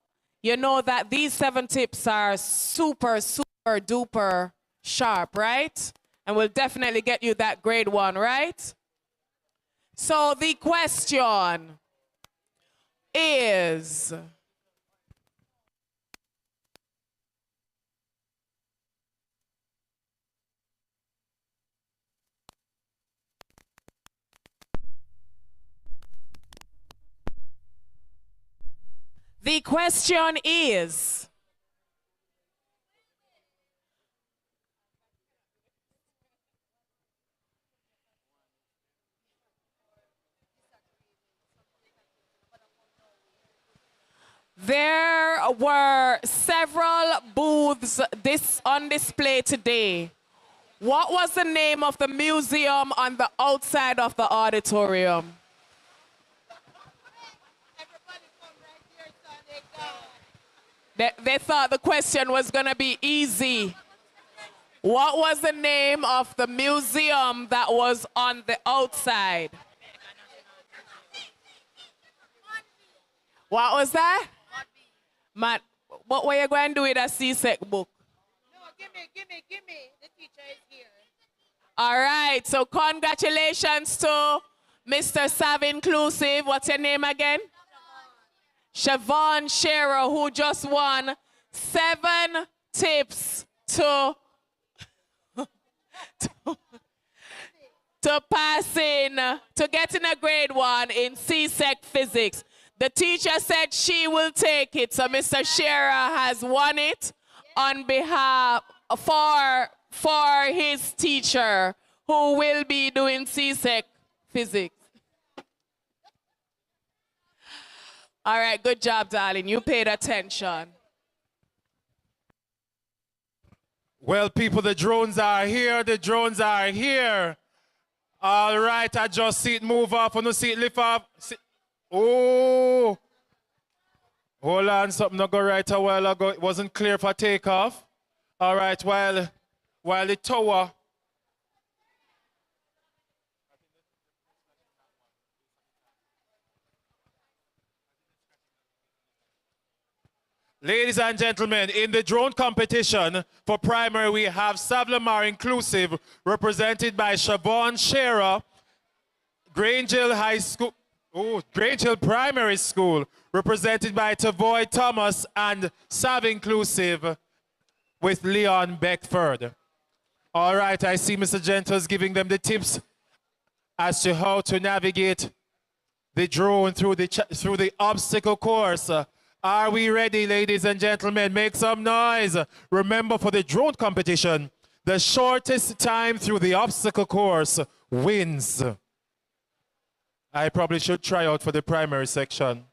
you know that these 7 tips are super, super duper sharp, right? And will definitely get you that grade 1, right? So the question is, there were several booths on display today. What was the name of the museum on the outside of the auditorium? They thought the question was going to be easy. What was the name of the museum that was on the outside? What was that? Matt, what were you going to do with a CSEC book? No, give me. The teacher is here. All right, so congratulations to Mr. Sav Inclusive. What's your name again? Siobhan Shearer, who just won 7 tips to passing, to getting a grade 1 in CSEC Physics. The teacher said she will take it, so Mr. Shearer has won it on behalf for his teacher, who will be doing CSEC Physics. All right, good job, darling. You paid attention. Well, people, the drones are here. The drones are here. All right, I just see it move up. I see it lift up. Oh. Hold on, something not go right a while ago. It wasn't clear for takeoff. All right, while the tower. Ladies and gentlemen, in the drone competition for primary, we have Savlamar Inclusive, represented by Siobhan Shearer, Grange Hill High School, Grange Hill Primary School, represented by Tavoy Thomas, and Sav Inclusive with Leon Beckford. All right, I see Mr. Gentles giving them the tips as to how to navigate the drone through the obstacle course. Are we ready, ladies and gentlemen? Make some noise. Remember, for the drone competition, the shortest time through the obstacle course wins. I probably should try out for the primary section.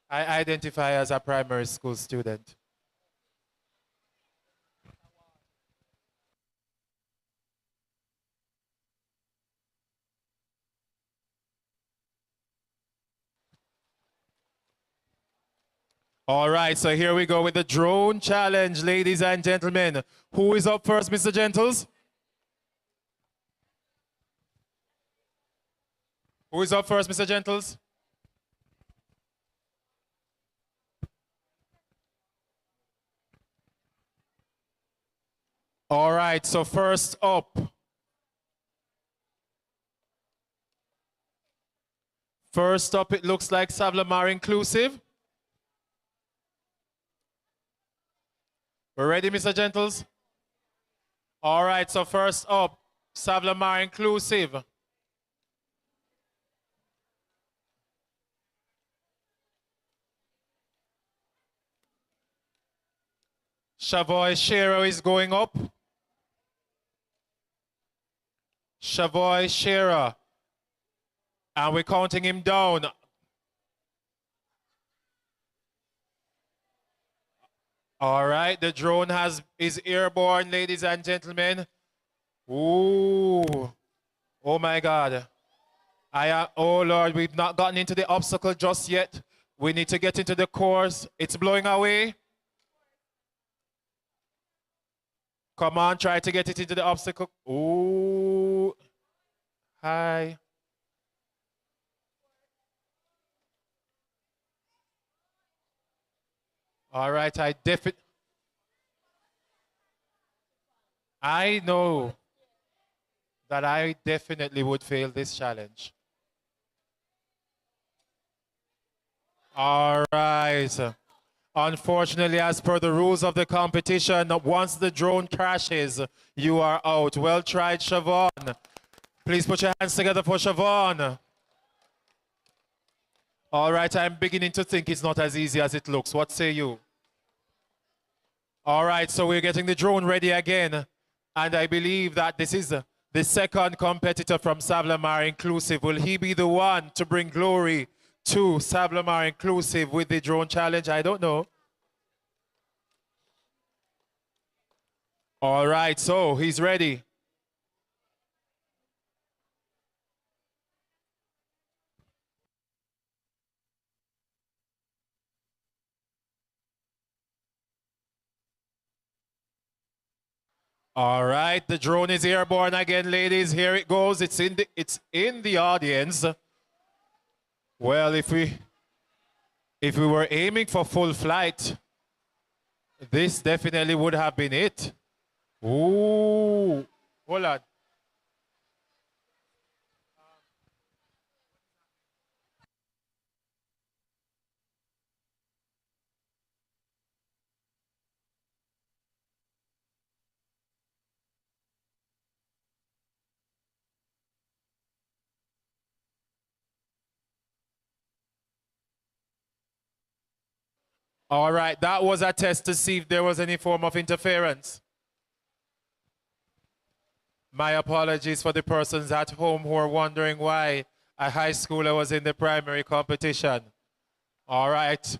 I identify as a primary school student. All right, so here we go with the drone challenge, ladies and gentlemen. Who is up first, Mr. Gentles? Who is up first, Mr. Gentles? All right, so first up. First up, it looks like Savlamar Inclusive. We're ready, Mr. Gentles? All right, so first up, Savlamar Inclusive. Shavoy Shero is going up. Shavoy Shera. And we're counting him down. All right, the drone is airborne, ladies and gentlemen. Ooh. Oh my God. Oh Lord, we've not gotten into the obstacle just yet. We need to get into the course. It's blowing away. Come on, try to get it into the obstacle. Ooh. Hi. All right, I know that I definitely would fail this challenge. All right. Unfortunately, as per the rules of the competition, once the drone crashes, you are out. Well tried, Siobhan. Please put your hands together for Siobhan. All right, I'm beginning to think it's not as easy as it looks. What say you? All right, so we're getting the drone ready again. And I believe that this is the second competitor from Savlamar Inclusive. Will he be the one to bring glory to Savlamar Inclusive with the drone challenge? I don't know. All right, so he's ready. All right, the drone is airborne again, ladies. Here it goes. It's in the audience. Well, if we were aiming for full flight, this definitely would have been it. Ooh, hold on. All right, that was a test to see if there was any form of interference. My apologies for the persons at home who are wondering why a high schooler was in the primary competition. All right.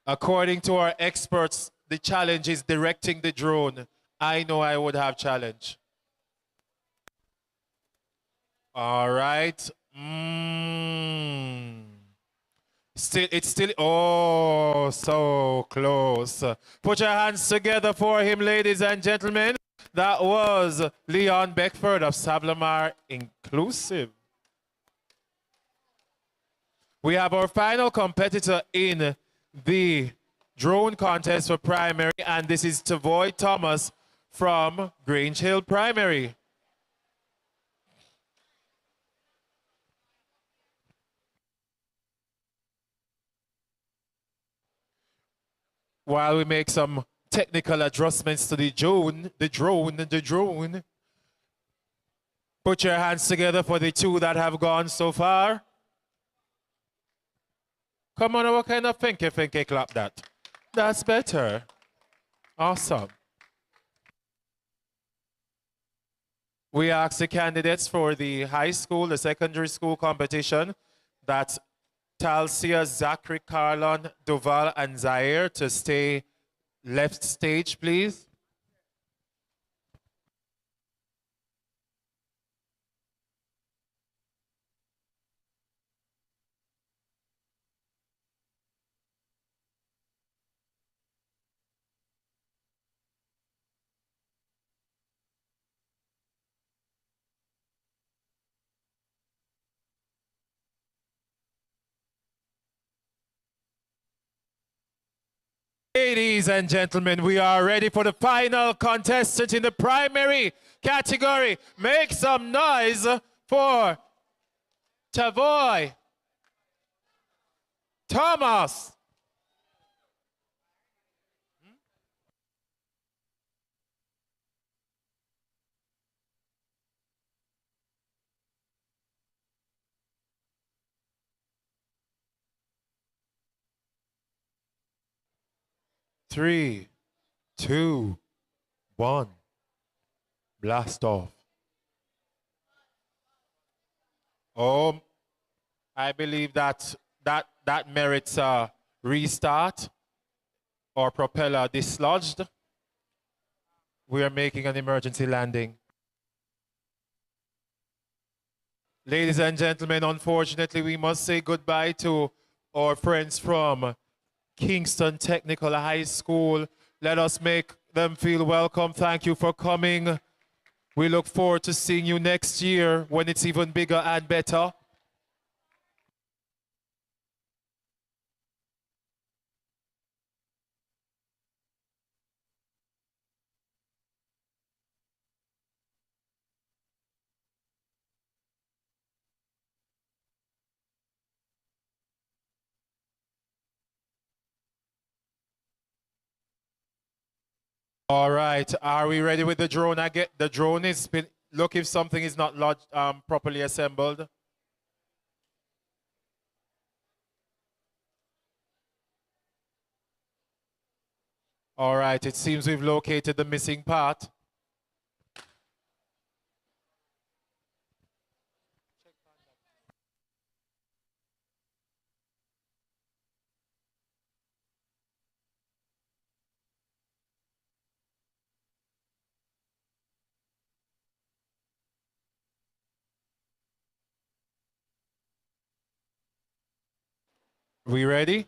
According to our experts, the challenge is directing the drone. I know I would have challenge. All right. It's still, oh, so close. Put your hands together for him, ladies and gentlemen. That was Leon Beckford of Savlamar Inclusive. We have our final competitor in the drone contest for primary, and this is Tavoy Thomas from Grange Hill Primary. While we make some technical adjustments to the drone. Put your hands together for the two that have gone so far. Come on, what kind of finky clap that? That's better. Awesome. We asked the candidates for the high school, the secondary school competition. That's Talsia, Zachary, Carlon, Duval, and Zaire to stay left stage, please. Ladies and gentlemen, we are ready for the final contestant in the primary category. Make some noise for Tavoy Thomas. Three, two, one. Blast off. Oh, I believe that merits a restart or propeller dislodged. We are making an emergency landing. Ladies and gentlemen, unfortunately, we must say goodbye to our friends from Kingston Technical High School. Let us make them feel welcome. Thank you for coming. We look forward to seeing you next year when it's even bigger and better. All right, are we ready with the drone? I get the drone is look if something is not lodged, properly assembled. All right, it seems we've located the missing part. We ready?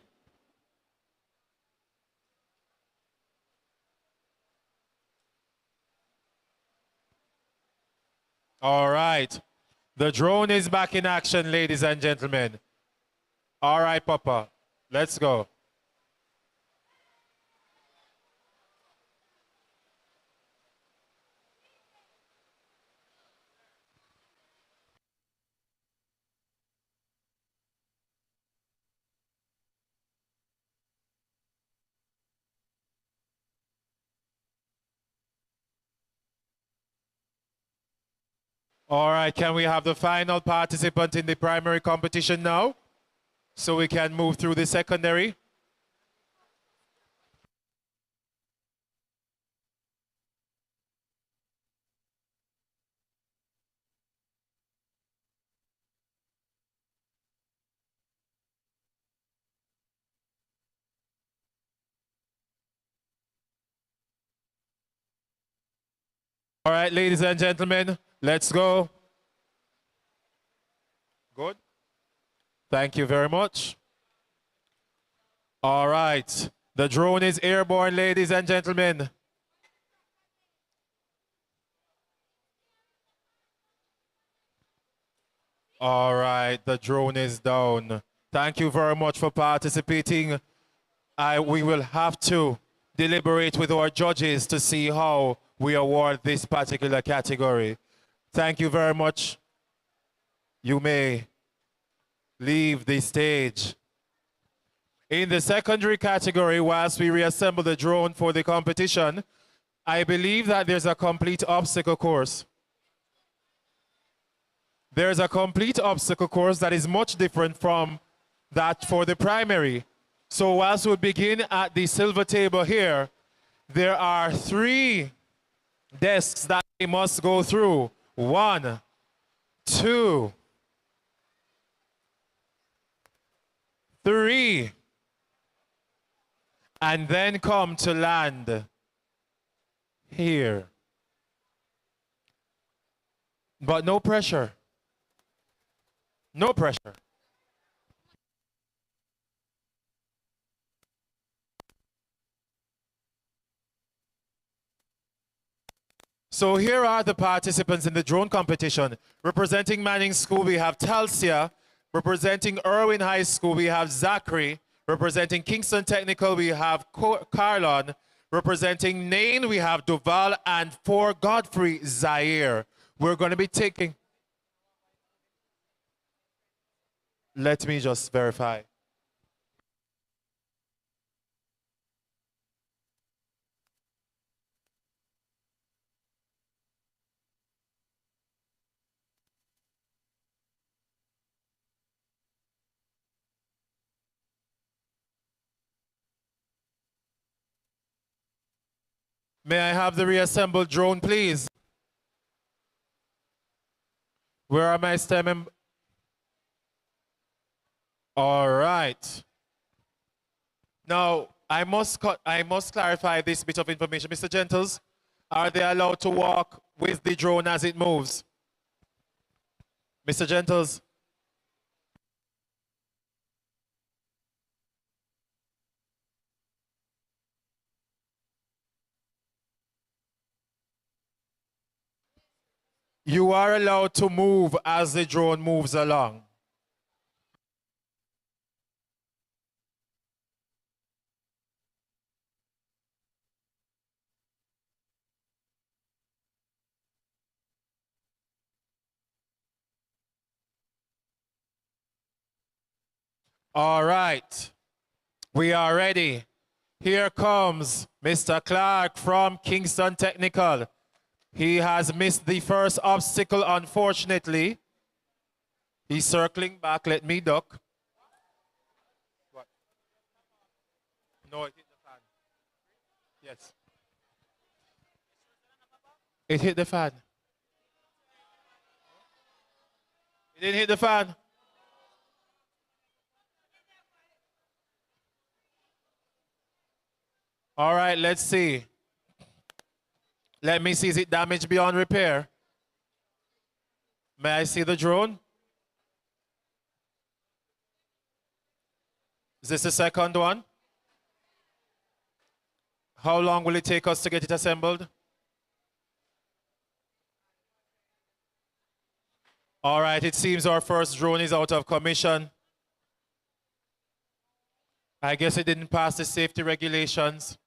All right. The drone is back in action, ladies and gentlemen. All right, Papa. Let's go. All right, can we have the final participant in the primary competition now? So we can move through the secondary. All right, ladies and gentlemen, let's go. Good. Thank you very much. All right. The drone is airborne, ladies and gentlemen. All right, the drone is down. Thank you very much for participating. We will have to deliberate with our judges to see how we award this particular category. Thank you very much. You may leave the stage. In the secondary category, whilst we reassemble the drone for the competition, I believe that there's a complete obstacle course. There's a complete obstacle course that is much different from that for the primary. So whilst we begin at the silver table here, there are 3 desks that they must go through. 1, 2, 3, and then come to land here. But no pressure. No pressure. So here are the participants in the drone competition. Representing Manning School, we have Talsia. Representing Irwin High School, we have Zachary. Representing Kingston Technical, we have Carlon. Representing Nain, we have Duval. And for Godfrey, Zaire. We're going to be taking... Let me just verify. May I have the reassembled drone, please? Where are my STEM? All right. Now, I must clarify this bit of information. Mr. Gentles, are they allowed to walk with the drone as it moves? Mr. Gentles? You are allowed to move as the drone moves along. All right. We are ready. Here comes Mr. Clark from Kingston Technical. He has missed the first obstacle, unfortunately. He's circling back. Let me duck. What? No, it hit the fan. Yes. It hit the fan. It didn't hit the fan. All right, let's see. Let me see, is it damaged beyond repair? May I see the drone? Is this the second one? How long will it take us to get it assembled? All right, it seems our first drone is out of commission. I guess it didn't pass the safety regulations.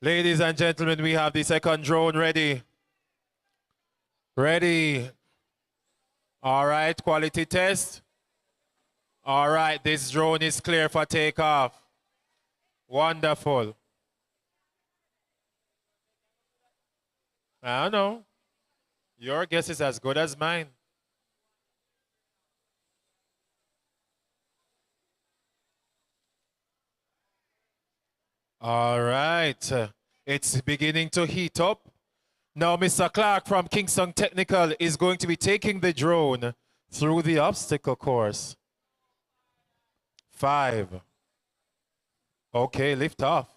Ladies and gentlemen, we have the second drone ready. Ready. All right, quality test. All right, this drone is clear for takeoff. Wonderful. I don't know. Your guess is as good as mine. All right. It's beginning to heat up. Now, Mr. Clark from Kingston Technical is going to be taking the drone through the obstacle course. 5. Okay, lift off.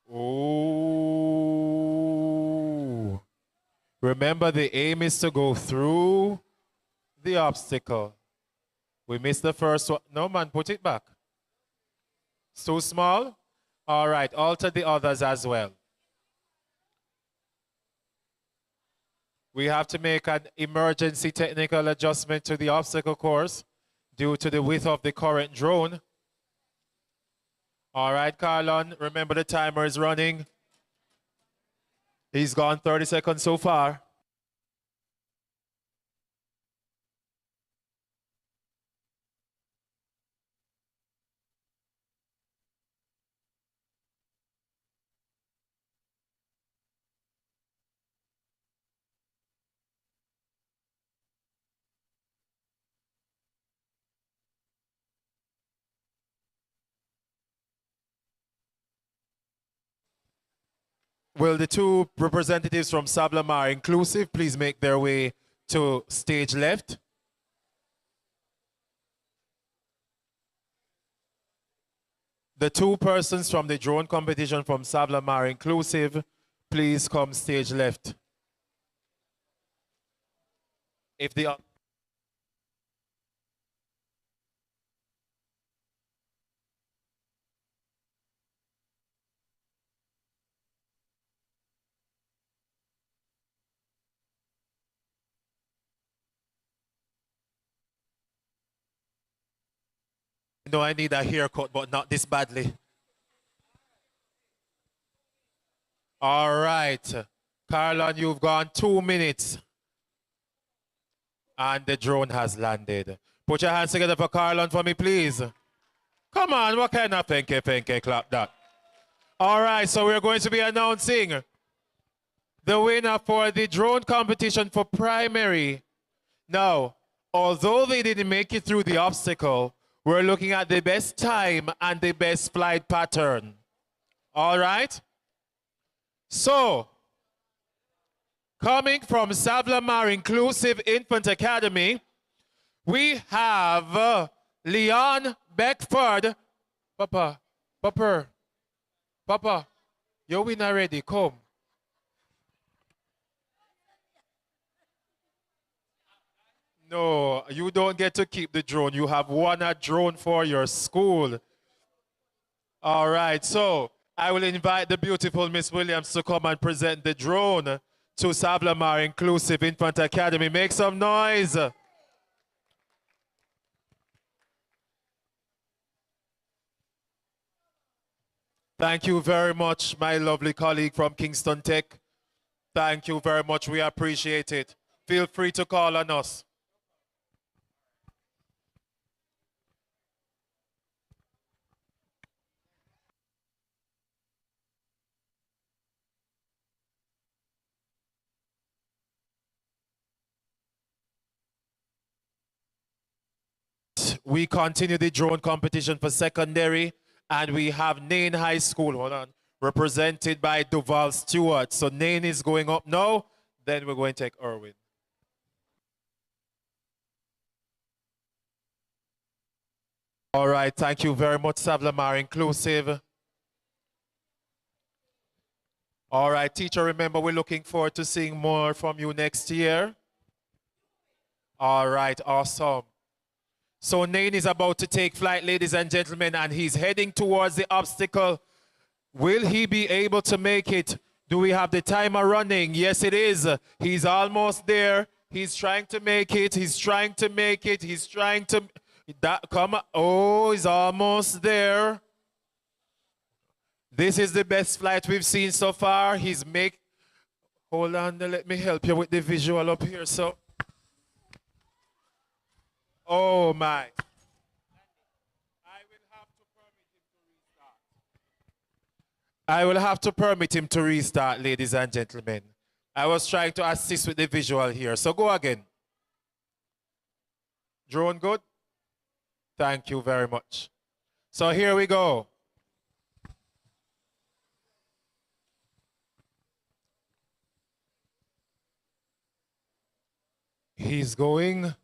Ooh. Remember, the aim is to go through the obstacle. We missed the first one. No, man, put it back. It's too small? All right, alter the others as well. We have to make an emergency technical adjustment to the obstacle course due to the width of the current drone. All right, Carlon, remember the timer is running. He's gone 30 seconds so far. Will the two representatives from Sablamar Inclusive please make their way to stage left? The two persons from the drone competition from Sablamar Inclusive, please come stage left. If the no, I need a haircut, but not this badly. All right. Carlon, you've gone 2 minutes. And the drone has landed. Put your hands together for Carlon for me, please. Come on, what kind of penke clap that? All right, so we're going to be announcing the winner for the drone competition for primary. Now, although they didn't make it through the obstacle, we're looking at the best time and the best flight pattern. All right? So, coming from Savlamar Inclusive Infant Academy, we have Leon Beckford. Papa, your winner ready, come. No, you don't get to keep the drone. You have won a drone for your school. All right, so I will invite the beautiful Miss Williams to come and present the drone to Savlamar Inclusive Infant Academy. Make some noise. Thank you very much, my lovely colleague from Kingston Tech. Thank you very much. We appreciate it. Feel free to call on us. We continue the drone competition for secondary, and we have Nain High School, hold on, represented by Duval Stewart. So Nain is going up now, then we're going to take Irwin. All right, thank you very much, Savlamar Inclusive. All right, teacher, remember we're looking forward to seeing more from you next year. All right, awesome. So Nain is about to take flight, ladies and gentlemen, and he's heading towards the obstacle. Will he be able to make it? Do we have the timer running? Yes, it is. He's almost there. He's trying to make it. He's trying to make it. He's trying to... come on. Oh, he's almost there. This is the best flight we've seen so far. Hold on, let me help you with the visual up here. So... oh my. I will have to permit him to restart, ladies and gentlemen. I was trying to assist with the visual here. So go again. Drone good? Thank you very much. So here we go. He's going.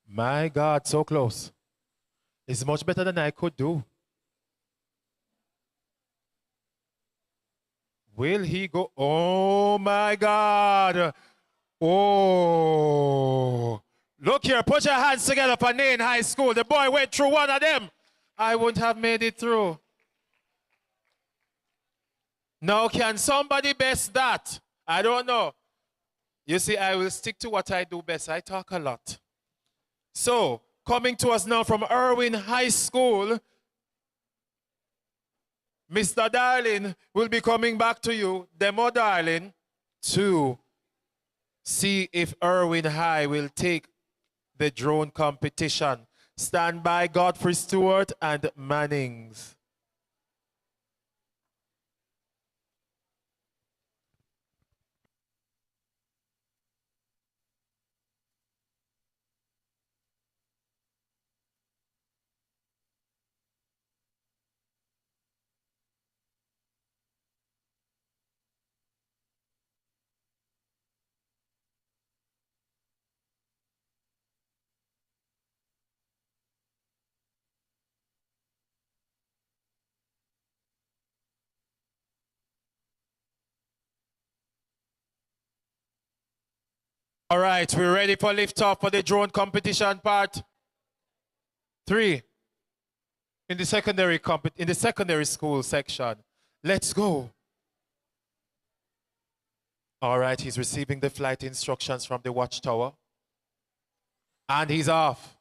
My God, so close. It's much better than I could do. Will he go? Oh my God. Oh. Look here, put your hands together for Nain High School. The boy went through one of them. I wouldn't have made it through. Now, can somebody best that? I don't know. You see, I will stick to what I do best. I talk a lot. So, coming to us now from Irwin High School, Mr. Darling will be coming back to you, Demo Darling, to see if Irwin High will take the drone competition. Stand by, Godfrey Stewart and Mannings. All right, we're ready for liftoff for the drone competition part 3 in the secondary school section. Let's go. All right, he's receiving the flight instructions from the watchtower. And he's off.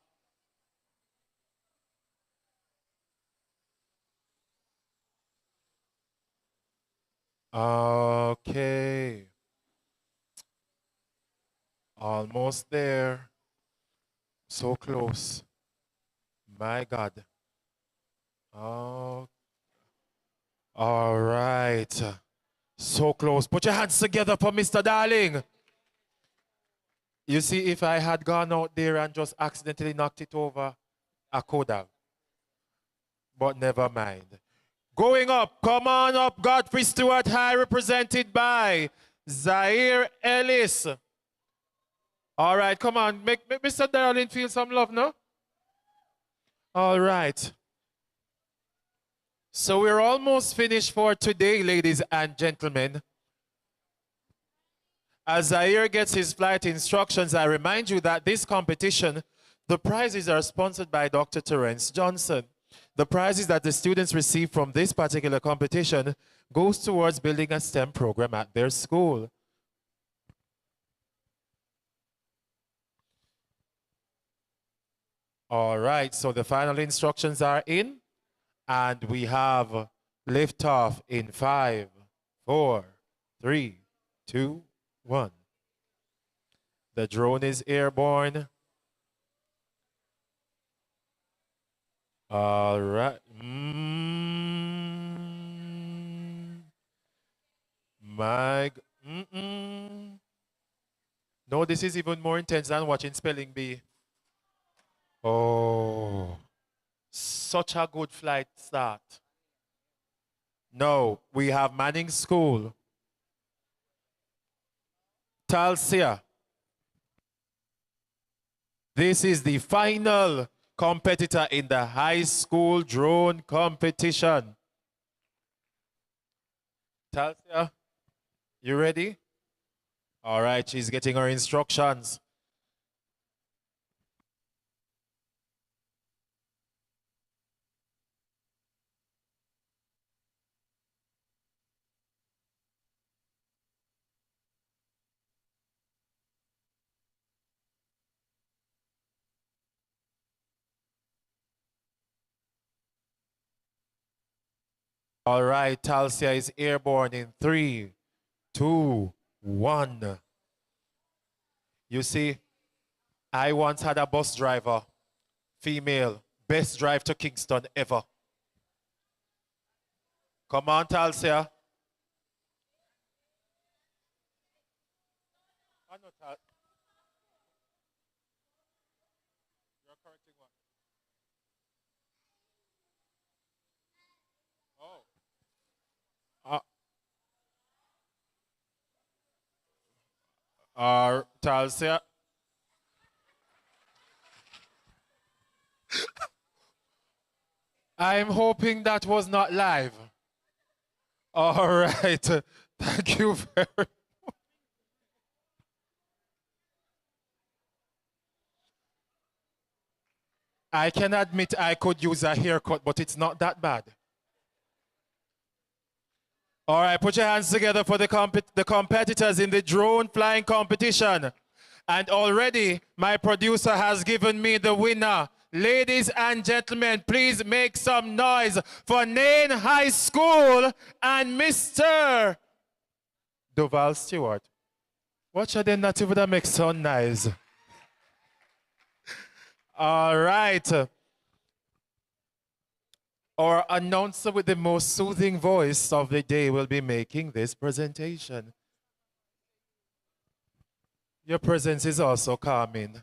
Okay. Almost there. So close. My God. Oh. All right. So close. Put your hands together for Mr. Darling. You see, if I had gone out there and just accidentally knocked it over, I could have. But never mind. Going up, come on up, Godfrey Stewart High, represented by Zaire Ellis. All right, come on, make Mr. Darling feel some love, no? All right. So we're almost finished for today, ladies and gentlemen. As Zaire gets his flight instructions, I remind you that this competition, the prizes are sponsored by Dr. Terence Johnson. The prizes that the students receive from this particular competition goes towards building a STEM program at their school. All right, so the final instructions are in, and we have liftoff in 5, 4, 3, 2, 1. The drone is airborne. All right. No, this is even more intense than watching spelling bee. Oh, such a good flight start. No, we have Manning School. Talsia. This is the final competitor in the high school drone competition. Talsia, you ready? All right, she's getting her instructions. All right, Talsia is airborne in 3, 2, 1. You see, I once had a bus driver, female, best drive to Kingston ever. Come on, Talsia. You're correcting what? Talsia. I'm hoping that was not live. All right. Thank you very much. I can admit I could use a haircut, but it's not that bad. All right, put your hands together for the competitors in the drone flying competition. And already, my producer has given me the winner. Ladies and gentlemen, please make some noise for Nain High School and Mr. Duval Stewart. What should they not even make some noise? All right. Our announcer with the most soothing voice of the day will be making this presentation. Your presence is also calming.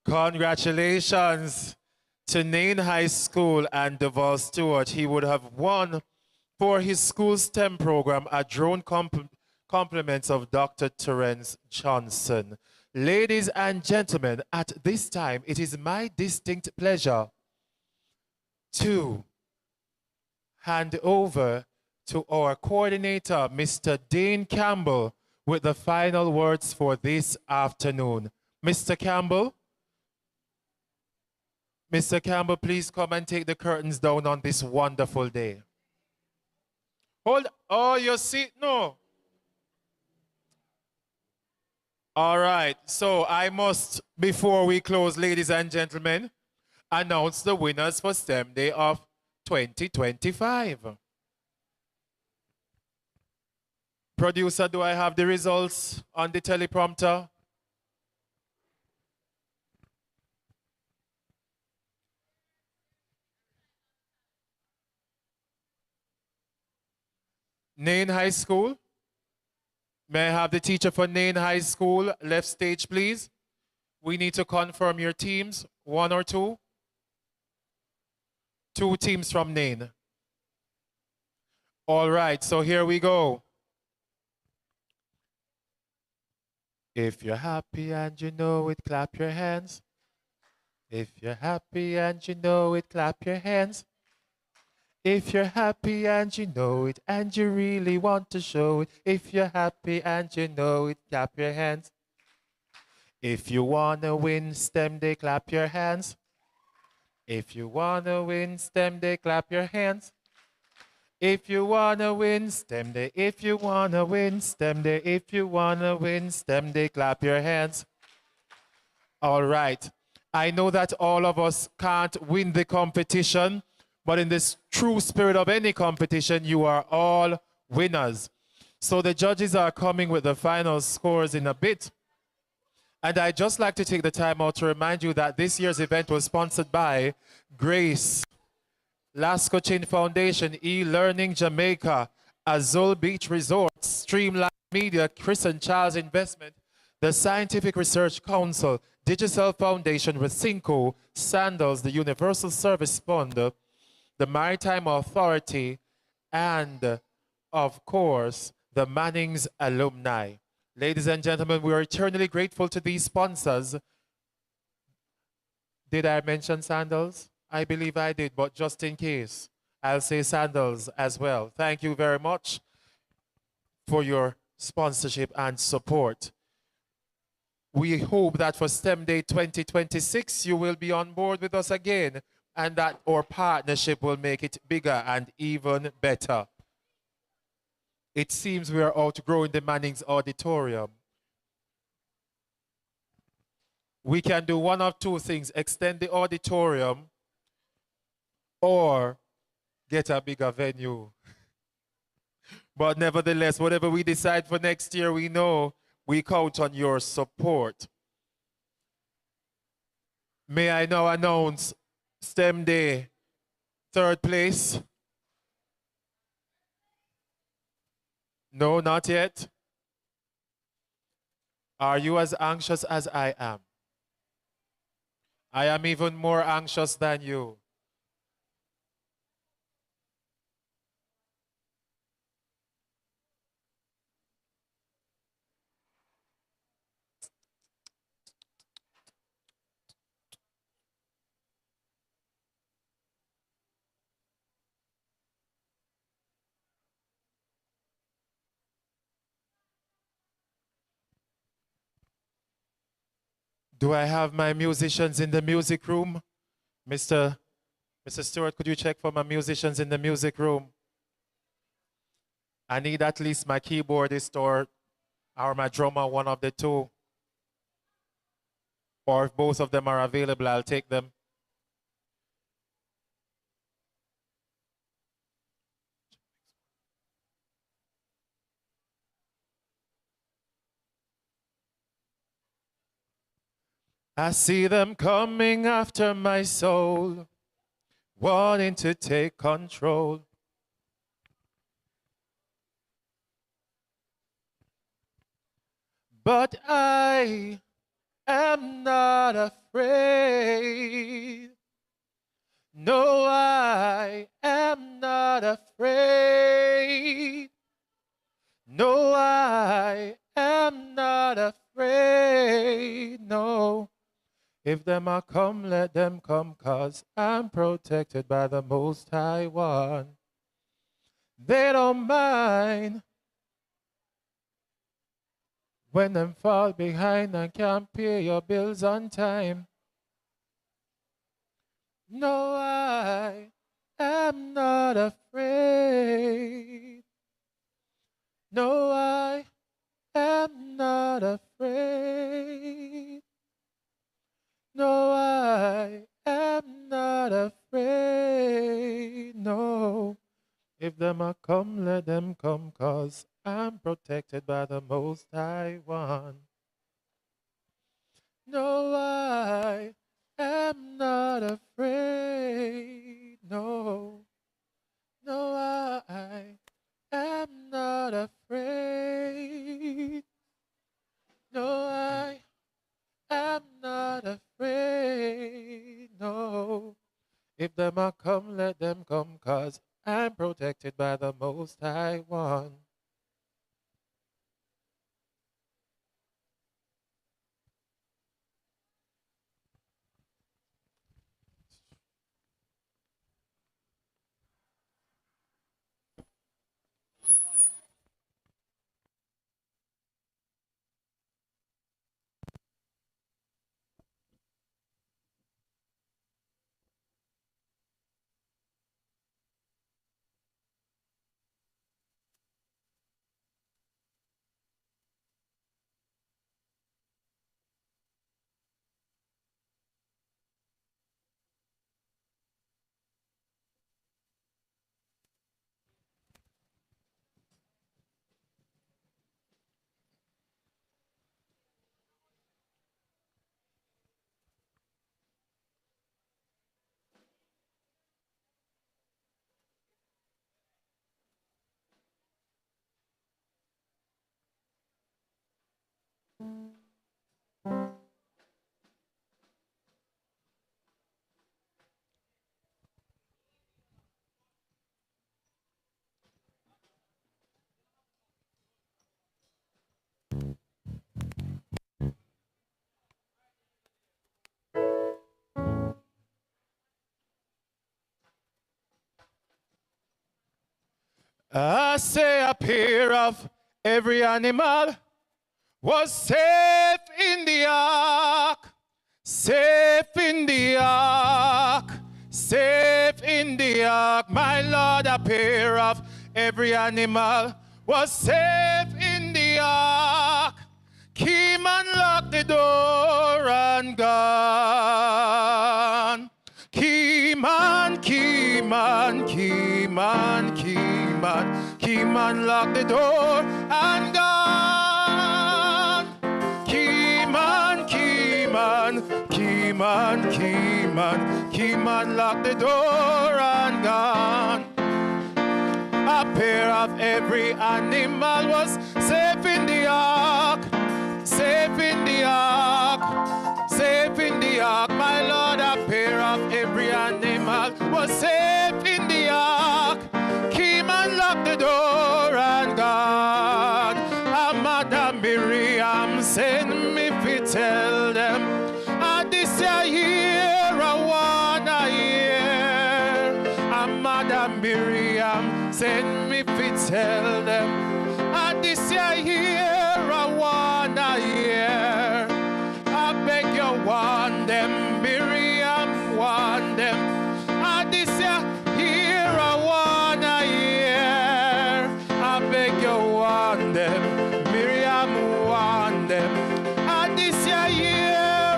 Congratulations to Nain High School and Deval Stewart. He would have won for his school STEM program a drone compliments of Dr. Terence Johnson. Ladies and gentlemen, at this time, it is my distinct pleasure to hand over to our coordinator, Mr. Dane Campbell, with the final words for this afternoon. Mr. Campbell? Mr. Campbell, please come and take the curtains down on this wonderful day. Hold, oh, you see, no. All right, so I must, before we close, ladies and gentlemen, announce the winners for STEM Day of 2025. Producer, do I have the results on the teleprompter? Nain High School. May I have the teacher for Nain High School left stage, please? We need to confirm your teams, one or two. Two teams from Nain. All right, so here we go. If you're happy and you know it, clap your hands. If you're happy and you know it, clap your hands. If you're happy and you know it, and you really want to show it. If you're happy and you know it, clap your hands. If you wanna win STEM Day, clap your hands. If you wanna win STEM Day, clap your hands. If you wanna win STEM Day, if you wanna win STEM Day, if you wanna win STEM Day, clap your hands. All right. I know that all of us can't win the competition, but in this true spirit of any competition, you are all winners. So the judges are coming with the final scores in a bit. And I'd just like to take the time out to remind you that this year's event was sponsored by Grace, Lasco Chin Foundation, E-Learning Jamaica, Azul Beach Resorts, Streamline Media, Chris and Charles Investment, the Scientific Research Council, Digital Foundation, Racinco, Sandals, the Universal Service Fund, the Maritime Authority, and, of course, the Manning's alumni. Ladies and gentlemen, we are eternally grateful to these sponsors. Did I mention Sandals? I believe I did, but just in case, I'll say Sandals as well. Thank you very much for your sponsorship and support. We hope that for STEM Day 2026, you will be on board with us again, and that our partnership will make it bigger and even better. It seems we are outgrowing the Manning's auditorium. We can do one of two things: extend the auditorium or get a bigger venue. But nevertheless, whatever we decide for next year, we know we count on your support. May I now announce STEM Day, third place? No, not yet. Are you as anxious as I am? I am even more anxious than you. Do I have my musicians in the music room? Mr. Stewart, could you check for my musicians in the music room? I need at least my keyboardist or my drummer, one of the two. Or if both of them are available, I'll take them. I see them coming after my soul, wanting to take control. But I am not afraid. No, I am not afraid. No, I am not afraid. No. If them are come, let them come, 'cause I'm protected by the Most High One. They don't mind when them fall behind and can't pay your bills on time. No, I am not afraid. No, I am not afraid. No, I am not afraid. No, if them a come, let them come, 'cause I'm protected by the Most High One. No, I am not afraid. No, no, I am not afraid. No, I am not afraid. No, if them a come, let them come, 'cause I'm protected by the Most High One. I say a pair of every animal was safe in the ark, safe in the ark, safe in the ark. My Lord, a pair of every animal was safe in the ark. Came and locked the door and gone. Came and, came and, came and, came and, came and locked the door and gone. Came and, came and, came and, came and, came and locked the door and gone. A pair of every animal was safe in the ark, safe in the ark, safe in the ark. My Lord, a pair of every animal was safe in the ark. Came and locked the door and gone. A Madam Miriam send me to tell them, this year I wanna hear. A Madam Miriam send me to tell them, this year I wanna hear. I beg you, warn them, Miriam, warn them. This year I wanna hear. I beg you, warn them, Miriam, warn them. This year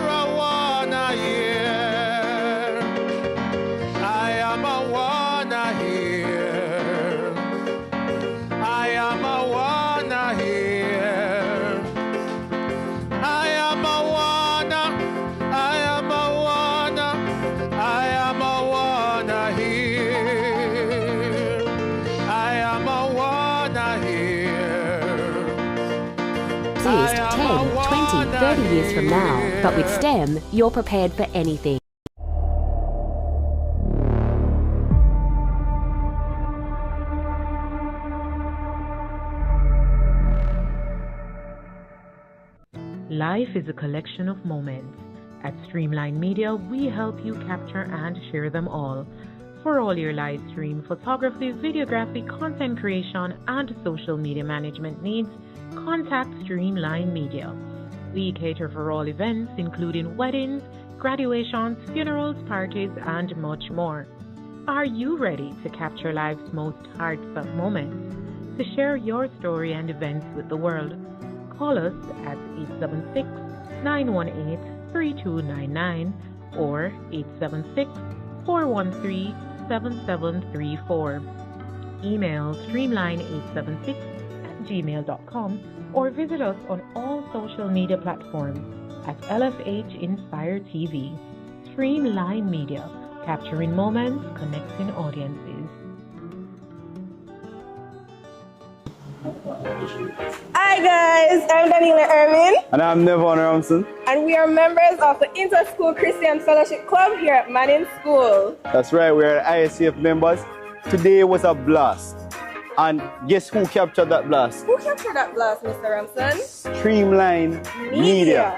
I wanna hear. I am a wanna hear. I am a wanna hear. I am a wanna, I am a wanna, I am a wanna hear. I am a wanna hear. Exist 10, 20, 30 years from now, but with STEM, you're prepared for anything. Life is a collection of moments. At Streamline Media, we help you capture and share them all. For all your live stream, photography, videography, content creation, and social media management needs, contact Streamline Media. We cater for all events, including weddings, graduations, funerals, parties, and much more. Are you ready to capture life's most heartfelt moments? To share your story and events with the world, call us at 876-918-3299 or 876-413-7734. Email streamline876@gmail.com or visit us on all social media platforms at LFH Inspire TV. Streamline Media, capturing moments, connecting audiences. Hi guys, I'm Daniela Irvin. And I'm Nevon Ramson. And we are members of the Inter-School Christian Fellowship Club here at Manning School. That's right, we're ISCF members. Today was a blast. And guess who captured that blast? Who captured that blast, Mr. Ramson? Streamline Media.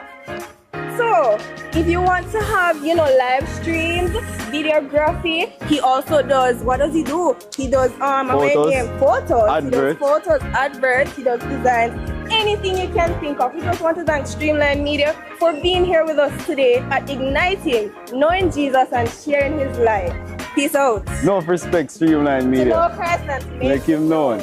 So, if you want to have, live streams, videography, he also does, what does he do? He does photos, adverts. He does photos, adverts, he does designs, anything you can think of. We just want to thank Streamline Media for being here with us today at Igniting, knowing Jesus and sharing his life. Peace out. No respect, Streamline Media. To know Christ and to make him known.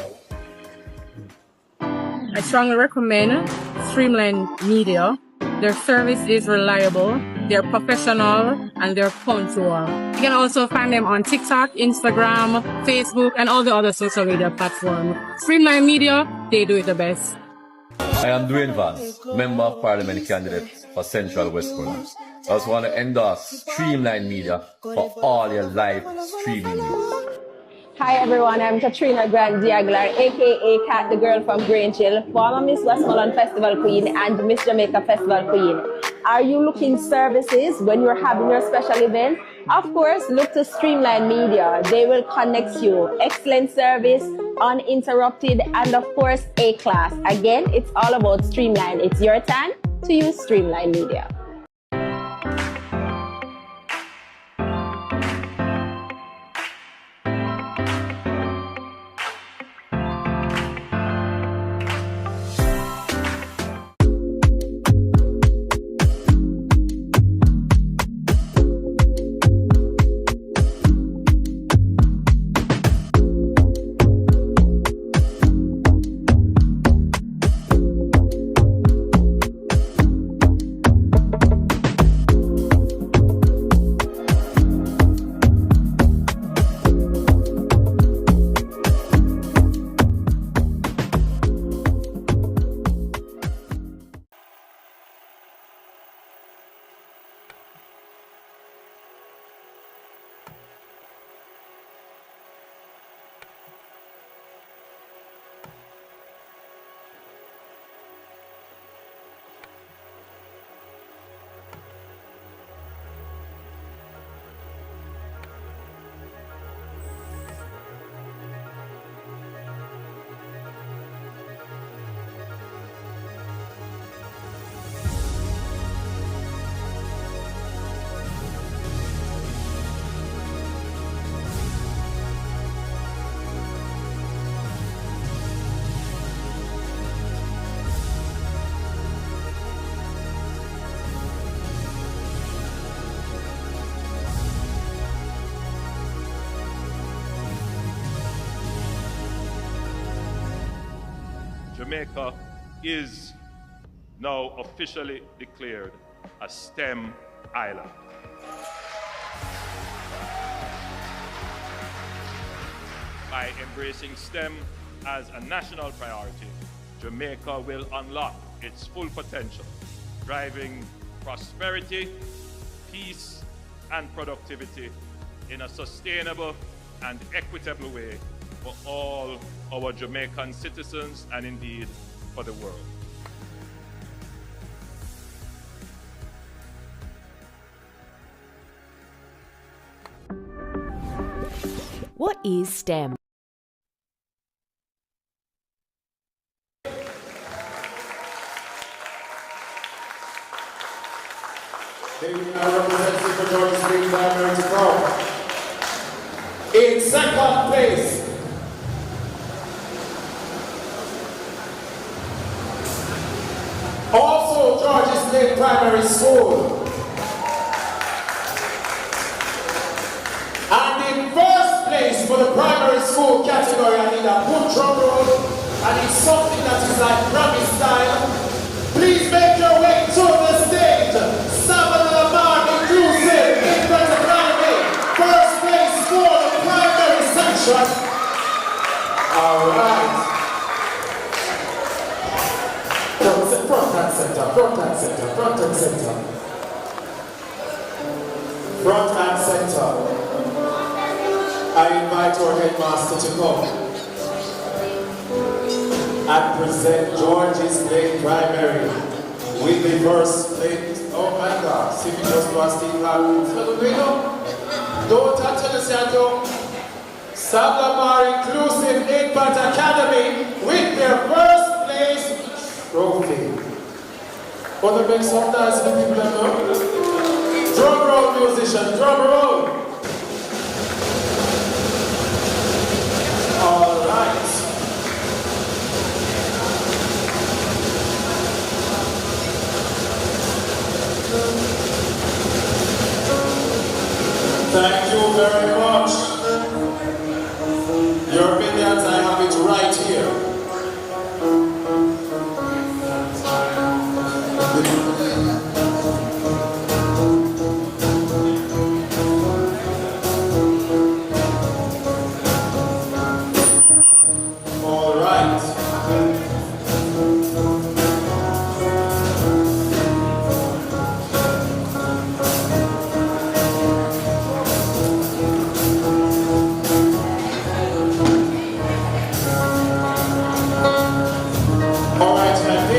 I strongly recommend Streamline Media. Their service is reliable, they're professional, and they're punctual. You can also find them on TikTok, Instagram, Facebook, and all the other social media platforms. Streamline Media, they do it the best. I am Dwayne Vance, Member of Parliament candidate for Central West Corner. I just want to endorse Streamline Media for all your live streaming news. Hi everyone, I'm Katrina Grandi Aguilar, aka Kat, the girl from Grange Hill, former Miss Westmoreland Festival Queen and Miss Jamaica Festival Queen. Are you looking services when you're having your special event? Of course, look to Streamline Media. They will connect you. Excellent service, uninterrupted, and of course, A-class. Again, it's all about Streamline. It's your time to use Streamline Media. Jamaica is now officially declared a STEM island. By embracing STEM as a national priority, Jamaica will unlock its full potential, driving prosperity, peace, and productivity in a sustainable and equitable way for all our Jamaican citizens and indeed for the world. What is STEM? second place. Also, George's Lane Primary School. And in first place for the primary school category, I need a good drum roll. I need something that is like Grammy style. Please make your way to the stage. Lamar Inclusive Infant Academy. First place for the primary section. All right. Front and center, front and center, front and center. Front and center. I invite our headmaster to come and present George's Lane Primary with the first place. Oh my God, see if you just do a Steve Harvey. Don't touch the center. Lamar Inclusive Infant Academy with their first place trophy. Wanna make some noise for the people that know? Drum roll, musician, drum roll. All right. Thank you very much. Your opinions, I have it right here. All right.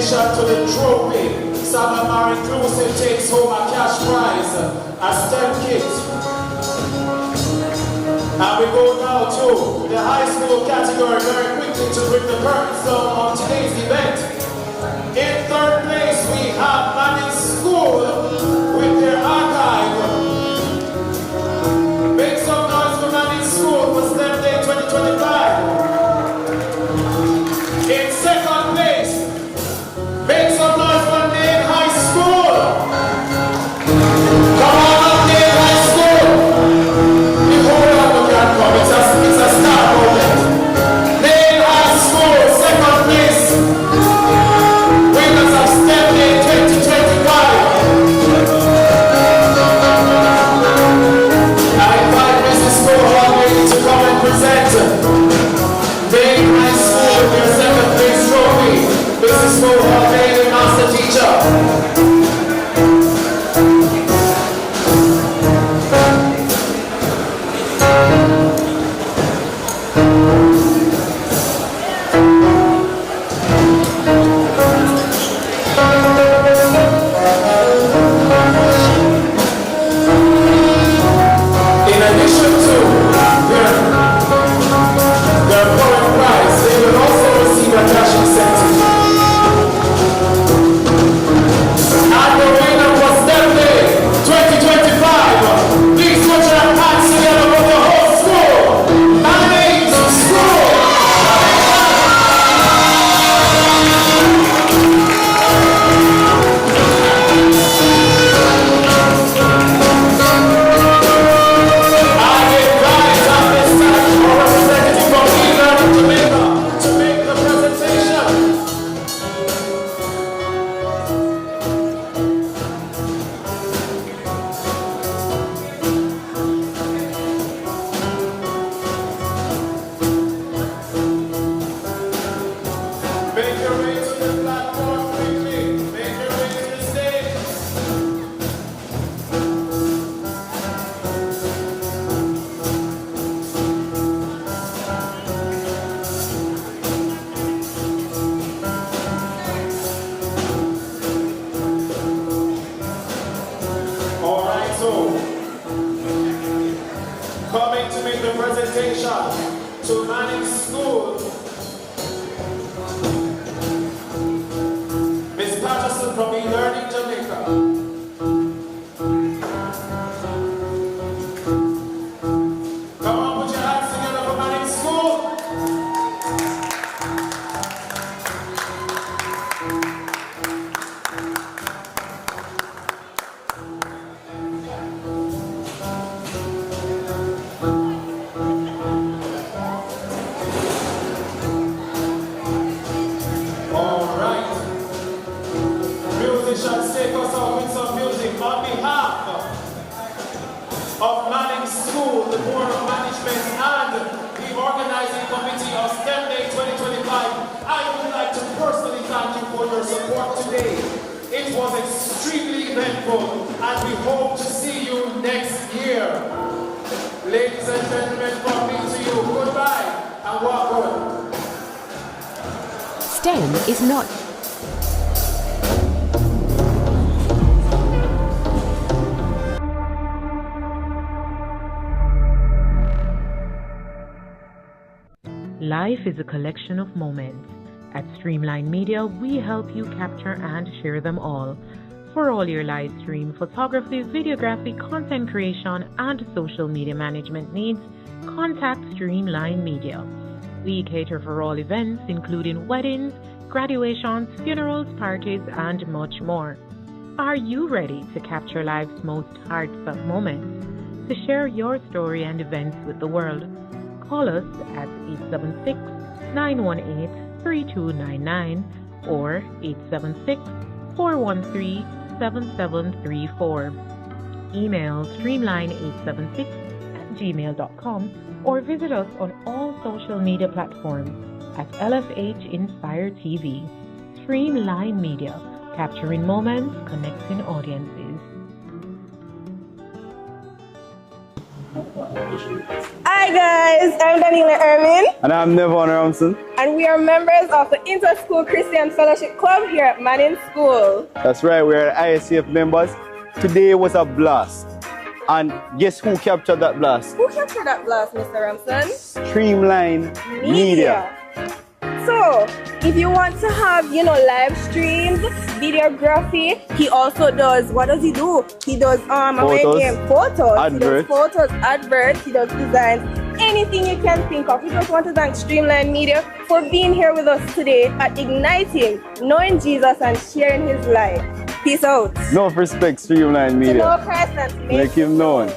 To the trophy, Lamar Inclusive takes home a cash prize, a STEM kit. And we go now to the high school category very quickly to bring the curtains down on today's event. In third place, we have Manning School with their archive. Make some noise for Manning School for STEM Day 2025. In second place, make some noise for Name High School. Come on up, Name High School. You hold on, you can't come. It's a star moment. Name High School, second place. Winners of STEM musicians take us out with some music on behalf of Manning School, the Board of Management, and the organizing committee of STEM Day 2025. I would like to personally thank you for your support today. It was extremely eventful, and we hope to see you next year. Ladies and gentlemen, from me to you, goodbye and walk good. STEM is not Life is a collection of moments. At Streamline Media, we help you capture and share them all. For all your live stream, photography, videography, content creation, and social media management needs, contact Streamline Media. We cater for all events, including weddings, graduations, funerals, parties, and much more. Are you ready to capture life's most heartfelt moments? To share your story and events with the world? Call us at 876-918-3299 or 876-413-7734. Email streamline876@gmail.com or visit us on all social media platforms at LFH Inspire TV. Streamline Media, capturing moments, connecting audiences. Hi guys, I'm Daniela Irvin. And I'm Nevon Ramson. And we are members of the Inter-School Christian Fellowship Club here at Manning School. That's right, we're ISCF members. Today was a blast. And guess who captured that blast? Who captured that blast, Mr. Ramson? Streamline Media. So, if you want to have, live streams, videography, he also does, what does he do? He does, photos, adverts. He does photos, adverts, he does designs, anything you can think of. We just want to thank Streamline Media for being here with us today at Igniting, Knowing Jesus and Sharing His Life. Peace out. No respect, Streamline Media. To know Christ and to make Him known.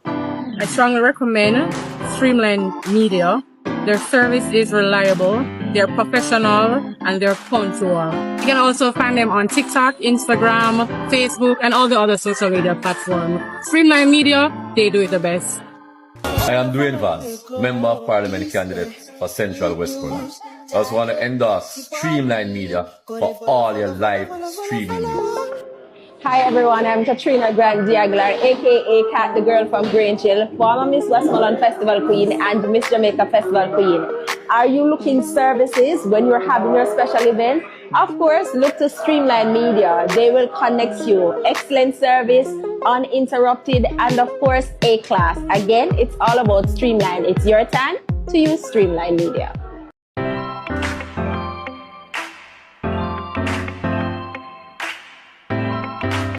I strongly recommend Streamline Media. Their service is reliable, they're professional, and they're punctual. You can also find them on TikTok, Instagram, Facebook, and all the other social media platforms. Streamline Media, they do it the best. I am Dwayne Vance, Member of Parliament candidate for Central West Corner. I just want to endorse Streamline Media for all your live streaming news. Hi everyone, I'm Katrina Grant Diaglar, aka Kat the Girl from Grange Hill, former Miss Westmoreland Festival Queen and Miss Jamaica Festival Queen. Are you looking services when you're having your special event? Of course, look to Streamline Media. They will connect you. Excellent service, uninterrupted, and of course, A-class. Again, it's all about Streamline. It's your time to use Streamline Media.